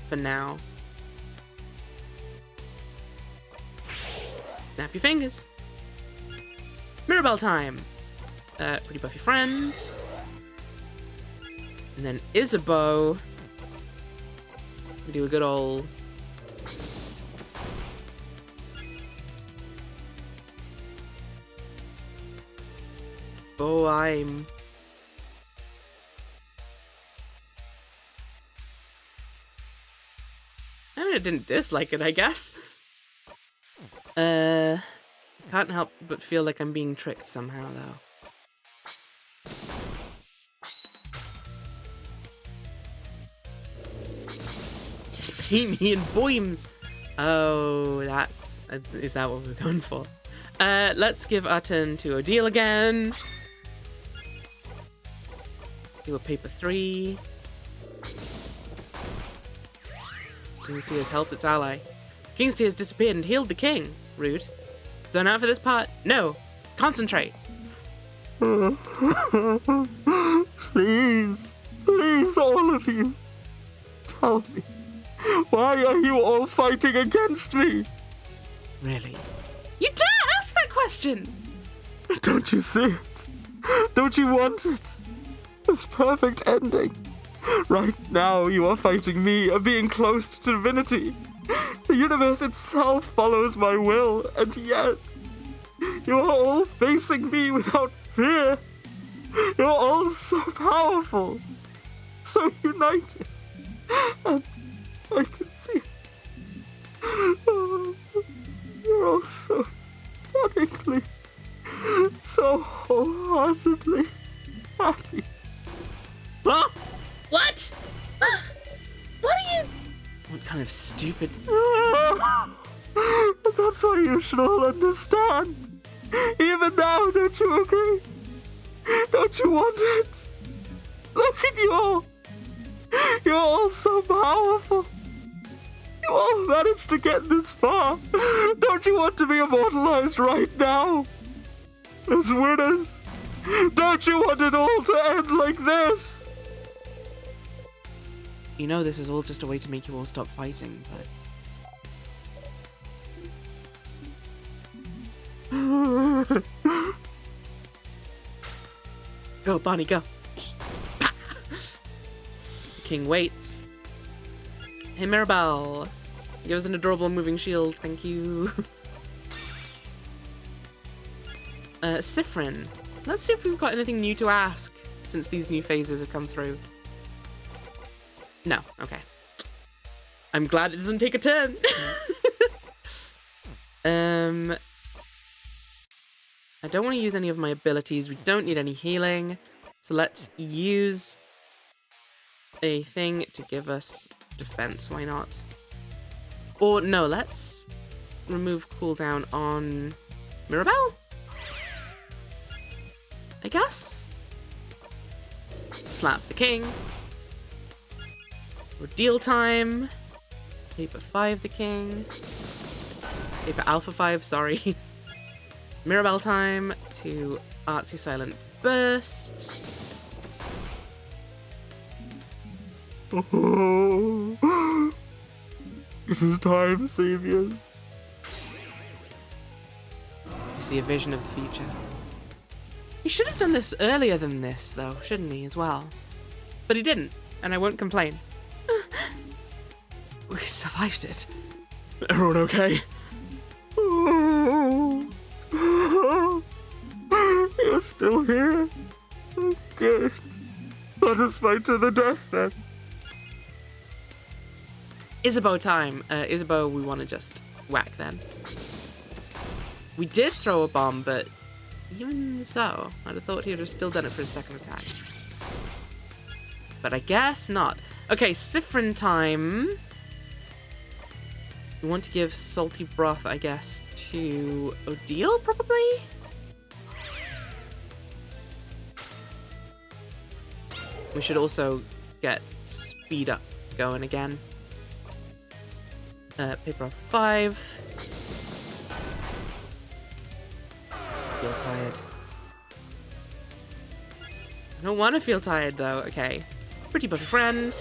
[SPEAKER 1] For now. Snap your fingers. Mirabelle time. Pretty buffy friend. And then Isabeau. Do a good old... Oh, I mean, I didn't dislike it, I guess. Can't help but feel like I'm being tricked somehow, though. Beamy and Boims! Oh, that's... Is that what we're going for? Let's give our turn to Odile again. Do a paper 3. King's Tears helped its ally. King's Tears disappeared and healed the king. Rude. Zone out for this part? No. Concentrate.
[SPEAKER 6] Please, please, all of you, tell me, why are you all fighting against me?
[SPEAKER 1] Really?
[SPEAKER 5] You dare ask that question!
[SPEAKER 6] Don't you see it? Don't you want it? This perfect ending. Right now, you are fighting me, being close to divinity. The universe itself follows my will, and yet, you are all facing me without fear. You're all so powerful, so united, and I can see it. Oh, you're all so stunningly, so wholeheartedly happy.
[SPEAKER 3] Huh? What? What are you...
[SPEAKER 1] What kind of stupid...
[SPEAKER 6] That's what you should all understand. Even now, don't you agree? Don't you want it? Look at you all. You're all so powerful. You all managed to get this far. Don't you want to be immortalized right now? As winners? Don't you want it all to end like this?
[SPEAKER 1] You know this is all just a way to make you all stop fighting, but... Go, Bonnie, go. Pa! The king waits. Hey, Mirabelle. Give us an adorable moving shield, thank you. Sifrin. Let's see if we've got anything new to ask since these new phases have come through. No, okay. I'm glad it doesn't take a turn. I don't want to use any of my abilities. We don't need any healing. So let's use a thing to give us defense. Why not? Or no, let's remove cooldown on Mirabelle? I guess? Slap the king. Ordeal time. Paper 5 the king. Paper Alpha 5, sorry. Mirabelle time to Artsy Silent Burst.
[SPEAKER 6] Oh, it is time, saviors.
[SPEAKER 1] You see a vision of the future. He should have done this earlier than this, though, shouldn't he, as well? But he didn't, and I won't complain. We survived it.
[SPEAKER 2] Everyone okay?
[SPEAKER 6] Oh, you're still here? Oh, good. Let us fight to the death, then.
[SPEAKER 1] Isabeau time. Isabeau, we want to just whack then. We did throw a bomb, but even so, I'd have thought he would have still done it for his second attack. But I guess not. Okay, Siffrin time. We want to give Salty Broth, I guess, to Odile, probably? We should also get Speed Up going again. Paper off 5. Feel tired. I don't want to feel tired though. Okay. Pretty buff friend.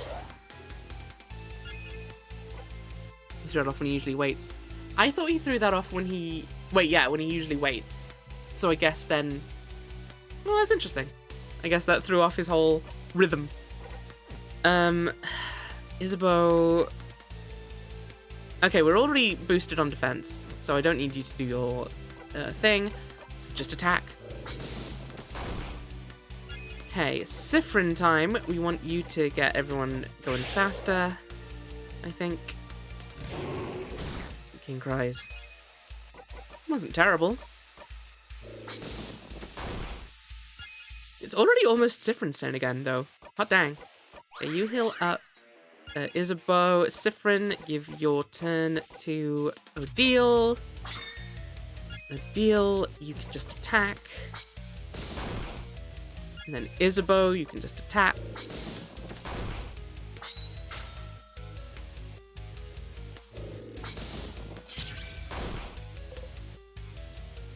[SPEAKER 1] He threw it off when he usually waits. I thought he threw that off when he... Wait, yeah, when he usually waits. So I guess then... Well, that's interesting. I guess that threw off his whole rhythm. Isabeau... Okay, we're already boosted on defense, so I don't need you to do your thing. It's just attack. Okay, Siffrin time. We want you to get everyone going faster, I think. The king cries. Wasn't terrible. It's already almost Siffrin's turn again, though. Hot dang. Okay, you heal up. Isabeau, Siffrin, give your turn to Odile. Odile, you can just attack. And then Isabeau, you can just attack.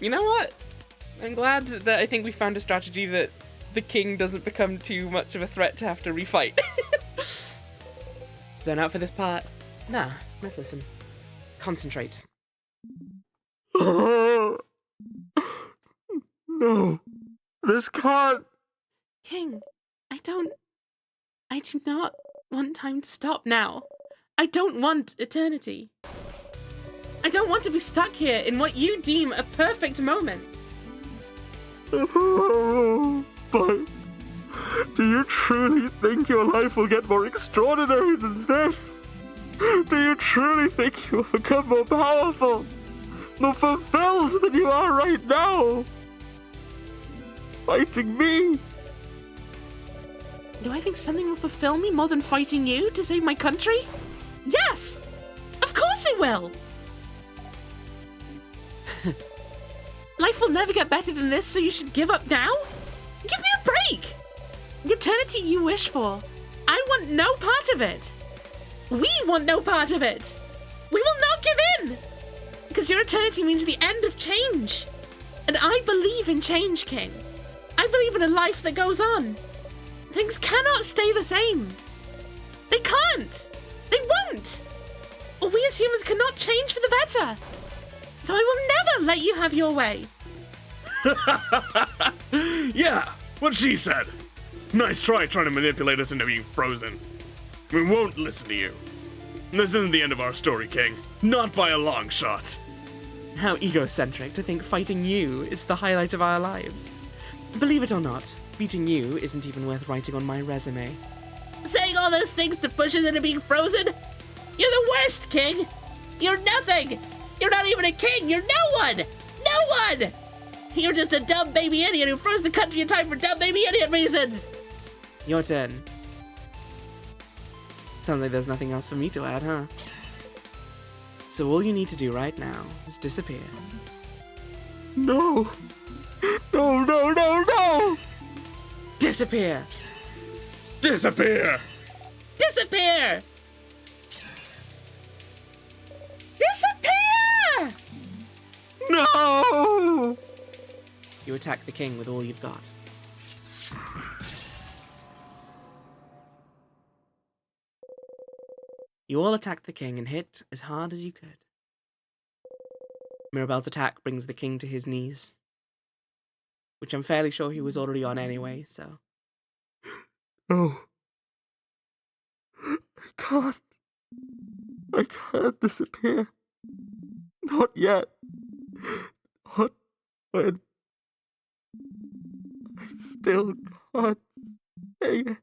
[SPEAKER 1] You know what? I'm glad that I think we found a strategy that the king doesn't become too much of a threat to have to refight. Zone out for this part. Nah, let's listen. Concentrate.
[SPEAKER 6] Oh, no, this can't.
[SPEAKER 5] King, I do not want time to stop now. I don't want eternity. I don't want to be stuck here in what you deem a perfect moment.
[SPEAKER 6] Oh, but do you truly think your life will get more extraordinary than this? Do you truly think you will become more powerful, more fulfilled than you are right now? Fighting me?
[SPEAKER 5] Do I think something will fulfill me more than fighting you to save my country? Yes! Of course it will! Life will never get better than this, so you should give up now? Give me a break! The eternity you wish for, I want no part of it. We want no part of it. We will not give in! Because your eternity means the end of change. And I believe in change, King. I believe in a life that goes on. Things cannot stay the same. They can't. They won't. Or we as humans cannot change for the better. So I will never let you have your way.
[SPEAKER 2] Yeah, what she said. Nice trying to manipulate us into being frozen. We won't listen to you. This isn't the end of our story, King. Not by a long shot.
[SPEAKER 1] How egocentric to think fighting you is the highlight of our lives. Believe it or not, beating you isn't even worth writing on my resume.
[SPEAKER 3] Saying all those things to push us into being frozen? You're the worst, King! You're nothing! You're not even a king! You're no one! No one! You're just a dumb baby idiot who froze the country in time for dumb baby idiot reasons!
[SPEAKER 1] Your turn. Sounds like there's nothing else for me to add, huh? So all you need to do right now is disappear.
[SPEAKER 6] No! No, no, no, no!
[SPEAKER 1] Disappear!
[SPEAKER 2] Disappear!
[SPEAKER 3] Disappear!
[SPEAKER 5] Disappear!
[SPEAKER 6] No!
[SPEAKER 1] You attack the king with all you've got. You all attacked the king and hit as hard as you could. Mirabelle's attack brings the king to his knees, which I'm fairly sure he was already on anyway, so...
[SPEAKER 6] No. I can't disappear. Not yet. Not when I still can't say it.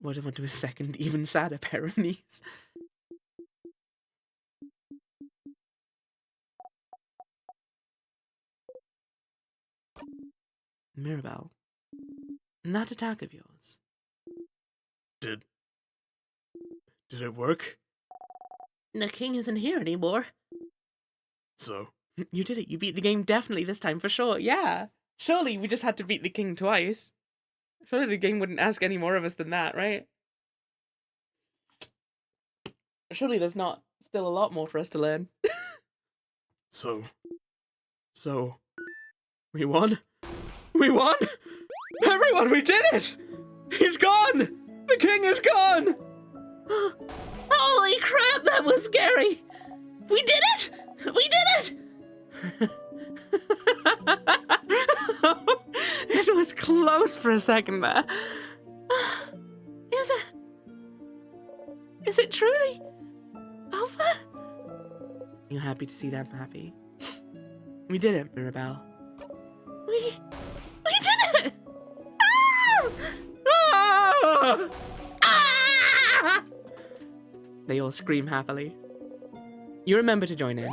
[SPEAKER 1] What if onto a second, even sadder pair of knees? Mirabelle, that attack of yours.
[SPEAKER 2] Did it work?
[SPEAKER 3] The king isn't here anymore.
[SPEAKER 2] So,
[SPEAKER 1] You did it. You beat the game definitely this time, for sure. Yeah. Surely we just had to beat the king twice. Surely the game wouldn't ask any more of us than that, right? Surely there's not still a lot more for us to learn.
[SPEAKER 2] so,
[SPEAKER 1] We won? We won? Everyone, we did it! He's gone! The king is gone!
[SPEAKER 3] Holy crap, that was scary! We did it! We did it!
[SPEAKER 1] It was close for a second there.
[SPEAKER 5] Is it truly over?
[SPEAKER 1] You happy to see them happy? We did it, Mirabelle.
[SPEAKER 5] We did it!
[SPEAKER 1] Ah!
[SPEAKER 5] Ah!
[SPEAKER 1] They all scream happily. You remember to join in.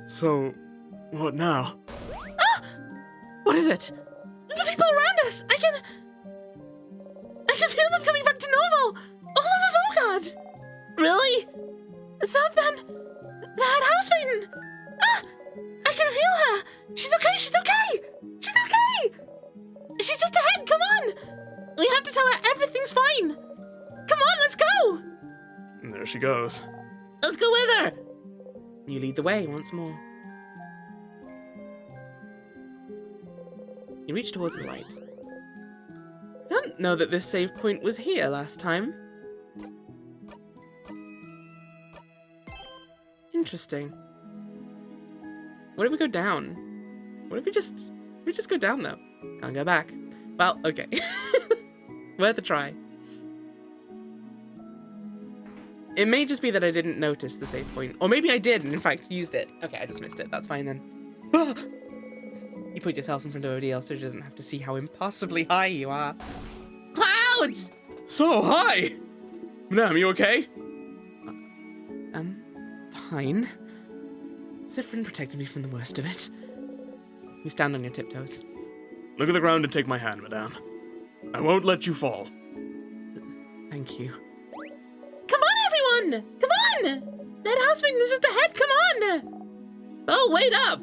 [SPEAKER 2] so, what now?
[SPEAKER 1] What is it?
[SPEAKER 5] The people around us! I can feel them coming back to normal! All over Volgard!
[SPEAKER 3] Really?
[SPEAKER 5] So then, the head housemaiden! Ah! I can feel her! She's okay! She's okay! She's okay! She's just ahead! Come on! We have to tell her everything's fine! Come on, let's go!
[SPEAKER 2] And there she goes.
[SPEAKER 3] Let's go with her!
[SPEAKER 1] You lead the way once more. You reach towards the light. I don't know that this save point was here last time. Interesting. What if we go down? What if we just go down though? Can't go back. Well, okay. Worth a try. It may just be that I didn't notice the save point. Or maybe I did and in fact used it. Okay, I just missed it. That's fine then. You put yourself in front of everybody else so she doesn't have to see how impossibly high you are.
[SPEAKER 3] Clouds!
[SPEAKER 2] So, hi! Madame, you okay?
[SPEAKER 1] Fine. Siffrin protected me from the worst of it. You stand on your tiptoes.
[SPEAKER 2] Look at the ground and take my hand, madame. I won't let you fall.
[SPEAKER 1] Thank you.
[SPEAKER 5] Come on, everyone! Come on! That housemaiden is just ahead! Come on!
[SPEAKER 3] Oh, wait up!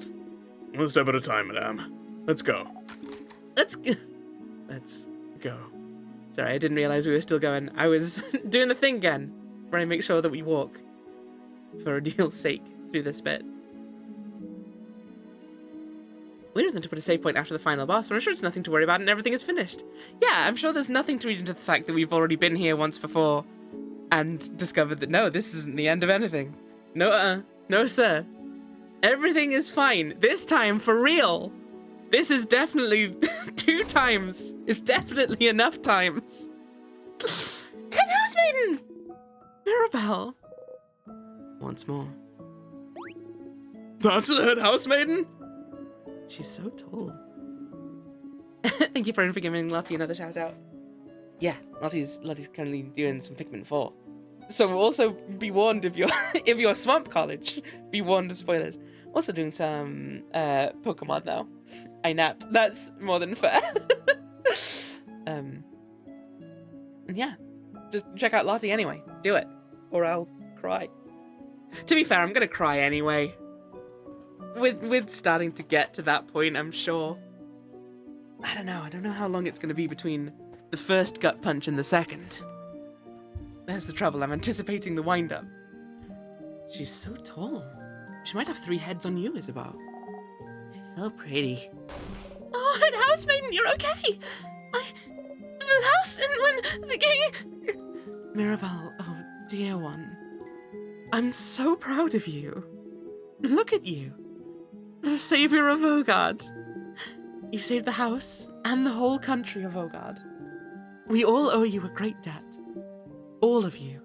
[SPEAKER 2] One step at a time, madame. Let's go.
[SPEAKER 3] Let's go.
[SPEAKER 1] Let's go. Sorry, I didn't realize we were still going. I was doing the thing again, where I make sure that we walk, for ordeal's sake, through this bit. We don't have to put a save point after the final boss, but I'm sure it's nothing to worry about and everything is finished. Yeah, I'm sure there's nothing to read into the fact that we've already been here once before and discovered that no, this isn't the end of anything. No, no, sir. Everything is fine. This time, for real. This is definitely 2 times. It's definitely enough times.
[SPEAKER 5] Head housemaiden! Mirabelle!
[SPEAKER 1] Once more.
[SPEAKER 2] That's the head housemaiden?
[SPEAKER 1] She's so tall.
[SPEAKER 5] Thank you for giving Lottie another shout out.
[SPEAKER 1] Yeah, Lottie's currently doing some Pikmin 4. So also be warned if you're if you're Swamp College, be warned of spoilers. Also doing some Pokemon though. I napped. That's more than fair. And yeah, just check out Lottie anyway. Do it, or I'll cry. To be fair, I'm gonna cry anyway. We're starting to get to that point, I'm sure. I don't know how long it's gonna be between the first gut punch and the second. There's the trouble. I'm anticipating the wind-up. She's so tall. She might have 3 heads on you, Isabel.
[SPEAKER 3] She's so pretty.
[SPEAKER 5] Oh, and housemaiden, you're okay! The house, and when the king...
[SPEAKER 1] Mirabelle, oh dear one. I'm so proud of you. Look at you. The savior of Vogard. You saved the house and the whole country of Vogard. We all owe you a great debt. All of you.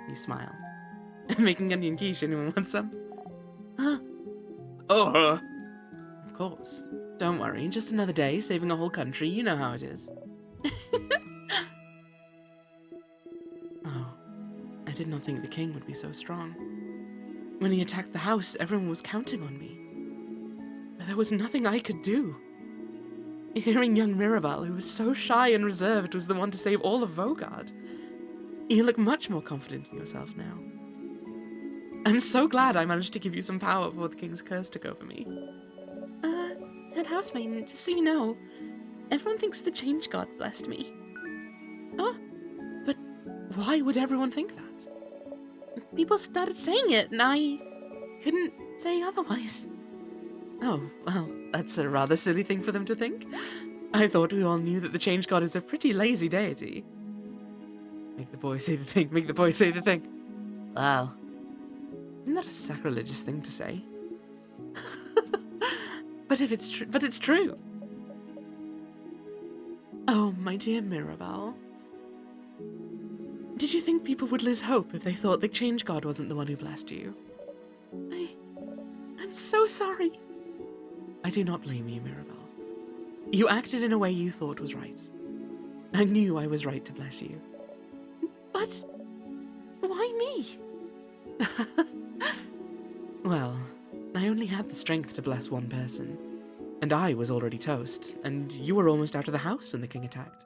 [SPEAKER 1] You smile. Making onion quiche, anyone want some?
[SPEAKER 5] Huh?
[SPEAKER 2] Oh,
[SPEAKER 1] Of course. Don't worry, just another day, saving a whole country, you know how it is. Oh, I did not think the king would be so strong. When he attacked the house, everyone was counting on me. But there was nothing I could do. Hearing young Mirabelle, who was so shy and reserved, was the one to save all of Vogard. You look much more confident in yourself now. I'm so glad I managed to give you some power before the king's curse took over me.
[SPEAKER 5] Head housemaiden, just so you know, everyone thinks the change god blessed me.
[SPEAKER 1] Oh, but why would everyone think that?
[SPEAKER 5] People started saying it, and I couldn't say otherwise.
[SPEAKER 1] Oh, well, that's a rather silly thing for them to think. I thought we all knew that the change god is a pretty lazy deity. Make the boy say the thing, make the boy say the thing.
[SPEAKER 3] Wow.
[SPEAKER 1] Isn't that a sacrilegious thing to say? But it's true. Oh, my dear Mirabelle. Did you think people would lose hope if they thought the change god wasn't the one who blessed you?
[SPEAKER 5] I'm so sorry.
[SPEAKER 1] I do not blame you, Mirabelle. You acted in a way you thought was right. I knew I was right to bless you.
[SPEAKER 5] But why me?
[SPEAKER 1] Well, I only had the strength to bless one person. And I was already toast, and you were almost out of the house when the king attacked.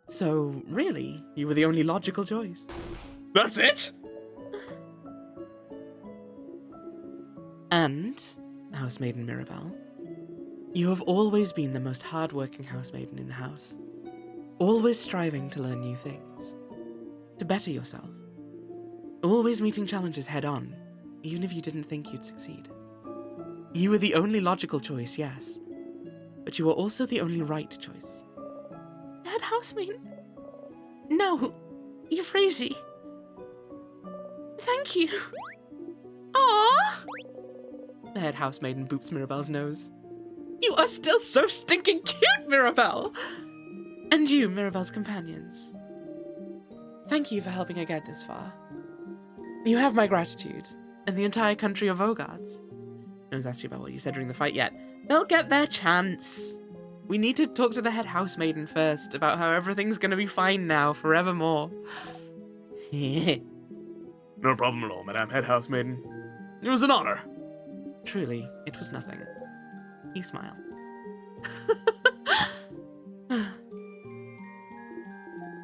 [SPEAKER 1] So, really, you were the only logical choice.
[SPEAKER 2] that's it?
[SPEAKER 1] And, housemaiden Mirabelle, you have always been the most hard-working housemaiden in the house. Always striving to learn new things. To better yourself. Always meeting challenges head-on, even if you didn't think you'd succeed. You were the only logical choice, yes. But you were also the only right choice.
[SPEAKER 5] Head housemaiden? No, Euphrasie. Thank you. Aww!
[SPEAKER 1] The head housemaiden boops Mirabelle's nose.
[SPEAKER 5] You are still so stinking cute, Mirabelle!
[SPEAKER 1] And you, Mirabelle's companions. Thank you for helping her get this far. You have my gratitude, and the entire country of Vogard's. No one's asked you about what you said during the fight yet. They'll get their chance. We need to talk to the head housemaiden first about how everything's gonna be fine now, forevermore.
[SPEAKER 2] No problem at all, Madame Head Housemaiden. It was an honor.
[SPEAKER 1] Truly, it was nothing. You smile.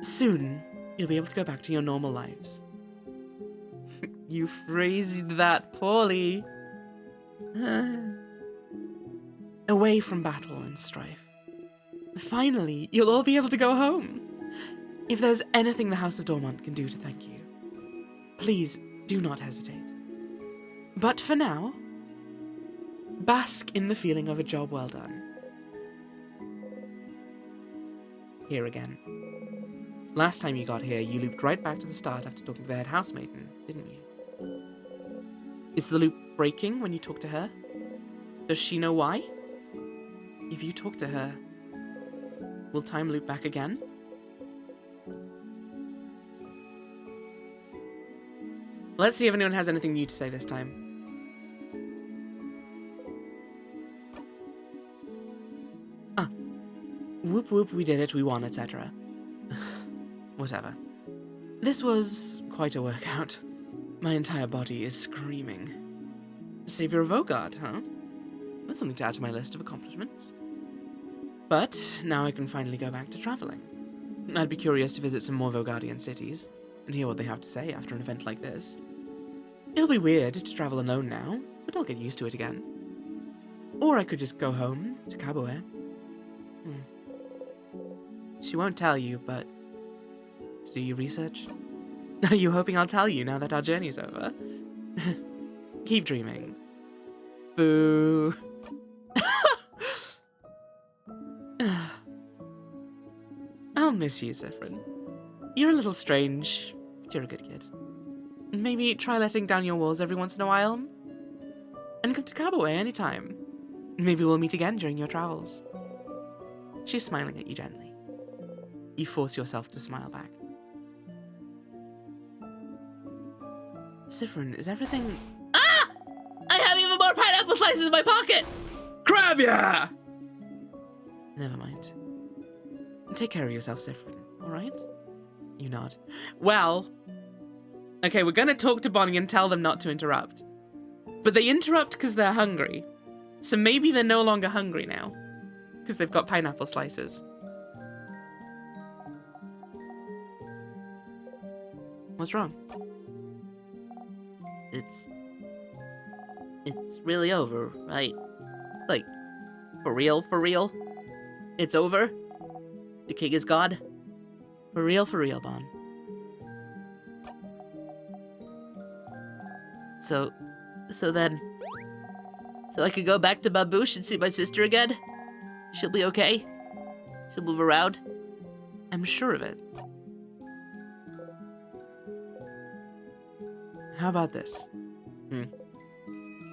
[SPEAKER 1] Soon, you'll be able to go back to your normal lives. You phrased that poorly. Away from battle and strife. Finally, you'll all be able to go home. If there's anything the House of Dormont can do to thank you, please do not hesitate. But for now, bask in the feeling of a job well done. Here again. Last time you got here, you looped right back to the start after talking to the head housemaiden, didn't you? Is the loop breaking when you talk to her? Does she know why? If you talk to her, will time loop back again? Let's see if anyone has anything new to say this time. Whoop whoop, we did it, we won, etc. Whatever. This was quite a workout. My entire body is screaming. Savior of Vogard, huh? That's something to add to my list of accomplishments. But now I can finally go back to traveling. I'd be curious to visit some more Vogardian cities and hear what they have to say after an event like this. It'll be weird to travel alone now, but I'll get used to it again. Or I could just go home to Kabue. She won't tell you, but do your research? Are you hoping I'll tell you now that our journey's over? Keep dreaming. Boo. I'll miss you, Siffrin. You're a little strange, but you're a good kid. Maybe try letting down your walls every once in a while. And come to Kabue anytime. Maybe we'll meet again during your travels. She's smiling at you gently. You force yourself to smile back. Siffrin, is everything...
[SPEAKER 3] Ah! I have even more pineapple slices in my pocket!
[SPEAKER 1] Grab ya! Never mind. Take care of yourself, Siffrin, alright? You nod. Well... Okay, we're gonna talk to Bonnie and tell them not to interrupt. But they interrupt because they're hungry. So maybe they're no longer hungry now. Because they've got pineapple slices. What's wrong?
[SPEAKER 3] It's really over, right? Like, for real, for real? It's over? The king is God?
[SPEAKER 1] For real, Bon.
[SPEAKER 3] So I could go back to Babouche and see my sister again? She'll be okay? She'll move around?
[SPEAKER 1] I'm sure of it. How about this?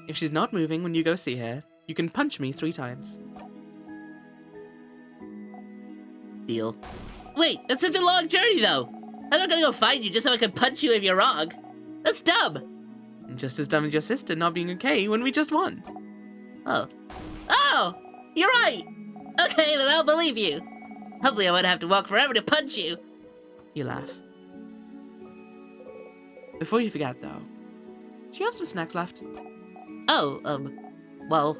[SPEAKER 1] If she's not moving when you go see her, you can punch me 3 times.
[SPEAKER 3] Deal. Wait, that's such a long journey, though. I'm not gonna go find you just so I can punch you if you're wrong. That's dumb.
[SPEAKER 1] Just as dumb as your sister not being okay when we just won.
[SPEAKER 3] Oh, you're right. Okay, then I'll believe you. Hopefully I won't have to walk forever to punch you.
[SPEAKER 1] You laugh. Before you forget, though, do you have some snacks left?
[SPEAKER 3] Oh, well...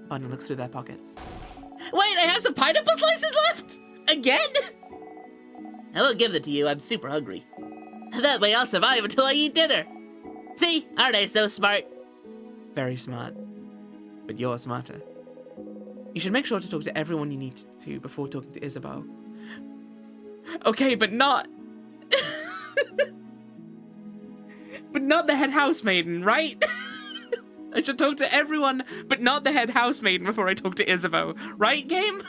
[SPEAKER 1] Bonnie looks through their pockets.
[SPEAKER 3] Wait, I have some pineapple slices left? Again? I won't give them to you, I'm super hungry. That way I'll survive until I eat dinner. See, aren't I so smart?
[SPEAKER 1] Very smart. But you're smarter. You should make sure to talk to everyone you need to before talking to Isabeau. Okay, but not... but not the head housemaiden, right? I should talk to everyone, but not the head housemaiden before I talk to Isabeau. Right, game?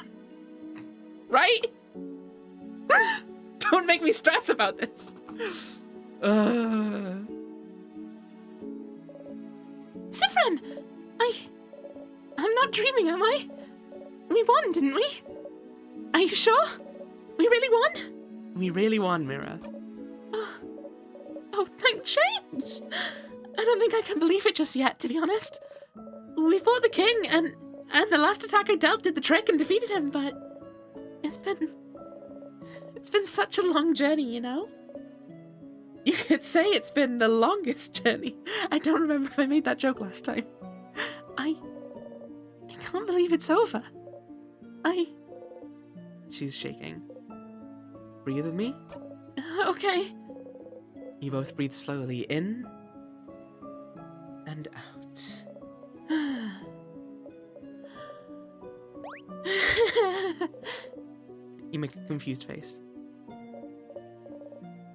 [SPEAKER 1] Right? Don't make me stress about this.
[SPEAKER 5] Siffrin! I'm not dreaming, am I? We won, didn't we? Are you sure? We really won?
[SPEAKER 1] We really won, Mira.
[SPEAKER 5] Oh, thank change! I don't think I can believe it just yet, to be honest. We fought the king, and the last attack I dealt did the trick and defeated him, but it's been such a long journey, you know? You could say it's been the longest journey. I don't remember if I made that joke last time. I can't believe it's over.
[SPEAKER 1] She's shaking. Breathe with me.
[SPEAKER 5] Okay.
[SPEAKER 1] You both breathe slowly in and out. You make a confused face.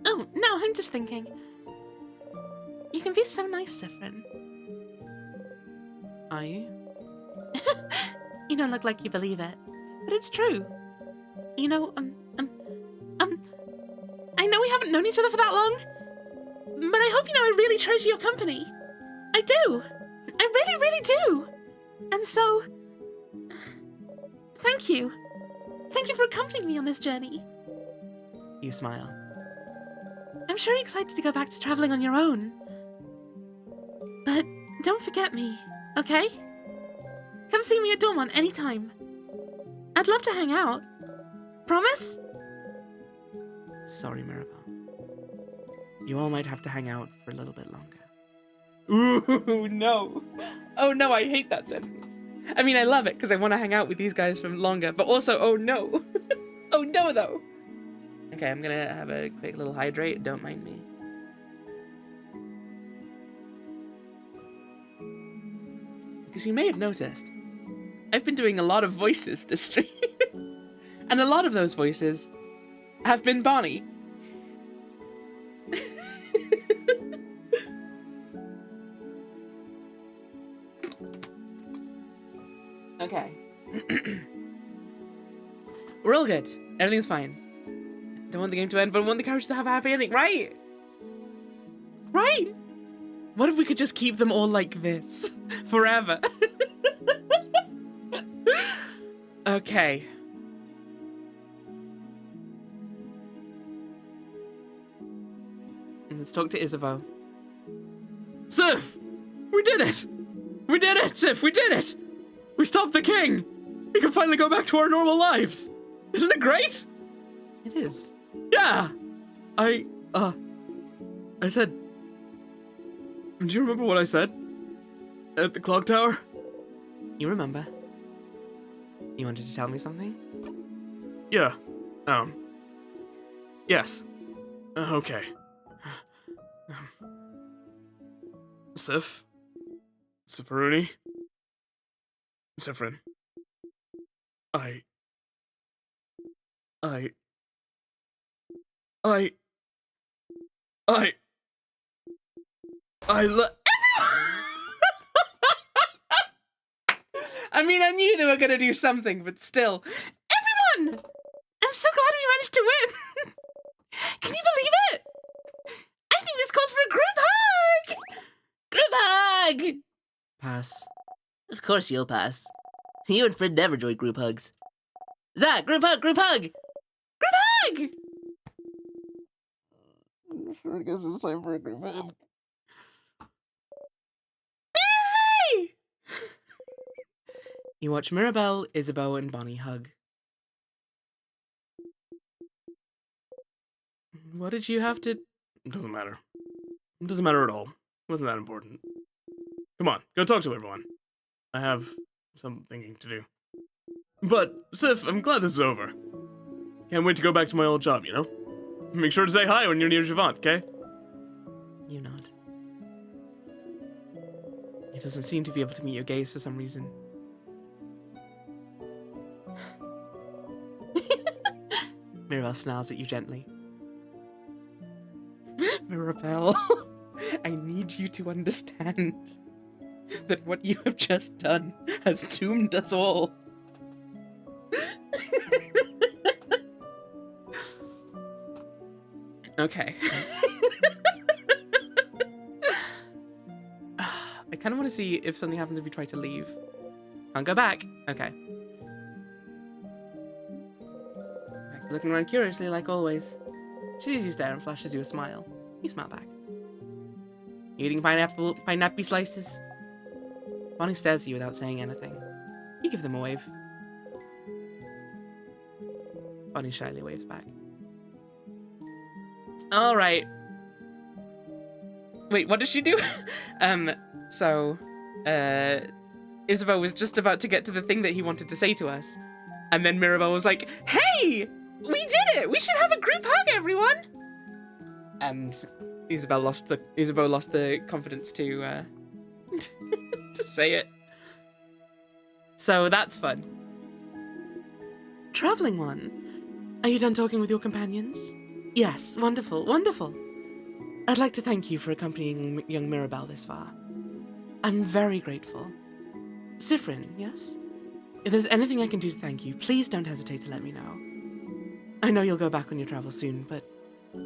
[SPEAKER 5] Oh, no, I'm just thinking. You can be so nice, Siffrin.
[SPEAKER 1] Are you?
[SPEAKER 5] You don't look like you believe it, but it's true. You know, I know we haven't known each other for that long, but I hope you know I really treasure your company. I do. I really, really do. And so, thank you. Thank you for accompanying me on this journey.
[SPEAKER 1] You smile.
[SPEAKER 5] I'm sure you're excited to go back to traveling on your own, But don't forget me, okay? Come see me at Dormont anytime. I'd love to hang out. Promise?
[SPEAKER 1] Sorry, Mirabelle. You all might have to hang out for a little bit longer.
[SPEAKER 4] Ooh, no. Oh no, I hate that sentence. I mean, I love it because I want to hang out with these guys for longer, but also, oh no. Oh no, though.
[SPEAKER 1] Okay, I'm gonna have a quick little hydrate. Don't mind me.
[SPEAKER 4] Because you may have noticed, I've been doing a lot of voices this stream. And a lot of those voices have been Bonnie.
[SPEAKER 1] Okay. We're all good. Everything's fine. Don't want the game to end, but I want the characters to have a happy ending, right? Right? What if we could just keep them all like this forever? Okay. Let's talk to Isabeau.
[SPEAKER 4] Sif! We did it! We did it, Sif! We did it! We stopped the king! We can finally go back to our normal lives! Isn't it great?
[SPEAKER 1] It is.
[SPEAKER 4] Yeah! I said... Do you remember what I said? At the clock tower?
[SPEAKER 1] You remember? You wanted to tell me something?
[SPEAKER 2] Yeah. Yes. Okay. Sif? Sifruni? Sifrin. I
[SPEAKER 4] I mean, I knew they were gonna do something, but still.
[SPEAKER 5] Everyone! I'm so glad we managed to win! Can you believe it? I think this calls for a group hug!
[SPEAKER 3] Group hug!
[SPEAKER 1] Pass.
[SPEAKER 3] Of course you'll pass. You and Fred never join group hugs. Zach, group hug, group hug! Group hug!
[SPEAKER 1] I guess it's time for a group hug.
[SPEAKER 5] Yay!
[SPEAKER 1] You watch Mirabelle, Isabeau, and Bonnie hug. What did you have to...
[SPEAKER 2] It doesn't matter. It doesn't matter at all. It wasn't that important. Come on, go talk to everyone. I have some thinking to do. But, Sif, I'm glad this is over. Can't wait to go back to my old job, you know? Make sure to say hi when you're near Javant, okay?
[SPEAKER 1] You nod. He doesn't seem to be able to meet your gaze for some reason. Mirabelle snarls at you gently. Mirabelle, I need you to understand that what you have just done has doomed us all. Okay. I kind of want to see if something happens if we try to leave. Can't go back. Okay. Looking around curiously, like always. She sees you stare and flashes you a smile. You smile back. You eating pineapple slices? Bonnie stares at you without saying anything. You give them a wave. Bonnie shyly waves back. All right. Wait, what does she do? Isabeau was just about to get to the thing that he wanted to say to us. And then Mirabelle was like, "Hey! We did it! We should have a group hug, everyone!" And Isabeau lost the confidence to to say it. So that's fun. Traveling one. Are you done talking with your companions? Yes, wonderful, wonderful. I'd like to thank you for accompanying young Mirabelle this far. I'm very grateful. Sifrin, yes? If there's anything I can do to thank you, please don't hesitate to let me know. I know you'll go back on your travels soon, but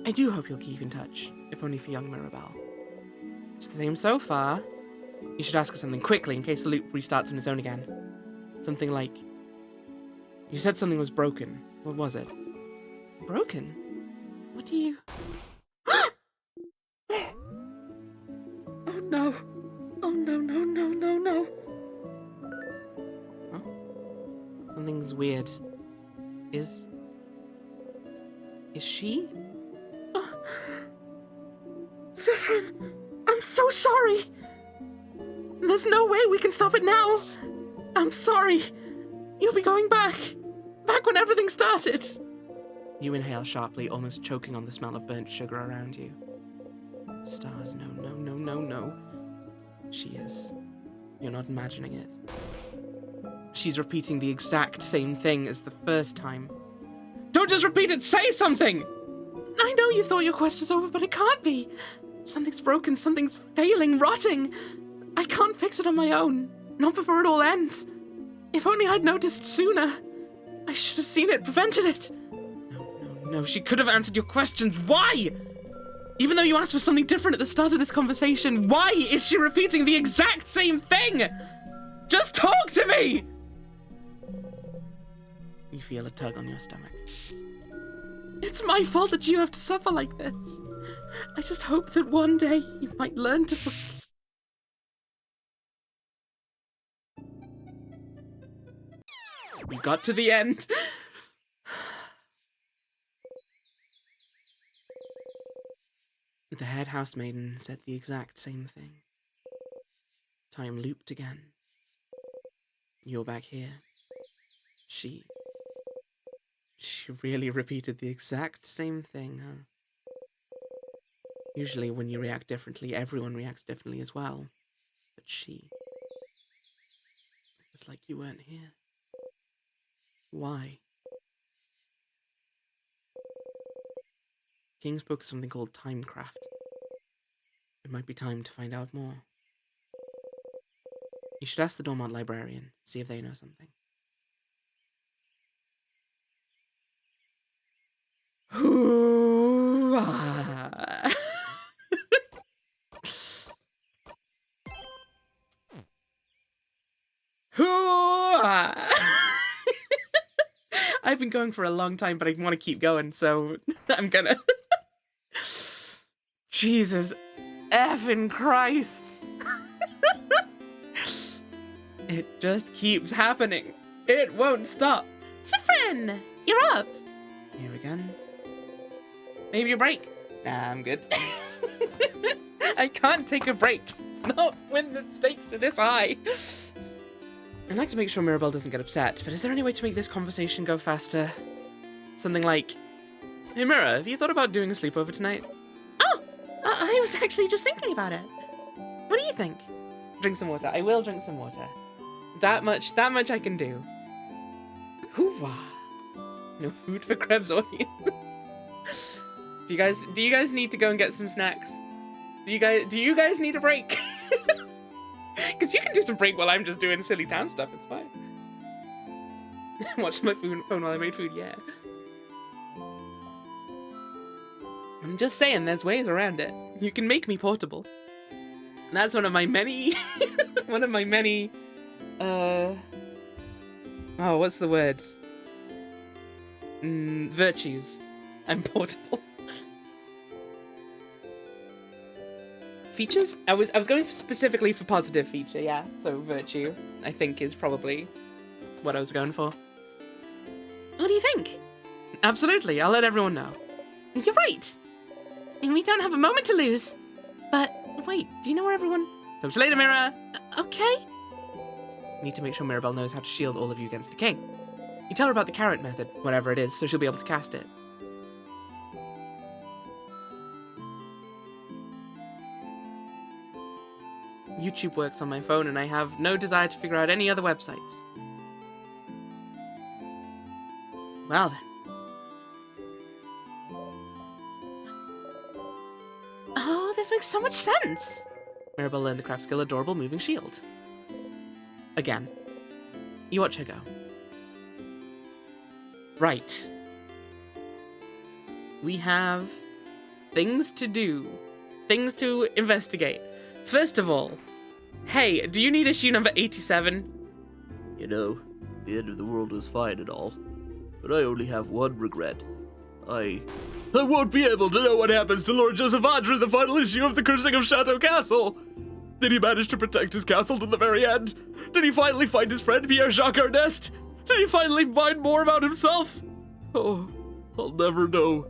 [SPEAKER 1] I do hope you'll keep in touch, if only for young Mirabelle. It's the same so far. You should ask her something quickly in case the loop restarts on its own again. Something like... You said something was broken. What was it? Broken? What do you...
[SPEAKER 4] Oh no.
[SPEAKER 1] Is she?
[SPEAKER 5] Zephyrin, I'm so sorry. There's no way we can stop it now. I'm sorry. You'll be going back. Back when everything started.
[SPEAKER 1] You inhale sharply, almost choking on the smell of burnt sugar around you. Stars, no, no, no, no, no. She is. You're not imagining it. She's repeating the exact same thing as the first time.
[SPEAKER 4] Don't just repeat it, say something!
[SPEAKER 5] I know you thought your quest was over, but it can't be. Something's broken, something's failing, rotting. I can't fix it on my own. Not before it all ends. If only I'd noticed sooner. I should have seen it, prevented it.
[SPEAKER 4] No, she could have answered your questions. Why? Even though you asked for something different at the start of this conversation, why is she repeating the exact same thing? Just talk to me!
[SPEAKER 1] You feel a tug on your stomach.
[SPEAKER 5] It's my fault that you have to suffer like this. I just hope that one day you might learn to forgive.
[SPEAKER 4] We got to the end.
[SPEAKER 1] The head housemaiden said the exact same thing. Time looped again. You're back here. She really repeated the exact same thing, huh? Usually when you react differently, everyone reacts differently as well. But she... It was like you weren't here. Why? King spoke of something called timecraft. It might be time to find out more. You should ask the Dormont librarian, see if they know something.
[SPEAKER 4] Hoo-ah. Hoo-ah. I've been going for a long time, but I want to keep going, so I'm gonna. Jesus effing Christ. It just keeps happening. It won't stop.
[SPEAKER 5] Zephyrin, you're up.
[SPEAKER 1] Here again.
[SPEAKER 4] Maybe a break. Nah, I'm good. I can't take a break. Not when the stakes are this high.
[SPEAKER 1] I'd like to make sure Mirabelle doesn't get upset, but is there any way to make this conversation go faster? Something like,
[SPEAKER 4] Hey Mira, have you thought about doing a sleepover tonight?
[SPEAKER 5] Oh, I was actually just thinking about it. What do you think?
[SPEAKER 4] Drink some water. I will drink some water. That much I can do. Hoorah. No food for Krebs audience. Do you guys need to go and get some snacks? Do you guys need a break? Because you can do some break while I'm just doing silly town stuff. It's fine. Watch my phone while I made food. Yeah. I'm just saying, there's ways around it. You can make me portable. And that's one of my many, oh, what's the word? Virtues. I'm portable. Features? I was going specifically for positive feature, yeah. So virtue, I think, is probably what I was going for.
[SPEAKER 5] What do you think?
[SPEAKER 4] Absolutely, I'll let everyone know.
[SPEAKER 5] You're right. And we don't have a moment to lose. But wait, do you know where everyone...
[SPEAKER 4] Talk to you later, Mira.
[SPEAKER 5] Okay.
[SPEAKER 1] need to make sure Mirabelle knows how to shield all of you against the king. You tell her about the carrot method, whatever it is, so she'll be able to cast it. YouTube works on my phone, and I have no desire to figure out any other websites. Well then.
[SPEAKER 5] Oh, this makes so much sense.
[SPEAKER 1] Mirabelle learned the craft skill Adorable Moving Shield. Again. You watch her go. Right. We have things to do. Things to investigate. First of all, hey, do you need issue number 87?
[SPEAKER 7] You know, the end of the world is fine and all, but I only have one regret. I won't be able to know what happens to Lord Joseph Andre in the final issue of The Cursing of Chateau Castle. Did he manage to protect his castle to the very end? Did he finally find his friend Pierre-Jacques Ernest? Did he finally find more about himself? Oh, I'll never know.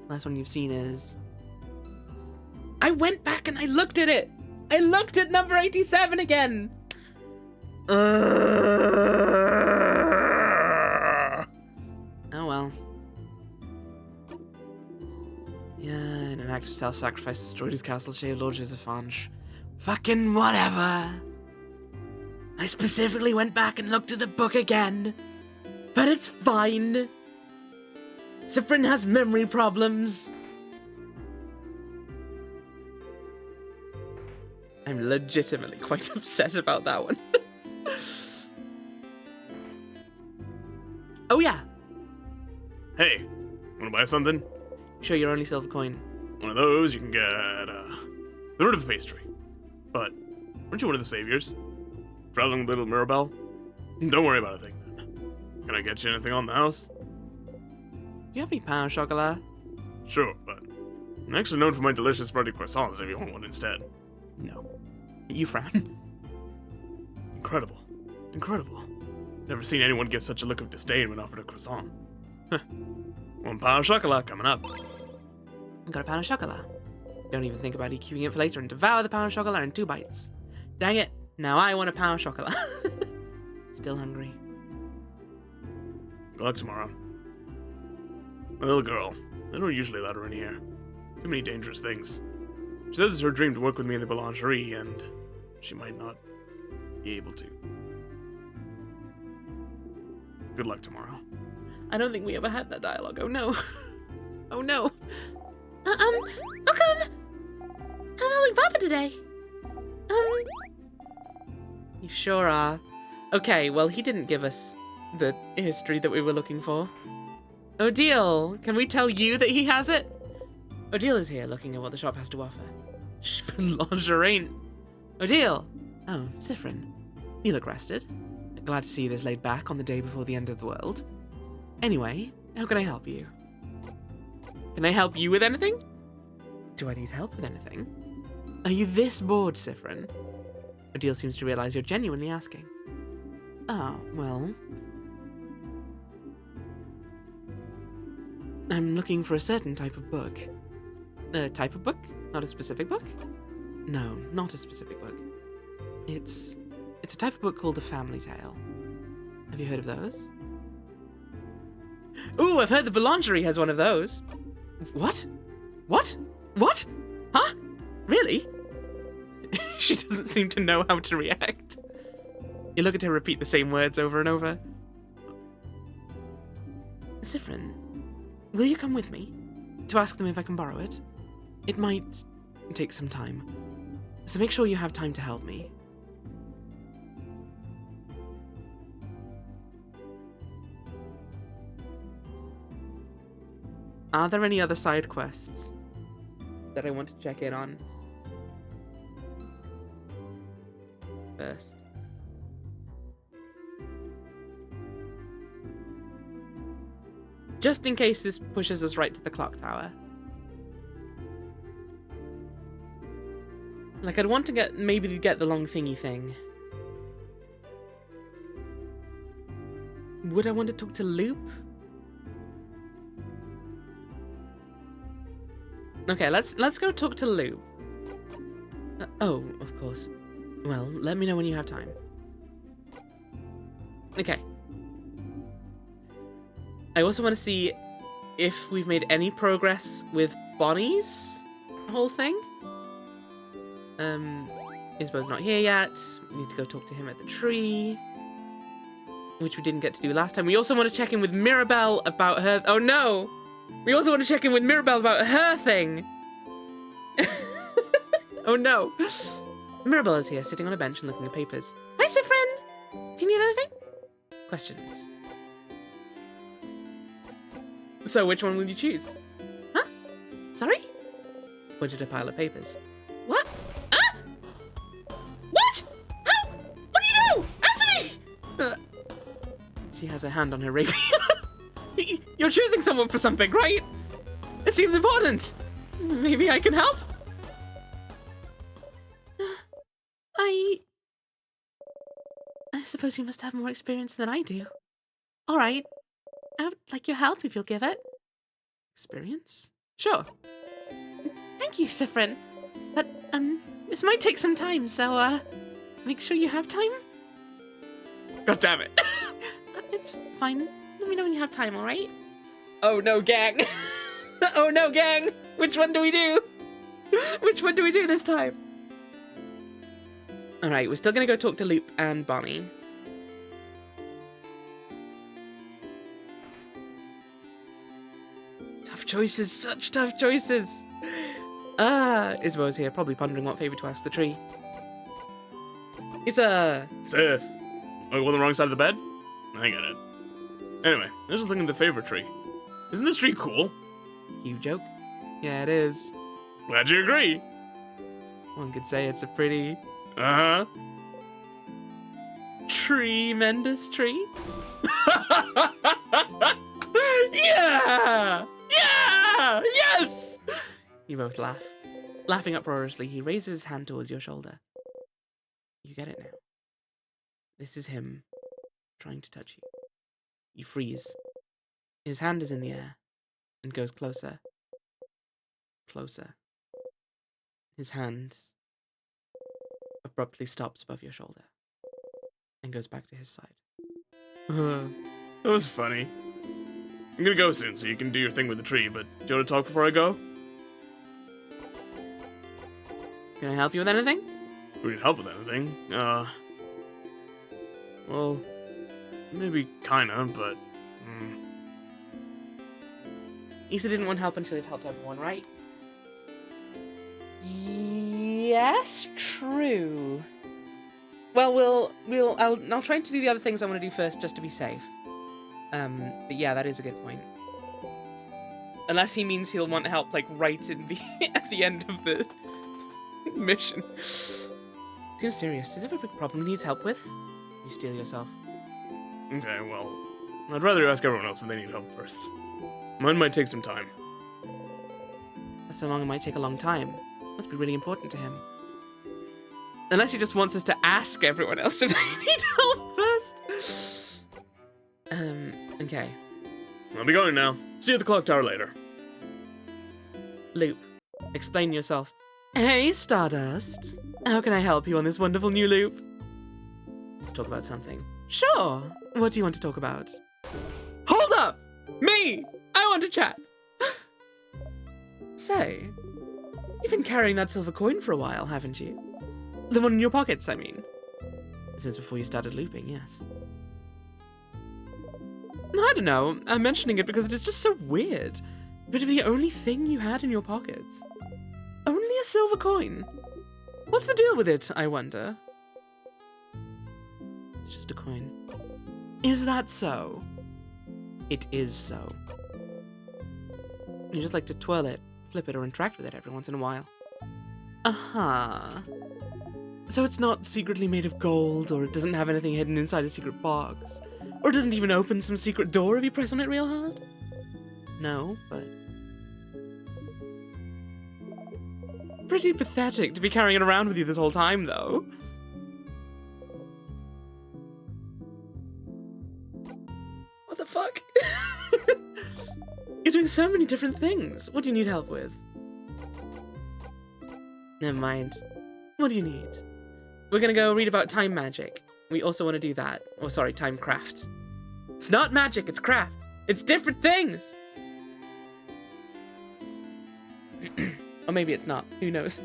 [SPEAKER 1] Last one you've seen is...
[SPEAKER 4] I went back and I looked at it. I looked at number 87 again.
[SPEAKER 1] Oh well. Yeah, in an act of self-sacrifice, destroyed his castle, shaved Lord Josephange. Fucking whatever. I specifically went back and looked at the book again. But it's fine. Cyprian has memory problems.
[SPEAKER 4] I'm legitimately quite upset about that one.
[SPEAKER 1] Oh yeah.
[SPEAKER 2] Hey, wanna buy something?
[SPEAKER 1] Show your only silver coin.
[SPEAKER 2] One of those you can get the root of the pastry. But aren't you one of the saviors? Traveling with little Mirabelle? Don't worry about a thing then. Can I get you anything on the house?
[SPEAKER 1] Do you have any pain au chocolat?
[SPEAKER 2] Sure, but I'm actually known for my delicious breaded croissants if you want one instead.
[SPEAKER 1] No. You frown.
[SPEAKER 2] Incredible. Incredible. Never seen anyone get such a look of disdain when offered a croissant. One pain au chocolat coming up.
[SPEAKER 1] I got a pain au chocolat. Don't even think about EQing it for later and devour the pain au chocolat in 2 bites. Dang it. Now I want a pain au chocolat. Still hungry.
[SPEAKER 2] Good luck tomorrow. My little girl. They don't usually let her in here. Too many dangerous things. She says it's her dream to work with me in the boulangerie, and she might not be able to. Good luck tomorrow.
[SPEAKER 1] I don't think we ever had that dialogue. Oh no. Oh no.
[SPEAKER 5] I'll come. I'm helping Papa today.
[SPEAKER 1] You sure are. Okay, well, he didn't give us the history that we were looking for. Odile, can we tell you that he has it? Odile is here looking at what the shop has to offer. Lingerie. Odile! Oh, Cyprian. You look rested. Glad to see you this laid back on the day before the end of the world. Anyway, how can I help you? Can I help you with anything? Do I need help with anything? Are you this bored, Cyprian? Odile seems to realize you're genuinely asking. Oh, well... I'm looking for a certain type of book. A type of book? Not a specific book? No, not a specific book. It's a type of book called a family tale. Have you heard of those? Ooh, I've heard the Boulangerie has one of those. What? What? What? Huh? Really? She doesn't seem to know how to react. You look at her repeat the same words over and over. Cyprian, will you come with me to ask them if I can borrow it? It might take some time, so make sure you have time to help me. Are there any other side quests that I want to check in on first? Just in case this pushes us right to the clock tower. Like, I'd want to get the long thingy thing. Would I want to talk to Loop? Okay, let's go talk to Loop. Oh, of course. Well, let me know when you have time. Okay. I also want to see if we've made any progress with Bonnie's whole thing. Isabel's not here yet. We need to go talk to him at the tree, which we didn't get to do last time. We also want to check in with Mirabelle about her... Oh no! We also want to check in with Mirabelle about her thing. Oh no. Mirabelle is here, sitting on a bench and looking at papers.
[SPEAKER 5] Hi, Cyprian. Do you need anything?
[SPEAKER 1] Questions. So, which one will you choose?
[SPEAKER 5] Huh? Sorry?
[SPEAKER 1] Pointed to a pile of papers.
[SPEAKER 5] What? Ah! What? How? What do you do? Answer me!
[SPEAKER 1] She has her hand on her rapier. You're choosing someone for something, right? It seems important. Maybe I can help?
[SPEAKER 5] I suppose you must have more experience than I do. All right. I would like your help if you'll give it.
[SPEAKER 1] Experience? Sure.
[SPEAKER 5] Thank you, Sifrin. But, this might take some time, so, make sure you have time.
[SPEAKER 4] God damn it.
[SPEAKER 5] It's fine. Let me know when you have time, alright?
[SPEAKER 4] Oh no, gang. Oh no, gang. Which one do we do? Which one do we do this time?
[SPEAKER 1] Alright, we're still gonna go talk to Loop and Bonnie. Tough choices, such tough choices. Isabel's here, probably pondering what favor to ask the tree.
[SPEAKER 2] Sif. Am I on the wrong side of the bed? I get it. Anyway, I was just looking at the favorite tree. Isn't this tree cool?
[SPEAKER 1] You joke? Yeah, it is.
[SPEAKER 2] Glad you agree.
[SPEAKER 1] One could say it's a pretty
[SPEAKER 2] Uh-huh.
[SPEAKER 1] tremendous tree. Yeah! Yeah! Yes! You both laugh. Laughing uproariously, he raises his hand towards your shoulder. You get it now. This is him trying to touch you. You freeze. His hand is in the air and goes closer. Closer. His hand abruptly stops above your shoulder and goes back to his side.
[SPEAKER 2] That was funny. I'm gonna go soon, so you can do your thing with the tree, but do you want to talk before I go?
[SPEAKER 1] Can I help you with anything?
[SPEAKER 2] We need help with anything. Well, maybe kinda, but...
[SPEAKER 1] Issa didn't want help until you've helped everyone, right? Yes, true. Well, I'll try to do the other things I want to do first, just to be safe. But yeah, that is a good point. Unless he means he'll want help, like, right in the at the end of the mission. Seems serious. Does he have a big problem he needs help with? You steel yourself.
[SPEAKER 2] Okay, well, I'd rather ask everyone else if they need help first. Mine might take some time.
[SPEAKER 1] So long it might take a long time. Must be really important to him. Unless he just wants us to ask everyone else if they need help first. Okay.
[SPEAKER 2] I'll be going now. See you at the clock tower later.
[SPEAKER 1] Loop, explain yourself. Hey, Stardust. How can I help you on this wonderful new loop? Let's talk about something. Sure. What do you want to talk about?
[SPEAKER 4] Hold up! Me! I want to chat.
[SPEAKER 1] Say, you've been carrying that silver coin for a while, haven't you? The one in your pockets, I mean. Since before you started looping, yes. I don't know. I'm mentioning it because it is just so weird. But the only thing you had in your pockets. Only a silver coin. What's the deal with it, I wonder? It's just a coin. Is that so? It is so. You just like to twirl it, flip it, or interact with it every once in a while. Uh-huh. So it's not secretly made of gold, or it doesn't have anything hidden inside a secret box, or it doesn't even open some secret door if you press on it real hard? No, but... Pretty pathetic to be carrying it around with you this whole time, though. What the fuck? You're doing so many different things. What do you need help with? Never mind. What do you need? We're gonna go read about time magic. We also want to do that. Oh, sorry, time craft. It's not magic, it's craft. It's different things! Or maybe it's not. Who knows?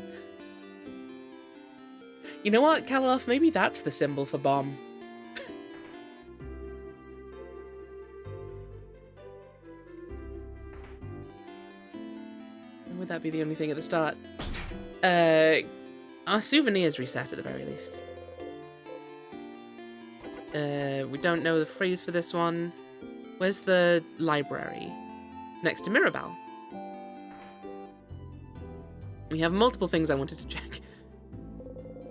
[SPEAKER 1] You know what, Kalaloth? Maybe that's the symbol for bomb. Would that be the only thing at the start? Our souvenirs reset at the very least. We don't know the phrase for this one. Where's the library? It's next to Mirabelle. We have multiple things I wanted to check.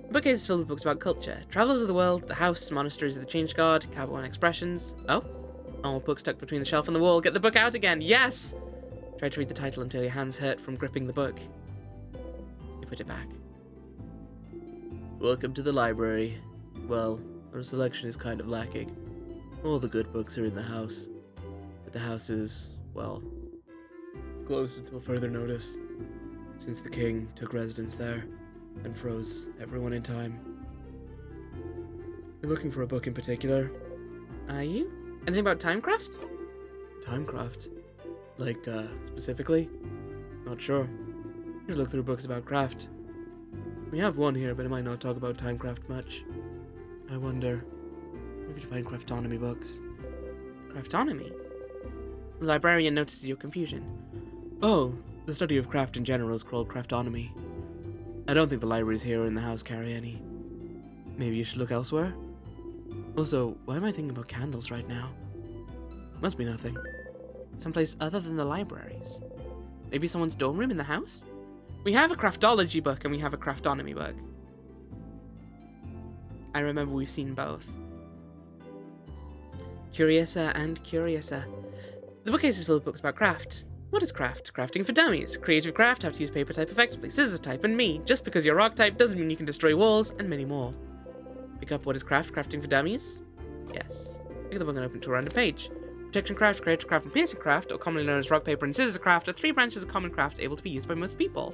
[SPEAKER 1] The bookcase is filled with books about culture. Travelers of the World, The House, Monasteries of the Change God, Cowboy Expressions. Oh, old book stuck between the shelf and the wall. Get the book out again. Yes! Try to read the title until your hands hurt from gripping the book. You put it back.
[SPEAKER 7] Welcome to the library. Well, our selection is kind of lacking. All the good books are in the house. But
[SPEAKER 2] the house is, well, closed until further notice, since the king took residence there and froze everyone in time. You're looking for a book in particular?
[SPEAKER 1] Are you? Anything about Timecraft?
[SPEAKER 2] Timecraft? Like, specifically? Not sure. Just look through books about craft. We have one here, but it might not talk about Timecraft much. I wonder, where could you find craftonomy books?
[SPEAKER 1] Craftonomy? The librarian notices your confusion.
[SPEAKER 2] Oh, the study of craft in general is called craftonomy. I don't think the libraries here or in the house carry any. Maybe you should look elsewhere? Also, why am I thinking about candles right now? Must be nothing.
[SPEAKER 1] Someplace other than the libraries. Maybe someone's dorm room in the house? We have a craftology book and we have a craftonomy book. I remember we've seen both. Curiouser and curiouser. The bookcase is full of books about craft. What is craft? Crafting for dummies. Creative craft, how to use paper type effectively. Scissors type and me. Just because you're rock type doesn't mean you can destroy walls, and many more. Pick up what is craft? Crafting for dummies? Yes. Pick up the book and open to a random page. Protection craft, creative craft, and piercing craft, or commonly known as rock, paper, and scissors craft, are 3 branches of common craft able to be used by most people.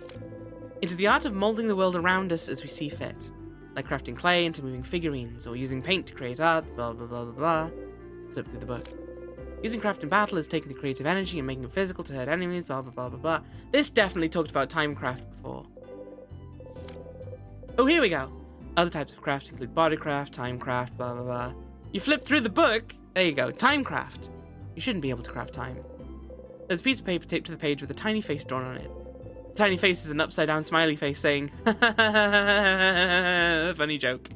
[SPEAKER 1] It is the art of molding the world around us as we see fit, like crafting clay into moving figurines, or using paint to create art, blah blah blah blah blah. Flip through the book. Using craft in battle is taking the creative energy and making it physical to hurt enemies, blah blah blah blah blah. This definitely talked about timecraft before. Oh, here we go. Other types of craft include bodycraft, timecraft, blah blah blah. You flip through the book, there you go, timecraft. You shouldn't be able to craft time. There's a piece of paper taped to the page with a tiny face drawn on it. The tiny face is an upside down smiley face saying, funny joke.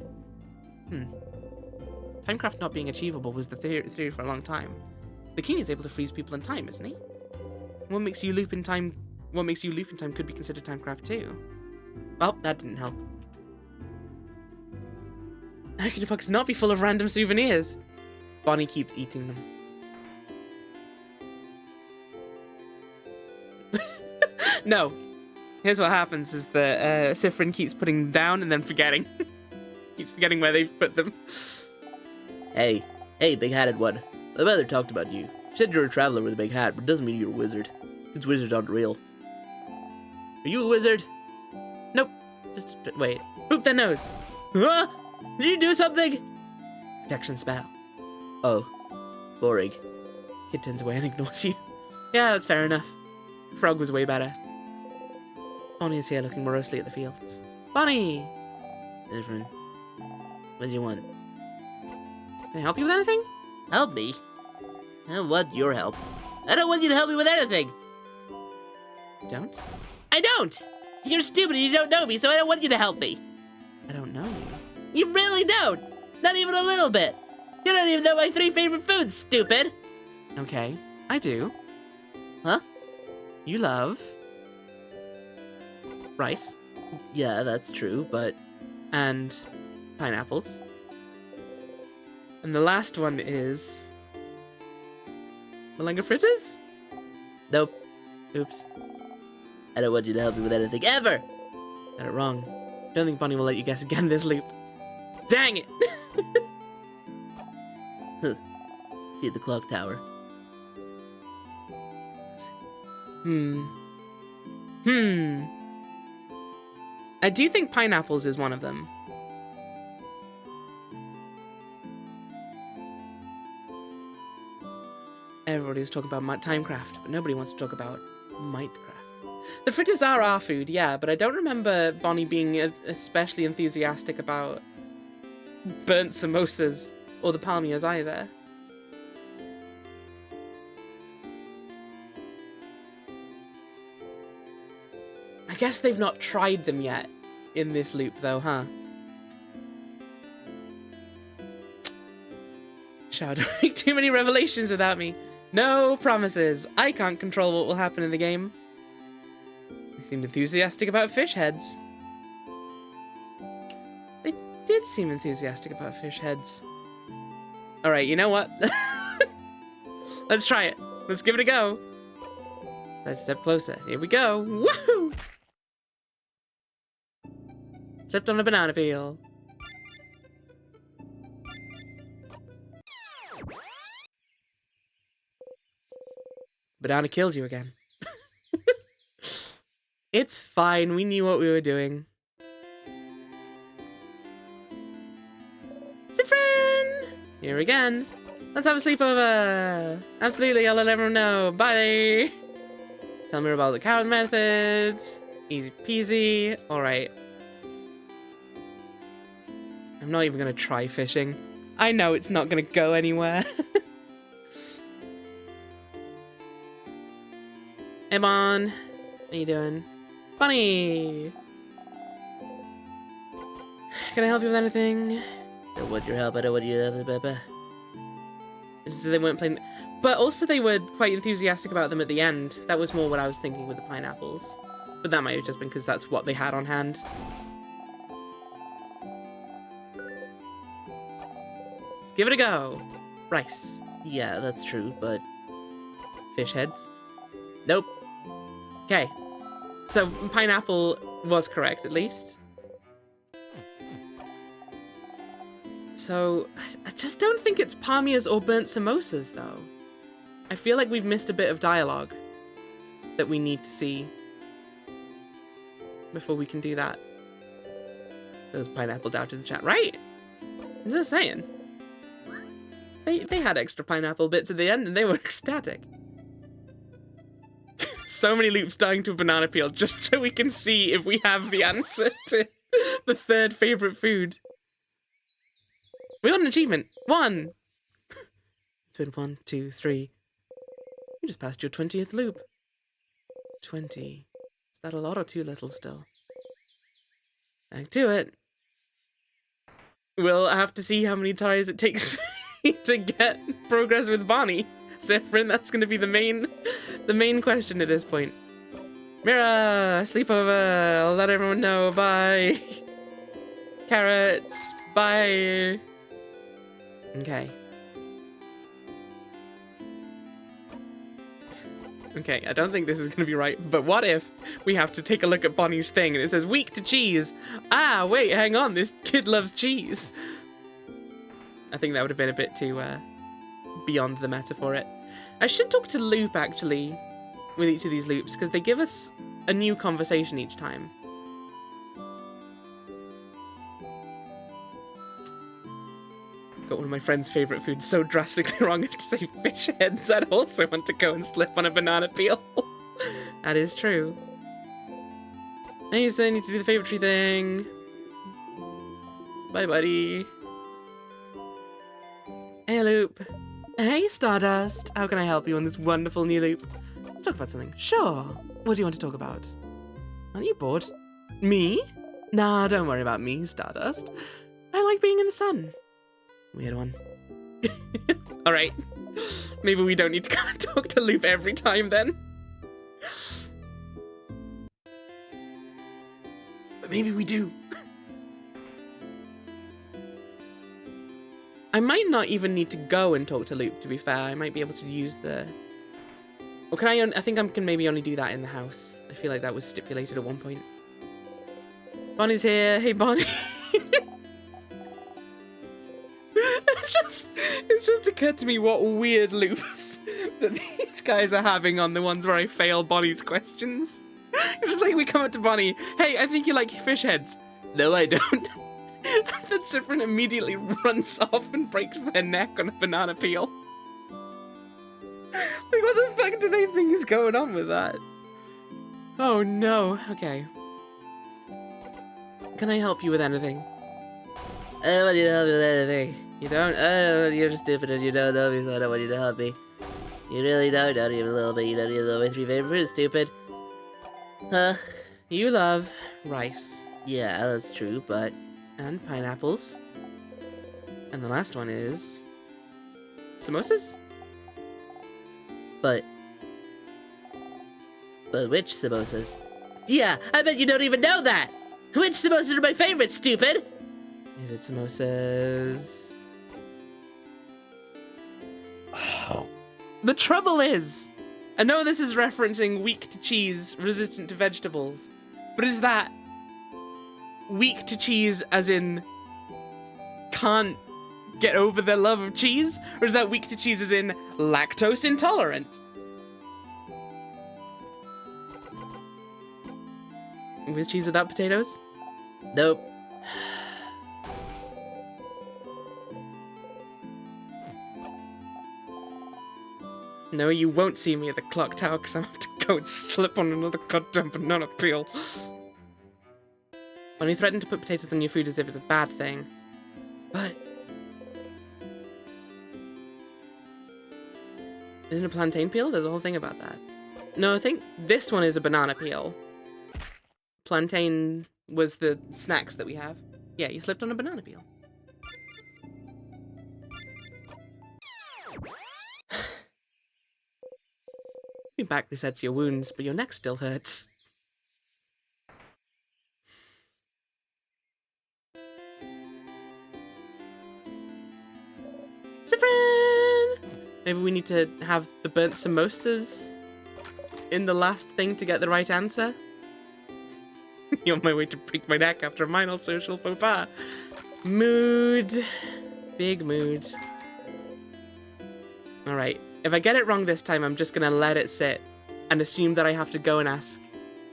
[SPEAKER 1] Timecraft not being achievable was the theory for a long time. The king is able to freeze people in time, isn't he? What makes you loop in time could be considered timecraft too. Well, that didn't help. How can a box not be full of random souvenirs? Bonnie keeps eating them. No. Here's what happens is that Sifrin keeps putting them down and then forgetting. Keeps forgetting where they've put them.
[SPEAKER 3] Hey, big-hatted one. My mother talked about you. She said you're a traveler with a big hat, but it doesn't mean you're a wizard. Since wizards aren't real. Are you a wizard?
[SPEAKER 1] Nope. Just wait. Boop their nose. Huh? Did you do something? Protection spell.
[SPEAKER 3] Oh, boring.
[SPEAKER 1] Kid turns away and ignores you. Yeah, that's fair enough. Frog was way better. Bonnie is here looking morosely at the fields. Bonnie!
[SPEAKER 3] Different. What do you want?
[SPEAKER 1] Can I help you with anything?
[SPEAKER 3] Help me? I don't want your help. I don't want you to help me with anything.
[SPEAKER 1] You don't?
[SPEAKER 3] I don't! You're stupid and you don't know me, so I don't want you to help me.
[SPEAKER 1] I don't know you.
[SPEAKER 3] You really don't! Not even a little bit! You don't even know my 3 favorite foods, stupid!
[SPEAKER 1] Okay, I do.
[SPEAKER 3] Huh?
[SPEAKER 1] You love... rice.
[SPEAKER 3] Yeah, that's true, but...
[SPEAKER 1] And pineapples. And the last one is... Malanga fritters?
[SPEAKER 3] Nope.
[SPEAKER 1] Oops.
[SPEAKER 3] I don't want you to help me with anything, ever!
[SPEAKER 1] Got it wrong. Don't think Bonnie will let you guess again this loop. Dang it!
[SPEAKER 3] See you at the clock tower.
[SPEAKER 1] I do think pineapples is one of them. Everybody's talking about Timecraft, but nobody wants to talk about Mightcraft. The fritters are our food, yeah, but I don't remember Bonnie being especially enthusiastic about burnt samosas or the palmiers either. I guess they've not tried them yet in this loop, though, huh? Shall don't make too many revelations without me. No promises. I can't control what will happen in the game. They seemed enthusiastic about fish heads. They did seem enthusiastic about fish heads. Alright, you know what? Let's try it. Let's give it a go. Let's step closer. Here we go. Woohoo! Slipped on a banana peel. Banana killed you again. It's fine. We knew what we were doing. Zifrin! Here again. Let's have a sleepover. Absolutely, I'll let everyone know. Bye. Tell me about the carrot method. Easy peasy. All right. I'm not even gonna try fishing. I know it's not gonna go anywhere. Hey, Bon. How you doing? Bunny! Can I help you with anything?
[SPEAKER 3] I want your help. I don't want you to help.
[SPEAKER 1] So they weren't playing... But also they were quite enthusiastic about them at the end. That was more what I was thinking with the pineapples. But that might have just been because that's what they had on hand. Let's give it a go. Rice.
[SPEAKER 3] Yeah, that's true, but
[SPEAKER 1] Fish heads. Nope. Okay. So pineapple was correct, at least. So, I just don't think it's palmiers or burnt samosas, though. I feel like we've missed a bit of dialogue that we need to see before we can do that. Those pineapple doubters in the chat, right? I'm just saying. They had extra pineapple bits at the end and they were ecstatic. So many loops dying to a banana peel just so we can see if we have the answer to the third favorite food. We got an achievement. 1. It's been 1, 2, 3. You just passed your 20th loop. 20. Is that a lot or too little still? Back to it. We'll have to see how many tries it takes me to get progress with Bonnie. Zifrin, that's going to be the main question at this point. Mira, sleepover. I'll let everyone know. Bye. Carrots. Bye. Okay. Okay, I don't think this is going to be right, but what if we have to take a look at Bonnie's thing and it says weak to cheese? Ah, wait, hang on, this kid loves cheese. I think that would have been a bit too beyond the meta for it. I should talk to Loop, actually, with each of these loops, because they give us a new conversation each time. Got one of my friend's favourite foods so drastically wrong as to say fish heads. I'd also want to go and slip on a banana peel. That is true. I used to need to do the favourite tree thing. Bye, buddy. Hey, Loop. Hey, Stardust. How can I help you on this wonderful new loop? Let's talk about something. Sure. What do you want to talk about? Aren't you bored? Me? Nah, don't worry about me, Stardust. I like being in the sun. Weird one. Alright. Maybe we don't need to go and talk to Loop every time then. But maybe we do. I might not even need to go and talk to Loop, to be fair. I might be able to use the... Or can I think I can maybe only do that in the house. I feel like that was stipulated at one point. Bonnie's here. Hey, Bonnie. It's just occurred to me what weird loops that these guys are having on the ones where I fail Bonnie's questions. It's just like we come up to Bonnie, hey, I think you like fish heads. No, I don't. That Zifrin immediately runs off and breaks their neck on a banana peel. Like, what the fuck do they think is going on with that? Oh no, okay. Can I help you with anything?
[SPEAKER 3] I don't want you to help me with anything.
[SPEAKER 1] You don't?
[SPEAKER 3] Oh, you're stupid and you don't know me, so I don't want you to help me. You really don't know even a little bit. You don't even know my 3 favorite fruits, stupid. Huh?
[SPEAKER 1] You love rice.
[SPEAKER 3] Yeah, that's true, but...
[SPEAKER 1] And pineapples. And the last one is... samosas?
[SPEAKER 3] But which samosas? Yeah, I bet you don't even know that! Which samosas are my favorite, stupid?
[SPEAKER 1] Is it samosas? Oh. The trouble is, I know this is referencing weak to cheese, resistant to vegetables, but is that weak to cheese as in can't get over their love of cheese? Or is that weak to cheese as in lactose intolerant? With cheese without potatoes?
[SPEAKER 3] Nope.
[SPEAKER 1] No, you won't see me at the clock tower because I have to go and slip on another goddamn banana peel. When you threaten to put potatoes on your food as if it's a bad thing. But... Isn't it a plantain peel? There's a whole thing about that. No, I think this one is a banana peel. Plantain was the snacks that we have. Yeah, you slipped on a banana peel. Your back resets your wounds, but your neck still hurts. Zifrin! Maybe we need to have the burnt samosas in the last thing to get the right answer. You're on my way to break my neck after a minor social faux pas. Mood. Big mood. Alright. If I get it wrong this time, I'm just gonna let it sit and assume that I have to go and ask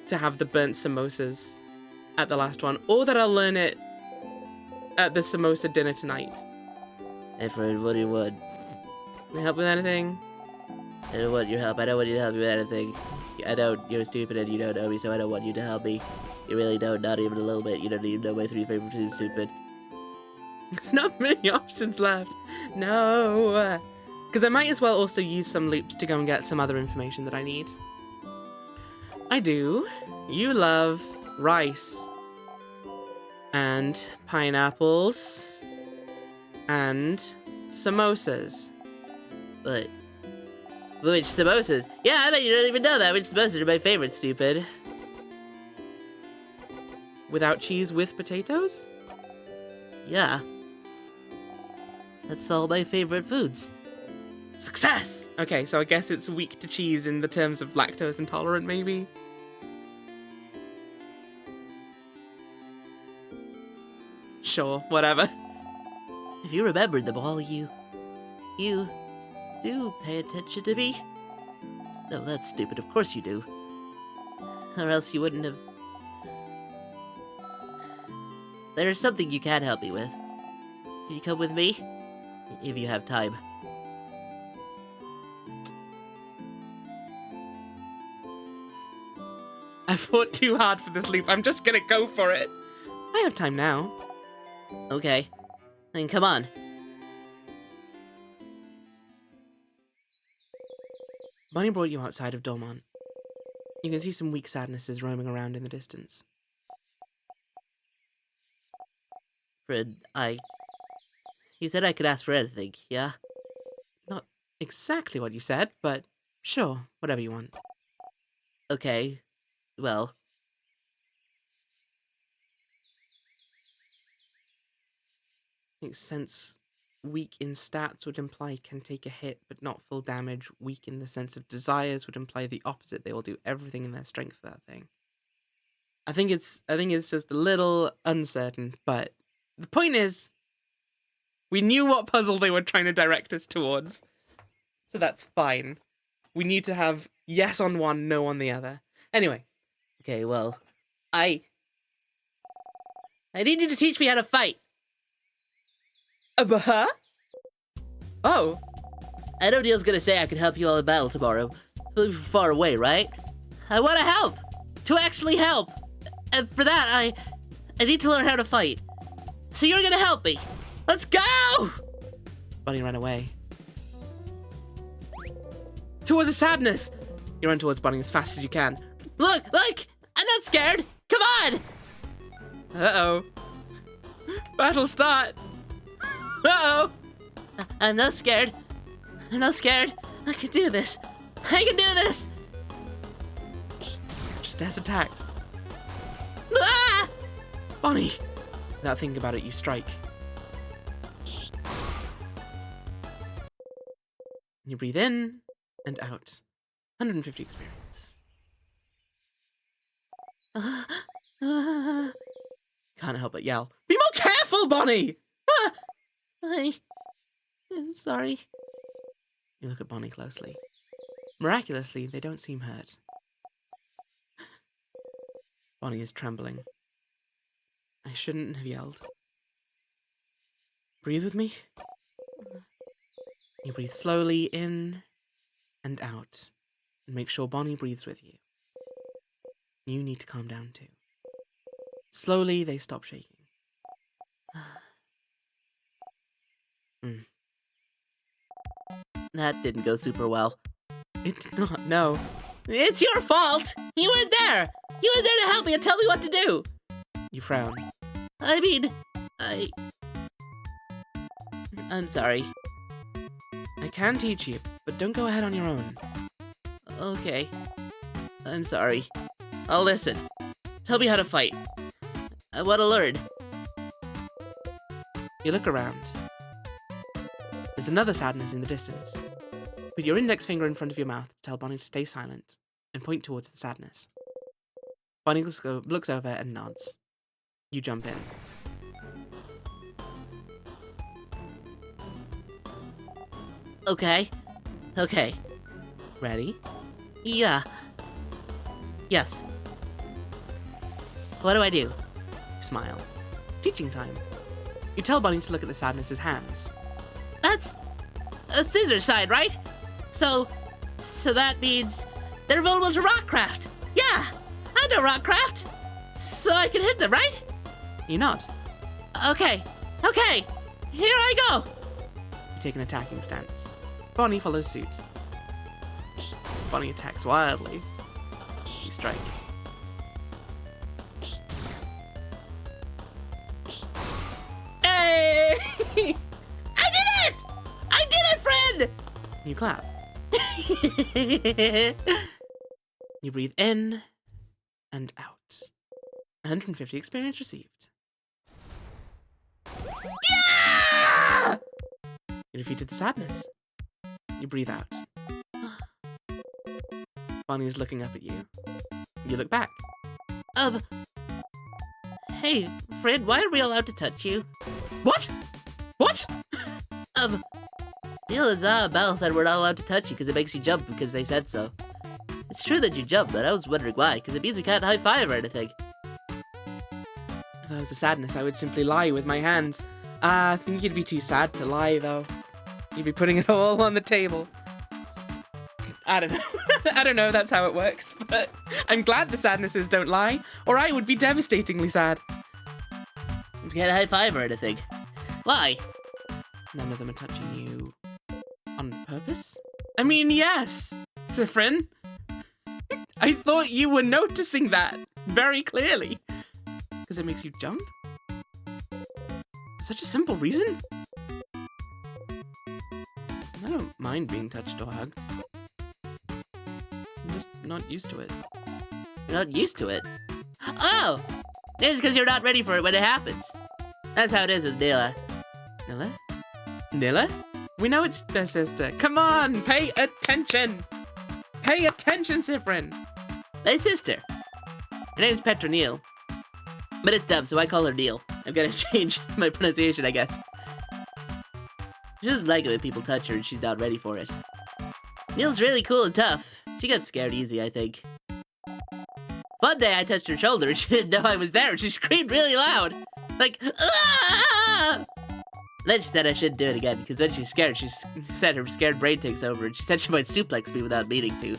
[SPEAKER 1] to have the burnt samosas at the last one. Or that I'll learn it at the samosa dinner tonight.
[SPEAKER 3] Edward, what do you want?
[SPEAKER 1] Can I help with anything?
[SPEAKER 3] I don't want your help. I don't want you to help me with anything. I don't. You're stupid and you don't know me, so I don't want you to help me. You really don't, not even a little bit. You don't even know my 3 favorite foods, stupid.
[SPEAKER 1] There's not many options left. No. Because I might as well also use some loops to go and get some other information that I need. I do. You love rice. And pineapples. And samosas.
[SPEAKER 3] What? Which samosas? Yeah, I bet you don't even know that. Which samosas are my favorite, stupid.
[SPEAKER 1] Without cheese, with potatoes?
[SPEAKER 3] Yeah. That's all my favorite foods.
[SPEAKER 1] Success! Okay, so I guess it's weak to cheese in the terms of lactose intolerant, maybe? Sure, whatever.
[SPEAKER 3] If you remembered them all, you do pay attention to me. No, that's stupid. Of course you do. Or else you wouldn't have... There's something you can help me with. Can you come with me? If you have time.
[SPEAKER 1] I fought too hard for this leap. I'm just gonna go for it. I have time now.
[SPEAKER 3] Okay. Then come on.
[SPEAKER 1] Bonnie brought you outside of Dolmont. You can see some weak sadnesses roaming around in the distance.
[SPEAKER 3] Fred, You said I could ask for anything, yeah?
[SPEAKER 1] Not exactly what you said, but sure, whatever you want.
[SPEAKER 3] Okay. Well...
[SPEAKER 1] Makes sense. Weak in stats would imply can take a hit, but not full damage. Weak in the sense of desires would imply the opposite. They will do everything in their strength for that thing. I think it's just a little uncertain, but the point is, we knew what puzzle they were trying to direct us towards, so that's fine. We need to have yes on one, no on the other. Anyway.
[SPEAKER 3] Okay, well, I need you to teach me how to fight.
[SPEAKER 1] Huh? Oh.
[SPEAKER 3] I know Neil's gonna say I can help you all in battle tomorrow. We'll be far away, right? I want to help! To actually help! And for that, I need to learn how to fight. So you're gonna help me! Let's go!
[SPEAKER 1] Bunny ran away. Towards the sadness! You run towards Bunny as fast as you can.
[SPEAKER 3] Look! I'm not scared! Come on!
[SPEAKER 1] Uh-oh. Battle start! Uh-oh!
[SPEAKER 3] I'm not scared. I'm not scared. I can do this. I can do this!
[SPEAKER 1] Just as attacked.
[SPEAKER 3] Ah!
[SPEAKER 1] Bonnie! Without thinking about it, you strike. You breathe in and out. 150 experience. Can't help but yell. Be more careful, Bonnie!
[SPEAKER 3] I'm sorry.
[SPEAKER 1] You look at Bonnie closely. Miraculously, they don't seem hurt. Bonnie is trembling. I shouldn't have yelled. Breathe with me. You breathe slowly in and out. And make sure Bonnie breathes with you. You need to calm down too. Slowly, they stop shaking.
[SPEAKER 3] That didn't go super well.
[SPEAKER 1] It did not, no.
[SPEAKER 3] It's your fault! You weren't there! You were there to help me and tell me what to do!
[SPEAKER 1] You frown.
[SPEAKER 3] I mean, I'm sorry.
[SPEAKER 1] I can teach you, but don't go ahead on your own.
[SPEAKER 3] Okay. I'm sorry. I'll listen. Tell me how to fight. I want to learn.
[SPEAKER 1] You look around. There's another sadness in the distance. Put your index finger in front of your mouth to tell Bonnie to stay silent, and point towards the sadness. Bonnie looks over and nods. You jump in.
[SPEAKER 3] Okay. Okay.
[SPEAKER 1] Ready?
[SPEAKER 3] Yeah. Yes. What do I do?
[SPEAKER 1] Smile. Teaching time. You tell Bonnie to look at the sadness's hands.
[SPEAKER 3] That's a scissor side, right? So that means they're vulnerable to rockcraft. Yeah, I know rockcraft. So I can hit them, right?
[SPEAKER 1] You nod.
[SPEAKER 3] Okay, here I go.
[SPEAKER 1] You take an attacking stance. Bonnie follows suit. Bonnie attacks wildly. You strike.
[SPEAKER 3] Hey! I did it! I did it, friend!
[SPEAKER 1] You clap. You breathe in and out. 150 experience received.
[SPEAKER 3] Yeah!
[SPEAKER 1] You defeated the sadness. You breathe out. Bonnie is looking up at you. You look back.
[SPEAKER 3] Hey, friend, why are we allowed to touch you?
[SPEAKER 1] What? What?
[SPEAKER 3] Neil and Belle said we're not allowed to touch you because it makes you jump because they said so. It's true that you jump, but I was wondering why, because it means we can't high-five or anything.
[SPEAKER 1] If I was a sadness, I would simply lie with my hands. I think you'd be too sad to lie, though. You'd be putting it all on the table. I don't know. I don't know if that's how it works, but I'm glad the sadnesses don't lie, or I would be devastatingly sad.
[SPEAKER 3] You can't high-five or anything. Why?
[SPEAKER 1] None of them are touching you on purpose? I mean, yes, Sifrin. I thought you were noticing that very clearly. Because it makes you jump? Such a simple reason? I don't mind being touched or hugged. I'm just not used to it.
[SPEAKER 3] You're not used to it? Oh! It's because you're not ready for it when it happens. That's how it is with Nila.
[SPEAKER 1] Nilla? Nilla? We know it's their sister. Come on, pay attention! Pay attention, Sifrin!
[SPEAKER 3] My sister. Her name's Petra Neal. But it's dumb, so I call her Neil. I'm gonna change my pronunciation, I guess. She doesn't like it when people touch her and she's not ready for it. Neil's really cool and tough. She gets scared easy, I think. One day I touched her shoulder and she didn't know I was there and she screamed really loud. Like, ah! Then she said I shouldn't do it again because when she's scared, she said her scared brain takes over and she said she might suplex me without meaning to.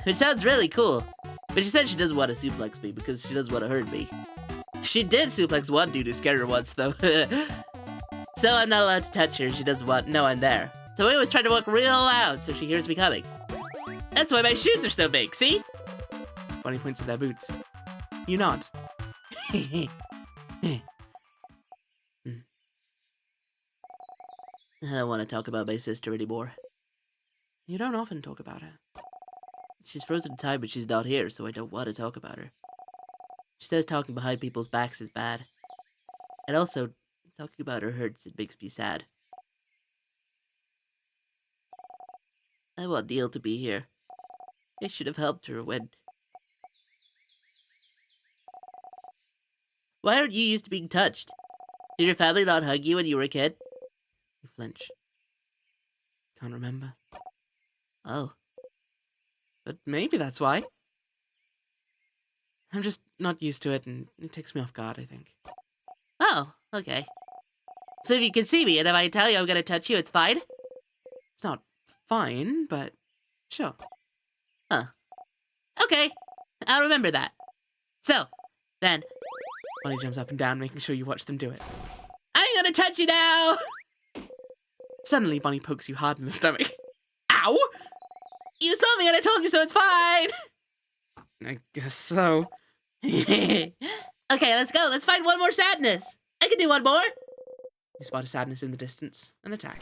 [SPEAKER 3] Which sounds really cool. But she said she doesn't want to suplex me because she doesn't want to hurt me. She did suplex one dude who scared her once, though. So I'm not allowed to touch her and she doesn't know I'm there. So I always try to walk real loud so she hears me coming. That's why my shoes are so big, see?
[SPEAKER 1] Bonnie points at their boots. You nod.
[SPEAKER 3] I don't want to talk about my sister anymore.
[SPEAKER 1] You don't often talk about her.
[SPEAKER 3] She's frozen in time, but she's not here, so I don't want to talk about her. She says talking behind people's backs is bad. And also, talking about her hurts, it makes me sad. I want Neil to be here. I should have helped her when... Why aren't you used to being touched? Did your family not hug you when you were a kid?
[SPEAKER 1] You flinch. Can't remember.
[SPEAKER 3] Oh.
[SPEAKER 1] But maybe that's why. I'm just not used to it, and it takes me off guard, I think.
[SPEAKER 3] Oh, okay. So if you can see me, and if I tell you I'm gonna touch you, it's fine?
[SPEAKER 1] It's not fine, but sure.
[SPEAKER 3] Okay, I'll remember that. So, then,
[SPEAKER 1] Bonnie jumps up and down, making sure you watch them do it.
[SPEAKER 3] I'm gonna touch you now!
[SPEAKER 1] Suddenly, Bonnie pokes you hard in the stomach. Ow!
[SPEAKER 3] You saw me and I told you so, it's fine!
[SPEAKER 1] I guess so.
[SPEAKER 3] Okay, let's go. Let's find one more sadness. I can do one more.
[SPEAKER 1] You spot a sadness in the distance and attack.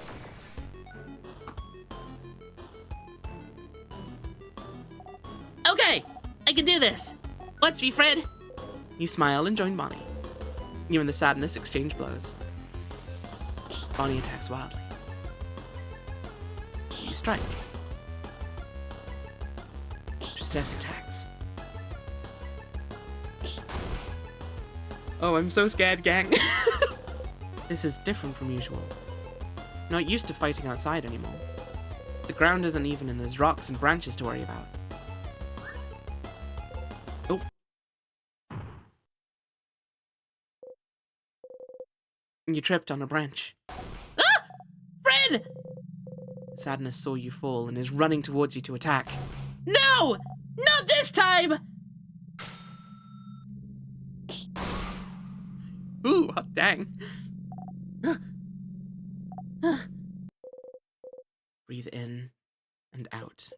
[SPEAKER 3] Okay, I can do this. Watch me, Fred.
[SPEAKER 1] You smile and join Bonnie. You and the sadness exchange blows. Bonnie attacks wildly. You strike. Tristesse attacks. Oh, I'm so scared, gang. This is different from usual. Not used to fighting outside anymore. The ground isn't even, and there's rocks and branches to worry about. Oh. You tripped on a branch.
[SPEAKER 3] Ah! Fred!
[SPEAKER 1] Sadness saw you fall and is running towards you to attack.
[SPEAKER 3] No! Not this time!
[SPEAKER 1] Ooh, hot dang. Breathe in and out.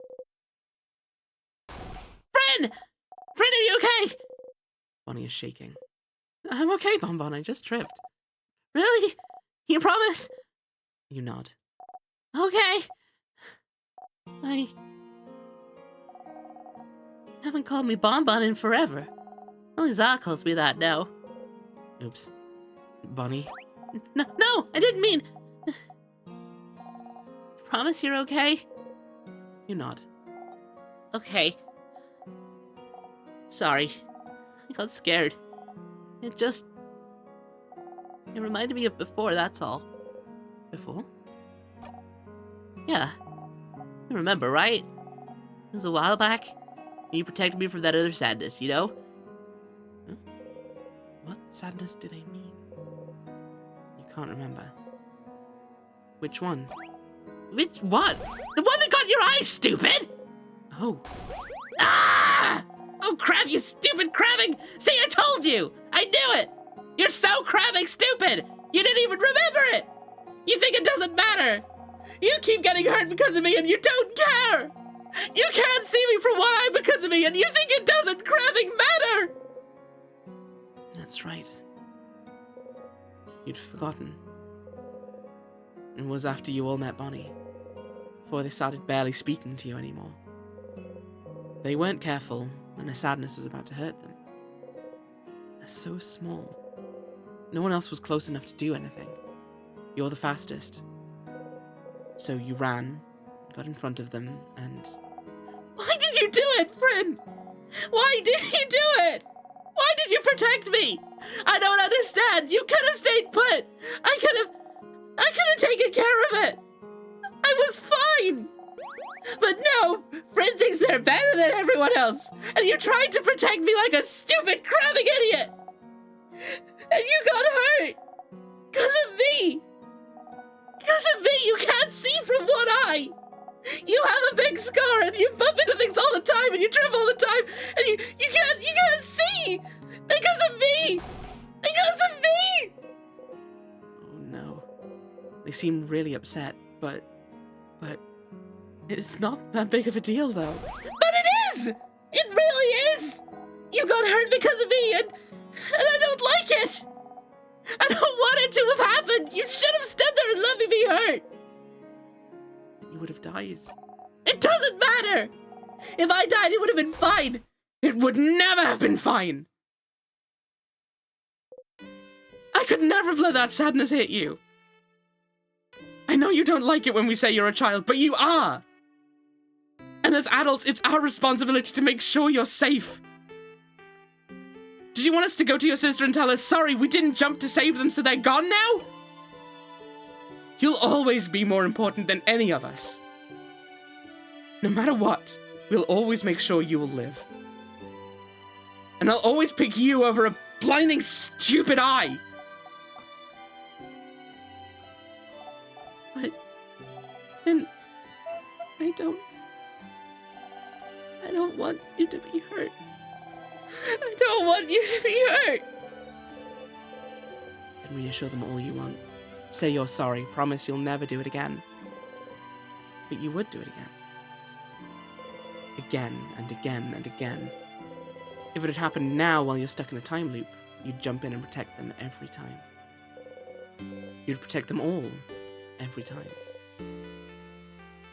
[SPEAKER 3] Fred! Fred, are you okay?
[SPEAKER 1] Bonnie is shaking. I'm okay, Bonbon, I just tripped.
[SPEAKER 3] Really? You promise?
[SPEAKER 1] You nod.
[SPEAKER 3] Okay. I haven't called me Bonbon in forever. Only Za calls me that now.
[SPEAKER 1] Oops. Bonnie?
[SPEAKER 3] No, I didn't mean. Promise you're okay?
[SPEAKER 1] You nod.
[SPEAKER 3] Okay. Sorry. I got scared. It reminded me of before, that's all.
[SPEAKER 1] Before?
[SPEAKER 3] Yeah. You remember, right? It was a while back. And you protected me from that other sadness, you know?
[SPEAKER 1] Huh? What sadness do they mean? You can't remember. Which one?
[SPEAKER 3] Which one? The one that got your eyes, stupid!
[SPEAKER 1] Oh.
[SPEAKER 3] Ah! Oh, crap, you stupid crabbing! See, I told you! I knew it! You're so crabbing stupid! You didn't even remember it! You think it doesn't matter! You keep getting hurt because of me and you don't care! You can't see me for what I'm because of me and you think it doesn't crabbing matter!
[SPEAKER 1] That's right. You'd forgotten. It was after you all met Bonnie. Before they started barely speaking to you anymore. They weren't careful, and a sadness was about to hurt them. They're so small. No one else was close enough to do anything. You're the fastest. So you ran, got in front of them, and...
[SPEAKER 3] Why did you do it, friend? Why did you do it? Why did you protect me? I don't understand. You could have stayed put. I could have taken care of it. I was fine. But no, Fred thinks they're better than everyone else. And you tried to protect me like a stupid, crabbing idiot. And you got hurt. Because of me. Because of me, you can't see from one eye. You have a big scar and you bump into things all the time and you trip all the time and you can't see because of me. Because of me.
[SPEAKER 1] Oh no. They seem really upset, but it's not that big of a deal though.
[SPEAKER 3] But it is! It really is! You got hurt because of me and I don't like it. I don't want it to have happened. You should have stood there and let me be hurt.
[SPEAKER 1] You would have died.
[SPEAKER 3] It doesn't matter. If I died, it would have been fine.
[SPEAKER 1] It would never have been fine! I could never have let that sadness hit you. I know you don't like it when we say you're a child, but you are! And as adults, it's our responsibility to make sure you're safe. Did you want us to go to your sister and tell her, sorry, we didn't jump to save them, so they're gone now? You'll always be more important than any of us. No matter what, we'll always make sure you will live.
[SPEAKER 4] And I'll always pick you over a blinding, stupid eye.
[SPEAKER 5] But then I don't want you to be hurt. I don't want you to be hurt.
[SPEAKER 1] And reassure them all you want. Say you're sorry. Promise you'll never do it again. But you would do it again. Again and again and again. If it had happened now while you're stuck in a time loop, you'd jump in and protect them every time. You'd protect them all every time.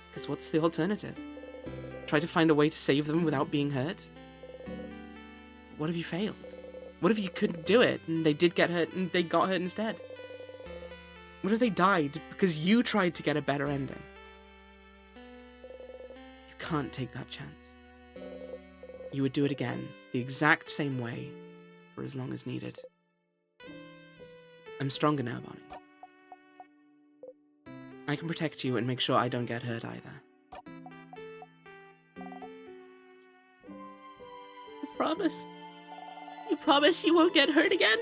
[SPEAKER 1] Because what's the alternative? Try to find a way to save them without being hurt? What if you failed? What if you couldn't do it and they did get hurt and they got hurt instead? What if they died because you tried to get a better ending? You can't take that chance. You would do it again, the exact same way, for as long as needed. I'm stronger now, Bonnie. I can protect you and make sure I don't get hurt either.
[SPEAKER 5] You promise? You promise you won't get hurt again?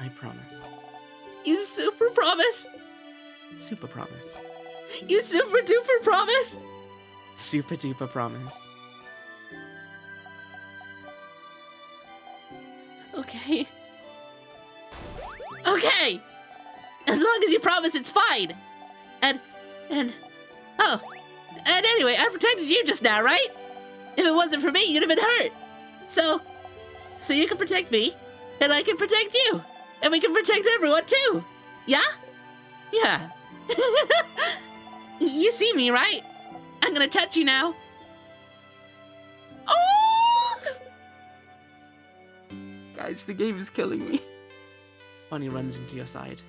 [SPEAKER 1] I promise.
[SPEAKER 5] You super promise?
[SPEAKER 1] Super promise.
[SPEAKER 5] You super duper promise?
[SPEAKER 1] Super duper promise.
[SPEAKER 5] Okay. Okay! As long as you promise it's fine! And anyway, I protected you just now, right? If it wasn't for me, you'd have been hurt. So you can protect me, and I can protect you. And we can protect everyone too. Yeah? Yeah. You see me, right? I'm gonna touch you now. Oh!
[SPEAKER 1] Guys, the game is killing me. Bonnie runs into your side.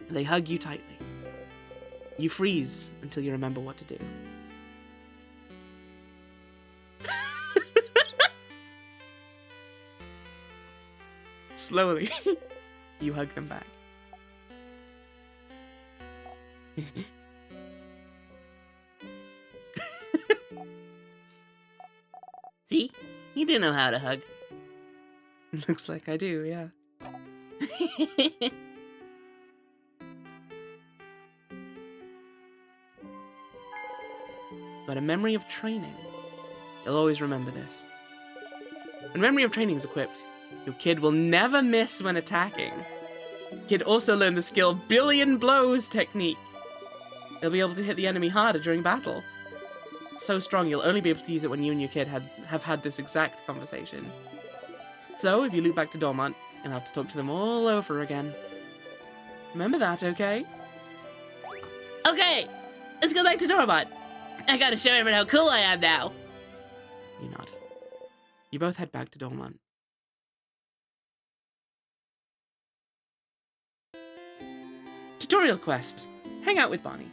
[SPEAKER 1] They hug you tightly. You freeze until you remember what to do. Slowly, you hug them back.
[SPEAKER 3] See? You do know how to hug.
[SPEAKER 1] Looks like I do, yeah. But a memory of training. You'll always remember this. When memory of training is equipped, your kid will never miss when attacking. Kid also learn the skill Billion Blows technique. They'll be able to hit the enemy harder during battle. It's so strong you'll only be able to use it when you and your kid have had this exact conversation. So, if you loop back to Dormont, you'll have to talk to them all over again. Remember that, okay?
[SPEAKER 3] Okay, let's go back to Dormont. I gotta show everyone how cool I am now.
[SPEAKER 1] You nod. You both head back to Dormont. Tutorial quest. Hang out with Bonnie.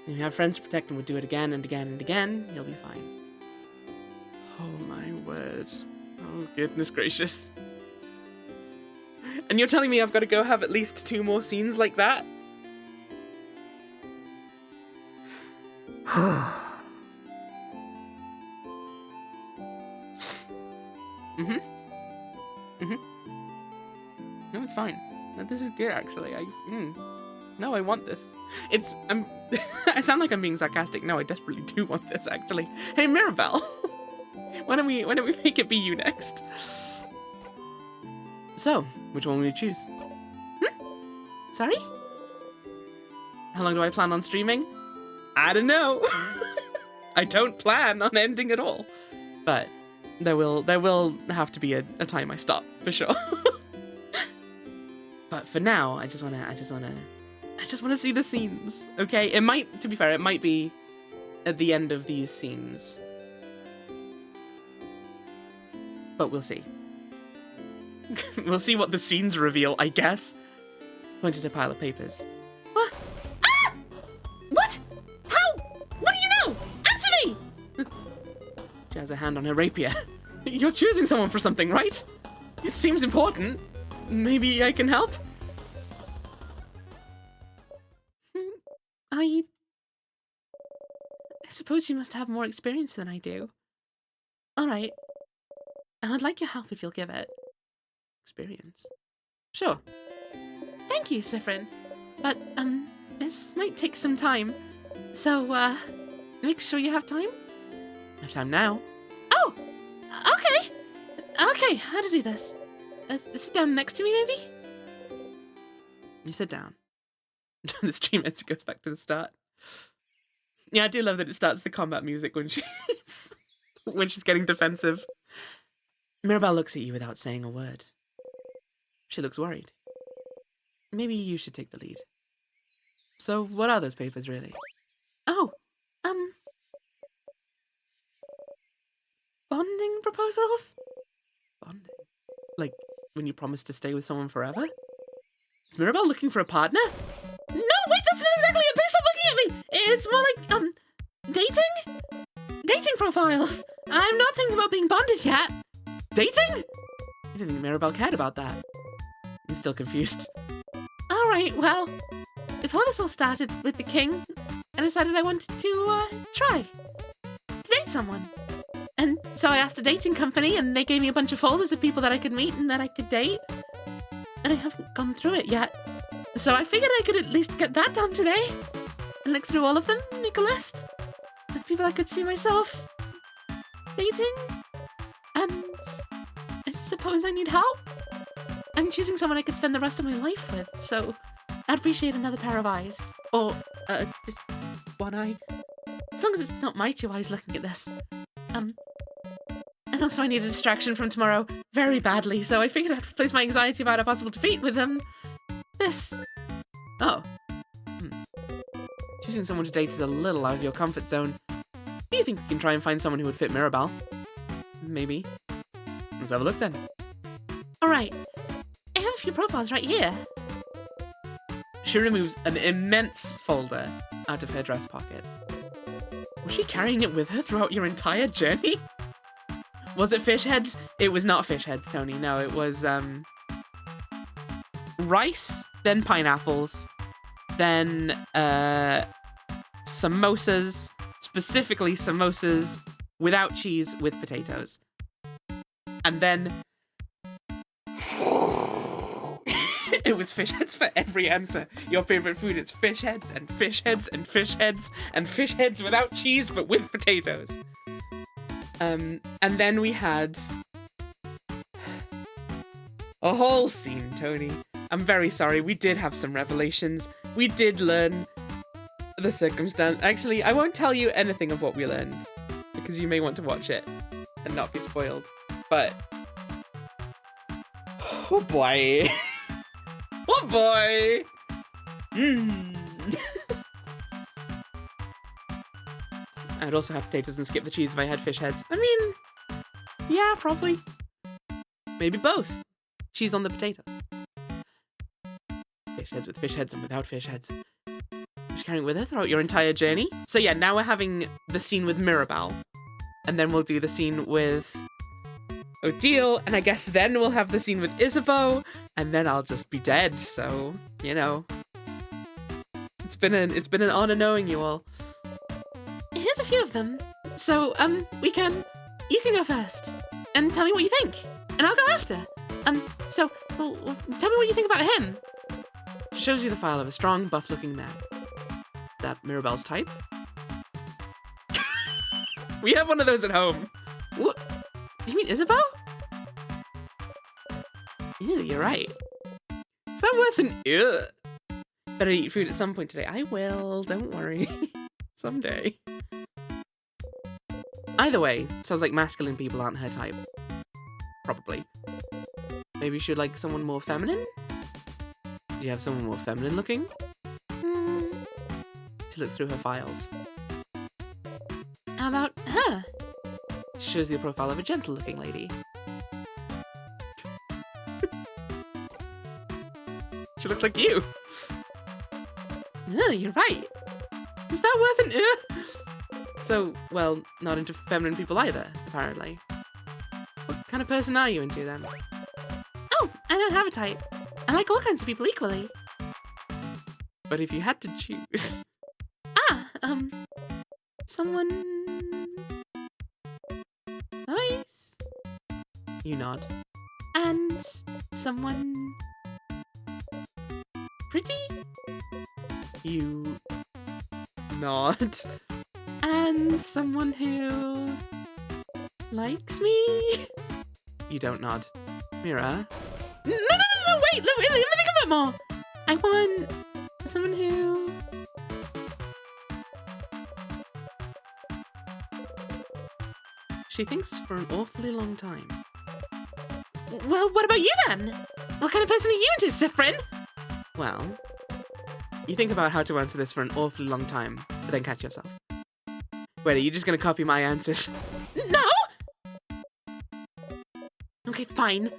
[SPEAKER 1] If you have friends to protect and would do it again and again and again, you'll be fine. Oh my word. Oh goodness gracious. And you're telling me I've got to go have at least 2 more scenes like that? No, it's fine. No, this is good, actually. No, I want this. I sound like I'm being sarcastic. No, I desperately do want this, actually. Hey, Mirabelle! Why don't we make it be you next? So, which one will you choose?
[SPEAKER 5] Sorry?
[SPEAKER 1] How long do I plan on streaming? I don't know. I don't plan on ending at all. But there will have to be a time I stop, for sure. But for now, I just wanna see the scenes. Okay? It might, to be fair, it might be at the end of these scenes. But we'll see. We'll see what the scenes reveal, I guess. Pointed to a pile of papers.
[SPEAKER 5] What? Ah! What? How? What do you know? Answer me!
[SPEAKER 1] She has a hand on her rapier. You're choosing someone for something, right? It seems important. Maybe I can help?
[SPEAKER 5] I suppose you must have more experience than I do. All right. I'd like your help if you'll give it.
[SPEAKER 1] Experience.
[SPEAKER 5] Sure. Thank you, Sifrin. But, this might take some time. So, make sure you have time?
[SPEAKER 1] I have time now.
[SPEAKER 5] Oh! Okay! Okay, how to do this? Sit down next to me, maybe?
[SPEAKER 1] You sit down. The stream ends, it goes back to the start. Yeah, I do love that it starts the combat music when she's when she's getting defensive. Mirabelle looks at you without saying a word. She looks worried. Maybe you should take the lead. So, what are those papers, really?
[SPEAKER 5] Oh, bonding proposals?
[SPEAKER 1] Bonding? Like, when you promise to stay with someone forever? Is Mirabelle looking for a partner?
[SPEAKER 5] No, wait, that's not exactly it. Please stop looking at me. It's more like, dating? Dating profiles. I'm not thinking about being bonded yet.
[SPEAKER 1] Dating? I didn't think Mirabelle cared about that. I'm still confused.
[SPEAKER 5] All right, well, before this all started with the king, I decided I wanted to, try to date someone. And so I asked a dating company, and they gave me a bunch of folders of people that I could meet and that I could date. And I haven't gone through it yet. So I figured I could at least get that done today. And look through all of them, make a list of people I could see myself dating. And I suppose I need help. I'm choosing someone I could spend the rest of my life with, so I'd appreciate another pair of eyes. Or, just one eye. As long as it's not my two eyes looking at this. And also I need a distraction from tomorrow very badly, so I figured I'd replace my anxiety about a possible defeat with, this.
[SPEAKER 1] Oh. Choosing someone to date is a little out of your comfort zone. Do you think you can try and find someone who would fit Mirabelle? Maybe. Let's have a look then.
[SPEAKER 5] Alright. I have a few profiles right here.
[SPEAKER 1] She removes an immense folder out of her dress pocket. Was she carrying it with her throughout your entire journey? Was it fish heads? It was not fish heads, Tony. No, it was, rice, then pineapples, then, samosas, specifically samosas without cheese with potatoes. And then it was fish heads for every answer. Your favorite food is fish heads and fish heads and fish heads and fish heads without cheese but with potatoes. And then we had a whole scene, Tony. I'm very sorry, we did have some revelations. We did learn the circumstance. Actually, I won't tell you anything of what we learned, because you may want to watch it and not be spoiled. But, oh boy. Oh boy! I'd also have potatoes and skip the cheese if I had fish heads. I mean, yeah, probably. Maybe both. Cheese on the potatoes. Fish heads with fish heads and without fish heads. Just carrying it with her throughout your entire journey. So yeah, now we're having the scene with Mirabelle. And then we'll do the scene with Odile, and I guess then we'll have the scene with Isabeau, and then I'll just be dead, so, you know. It's been an honor knowing you all.
[SPEAKER 5] Here's a few of them. So, you can go first. And tell me what you think. And I'll go after. So, well, tell me what you think about him.
[SPEAKER 1] She shows you the file of a strong, buff-looking man. That Mirabelle's type? We have one of those at home.
[SPEAKER 5] What? Do you mean Isabeau?
[SPEAKER 1] Ew, you're right. Is that worth an ew? Better eat food at some point today. I will, don't worry. Someday. Either way, sounds like masculine people aren't her type. Probably. Maybe she'd like someone more feminine? Do you have someone more feminine looking? She looks through her files.
[SPEAKER 5] How about her?
[SPEAKER 1] She shows you a profile of a gentle-looking lady. She looks like you.
[SPEAKER 5] You're right.
[SPEAKER 1] Is that worth an So, well, not into feminine people either, apparently. What kind of person are you into, then?
[SPEAKER 5] Oh, I don't have a type. I like all kinds of people equally.
[SPEAKER 1] But if you had to choose...
[SPEAKER 5] someone nice.
[SPEAKER 1] You nod.
[SPEAKER 5] And someone pretty.
[SPEAKER 1] You nod.
[SPEAKER 5] And someone who likes me.
[SPEAKER 1] You don't nod. Mira,
[SPEAKER 5] No, wait, let me think a bit more. I want someone who...
[SPEAKER 1] she thinks for an awfully long time.
[SPEAKER 5] Well, what about you then? What kind of person are you into, Sifrin?
[SPEAKER 1] Well, you think about how to answer this for an awfully long time, but then catch yourself. Wait, are you just gonna copy my answers?
[SPEAKER 5] No! Okay, fine.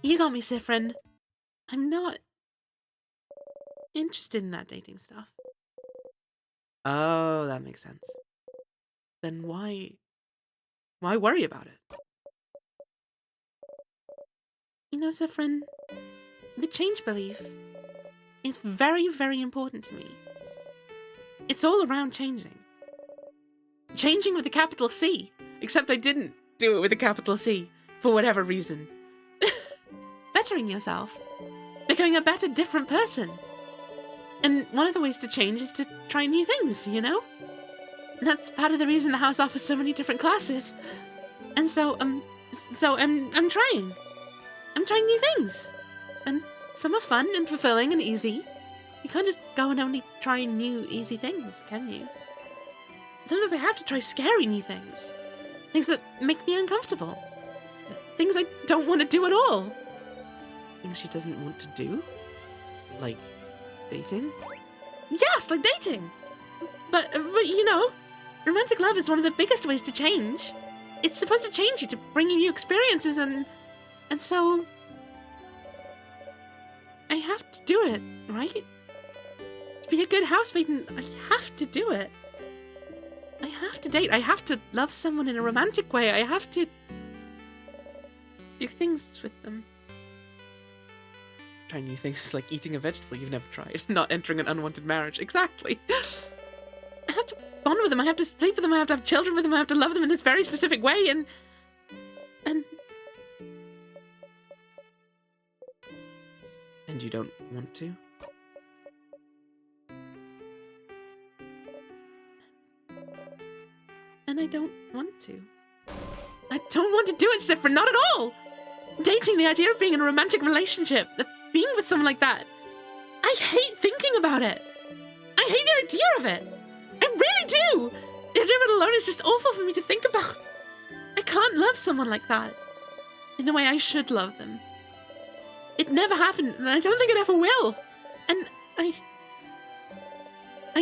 [SPEAKER 5] You got me, Sifrin. I'm not interested in that dating stuff.
[SPEAKER 1] Oh, that makes sense. Then why worry about it?
[SPEAKER 5] You know, Sifrin, the change belief is very, very important to me. It's all around changing. Changing with a capital C. Except I didn't do it with a capital C, for whatever reason. Bettering yourself. Becoming a better, different person. And one of the ways to change is to try new things, you know? And that's part of the reason the house offers so many different classes. And so I'm trying. I'm trying new things. And some are fun and fulfilling and easy. You can't just go and only try new, easy things, can you? Sometimes I have to try scary new things. Things that make me uncomfortable. Things I don't want to do at all.
[SPEAKER 1] Things she doesn't want to do? Like dating?
[SPEAKER 5] Yes, like dating. But you know, romantic love is one of the biggest ways to change. It's supposed to change you, to bring you new experiences, and so I have to do it, right? To be a good housemaiden, I have to do it. I have to date. I have to love someone in a romantic way. I have to do things with them.
[SPEAKER 1] Trying new things is like eating a vegetable you've never tried. Not entering an unwanted marriage. Exactly.
[SPEAKER 5] I have to bond with them. I have to sleep with them. I have to have children with them. I have to love them in this very specific way. And
[SPEAKER 1] you don't want to?
[SPEAKER 5] I don't want to. I don't want to do it, Sifrin, not at all! Dating, the idea of being in a romantic relationship, of being with someone like that, I hate thinking about it. I hate the idea of it. I really do! The idea of it alone is just awful for me to think about. I can't love someone like that in the way I should love them. It never happened, and I don't think it ever will. And I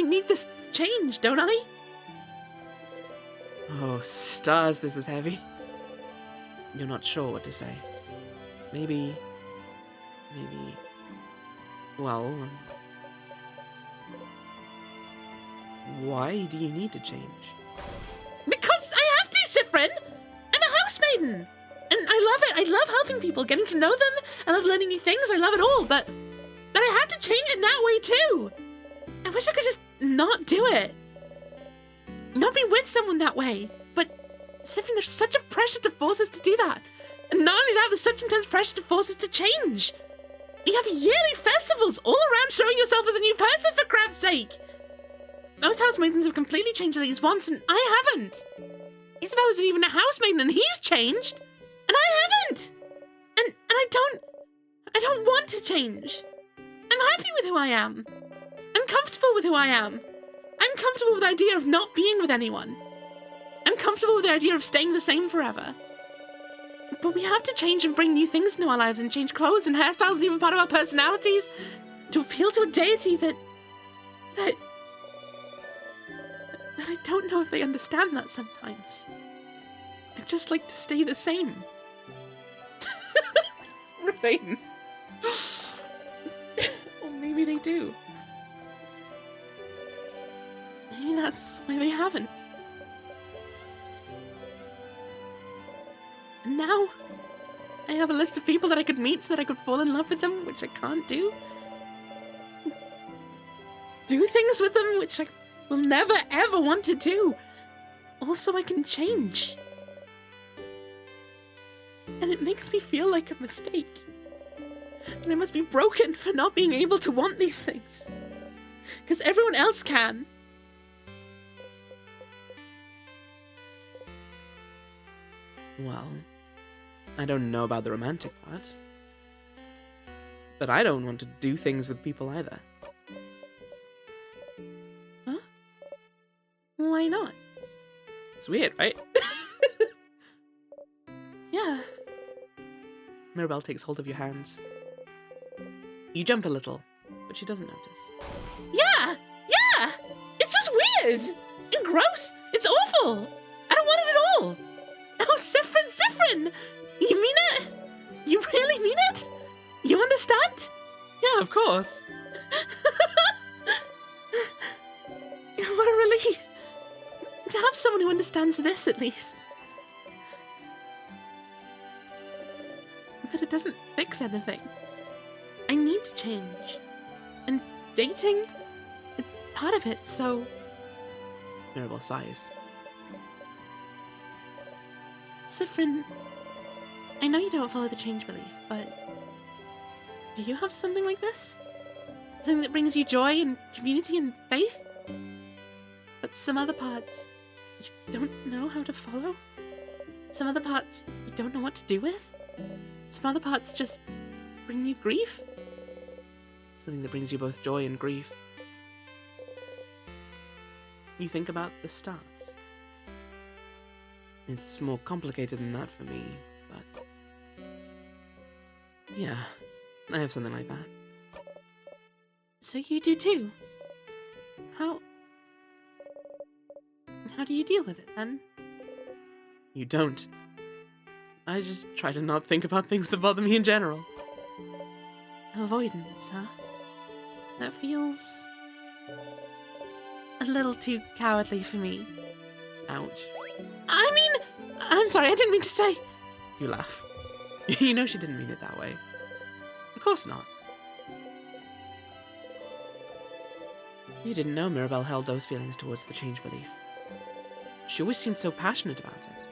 [SPEAKER 5] need this change, don't I?
[SPEAKER 1] Oh, stars, this is heavy. You're not sure what to say. Maybe... Well... why do you need to change?
[SPEAKER 5] Because I have to, Sifrin! I'm a housemaiden! And I love it. I love helping people, getting to know them. I love learning new things. I love it all. But I have to change in that way too. I wish I could just not do it. Not be with someone that way. But, Sifrin, there's such a pressure to force us to do that. And not only that, there's such intense pressure to force us to change. You have yearly festivals all around showing yourself as a new person, for crap's sake. Most housemaidens have completely changed at least once, and I haven't. Isabel isn't even a housemaiden, and he's changed. And I haven't. And I don't want to change. I'm happy with who I am. I'm comfortable with who I am. I'm comfortable with the idea of not being with anyone. I'm comfortable with the idea of staying the same forever. But we have to change and bring new things into our lives and change clothes and hairstyles and even part of our personalities to appeal to a deity that I don't know if they understand that sometimes. I'd just like to stay the same.
[SPEAKER 1] Raven.
[SPEAKER 5] Or maybe they do. Maybe that's why they haven't. And now, I have a list of people that I could meet so that I could fall in love with them, which I can't do. Do things with them, which I will never ever want to do. Also, I can change. And it makes me feel like a mistake. And I must be broken for not being able to want these things. Because everyone else can.
[SPEAKER 1] Well, I don't know about the romantic part. But I don't want to do things with people either.
[SPEAKER 5] Huh? Why not?
[SPEAKER 1] It's weird, right?
[SPEAKER 5] Yeah.
[SPEAKER 1] Mirabelle takes hold of your hands. You jump a little, but she doesn't notice.
[SPEAKER 5] Yeah! Yeah! It's just weird! And gross! It's awful! I don't want it at all! Oh, Siffrin! You mean it? You really mean it? You understand?
[SPEAKER 1] Yeah, of course.
[SPEAKER 5] What a relief. To have someone who understands this, at least. But it doesn't fix anything. I need to change. And dating, it's part of it, so...
[SPEAKER 1] Mirabelle sighs.
[SPEAKER 5] Siffrin, I know you don't follow the change belief, but... do you have something like this? Something that brings you joy and community and faith? But some other parts, you don't know how to follow? Some other parts, you don't know what to do with? Some other parts just bring you grief?
[SPEAKER 1] Something that brings you both joy and grief. You think about the stars. It's more complicated than that for me, but... yeah, I have something like that.
[SPEAKER 5] So you do too? How do you deal with it then?
[SPEAKER 1] You don't. I just try to not think about things that bother me in general.
[SPEAKER 5] Avoidance, huh? That feels... a little too cowardly for me.
[SPEAKER 1] Ouch.
[SPEAKER 5] I mean, I'm sorry, I didn't mean to say...
[SPEAKER 1] You laugh. You know she didn't mean it that way. Of course not. You didn't know Mirabelle held those feelings towards the change belief. She always seemed so passionate about it.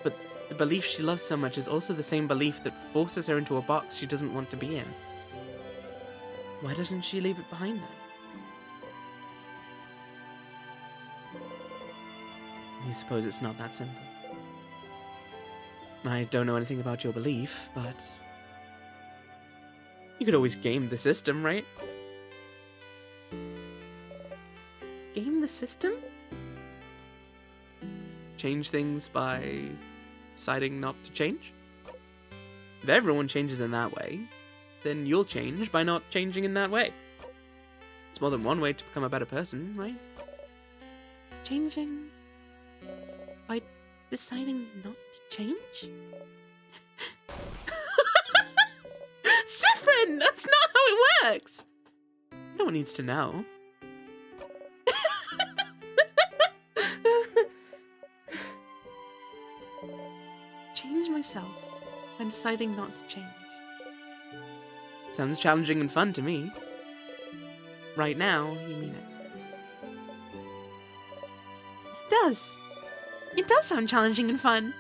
[SPEAKER 1] But the belief she loves so much is also the same belief that forces her into a box she doesn't want to be in. Why doesn't she leave it behind then? You suppose it's not that simple. I don't know anything about your belief, but... you could always game the system, right?
[SPEAKER 5] Game the system?
[SPEAKER 1] Change things by deciding not to change? If everyone changes in that way, then you'll change by not changing in that way. It's more than one way to become a better person, right?
[SPEAKER 5] Changing... by deciding not to change? Siffrin! That's not how it works!
[SPEAKER 1] No one needs to know.
[SPEAKER 5] Change myself by deciding not to change.
[SPEAKER 1] Sounds challenging and fun to me. Right now, you mean it.
[SPEAKER 5] It does. It does sound challenging and fun.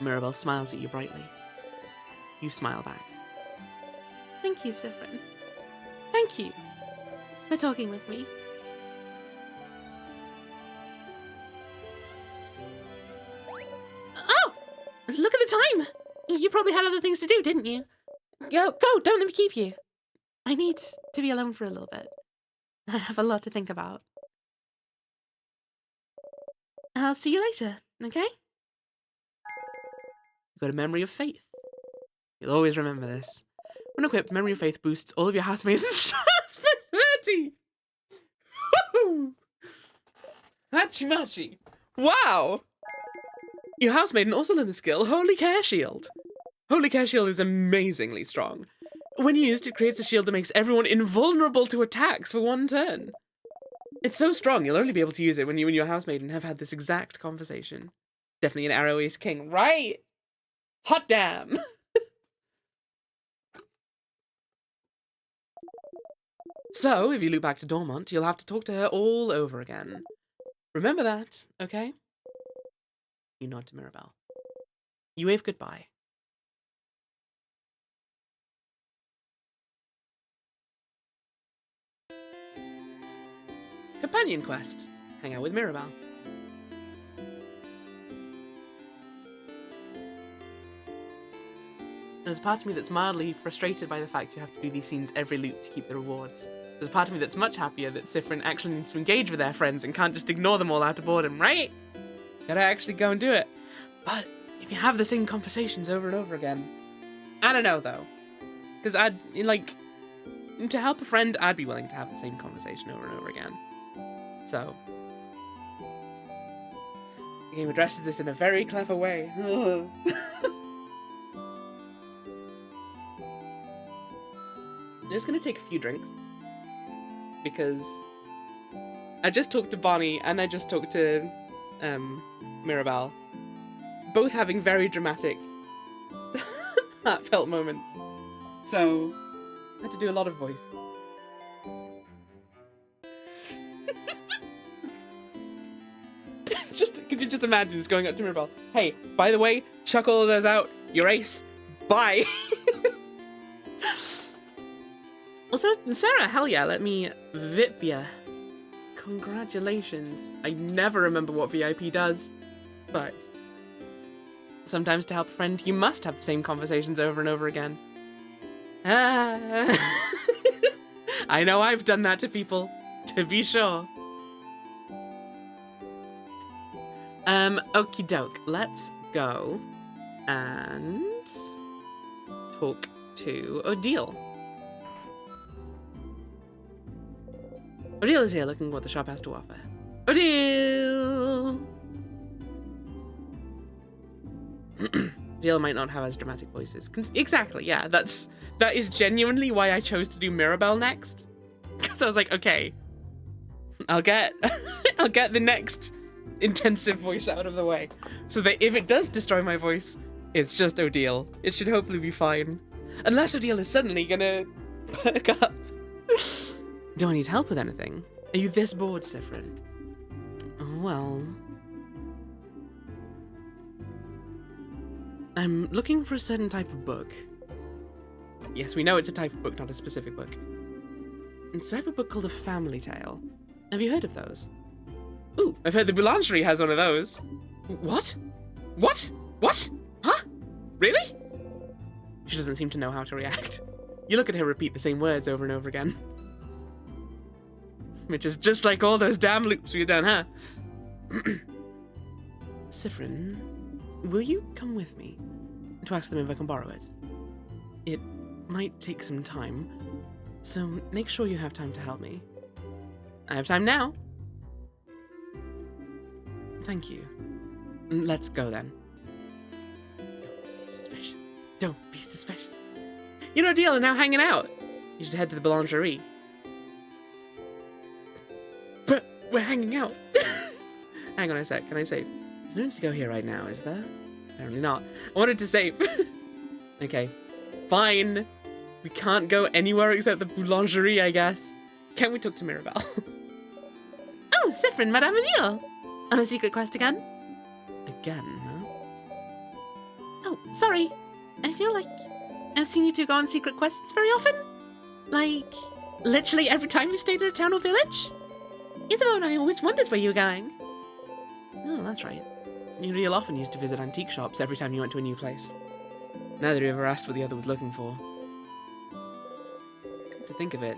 [SPEAKER 1] Mirabelle smiles at you brightly. You smile back.
[SPEAKER 5] Thank you, Siffrin. Thank you for talking with me. Oh! Look at the time! You probably had other things to do, didn't you? Go, don't let me keep you. I need to be alone for a little bit. I have a lot to think about. I'll see you later, okay?
[SPEAKER 1] You got a memory of faith. You'll always remember this. When equipped, Memory of Faith boosts all of your housemates' stats for 30! Woohoo!
[SPEAKER 4] Hachi machi. Wow!
[SPEAKER 1] Your housemaiden also learned the skill Holy Care Shield. Holy Care Shield is amazingly strong. When used, it creates a shield that makes everyone invulnerable to attacks for one turn. It's so strong, you'll only be able to use it when you and your housemaiden have had this exact conversation. Definitely an Arrow Ace King, right? Hot damn! So, if you loop back to Dormont, you'll have to talk to her all over again. Remember that, okay? You nod to Mirabelle. You wave goodbye. Companion quest. Hang out with Mirabelle. There's a part of me that's mildly frustrated by the fact you have to do these scenes every loop to keep the rewards. There's a part of me that's much happier that Siffrin actually needs to engage with their friends and can't just ignore them all out of boredom, right? Gotta actually go and do it. But if you have the same conversations over and over again, I don't know though. Because I'd, like, to help a friend, I'd be willing to have the same conversation over and over again. So, the game addresses this in a very clever way. I'm just gonna take a few drinks because I just talked to Bonnie and I just talked to Mirabelle, both having very dramatic, heartfelt moments. So I had to do a lot of voice. Could you just imagine just going up to Mirabelle? Hey, by the way, chuck all of those out. You're ace. Bye. Also, Sarah, hell yeah, let me VIP ya. Congratulations. I never remember what VIP does, but sometimes to help a friend, you must have the same conversations over and over again. I know I've done that to people, to be sure. Okie doke, let's go and talk to Odile. Odile is here looking what the shop has to offer. Odile! Odile might not have as dramatic voices. Exactly, yeah, that is genuinely why I chose to do Mirabelle next. Because I was like, okay, I'll get the next intensive voice out of the way. So that if it does destroy my voice, it's just Odile. It should hopefully be fine. Unless Odile is suddenly gonna perk up. Do I need help with anything? Are you this bored, Siffrin? Oh, well... I'm looking for a certain type of book. Yes, we know it's a type of book, not a specific book. It's a type of book called a family tale. Have you heard of those? Ooh, I've heard the Boulangerie has one of those. What? What? What? Huh? Really? She doesn't seem to know how to react. You look at her repeat the same words over and over again. Which is just like all those damn loops we've done, huh? Siffrin, will you come with me to ask them if I can borrow it? It might take some time, so make sure you have time to help me. I have time now. Thank you. Let's go then. Don't be suspicious. Don't be suspicious. You know, Odile are now hanging out. You should head to the Boulangerie. But we're hanging out. Hang on a sec, can I save? There's no need to go here right now, is there? Apparently not. I wanted to save. Okay, fine. We can't go anywhere except the Boulangerie, I guess. Can we talk to Mirabelle? Oh, Siffrin, Madame Odile. On a secret quest again? Again, huh? Oh, sorry. I feel like I've seen you two go on secret quests very often. Like, literally every time you stayed at a town or village. Isabeau and I always wondered where you were going. Oh, that's right. You real often used to visit antique shops every time you went to a new place. Neither of you ever asked what the other was looking for. Come to think of it,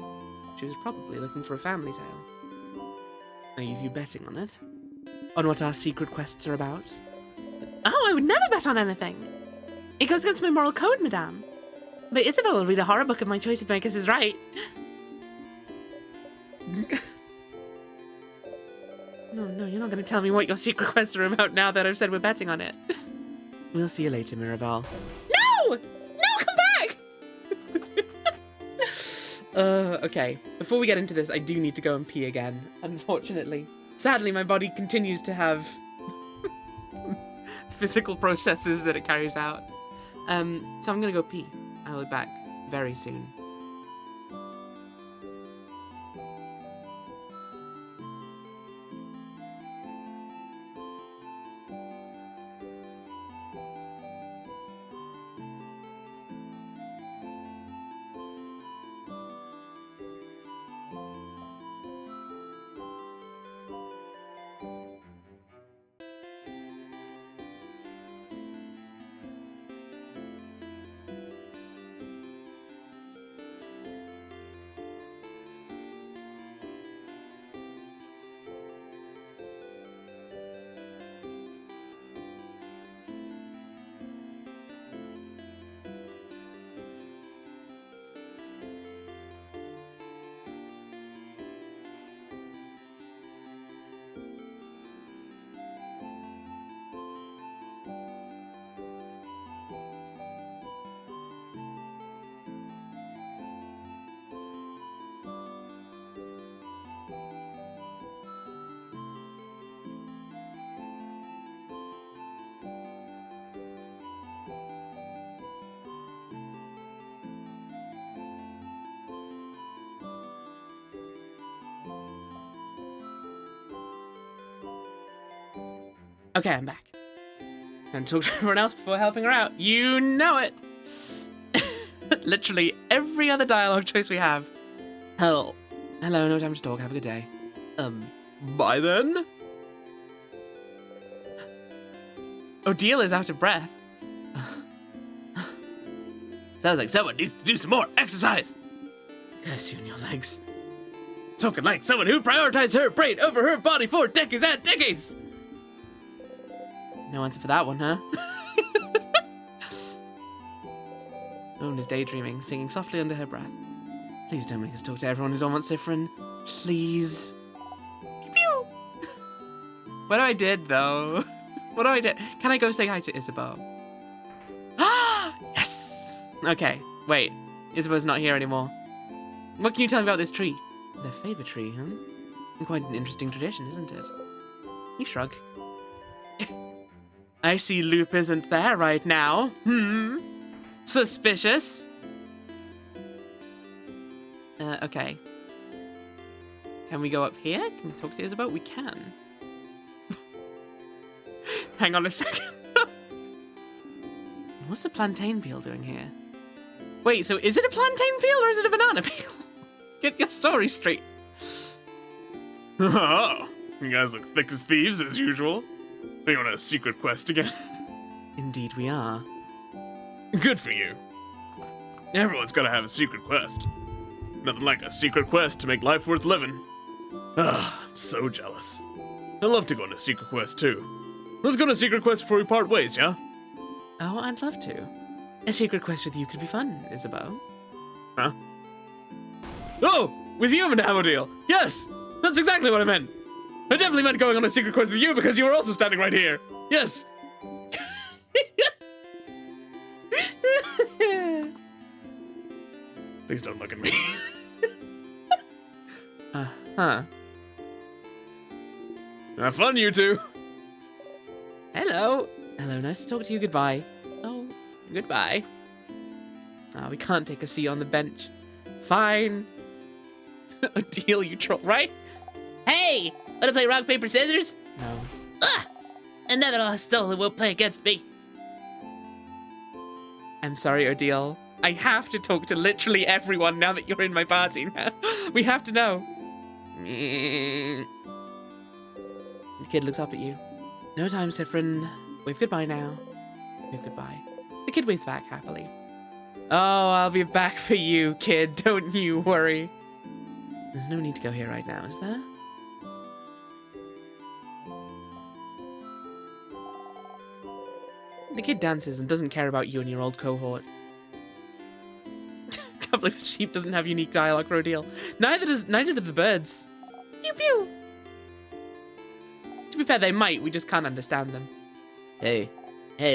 [SPEAKER 1] she was probably looking for a family tale. Are you two betting on it? On what our secret quests are about? Oh, I would never bet on anything. It goes against my moral code, madame. But Isabeau will read a horror book if my choice if my guess is right. No, you're not going to tell me what your secret quests are about now that I've said we're betting on it. We'll see you later, Mirabelle. No! No, come back! Okay. Before we get into this, I do need to go and pee again, unfortunately. Sadly, my body continues to have physical processes that it carries out. So I'm going to go pee. I'll be back very soon. Okay, I'm back. And talk to everyone else before helping her out. You know it. Literally every other dialogue choice we have. Hell. Hello, no time to talk. Have a good day.
[SPEAKER 2] Bye then.
[SPEAKER 1] Odile is out of breath.
[SPEAKER 3] Sounds like someone needs to do some more exercise.
[SPEAKER 1] Curse you and your legs.
[SPEAKER 4] Talking like someone who prioritized her brain over her body for decades and decades.
[SPEAKER 1] No answer for that one, huh? Owen is daydreaming, singing softly under her breath. Please don't make us talk to everyone who don't want Siffrin. Please. Pew! What I did, though? What I did? Can I go say hi to Isabeau? Yes! Okay, wait. Isabeau's not here anymore. What can you tell me about this tree? Their favorite tree, huh? Quite an interesting tradition, isn't it? You shrug. I see Loop isn't there right now. Suspicious. Okay. Can we go up here? Can we talk to Isabeau? We can. Hang on a second. What's the plantain peel doing here? Wait, so is it a plantain peel or is it a banana peel? Get your story straight.
[SPEAKER 2] Oh, you guys look thick as thieves as usual. Are you on a secret quest again?
[SPEAKER 1] Indeed we are.
[SPEAKER 2] Good for you. Everyone's gotta have a secret quest. Nothing like a secret quest to make life worth living. Ah, I'm so jealous. I'd love to go on a secret quest too. Let's go on a secret quest before we part ways, yeah?
[SPEAKER 1] Oh, I'd love to. A secret quest with you could be fun, Isabeau.
[SPEAKER 2] Huh? Oh, with you, Madame Odile. Yes, that's exactly what I meant. I definitely meant going on a secret quest with you because you were also standing right here. Yes. Please don't look at me.
[SPEAKER 1] Huh.
[SPEAKER 2] Have fun, you two.
[SPEAKER 1] Hello. Hello, nice to talk to you. Goodbye. Oh, goodbye. Ah, we can't take a seat on the bench. Fine. Odile, you troll, right?
[SPEAKER 3] Hey, wanna play rock, paper, scissors?
[SPEAKER 1] No.
[SPEAKER 3] Ah! Another lost stolen won't play against me.
[SPEAKER 1] I'm sorry, Odile. I have to talk to literally everyone now that you're in my party now. We have to know. The kid looks up at you. No time, Siffrin. Wave goodbye now. Wave goodbye. The kid waves back happily. Oh, I'll be back for you, kid. Don't you worry. There's no need to go here right now, is there? The kid dances and doesn't care about you and your old cohort. Can't believe the sheep doesn't have unique dialogue for Odile. Neither do the birds. Pew pew. To be fair, they might. We just can't understand them.
[SPEAKER 3] Hey,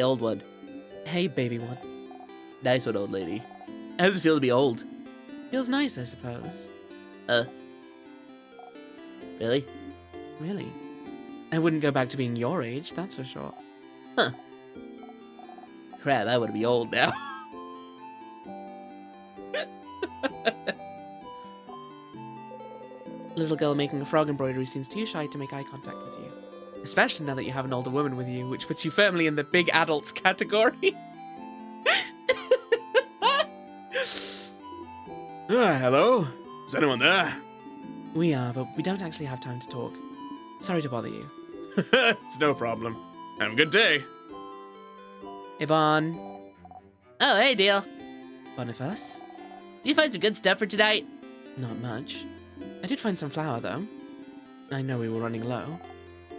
[SPEAKER 3] old one.
[SPEAKER 1] Hey, baby one.
[SPEAKER 3] Nice one, old lady. How does it feel to be old?
[SPEAKER 1] Feels nice, I suppose.
[SPEAKER 3] Really?
[SPEAKER 1] Really? I wouldn't go back to being your age, that's for sure.
[SPEAKER 3] Huh. Crap, I want to be old now.
[SPEAKER 1] Little girl making a frog embroidery seems too shy to make eye contact with you. Especially now that you have an older woman with you, which puts you firmly in the big adults category.
[SPEAKER 2] Hello? Is anyone there?
[SPEAKER 1] We are, but we don't actually have time to talk. Sorry to bother you.
[SPEAKER 2] It's no problem. Have a good day.
[SPEAKER 1] Yvonne.
[SPEAKER 3] Oh, hey, Deal.
[SPEAKER 1] Boniface.
[SPEAKER 3] Did you find some good stuff for tonight?
[SPEAKER 1] Not much. I did find some flour, though. I know we were running low.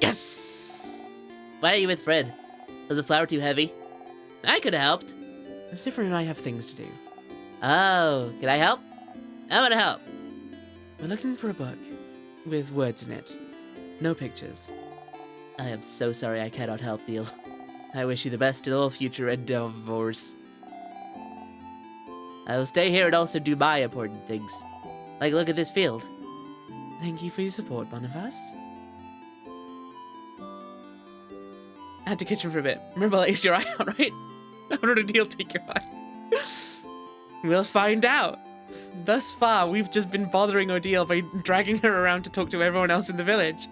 [SPEAKER 3] Yes! Why are you with Fred? Was the flour too heavy? I could have helped.
[SPEAKER 1] Siffrin and I have things to do.
[SPEAKER 3] Oh, can I help? I want to help.
[SPEAKER 1] We're looking for a book with words in it. No pictures.
[SPEAKER 3] I am so sorry I cannot help, Deal. I wish you the best in all future endeavors. I will stay here and also do my important things. Like look at this field.
[SPEAKER 1] Thank you for your support, Boniface. I had to kitchen for a bit. Remember, I laced your eye out, right? How did a deal take your eye? We'll find out. Thus far, we've just been bothering Odile by dragging her around to talk to everyone else in the village.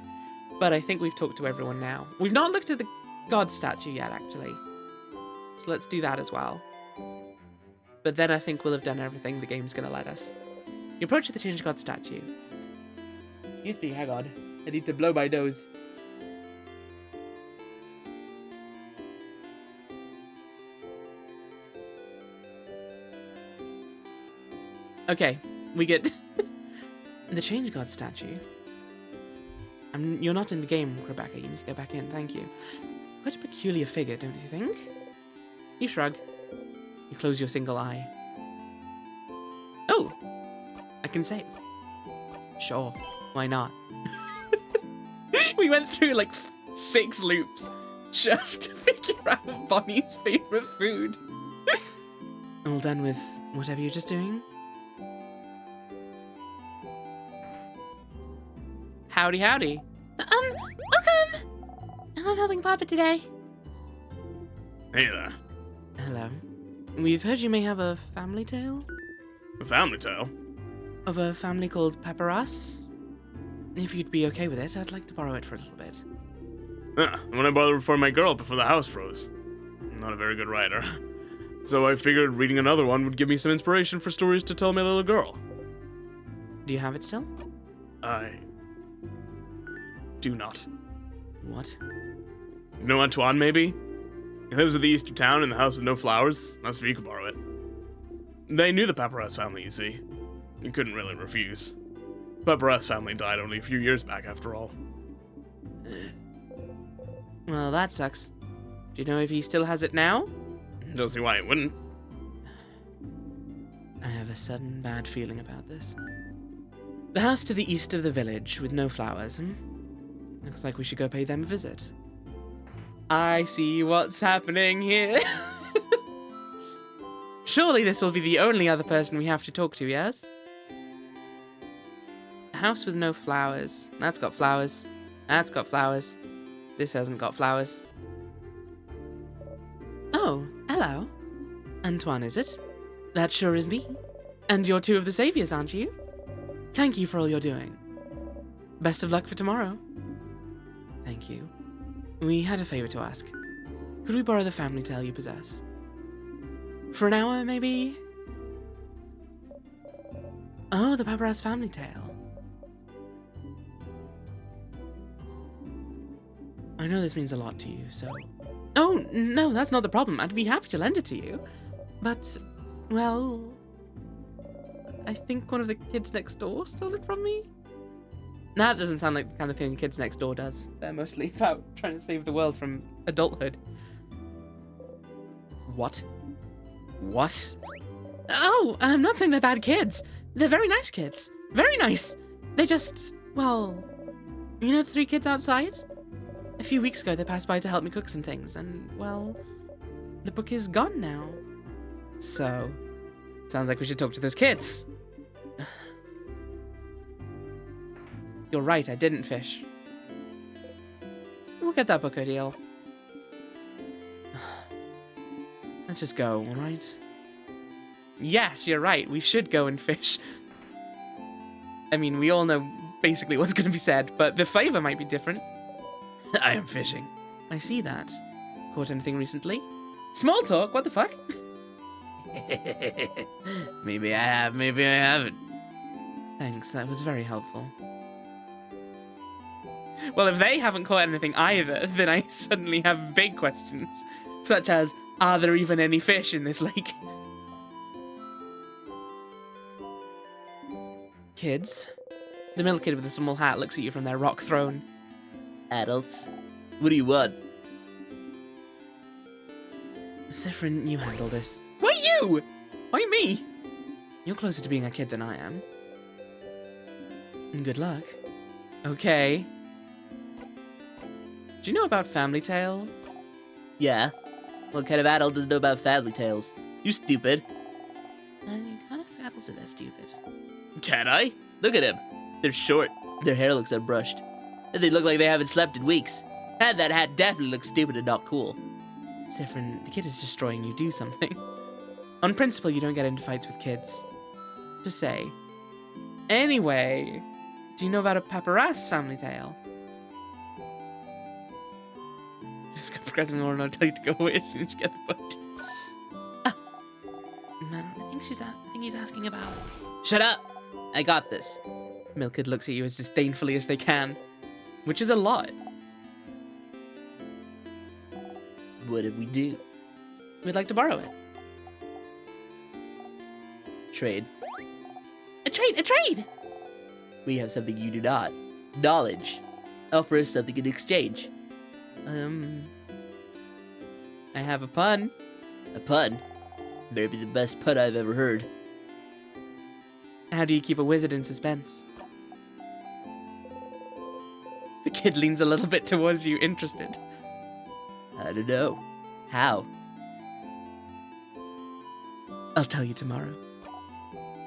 [SPEAKER 1] But I think we've talked to everyone now. We've not looked at the God statue yet, actually. So let's do that as well. But then I think we'll have done everything the game's gonna let us. You approach the Change God statue. Excuse me, hang on. I need to blow my nose. Okay, we get the Change God statue. You're not in the game, Rebecca. You need to go back in. Thank you. Quite a peculiar figure, don't you think? You shrug. You close your single eye. Oh! I can save. Sure. Why not? We went through like 6 loops just to figure out Bonnie's favorite food. All done with whatever you're just doing? Howdy, howdy.
[SPEAKER 5] Welcome! I'm helping Papa today.
[SPEAKER 2] Hey there.
[SPEAKER 1] Hello. We've heard you may have a family tale?
[SPEAKER 2] A family tale?
[SPEAKER 1] Of a family called Paparas? If you'd be okay with it, I'd like to borrow it for a little bit.
[SPEAKER 2] When I borrowed it for my girl before the house froze. I'm not a very good writer. So I figured reading another one would give me some inspiration for stories to tell my little girl.
[SPEAKER 1] Do you have it still?
[SPEAKER 2] I do not.
[SPEAKER 1] What?
[SPEAKER 2] You know Antoine, maybe? He lives at the east of town in the house with no flowers. That's where you could borrow it. They knew the Paparas family, you see. You couldn't really refuse. The Paparas family died only a few years back, after all.
[SPEAKER 1] Well, that sucks. Do you know if he still has it now?
[SPEAKER 2] Don't see why he wouldn't.
[SPEAKER 1] I have a sudden bad feeling about this. The house to the east of the village with no flowers, Looks like we should go pay them a visit. I see what's happening here. Surely this will be the only other person we have to talk to, yes? A house with no flowers. That's got flowers. That's got flowers. This hasn't got flowers. Oh, hello. Antoine, is it? That sure is me. And you're 2 of the saviors, aren't you? Thank you for all you're doing. Best of luck for tomorrow. Thank you. We had a favor to ask. Could we borrow the family tale you possess? For an hour, maybe? Oh, the Paparas family tale. I know this means a lot to you, so... Oh, no, that's not the problem. I'd be happy to lend it to you. But, well... I think one of the kids next door stole it from me? That doesn't sound like the kind of thing the kids next door does. They're mostly about trying to save the world from adulthood. What? What? Oh, I'm not saying they're bad kids. They're very nice kids. Very nice. They just, well... You know the 3 kids outside? A few weeks ago they passed by to help me cook some things, and, well... The book is gone now. So... Sounds like we should talk to those kids. You're right, I didn't fish. We'll get that book a deal. Let's just go, alright? Yes, you're right, we should go and fish. I mean, we all know basically what's going to be said, but the flavor might be different. I am fishing. I see that. Caught anything recently? Small talk, what the fuck?
[SPEAKER 3] Maybe I have, maybe I haven't.
[SPEAKER 1] Thanks, that was very helpful. Well, if they haven't caught anything either, then I suddenly have big questions, such as, are there even any fish in this lake? Kids? The middle kid with the small hat looks at you from their rock throne.
[SPEAKER 3] Adults, what do you want?
[SPEAKER 1] Sifrin, you handle this. What are you? Why me? You're closer to being a kid than I am. And good luck. Okay. Do you know about family tales?
[SPEAKER 3] Yeah. What kind of adult doesn't know about family tales? You stupid.
[SPEAKER 1] You kind of adults are that stupid.
[SPEAKER 3] Can I? Look at them. They're short. Their hair looks unbrushed. And they look like they haven't slept in weeks. And that hat definitely looks stupid and not cool.
[SPEAKER 1] Sifrin, the kid is destroying you. Do something. On principle, you don't get into fights with kids. Just say. Anyway, do you know about a Paparas family tale? Just
[SPEAKER 4] progressing more, and I'll tell you to go away as soon as you get the book.
[SPEAKER 5] Man, I think he's asking about.
[SPEAKER 4] Shut up! I got this. Milkid looks at you as disdainfully as they can, which is a lot.
[SPEAKER 3] What did we do?
[SPEAKER 4] We'd like to borrow it.
[SPEAKER 3] Trade.
[SPEAKER 5] A trade!
[SPEAKER 3] We have something you do not. Knowledge. Offer us something in exchange.
[SPEAKER 4] I have a pun.
[SPEAKER 3] A pun. Maybe the best pun I've ever heard.
[SPEAKER 4] How do you keep a wizard in suspense? The kid leans a little bit towards you, interested.
[SPEAKER 3] I don't know. How?
[SPEAKER 4] I'll tell you tomorrow.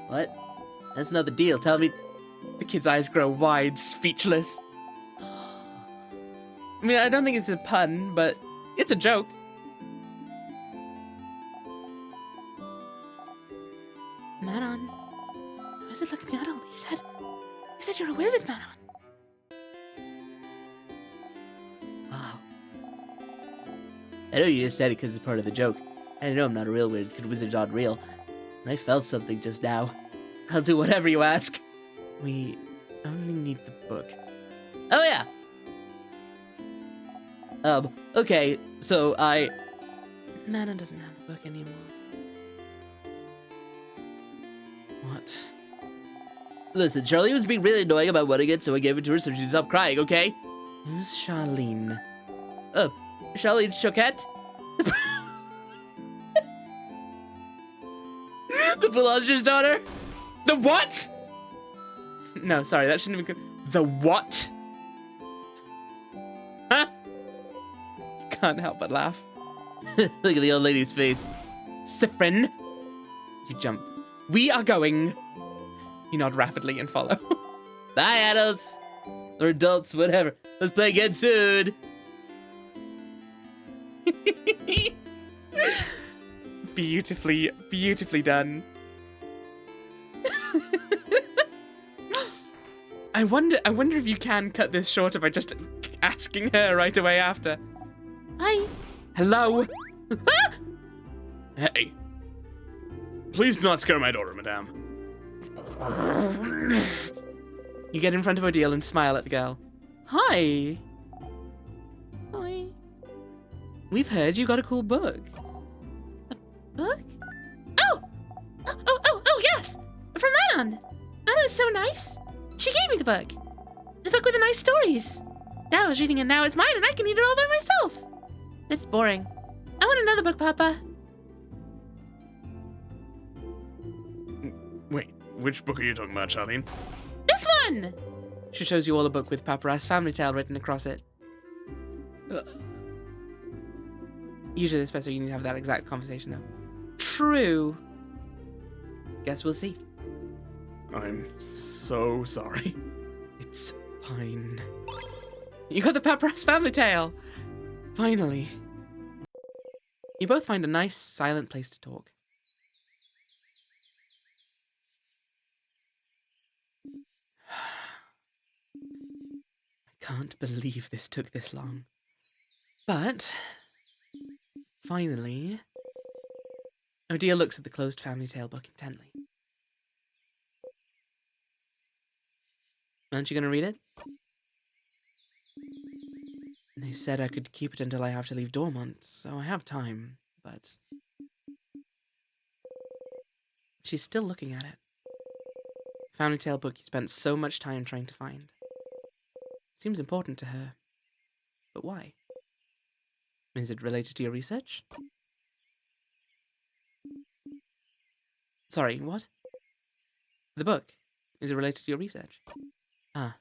[SPEAKER 3] What? That's not the deal. Tell me.
[SPEAKER 4] The kid's eyes grow wide, speechless. I mean, I don't think it's a pun, but it's a joke.
[SPEAKER 5] Manon. Wizard looking at all. He said you're a wizard, Manon.
[SPEAKER 3] Wow. I know you just said it because it's part of the joke. I know I'm not a real wizard because wizards aren't real. And I felt something just now. I'll do whatever you ask.
[SPEAKER 4] We only need the book.
[SPEAKER 3] Oh yeah. Okay, so
[SPEAKER 5] Manon doesn't have the book anymore.
[SPEAKER 4] What?
[SPEAKER 3] Listen, Charlie was being really annoying about wanting it, so I gave it to her so she'd stop crying, okay?
[SPEAKER 4] Who's Charlene?
[SPEAKER 3] Oh, Charlie Choquette? The Boulanger's daughter?
[SPEAKER 4] The what? No, sorry, that shouldn't have been good. The what? Huh? Can't help but laugh.
[SPEAKER 3] Look at the old lady's face.
[SPEAKER 4] Sifrin. You jump. We are going. You nod rapidly and follow.
[SPEAKER 3] Bye, adults. Or adults, whatever. Let's play again soon.
[SPEAKER 4] Beautifully, beautifully done. I wonder if you can cut this shorter by just asking her right away after.
[SPEAKER 5] Hi.
[SPEAKER 4] Hello?
[SPEAKER 2] Hey. Please do not scare my daughter, madame.
[SPEAKER 4] You get in front of Odile and smile at the girl. Hi.
[SPEAKER 5] Hi.
[SPEAKER 4] We've heard you got a cool book.
[SPEAKER 5] Book? Oh, yes! From Manon! Manon is so nice. She gave me the book. The book with the nice stories. Now I was reading it, now it's mine, and I can read it all by myself. It's boring. I want another book, Papa.
[SPEAKER 2] Wait, which book are you talking about, Charlene?
[SPEAKER 5] This one!
[SPEAKER 4] She shows you all a book with Paparazzi family tale written across it. Usually this best, so you need to have that exact conversation, though. True. Guess we'll see.
[SPEAKER 2] I'm so sorry.
[SPEAKER 4] It's fine. You got the Paparazzi family tale! Finally. You both find a nice, silent place to talk. I can't believe this took this long. But, finally, Odile looks at the closed family tale book intently. Aren't you going to read it? They said I could keep it until I have to leave Dormont, so I have time, but... She's still looking at it. Family tale book you spent so much time trying to find. Seems important to her. But why? Is it related to your research? Sorry, what? The book. Is it related to your research? Ah.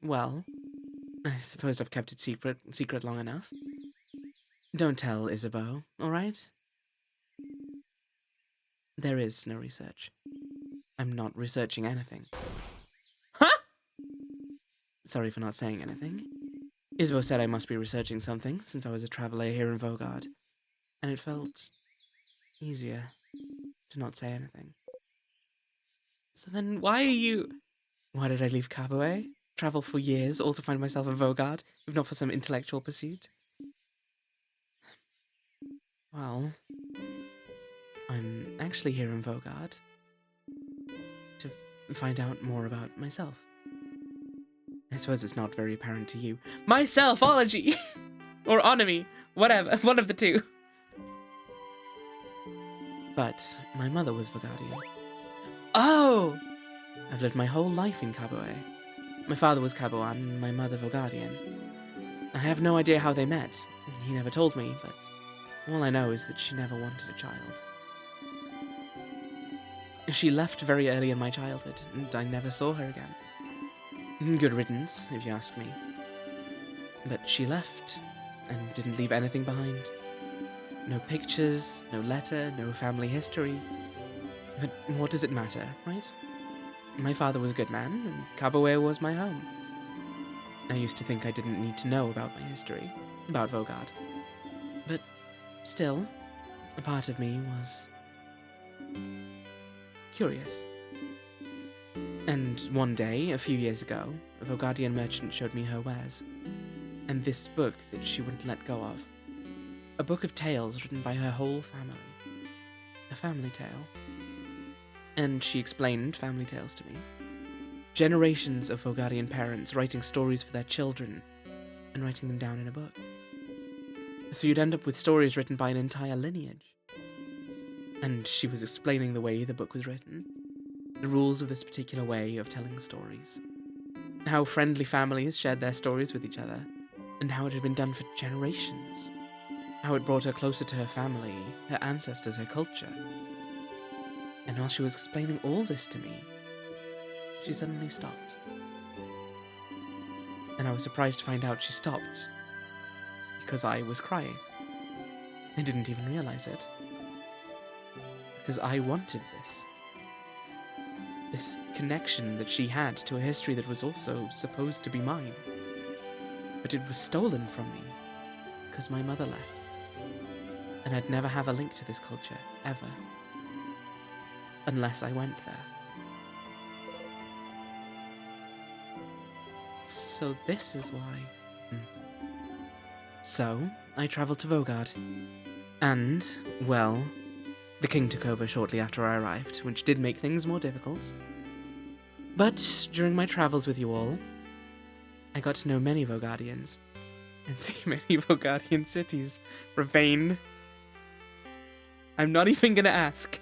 [SPEAKER 4] Well, I suppose I've kept it secret long enough. Don't tell Isabeau, alright? There is no research. I'm not researching anything. Huh? Sorry for not saying anything. Isabeau said I must be researching something since I was a traveler here in Vogard, and it felt easier to not say anything. So then why are you... Why did I leave Caboet? Travel for years, all to find myself in Vogard, if not for some intellectual pursuit?
[SPEAKER 1] Well, I'm actually here in Vogard to find out more about myself. I suppose it's not very apparent to you.
[SPEAKER 4] My selfology! Or onomy. Whatever. One of the two.
[SPEAKER 1] But my mother was Vogardian. Oh! I've lived my whole life in Kaboe. My father was Kaboan, and my mother Vogardian. I have no idea how they met. He never told me, but all I know is that she never wanted a child. She left very early in my childhood, and I never saw her again. Good riddance, if you ask me. But she left, and didn't leave anything behind. No pictures, no letter, no family history. But what does it matter, right? My father was a good man, and Kaboe was my home. I used to think I didn't need to know about my history, about Vogard. But still, a part of me was curious. And one day, a few years ago, a Vogardian merchant showed me her wares, and this book that she wouldn't let go of. A book of tales written by her whole family. A family tale. And she explained family tales to me. Generations of Vogardian parents writing stories for their children and writing them down in a book. So you'd end up with stories written by an entire lineage. And she was explaining the way the book was written, the rules of this particular way of telling stories, how friendly families shared their stories with each other, and how it had been done for generations, how it brought her closer to her family, her ancestors, her culture. And while she was explaining all this to me, she suddenly stopped. And I was surprised to find out she stopped because I was crying. I didn't even realize it. Because I wanted this. This connection that she had to a history that was also supposed to be mine. But it was stolen from me because my mother left. And I'd never have a link to this culture, ever. Unless I went there. So this is why. So, I travelled to Vogard. And, well, the king took over shortly after I arrived, which did make things more difficult. But during my travels with you all, I got to know many Vogardians, and see many Vogardian cities. Ravane. I'm not even gonna ask.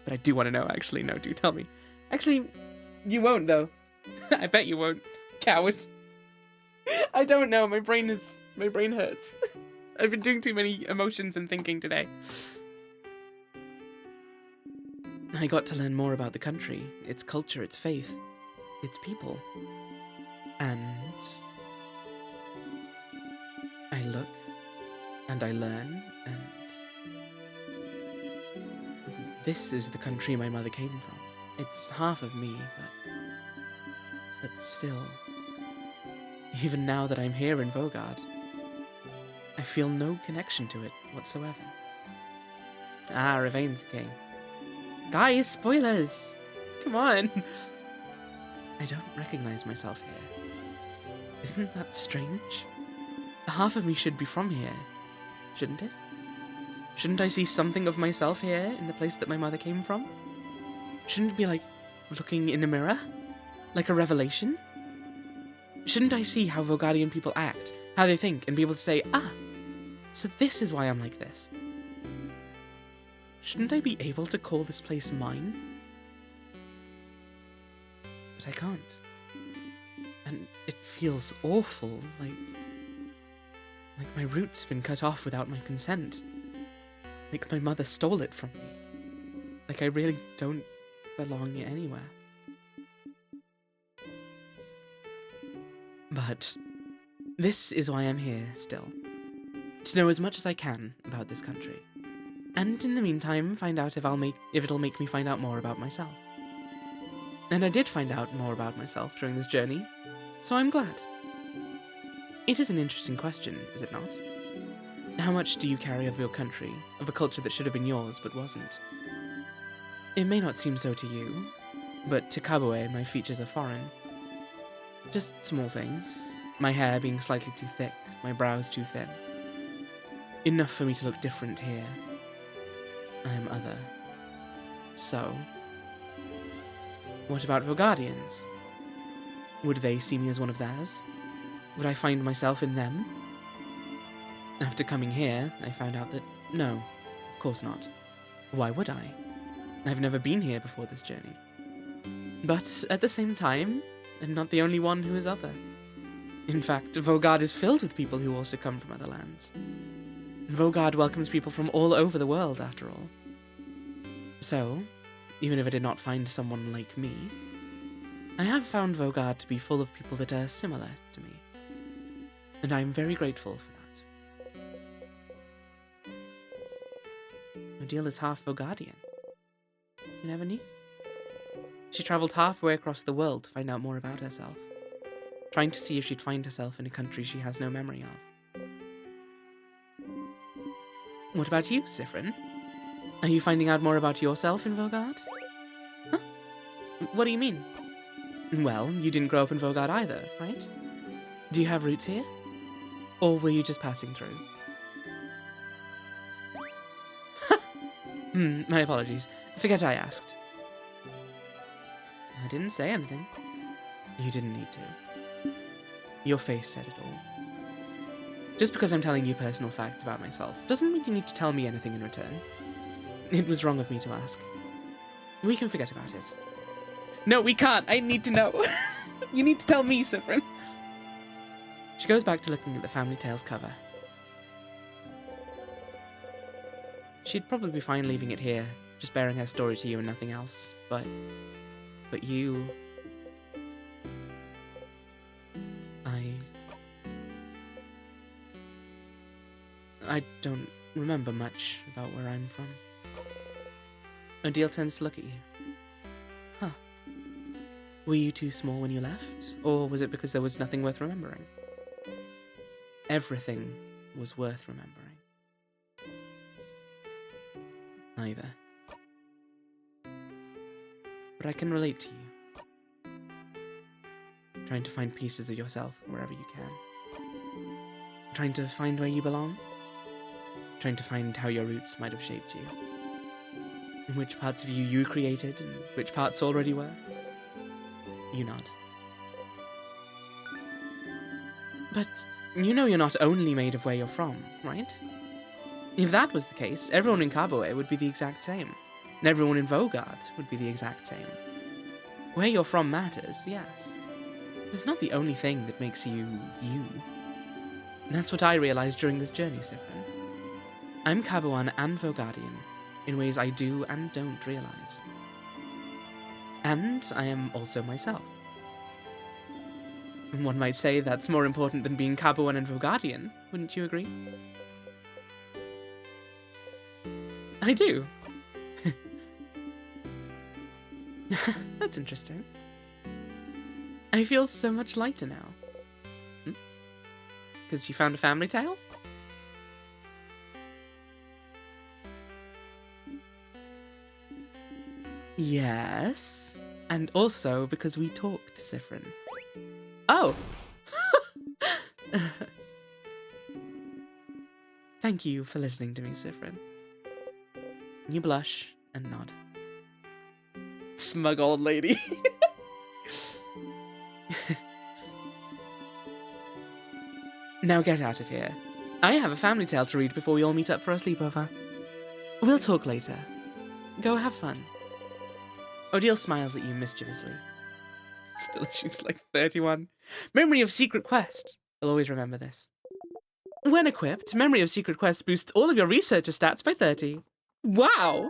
[SPEAKER 1] But I do want to know, actually. No, do tell me. Actually, you won't, though. I bet you won't. Coward. I don't know. My brain hurts. I've been doing too many emotions and thinking today. I got to learn more about the country, its culture, its faith, its people. And I look, and I learn, and this is the country my mother came from. It's half of me, but still, even now that I'm here in Vogard, I feel no connection to it whatsoever. Ah, Ravane's the king. Guys, spoilers! Come on! I don't recognize myself here. Isn't that strange? Half of me should be from here, shouldn't it? Shouldn't I see something of myself here in the place that my mother came from? Shouldn't it be like looking in a mirror? Like a revelation? Shouldn't I see how Vogardian people act, how they think, and be able to say, ah, so this is why I'm like this? Shouldn't I be able to call this place mine? But I can't. And it feels awful, like my roots have been cut off without my consent. Like my mother stole it from me. Like I really don't belong anywhere. But this is why I'm here still. To know as much as I can about this country. And in the meantime, find out if it'll make me find out more about myself. And I did find out more about myself during this journey, so I'm glad. It is an interesting question, is it not? How much do you carry of your country, of a culture that should have been yours but wasn't? It may not seem so to you, but to Kaboe my features are foreign. Just small things, my hair being slightly too thick, my brows too thin. Enough for me to look different here. I am other. So, what about Vaugardians? Would they see me as one of theirs? Would I find myself in them? After coming here, I found out that no, of course not. Why would I? I've never been here before this journey. But at the same time, I'm not the only one who is other. In fact, Vaugarde is filled with people who also come from other lands. Vaugarde welcomes people from all over the world, after all. So, even if I did not find someone like me, I have found Vaugarde to be full of people that are similar to me. And I am very grateful for that. Odile is half Vaugardian. You never knew? She travelled halfway across the world to find out more about herself, trying to see if she'd find herself in a country she has no memory of. What about you, Siffrin? Are you finding out more about yourself in Vaugarde? Huh? What do you mean? Well, you didn't grow up in Vaugarde either, right? Do you have roots here? Or were you just passing through? My apologies. Forget I asked. I didn't say anything. You didn't need to. Your face said it all. Just because I'm telling you personal facts about myself doesn't mean you need to tell me anything in return. It was wrong of me to ask. We can forget about it.
[SPEAKER 4] No, we can't. I need to know. You need to tell me, Siffrin.
[SPEAKER 1] She goes back to looking at the Family Tales cover. She'd probably be fine leaving it here, just bearing her story to you and nothing else, but you... I don't remember much about where I'm from. Odile tends to look at you. Huh. Were you too small when you left? Or was it because there was nothing worth remembering? Everything was worth remembering. Neither. But I can relate to you. Trying to find pieces of yourself wherever you can. Trying to find where you belong. Trying to find how your roots might have shaped you. And which parts of you created, and which parts already were. You nod. But you know you're not only made of where you're from, right? If that was the case, everyone in Caboe would be the exact same. And everyone in Vaugarde would be the exact same. Where you're from matters, yes. But it's not the only thing that makes you, you. And that's what I realized during this journey, Siffrin. I'm Caboan and Vaugardian, in ways I do and don't realize. And I am also myself. And one might say that's more important than being Caboan and Vaugardian, wouldn't you agree? I do. That's interesting. I feel so much lighter now. Because you found a family tale? Yes. And also because we talked, Siffrin. Oh! Thank you for listening to me, Siffrin. You blush and nod. Smug old lady. Now get out of here. I have a family tale to read before we all meet up for a sleepover. We'll talk later. Go have fun. Odile smiles at you mischievously. Still, she's like 31. Memory of Secret Quest. I'll always remember this. When equipped, Memory of Secret Quest boosts all of your researcher stats by 30. Wow!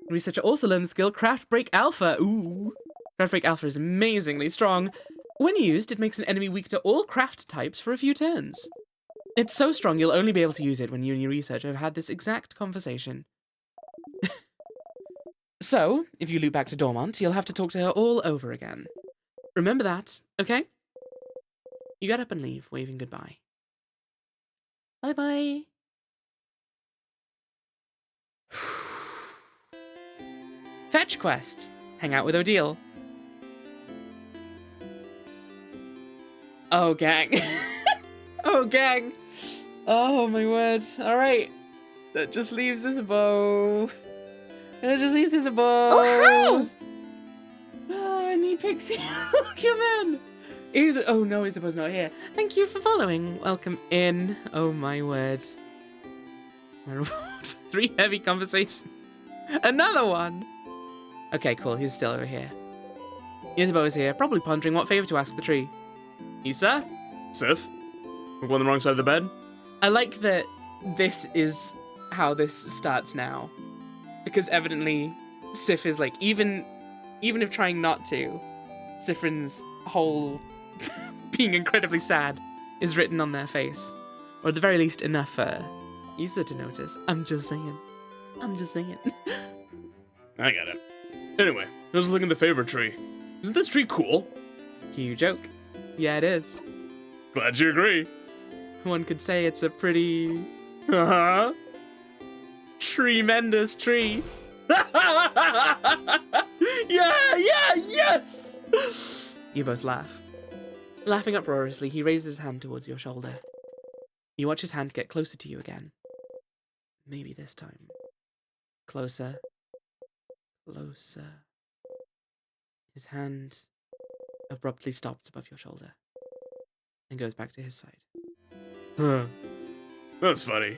[SPEAKER 1] Researcher also learned the skill Craft Break Alpha. Ooh. Craft Break Alpha is amazingly strong. When used, it makes an enemy weak to all craft types for a few turns. It's so strong you'll only be able to use it when you and your researcher have had this exact conversation. So, if you loop back to Dormont, you'll have to talk to her all over again. Remember that, okay? You get up and leave, waving goodbye. Bye-bye. Fetch quest. Hang out with Odile. Oh, gang. Oh, gang.
[SPEAKER 4] Oh my word. Alright. That just leaves Isabeau. That just leaves Isabeau.
[SPEAKER 8] Oh,
[SPEAKER 4] Oh, I need Pixie. Come in. Oh no, Isabeau's not here.
[SPEAKER 1] Thank you for following. Welcome in. Oh my word. My reward for 3 heavy conversations. Another one. Okay, cool. He's still over here. Isabeau is here, probably pondering what favor to ask the tree. Isa?
[SPEAKER 2] Sif? We're on the wrong side of the bed?
[SPEAKER 4] I like that this is how this starts now. Because evidently, Sif is like, even if trying not to, Sifrin's whole being incredibly sad is written on their face. Or at the very least, enough for Isa to notice. I'm just saying. I'm just saying.
[SPEAKER 2] I got it. Anyway, I was looking at the favorite tree. Isn't this tree cool?
[SPEAKER 1] Cue joke. Yeah, it is.
[SPEAKER 2] Glad you agree.
[SPEAKER 1] One could say it's a pretty
[SPEAKER 2] Uh-huh.
[SPEAKER 1] tremendous tree.
[SPEAKER 2] Yes!
[SPEAKER 1] You both laugh. Laughing uproariously, he raises his hand towards your shoulder. You watch his hand get closer to you again. Maybe this time. Closer. Closer. His hand abruptly stops above your shoulder and goes back to his side.
[SPEAKER 2] Huh. That's funny.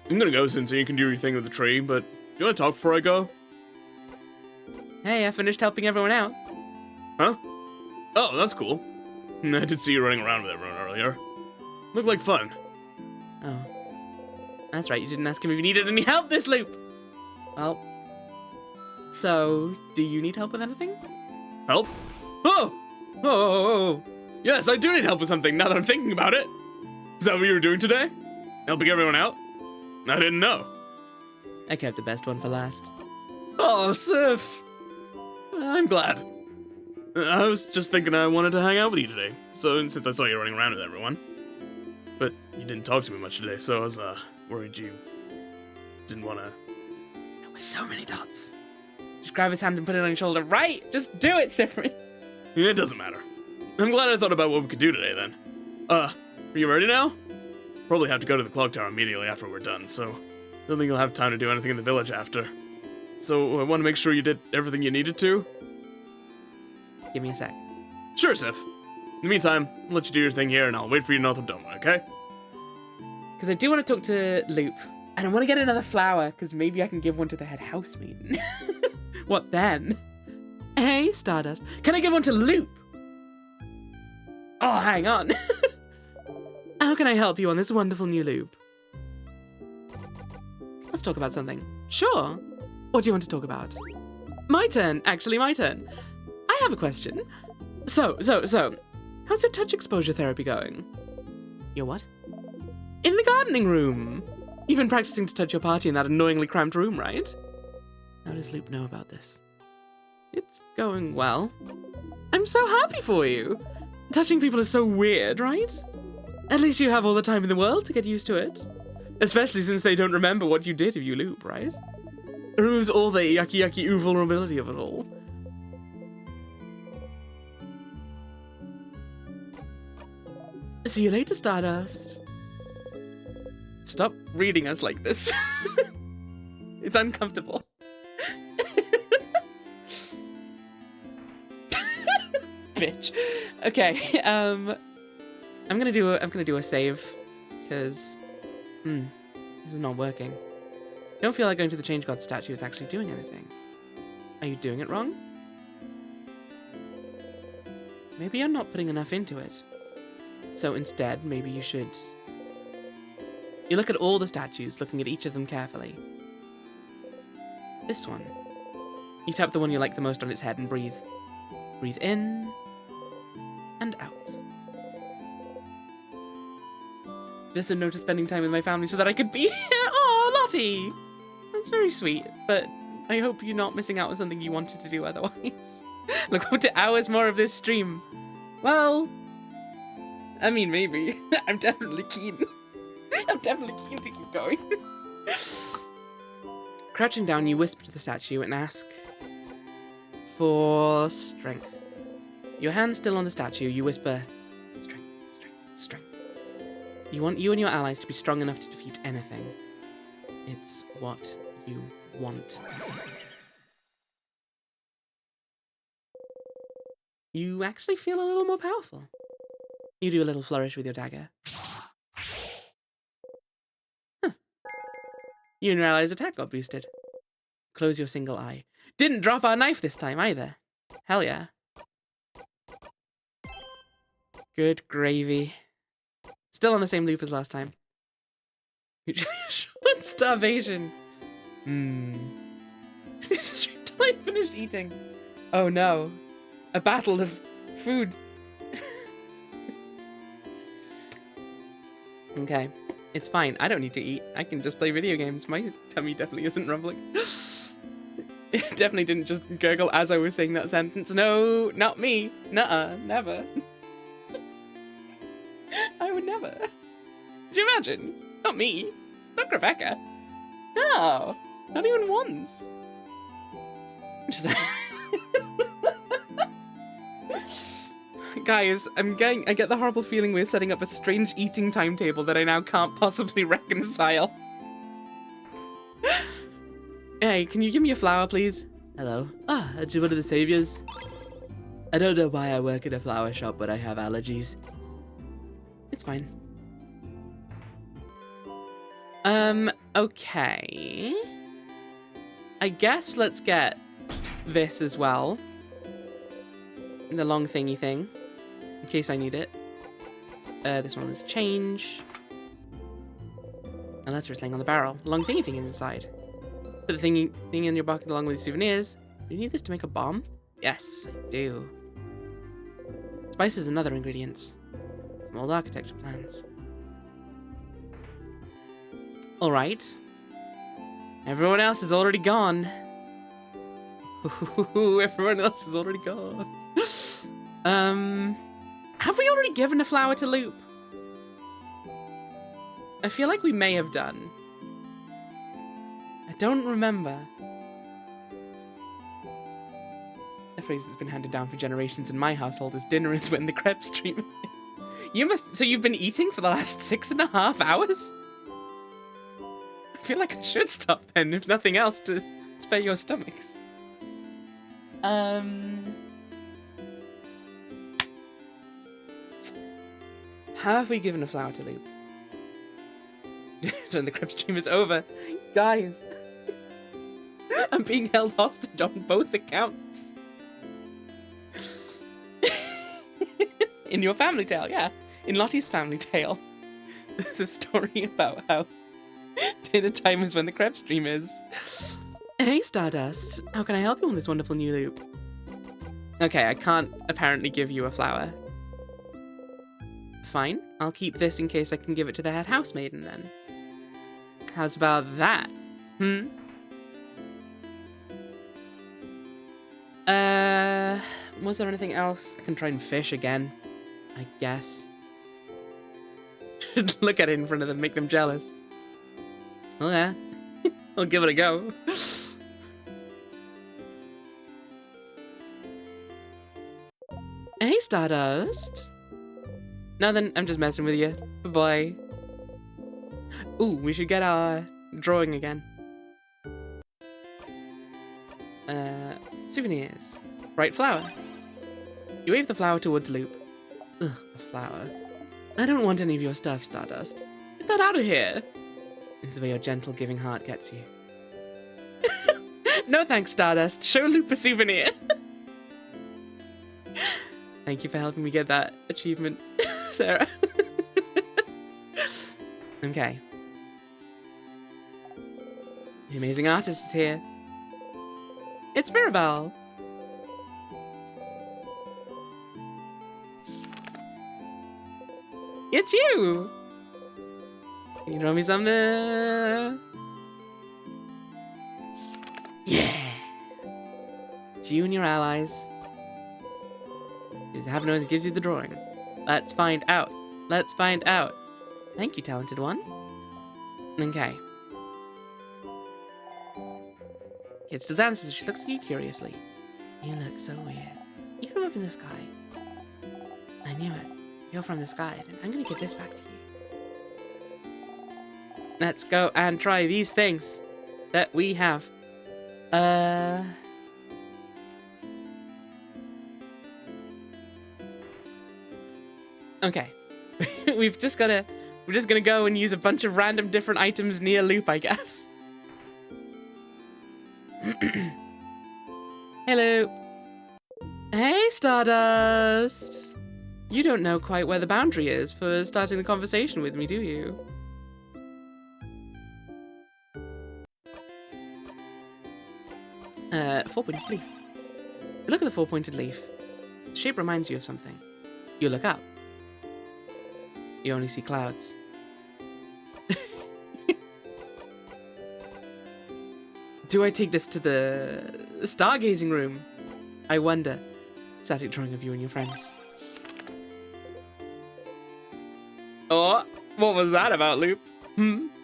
[SPEAKER 2] I'm gonna go soon so you can do your thing with the tree, but do you want to talk before I go?
[SPEAKER 1] Hey, I finished helping everyone out.
[SPEAKER 2] Huh? Oh, that's cool. I did see you running around with everyone earlier. Looked like fun.
[SPEAKER 1] Oh. That's right, you didn't ask him if you needed any help this loop. Well. So, do you need help with anything?
[SPEAKER 2] Help? Oh! Oh! Yes, I do need help with something now that I'm thinking about it. Is that what you were doing today? Helping everyone out? I didn't know.
[SPEAKER 1] I kept the best one for last.
[SPEAKER 2] Oh, Sif! I'm glad. I was just thinking I wanted to hang out with you today, so since I saw you running around with everyone. But you didn't talk to me much today, so I was worried you didn't want to.
[SPEAKER 1] There were so many dots. Just grab his hand and put it on your shoulder. Right! Just do it, Sifrin.
[SPEAKER 2] It doesn't matter. I'm glad I thought about what we could do today then. Are you ready now? Probably have to go to the clock tower immediately after we're done, so I don't think you'll have time to do anything in the village after. So I want to make sure you did everything you needed to.
[SPEAKER 1] Give me a sec.
[SPEAKER 2] Sure, Sif. In the meantime, I'll let you do your thing here, and I'll wait for you north of Doma, okay?
[SPEAKER 1] Because I do want to talk to Loop. And I want to get another flower, because maybe I can give one to the head housemaiden. What then? Hey, Stardust. Can I give one to Loop? Oh, hang on. How can I help you on this wonderful new loop? Let's talk about something. Sure. What do you want to talk about? My turn. Actually, my turn. I have a question. So, how's your touch exposure therapy going? Your what? In the gardening room. You've been practicing to touch your party in that annoyingly cramped room, right? How does Loop know about this? It's going well. I'm so happy for you. Touching people is so weird, right? At least you have all the time in the world to get used to it. Especially since they don't remember what you did if you loop, right? It removes all the yucky vulnerability of it all. See you later, Stardust. Stop reading us like this. It's uncomfortable. Bitch. Okay, I'm gonna do a save, because this is not working. I don't feel like going to the Change God statue is actually doing anything. Are you doing it wrong? Maybe you're not putting enough into it. So instead, maybe you should... You look at all the statues, looking at each of them carefully. This one. You tap the one you like the most on its head and breathe. Breathe in and out. Just a note of spending time with my family so that I could be here. Oh, Lottie! That's very sweet, but I hope you're not missing out on something you wanted to do otherwise. Look forward to hours more of this stream. Well, I mean, maybe. I'm definitely keen. I'm definitely keen to keep going. Crouching down, you whisper to the statue and ask for strength. Your hand still on the statue, you whisper, strength, strength, strength. You want you and your allies to be strong enough to defeat anything. It's what you want. You actually feel a little more powerful. You do a little flourish with your dagger. Huh. You and your allies' attack got boosted. Close your single eye. Didn't drop our knife this time either. Hell yeah. Good gravy. Still on the same loop as last time. Short starvation. Till I finished eating. Oh no. A battle of food. Okay. It's fine. I don't need to eat. I can just play video games. My tummy definitely isn't rumbling. It definitely didn't just gurgle as I was saying that sentence. No, not me. Nuh-uh. Never. I would never. Could you imagine? Not me. Not Rebecca. No. Not even once. Just... Guys, I get the horrible feeling we're setting up a strange eating timetable that I now can't possibly reconcile. Hey, can you give me a flower, please?
[SPEAKER 3] Hello. Ah, are you one of the saviors? I don't know why I work in a flower shop, but I have allergies.
[SPEAKER 1] It's fine. Okay. I guess let's get this as well. The long thingy thing. In case I need it. This one was change. A letter thing on the barrel. The long thingy thing is inside. Put the thingy thing in your bucket along with the souvenirs. Do you need this to make a bomb? Yes, I do. Spices and other ingredients. Some old architecture plans. Alright. Everyone else is already gone. Everyone else is already gone. Have we already given a flower to Loop? I feel like we may have done. I don't remember. A phrase that's been handed down for generations in my household is dinner is when the crepe stream. So you've been eating for the last 6.5 hours? I feel like I should stop then, if nothing else, to spare your stomachs. Have we given a flower to Loop? When the crepe stream is over. Guys. I'm being held hostage on both accounts. In your family tale, yeah. In Lottie's family tale. There's a story about how dinner time is when the crepe stream is. Hey, Stardust. How can I help you on this wonderful new loop? Okay, I can't apparently give you a flower. Fine. I'll keep this in case I can give it to the head housemaiden then. How's about that? Was there anything else? I can try and fish again, I guess. Should look at it in front of them, make them jealous. Oh yeah. I'll give it a go. Hey, Stardust. Now then, I'm just messing with you. Bye-bye. Ooh, we should get our drawing again. Souvenirs. Bright flower. You wave the flower towards Loop. Ugh, a flower. I don't want any of your stuff, Stardust. Get that out of here. This is where your gentle giving heart gets you. No thanks, Stardust. Show Loop a souvenir. Thank you for helping me get that achievement, Sarah. Okay. The amazing artist is here. It's Mirabelle. It's you. Can you draw me something? Yeah. It's you and your allies. Just have known it gives you the drawing. Let's find out. Let's find out. Thank you, talented one. Okay. Kid still dances. She looks at you curiously. You look so weird. You from up in the sky. I knew it. You're from the sky. Then I'm gonna give this back to you.
[SPEAKER 4] Let's go and try these things that we have. Okay. We're just gonna go and use a bunch of random different items near Loop, I guess. Hello. Hey, Stardust. You don't know quite where the boundary is for starting the conversation with me, do you? Four-pointed leaf. Look at the four-pointed leaf. The shape reminds you of something. You look up. You only see clouds. Do I take this to the stargazing room? I wonder. Static drawing of you and your friends. Oh, what was that about, Loop?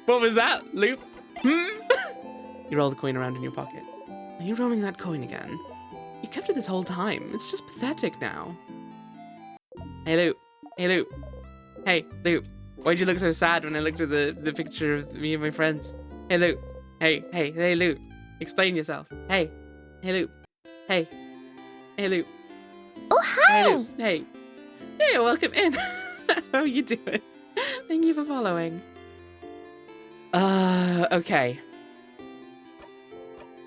[SPEAKER 4] What was that, Loop? You roll the coin around in your pocket. Are you rolling that coin again? You kept it this whole time. It's just pathetic now. Hey, Loop. Hey, Loop. Hey, Loop. Why'd you look so sad when I looked at the picture of me and my friends? Hey, Loop. Hey, Loop. Explain yourself. Hey. Hey, Loop. Hey. Hey, Loop.
[SPEAKER 8] Oh, hi!
[SPEAKER 4] Hey, Loop. Hey. Hey, welcome in. How are you doing? Thank you for following. Okay.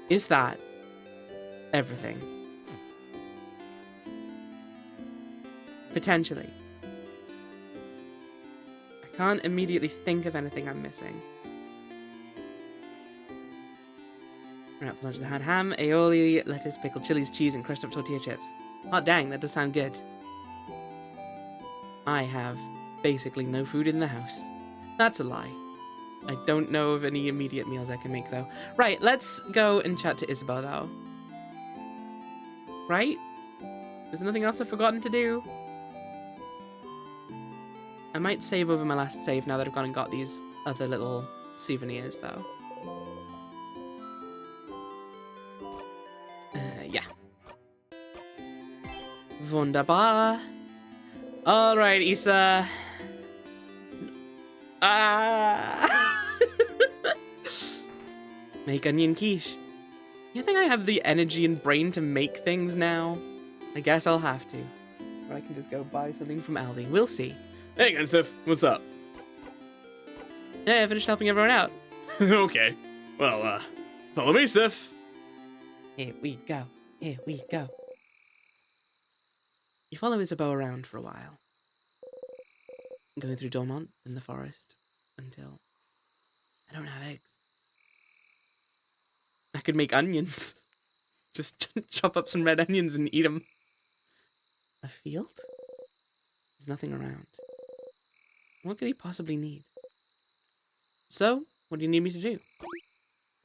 [SPEAKER 4] Is that everything? Potentially. I can't immediately think of anything I'm missing. Alright, lunch that had ham, aioli, lettuce, pickled chilies, cheese, and crushed up tortilla chips. Oh dang, that does sound good. I have basically no food in the house. That's a lie. I don't know of any immediate meals I can make, though. Right, let's go and chat to Isabeau, though. Right? There's nothing else I've forgotten to do. I might save over my last save now that I've gone and got these other little souvenirs, though. Yeah. Wunderbar. Alright, Issa. Make onion quiche. You think I have the energy and brain to make things now? I guess I'll have to. Or I can just go buy something from Aldi. We'll see.
[SPEAKER 2] Hey, Gensif, what's up?
[SPEAKER 4] Hey, I finished helping everyone out.
[SPEAKER 2] Okay. Well, follow me, Sif.
[SPEAKER 4] Here we go. Here we go. You follow Isabeau around for a while. Going through Dormont and the forest until I don't have eggs. I could make onions. Just chop up some red onions and eat them. A field? There's nothing around. What could he possibly need? So, what do you need me to do?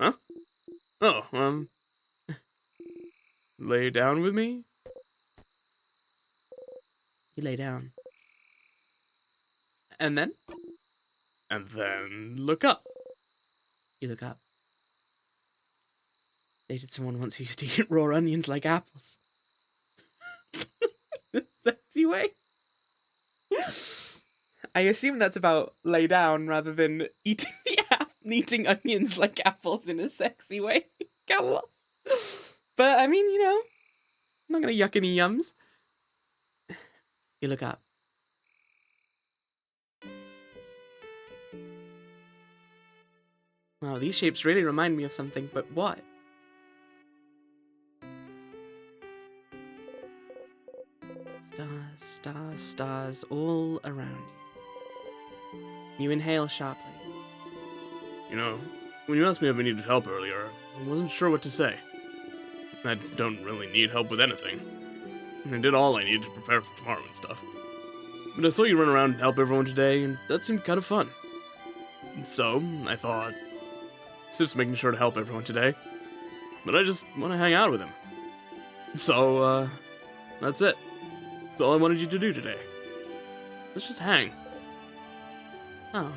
[SPEAKER 2] Huh? Oh, lay down with me?
[SPEAKER 4] You lay down. And then?
[SPEAKER 2] And then look up.
[SPEAKER 4] You look up. Dated someone once who used to eat raw onions like apples. Sexy way. I assume that's about lay down rather than eating onions like apples in a sexy way. But I mean, you know, I'm not gonna yuck any yums. You look up. Wow, these shapes really remind me of something, but what? Stars, stars, stars all around you. You inhale sharply.
[SPEAKER 2] You know, when you asked me if I needed help earlier, I wasn't sure what to say. I don't really need help with anything. I did all I needed to prepare for tomorrow and stuff. But I saw you run around and help everyone today, and that seemed kind of fun. So, I thought, Sif's making sure to help everyone today, but I just want to hang out with him. So, that's it. That's all I wanted you to do today. Let's just hang.
[SPEAKER 4] Oh.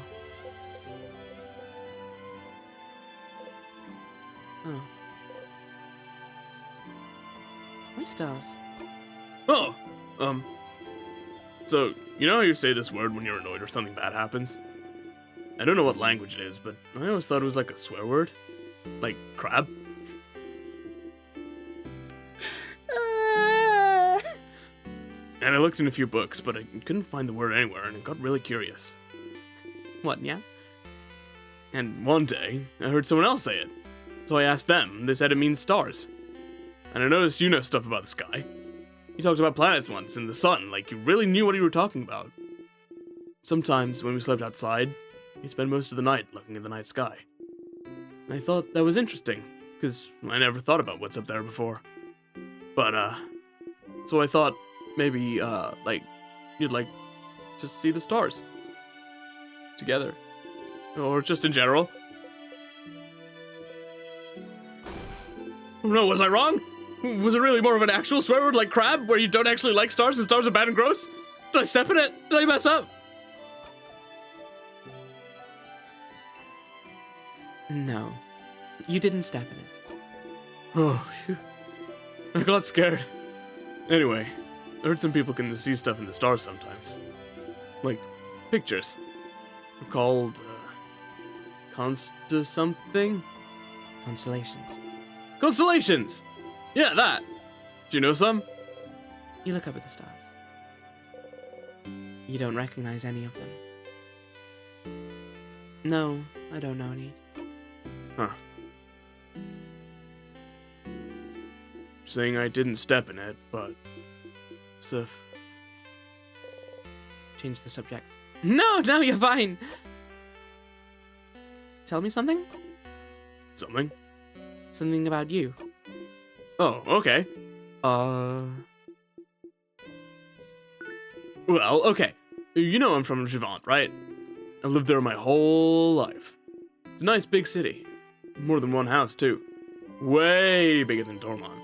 [SPEAKER 4] Oh. Why stars?
[SPEAKER 2] Oh, so, you know how you say this word when you're annoyed or something bad happens? I don't know what language it is, but I always thought it was like a swear word. Like crab. And I looked in a few books, but I couldn't find the word anywhere, and I got really curious.
[SPEAKER 1] What, yeah?
[SPEAKER 2] And one day, I heard someone else say it. So I asked them, and they said it means stars. And I noticed you know stuff about the sky. You talked about planets once, and the sun, like you really knew what you were talking about. Sometimes, when we slept outside, we spent most of the night looking at the night sky. And I thought that was interesting, because I never thought about what's up there before. But, so I thought, maybe, like, you'd like to see the stars. Together. Or just in general. Oh no, was I wrong? Was it really more of an actual swear word like crab, where you don't actually like stars and stars are bad and gross? Did I step in it? Did I mess up?
[SPEAKER 1] No. You didn't step in it.
[SPEAKER 2] Oh, phew. I got scared. Anyway, I heard some people can see stuff in the stars sometimes. Like, pictures. They're called, Consta something?
[SPEAKER 1] Constellations.
[SPEAKER 2] Constellations! Yeah, that! Do you know some?
[SPEAKER 1] You look up at the stars. You don't recognize any of them. No, I don't know any.
[SPEAKER 2] Huh. Saying I didn't step in it, but... Sif.
[SPEAKER 1] Change the subject. No, you're fine. Tell me something?
[SPEAKER 2] Something?
[SPEAKER 1] Something about you.
[SPEAKER 2] Oh, okay. Well, okay. You know I'm from Javant, right? I lived there my whole life. It's a nice big city. More than one house, too. Way bigger than Dormont.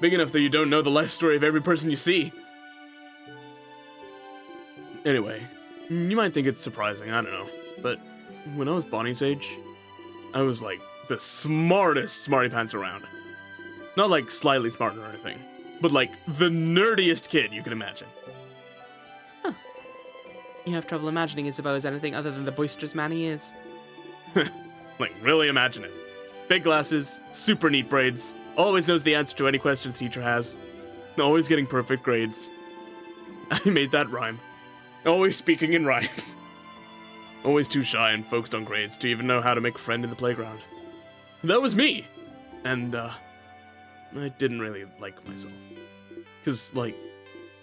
[SPEAKER 2] Big enough that you don't know the life story of every person you see. Anyway, you might think it's surprising, I don't know. But when I was Bonnie's age, I was like the smartest smarty pants around. Not like slightly smarter or anything, but like the nerdiest kid you can imagine.
[SPEAKER 1] You have trouble imagining Isabeau as anything other than the boisterous man he is.
[SPEAKER 2] Like, really imagine it. Big glasses, super neat braids, always knows the answer to any question the teacher has, always getting perfect grades. I made that rhyme. Always speaking in rhymes. Always too shy and focused on grades to even know how to make a friend in the playground. That was me! And, I didn't really like myself. Because, like,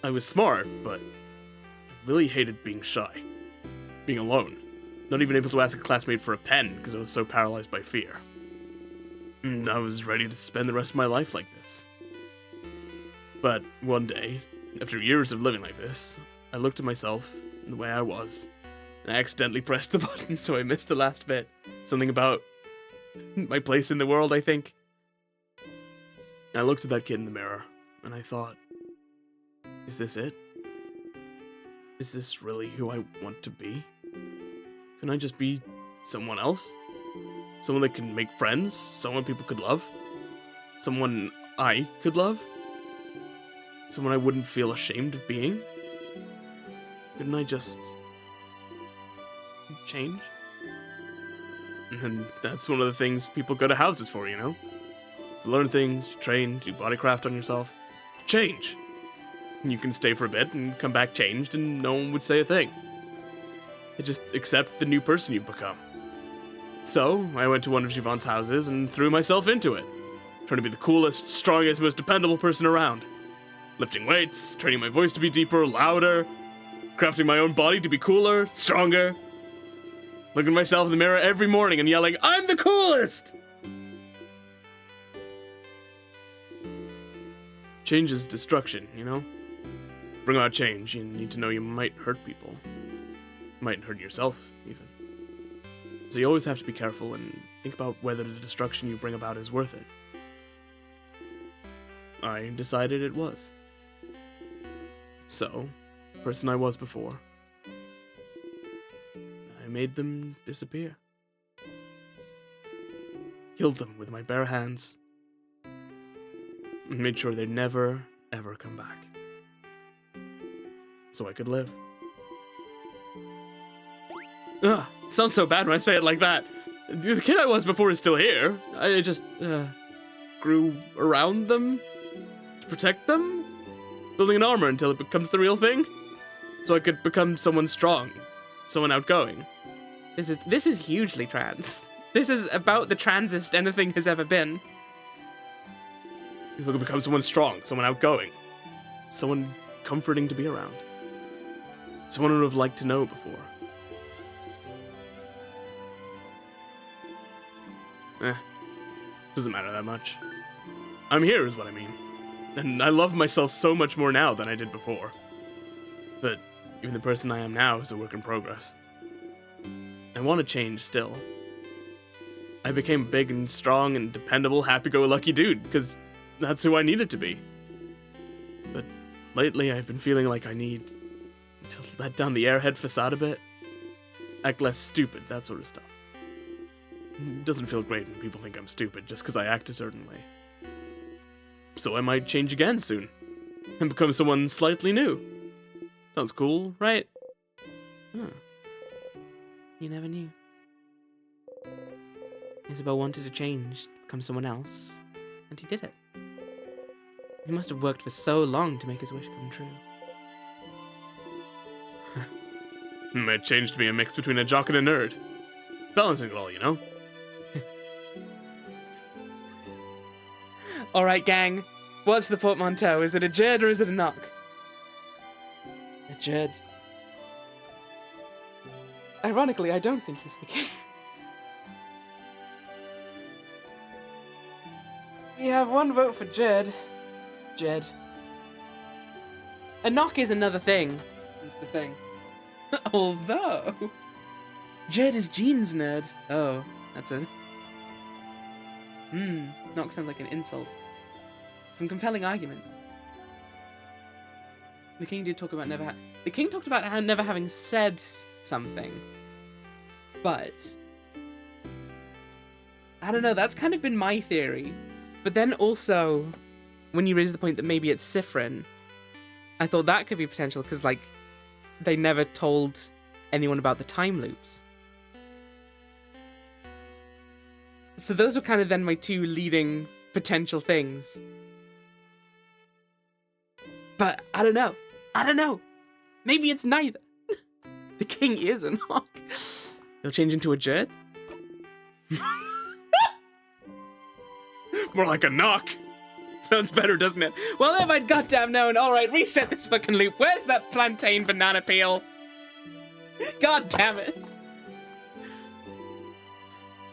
[SPEAKER 2] I was smart, but I really hated being shy. Being alone. Not even able to ask a classmate for a pen because I was so paralyzed by fear. And I was ready to spend the rest of my life like this. But one day, after years of living like this, I looked at myself the way I was, and I accidentally pressed the button, so I missed the last bit. Something about my place in the world, I think. I looked at that kid in the mirror, and I thought, is this it? Is this really who I want to be? Can I just be someone else? Someone that can make friends? Someone people could love? Someone I could love? Someone I wouldn't feel ashamed of being? Couldn't I just change? And that's one of the things people go to houses for, you know? To learn things, to train, to do bodycraft on yourself. To change. And you can stay for a bit and come back changed and no one would say a thing. They just accept the new person you've become. So, I went to one of Javant's houses and threw myself into it. Trying to be the coolest, strongest, most dependable person around. Lifting weights, training my voice to be deeper, louder, crafting my own body to be cooler, stronger. Looking at myself in the mirror every morning and yelling, I'm the coolest! Change is destruction, you know? Bring about change, you need to know you might hurt people. You might hurt yourself, even. So you always have to be careful and think about whether the destruction you bring about is worth it. I decided it was. So, the person I was before, I made them disappear. Killed them with my bare hands. And made sure they'd never, ever come back. So I could live.
[SPEAKER 4] Ugh, sounds so bad when I say it like that. The kid I was before is still here. I just, grew around them to protect them, building an armor until it becomes the real thing, so I could become someone strong, someone outgoing. This is hugely trans. This is about the transest anything has ever been.
[SPEAKER 2] People could become someone strong, someone outgoing, someone comforting to be around, someone I would have liked to know before. Doesn't matter that much. I'm here is what I mean. And I love myself so much more now than I did before. But even the person I am now is a work in progress. I want to change still. I became a big and strong and dependable, happy-go-lucky dude, because that's who I needed to be. But lately I've been feeling like I need to let down the airhead facade a bit. Act less stupid, that sort of stuff. It doesn't feel great when people think I'm stupid just because I act a certain way. So I might change again soon, and become someone slightly new. Sounds cool, right?
[SPEAKER 1] Huh. You never knew. Isabel wanted to change, become someone else, and he did it. He must have worked for so long to make his wish come true.
[SPEAKER 2] Might change to be a mix between a jock and a nerd. Balancing it all, you know?
[SPEAKER 4] Alright, gang. What's the portmanteau? Is it a Jed or is it a knock? A Jed. Ironically, I don't think he's the king. We have one vote for Jed. Jed. A knock is another thing, is the thing. Although... Jed is Jean's nerd. Oh, that's it. Knock sounds like an insult. Some compelling arguments. The king did talk about the king talked about how never having said something. But... I don't know, that's kind of been my theory. But then also, when you raised the point that maybe it's Siffrin, I thought that could be potential, because, like, they never told anyone about the time loops. So those were kind of then my two leading potential things. But I don't know. I don't know. Maybe it's neither. The king is a knock. He'll change into a Jed?
[SPEAKER 2] More like a knock.
[SPEAKER 4] Sounds better, doesn't it? Well, if I'd goddamn known. Alright, reset this fucking loop. Where's that plantain banana peel? God damn it.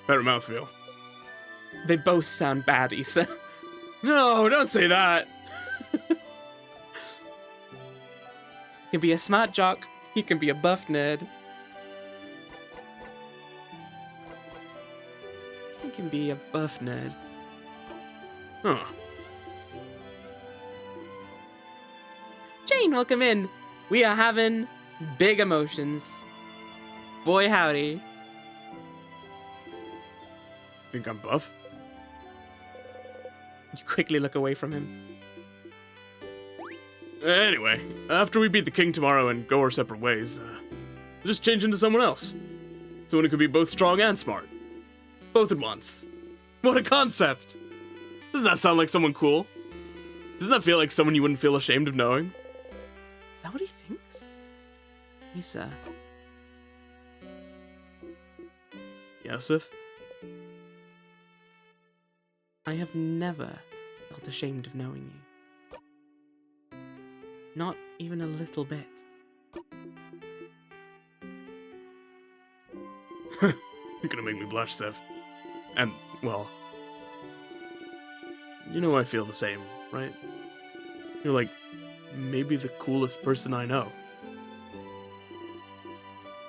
[SPEAKER 2] Better mouthfeel.
[SPEAKER 4] They both sound bad, Issa.
[SPEAKER 2] No, don't say that.
[SPEAKER 4] You can be a smart jock. You can be a buff nerd. You can be a buff nerd.
[SPEAKER 2] Huh.
[SPEAKER 4] Jane, welcome in. We are having big emotions. Boy howdy.
[SPEAKER 2] Think I'm buff?
[SPEAKER 4] You quickly look away from him.
[SPEAKER 2] Anyway, after we beat the king tomorrow and go our separate ways, just change into someone else. Someone who could be both strong and smart. Both at once. What a concept! Doesn't that sound like someone cool? Doesn't that feel like someone you wouldn't feel ashamed of knowing?
[SPEAKER 4] Is that what he thinks? Issa.
[SPEAKER 2] Yasif?
[SPEAKER 4] I have never felt ashamed of knowing you. Not even a little bit.
[SPEAKER 2] You're gonna make me blush, Sev. And, well... You know I feel the same, right? You're like, maybe the coolest person I know.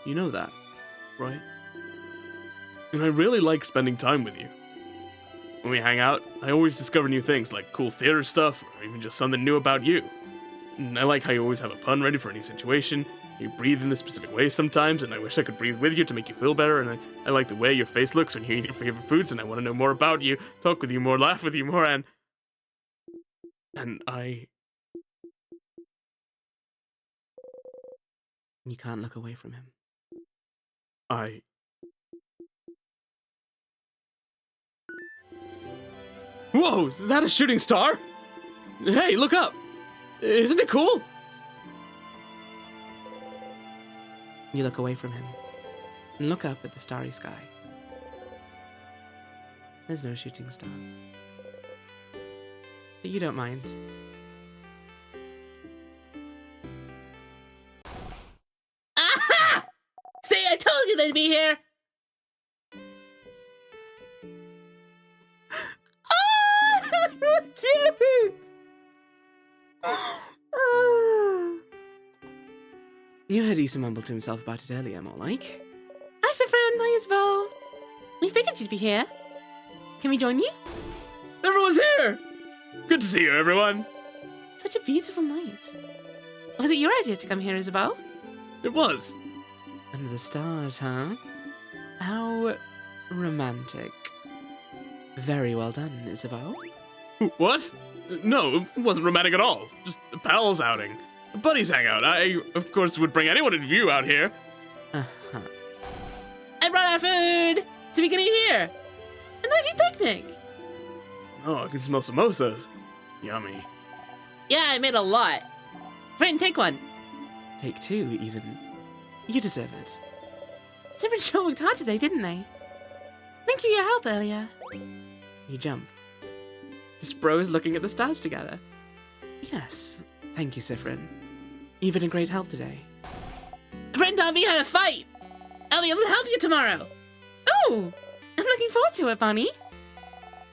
[SPEAKER 2] You know that, right? And I really like spending time with you. When we hang out, I always discover new things, like cool theater stuff, or even just something new about you. And I like how you always have a pun ready for any situation. You breathe in a specific way sometimes, and I wish I could breathe with you to make you feel better, and I like the way your face looks when you eat your favorite foods, and I want to know more about you, talk with you more, laugh with you more, and I...
[SPEAKER 4] You can't look away from him.
[SPEAKER 2] I... Whoa, is that a shooting star? Hey, look up! Isn't it cool?
[SPEAKER 1] You look away from him and look up at the starry sky. There's no shooting star. But you don't mind.
[SPEAKER 3] Aha! See, I told you they'd be here.
[SPEAKER 1] You heard Issa mumble to himself about it earlier, more like.
[SPEAKER 5] Hi, Sifrin. Hi, Isabel. We figured you'd be here. Can we join you?
[SPEAKER 2] Everyone's here! Good to see you, everyone.
[SPEAKER 5] Such a beautiful night. Was it your idea to come here, Isabel?
[SPEAKER 2] It was.
[SPEAKER 1] Under the stars, huh? How romantic. Very well done, Isabel.
[SPEAKER 2] What? No, it wasn't romantic at all. Just a pals outing. A buddies hangout. I, of course, would bring anyone in view out here.
[SPEAKER 1] Uh-huh.
[SPEAKER 3] I brought our food, so we can eat here.
[SPEAKER 5] A nightly picnic.
[SPEAKER 2] Oh, I can smell samosas. Yummy.
[SPEAKER 3] Yeah, I made a lot. Friend, take one.
[SPEAKER 1] Take two, even. You deserve it.
[SPEAKER 5] Sifrin sure worked hard today, didn't they? Thank you for your help earlier.
[SPEAKER 1] You jump.
[SPEAKER 4] Just bros looking at the stars together.
[SPEAKER 1] Yes, thank you, Sifrin. You've been a great help today.
[SPEAKER 3] Friend taught me how to fight. I'll be able to help you tomorrow.
[SPEAKER 5] Oh, I'm looking forward to it, Bonnie.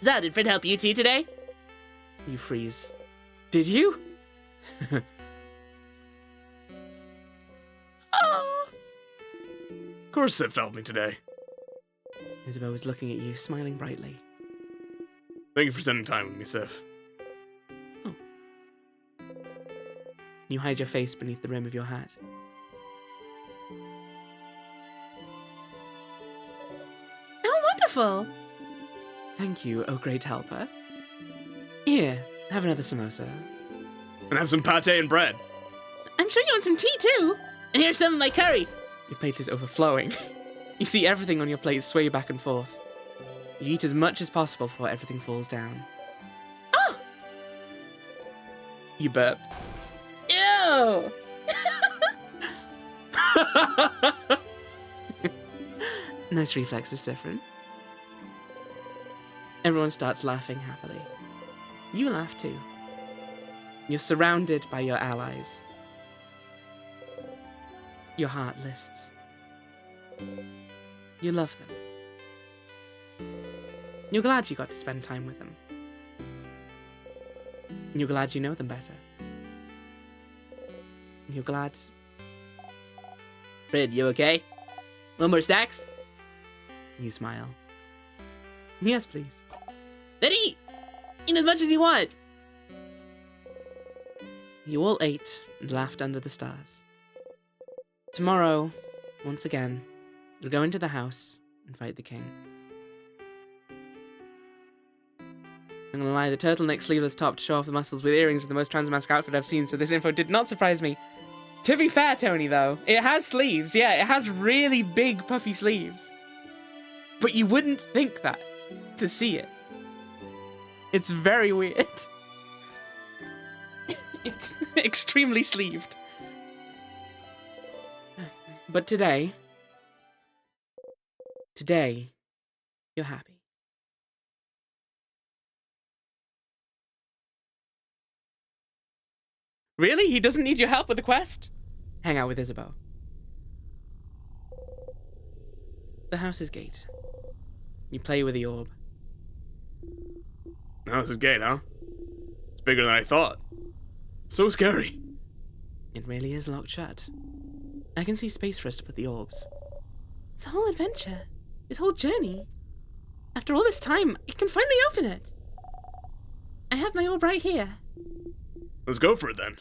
[SPEAKER 3] Zah, did Friend help you too today?
[SPEAKER 1] You freeze.
[SPEAKER 4] Did you?
[SPEAKER 5] Oh.
[SPEAKER 2] Of course Sif helped me today.
[SPEAKER 1] Isabel was looking at you, smiling brightly.
[SPEAKER 2] Thank you for spending time with me, Sif.
[SPEAKER 1] You hide your face beneath the rim of your hat.
[SPEAKER 5] Oh, wonderful.
[SPEAKER 1] Thank you, oh great helper. Here, have another samosa.
[SPEAKER 2] And have some pate and bread.
[SPEAKER 5] I'm sure you want some tea, too.
[SPEAKER 3] And here's some of my curry.
[SPEAKER 1] Your plate is overflowing. You see everything on your plate sway back and forth. You eat as much as possible before everything falls down.
[SPEAKER 5] Oh!
[SPEAKER 1] You burp.
[SPEAKER 3] Ew!
[SPEAKER 1] Nice reflexes, Sifrin. Everyone starts laughing happily. You laugh too. You're surrounded by your allies. Your heart lifts. You love them. You're glad you got to spend time with them. You're glad you know them better. You're glad.
[SPEAKER 3] Friend, you okay? One more snacks?
[SPEAKER 1] You smile. Yes, please.
[SPEAKER 3] Then eat! Eat as much as you want.
[SPEAKER 1] You all ate and laughed under the stars. Tomorrow, once again, you'll go into the house and fight the king. I'm gonna lie, the turtleneck sleeveless top to show off the muscles with earrings is the most transmask outfit I've seen, so this info did not surprise me.
[SPEAKER 4] To be fair, Tony, though, it has sleeves. Yeah, it has really big, puffy sleeves. But you wouldn't think that to see it. It's very weird. It's extremely sleeved.
[SPEAKER 1] But today, you're happy.
[SPEAKER 4] Really? He doesn't need your help with the quest?
[SPEAKER 1] Hang out with Isabel. The house's gate. You play with the orb.
[SPEAKER 2] Now this is gate, huh? It's bigger than I thought. So scary.
[SPEAKER 1] It really is locked shut. I can see space for us to put the orbs.
[SPEAKER 5] It's a whole adventure. This whole journey. After all this time, I can finally open it. I have my orb right here.
[SPEAKER 2] Let's go for it then.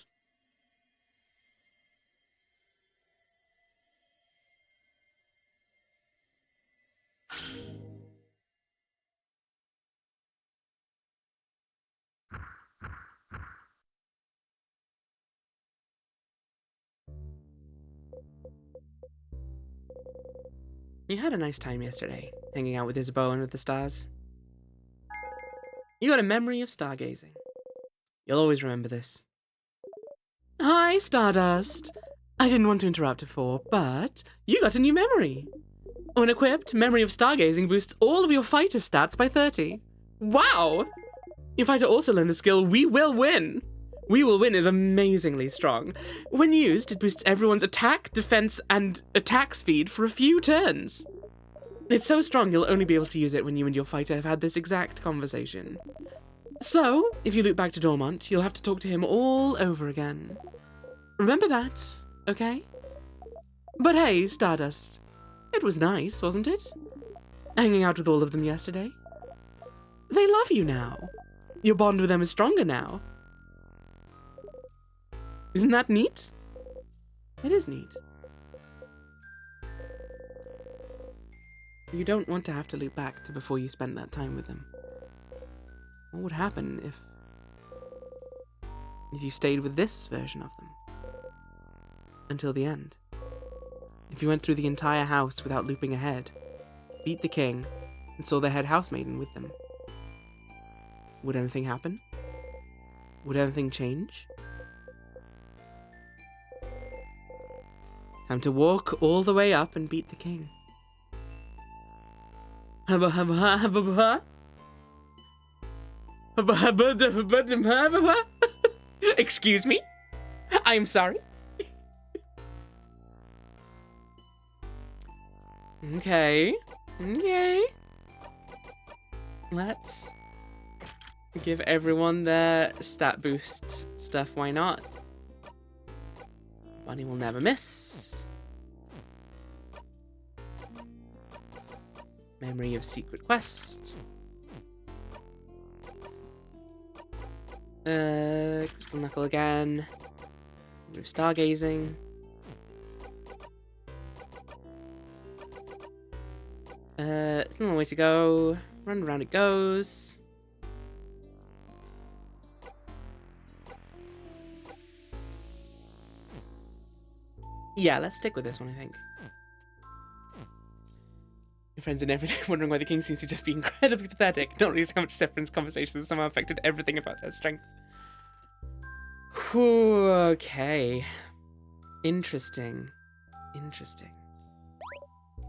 [SPEAKER 1] You had a nice time yesterday, hanging out with Isabeau and with the stars. You got a memory of stargazing. You'll always remember this. Hi, Stardust. I didn't want to interrupt before, but you got a new memory. When equipped, Memory of Stargazing boosts all of your fighter stats by 30. Wow! Your fighter also learned the skill We Will Win. We Will Win is amazingly strong. When used, it boosts everyone's attack, defense, and attack speed for a few turns. It's so strong you'll only be able to use it when you and your fighter have had this exact conversation. So, if you loop back to Dormont, you'll have to talk to him all over again. Remember that, okay? But hey, Stardust, it was nice, wasn't it? Hanging out with all of them yesterday. They love you now. Your bond with them is stronger now. Isn't that neat? It is neat. You don't want to have to loop back to before you spent that time with them. What would happen if you stayed with this version of them? Until the end. If you went through the entire house without looping ahead, beat the king, and saw their head housemaiden with them. Would anything happen? Would anything change? Time to walk all the way up and beat the king. Excuse me? I'm sorry. Okay. Let's give everyone their stat boost stuff, why not? Bunny will never miss. Memory of Secret Quest. Crystal Knuckle again. Stargazing. Still a way to go. Run around it goes. Yeah, let's stick with this one, I think. Your friends in every day wondering why the king seems to just be incredibly pathetic. Not really so much Sephron's conversations have somehow affected everything about her strength. Whew, okay. Interesting.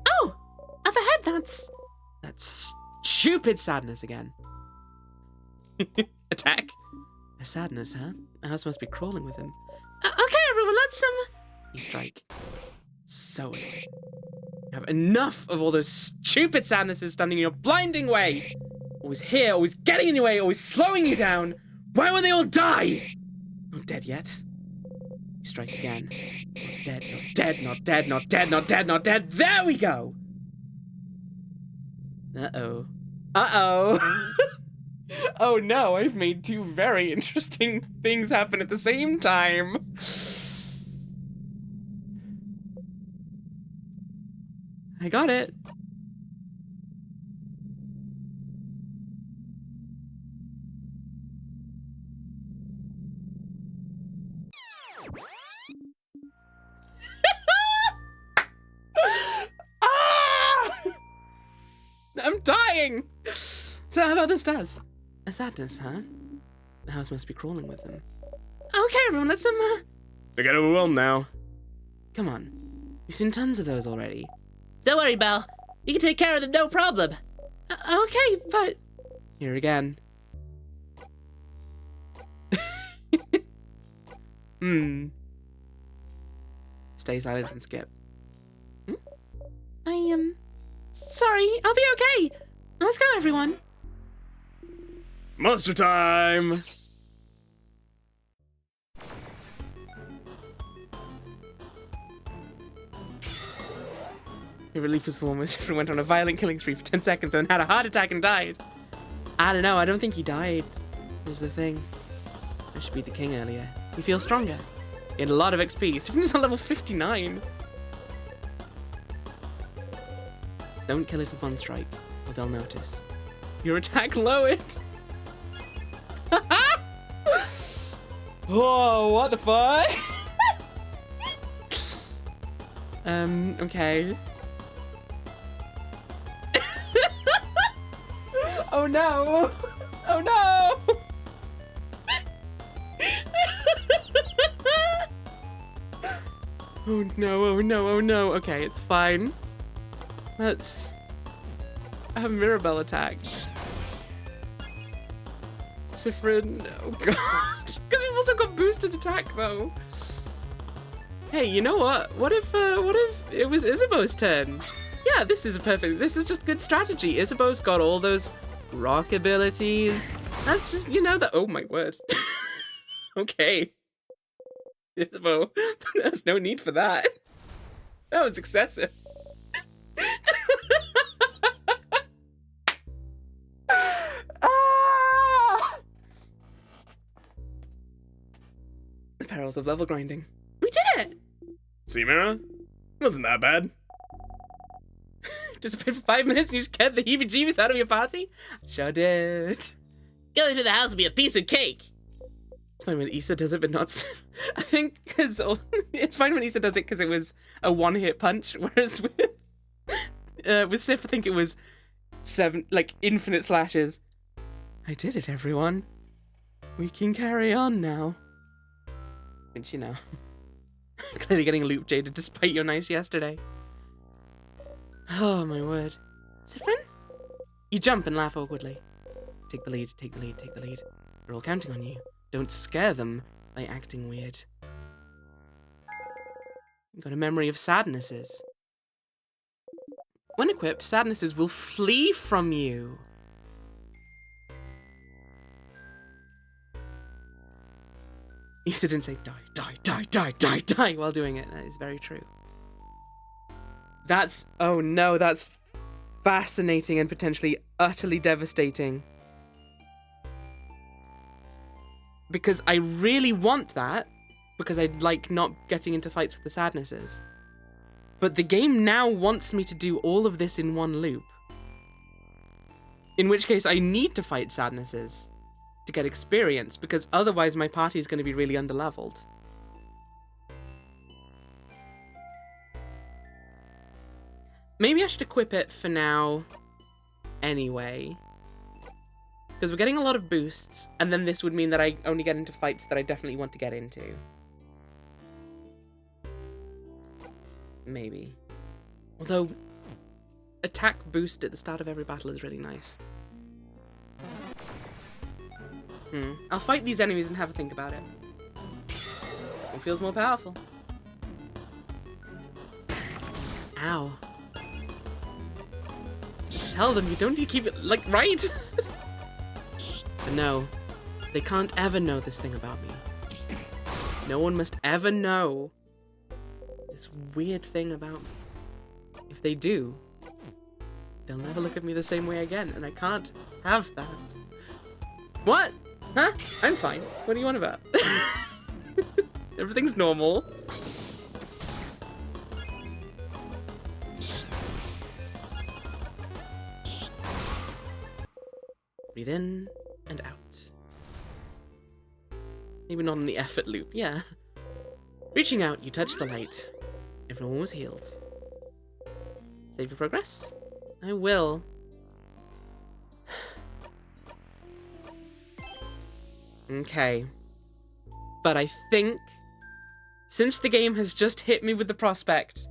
[SPEAKER 1] Oh! Up ahead, that's stupid sadness again. Attack? A sadness, huh? A house must be crawling with him. Okay, everyone, let's You strike. So annoying. You have enough of all those stupid sadnesses standing in your blinding way. Always here, always getting in your way, always slowing you down. Why won't they all die? Not dead yet. You strike again. Not dead, not dead, not dead, not dead, not dead, not dead. There we go. Uh-oh. Oh no, I've made two very interesting things happen at the same time. I got it. I'm dying! So how about the stars? A sadness, huh? The house must be crawling with them. Okay, everyone, let's
[SPEAKER 2] They get overwhelmed now.
[SPEAKER 1] Come on. You've seen tons of those already.
[SPEAKER 3] Don't worry, Belle. You can take care of them, no problem.
[SPEAKER 5] Okay, but...
[SPEAKER 1] Here again. Stay silent and skip.
[SPEAKER 5] Sorry, I'll be okay. Let's go, everyone.
[SPEAKER 2] Monster time!
[SPEAKER 1] Your relief was the one where Sifrin went on a violent killing spree for 10 seconds and had a heart attack and died. I don't know, I don't think he died, is the thing. I should beat the king earlier. He feels stronger. He had a lot of XP. Sifrin is on level 59. Don't kill it with one strike, or they'll notice. Your attack lowered! Whoa, what the fuck? Okay. Oh no! Oh no! Oh no, oh no, oh no. Okay, it's fine. Let's have Mirabelle attack. Sifrin, oh god. Because we've also got boosted attack though. Hey, you know what? What if it was Isabeau's turn? Yeah, this is just good strategy. Isabeau's got all those rock abilities. That's just, oh my word. Okay. Isabeau, there's no need for that. That was excessive. The perils of level grinding. We did it!
[SPEAKER 2] See, Mira? Wasn't that bad.
[SPEAKER 1] Disappeared for 5 minutes and you just kept the heebie-jeebies out of your party? Sure did.
[SPEAKER 3] Going to the house would be a piece of cake.
[SPEAKER 1] It's fine when Issa does it, but not Sif. I think because it's fine when Issa does it because it was a one-hit punch, whereas with Sif, I think it was 7, like, infinite slashes. I did it, everyone. We can carry on now. Didn't you know? Clearly getting loop jaded despite your nice yesterday. Oh my word. Sifrin? You jump and laugh awkwardly. Take the lead, take the lead, take the lead. They're all counting on you. Don't scare them by acting weird. You've got a memory of sadnesses. When equipped, sadnesses will flee from you. Issa didn't say die, die, die, die, die, die while doing it. That is very true. Oh no, that's fascinating and potentially utterly devastating. Because I really want that, because I like not getting into fights with the sadnesses. But the game now wants me to do all of this in one loop. In which case I need to fight sadnesses to get experience, because otherwise my party is going to be really underleveled. Maybe I should equip it for now anyway. Because we're getting a lot of boosts, and then this would mean that I only get into fights that I definitely want to get into. Maybe. Although, attack boost at the start of every battle is really nice. I'll fight these enemies and have a think about it. It feels more powerful. Ow. Just tell them, you don't need to keep it, like, right? But no, they can't ever know this thing about me. No one must ever know this weird thing about me. If they do, they'll never look at me the same way again, and I can't have that. What? Huh? I'm fine. What do you want about? Everything's normal. Breathe in and out. Maybe not in the effort loop, yeah. Reaching out, you touch the light. Everyone was healed. Save your progress? I will. Okay. But I think, since the game has just hit me with the prospect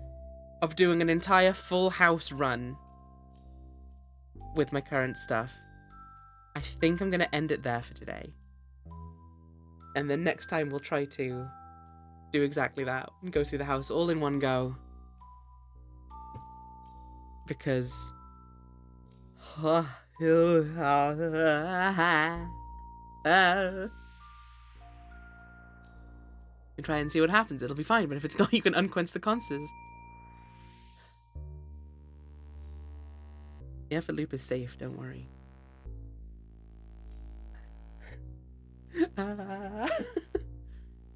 [SPEAKER 1] of doing an entire full house run with my current stuff, I think I'm going to end it there for today. And then next time we'll try to do exactly that and go through the house all in one go. Because... and try and see what happens. It'll be fine, but if it's not, you can unquench the consters. The effort loop is safe, don't worry.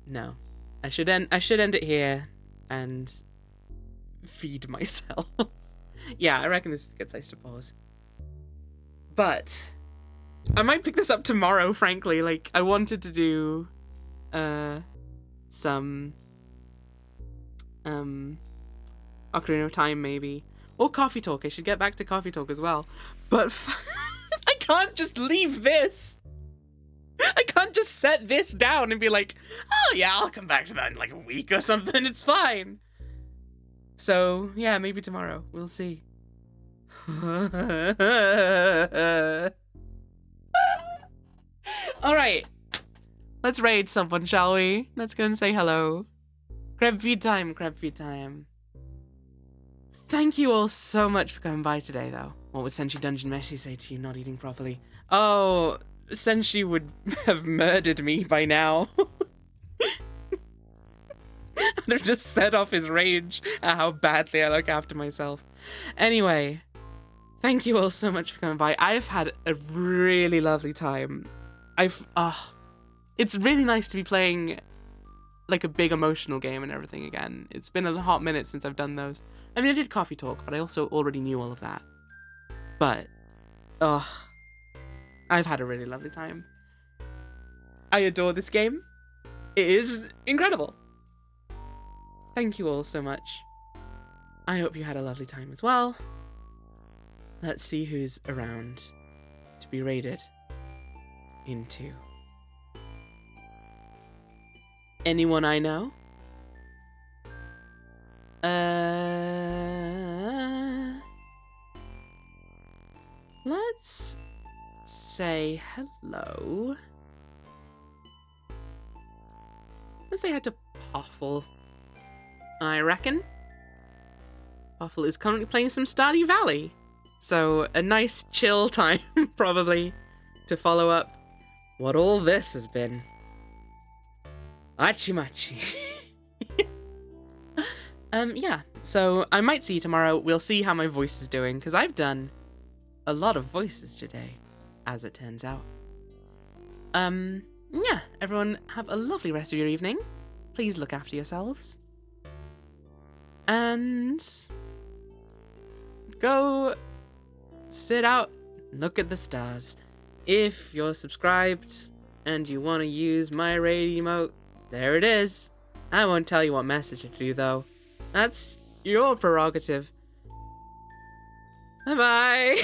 [SPEAKER 1] No. I should end it here and feed myself. Yeah, I reckon this is a good place to pause. But I might pick this up tomorrow, frankly. Like, I wanted to do some Ocarina of Time maybe, or Coffee Talk. I should get back to Coffee Talk as well. But I
[SPEAKER 4] can't just leave this. I can't just set this down and be like, oh yeah, I'll come back to that in like a week or something. It's fine. So, yeah, maybe tomorrow. We'll see. Alright. Let's raid someone, shall we? Let's go and say hello. Crab feed time, crab feed time. Thank you all so much for coming by today, though. What would Senshi Dungeon Meshi say to you not eating properly? Oh, Senshi would have murdered me by now. I'd have just set off his rage at how badly I look after myself. Anyway, thank you all so much for coming by. I've had a really lovely time. It's really nice to be playing like a big emotional game and everything again. It's been a hot minute since I've done those. I mean, I did Coffee Talk, but I also already knew all of that. But, I've had a really lovely time. I adore this game. It is incredible. Thank you all so much. I hope you had a lovely time as well. Let's see who's around to be raided into. Anyone I know? Let's say hello. Let's say hi to Poffle. I reckon. Poffle is currently playing some Stardew Valley. So, a nice chill time, probably, to follow up what all this has been. Achimachi. Yeah, so I might see you tomorrow. We'll see how my voice is doing, because I've done a lot of voices today, as it turns out. Yeah, everyone have a lovely rest of your evening. Please look after yourselves. And go sit out, look at the stars. If you're subscribed and you want to use my raid emote, there it is. I won't tell you what message to do though. That's your prerogative. Bye-bye.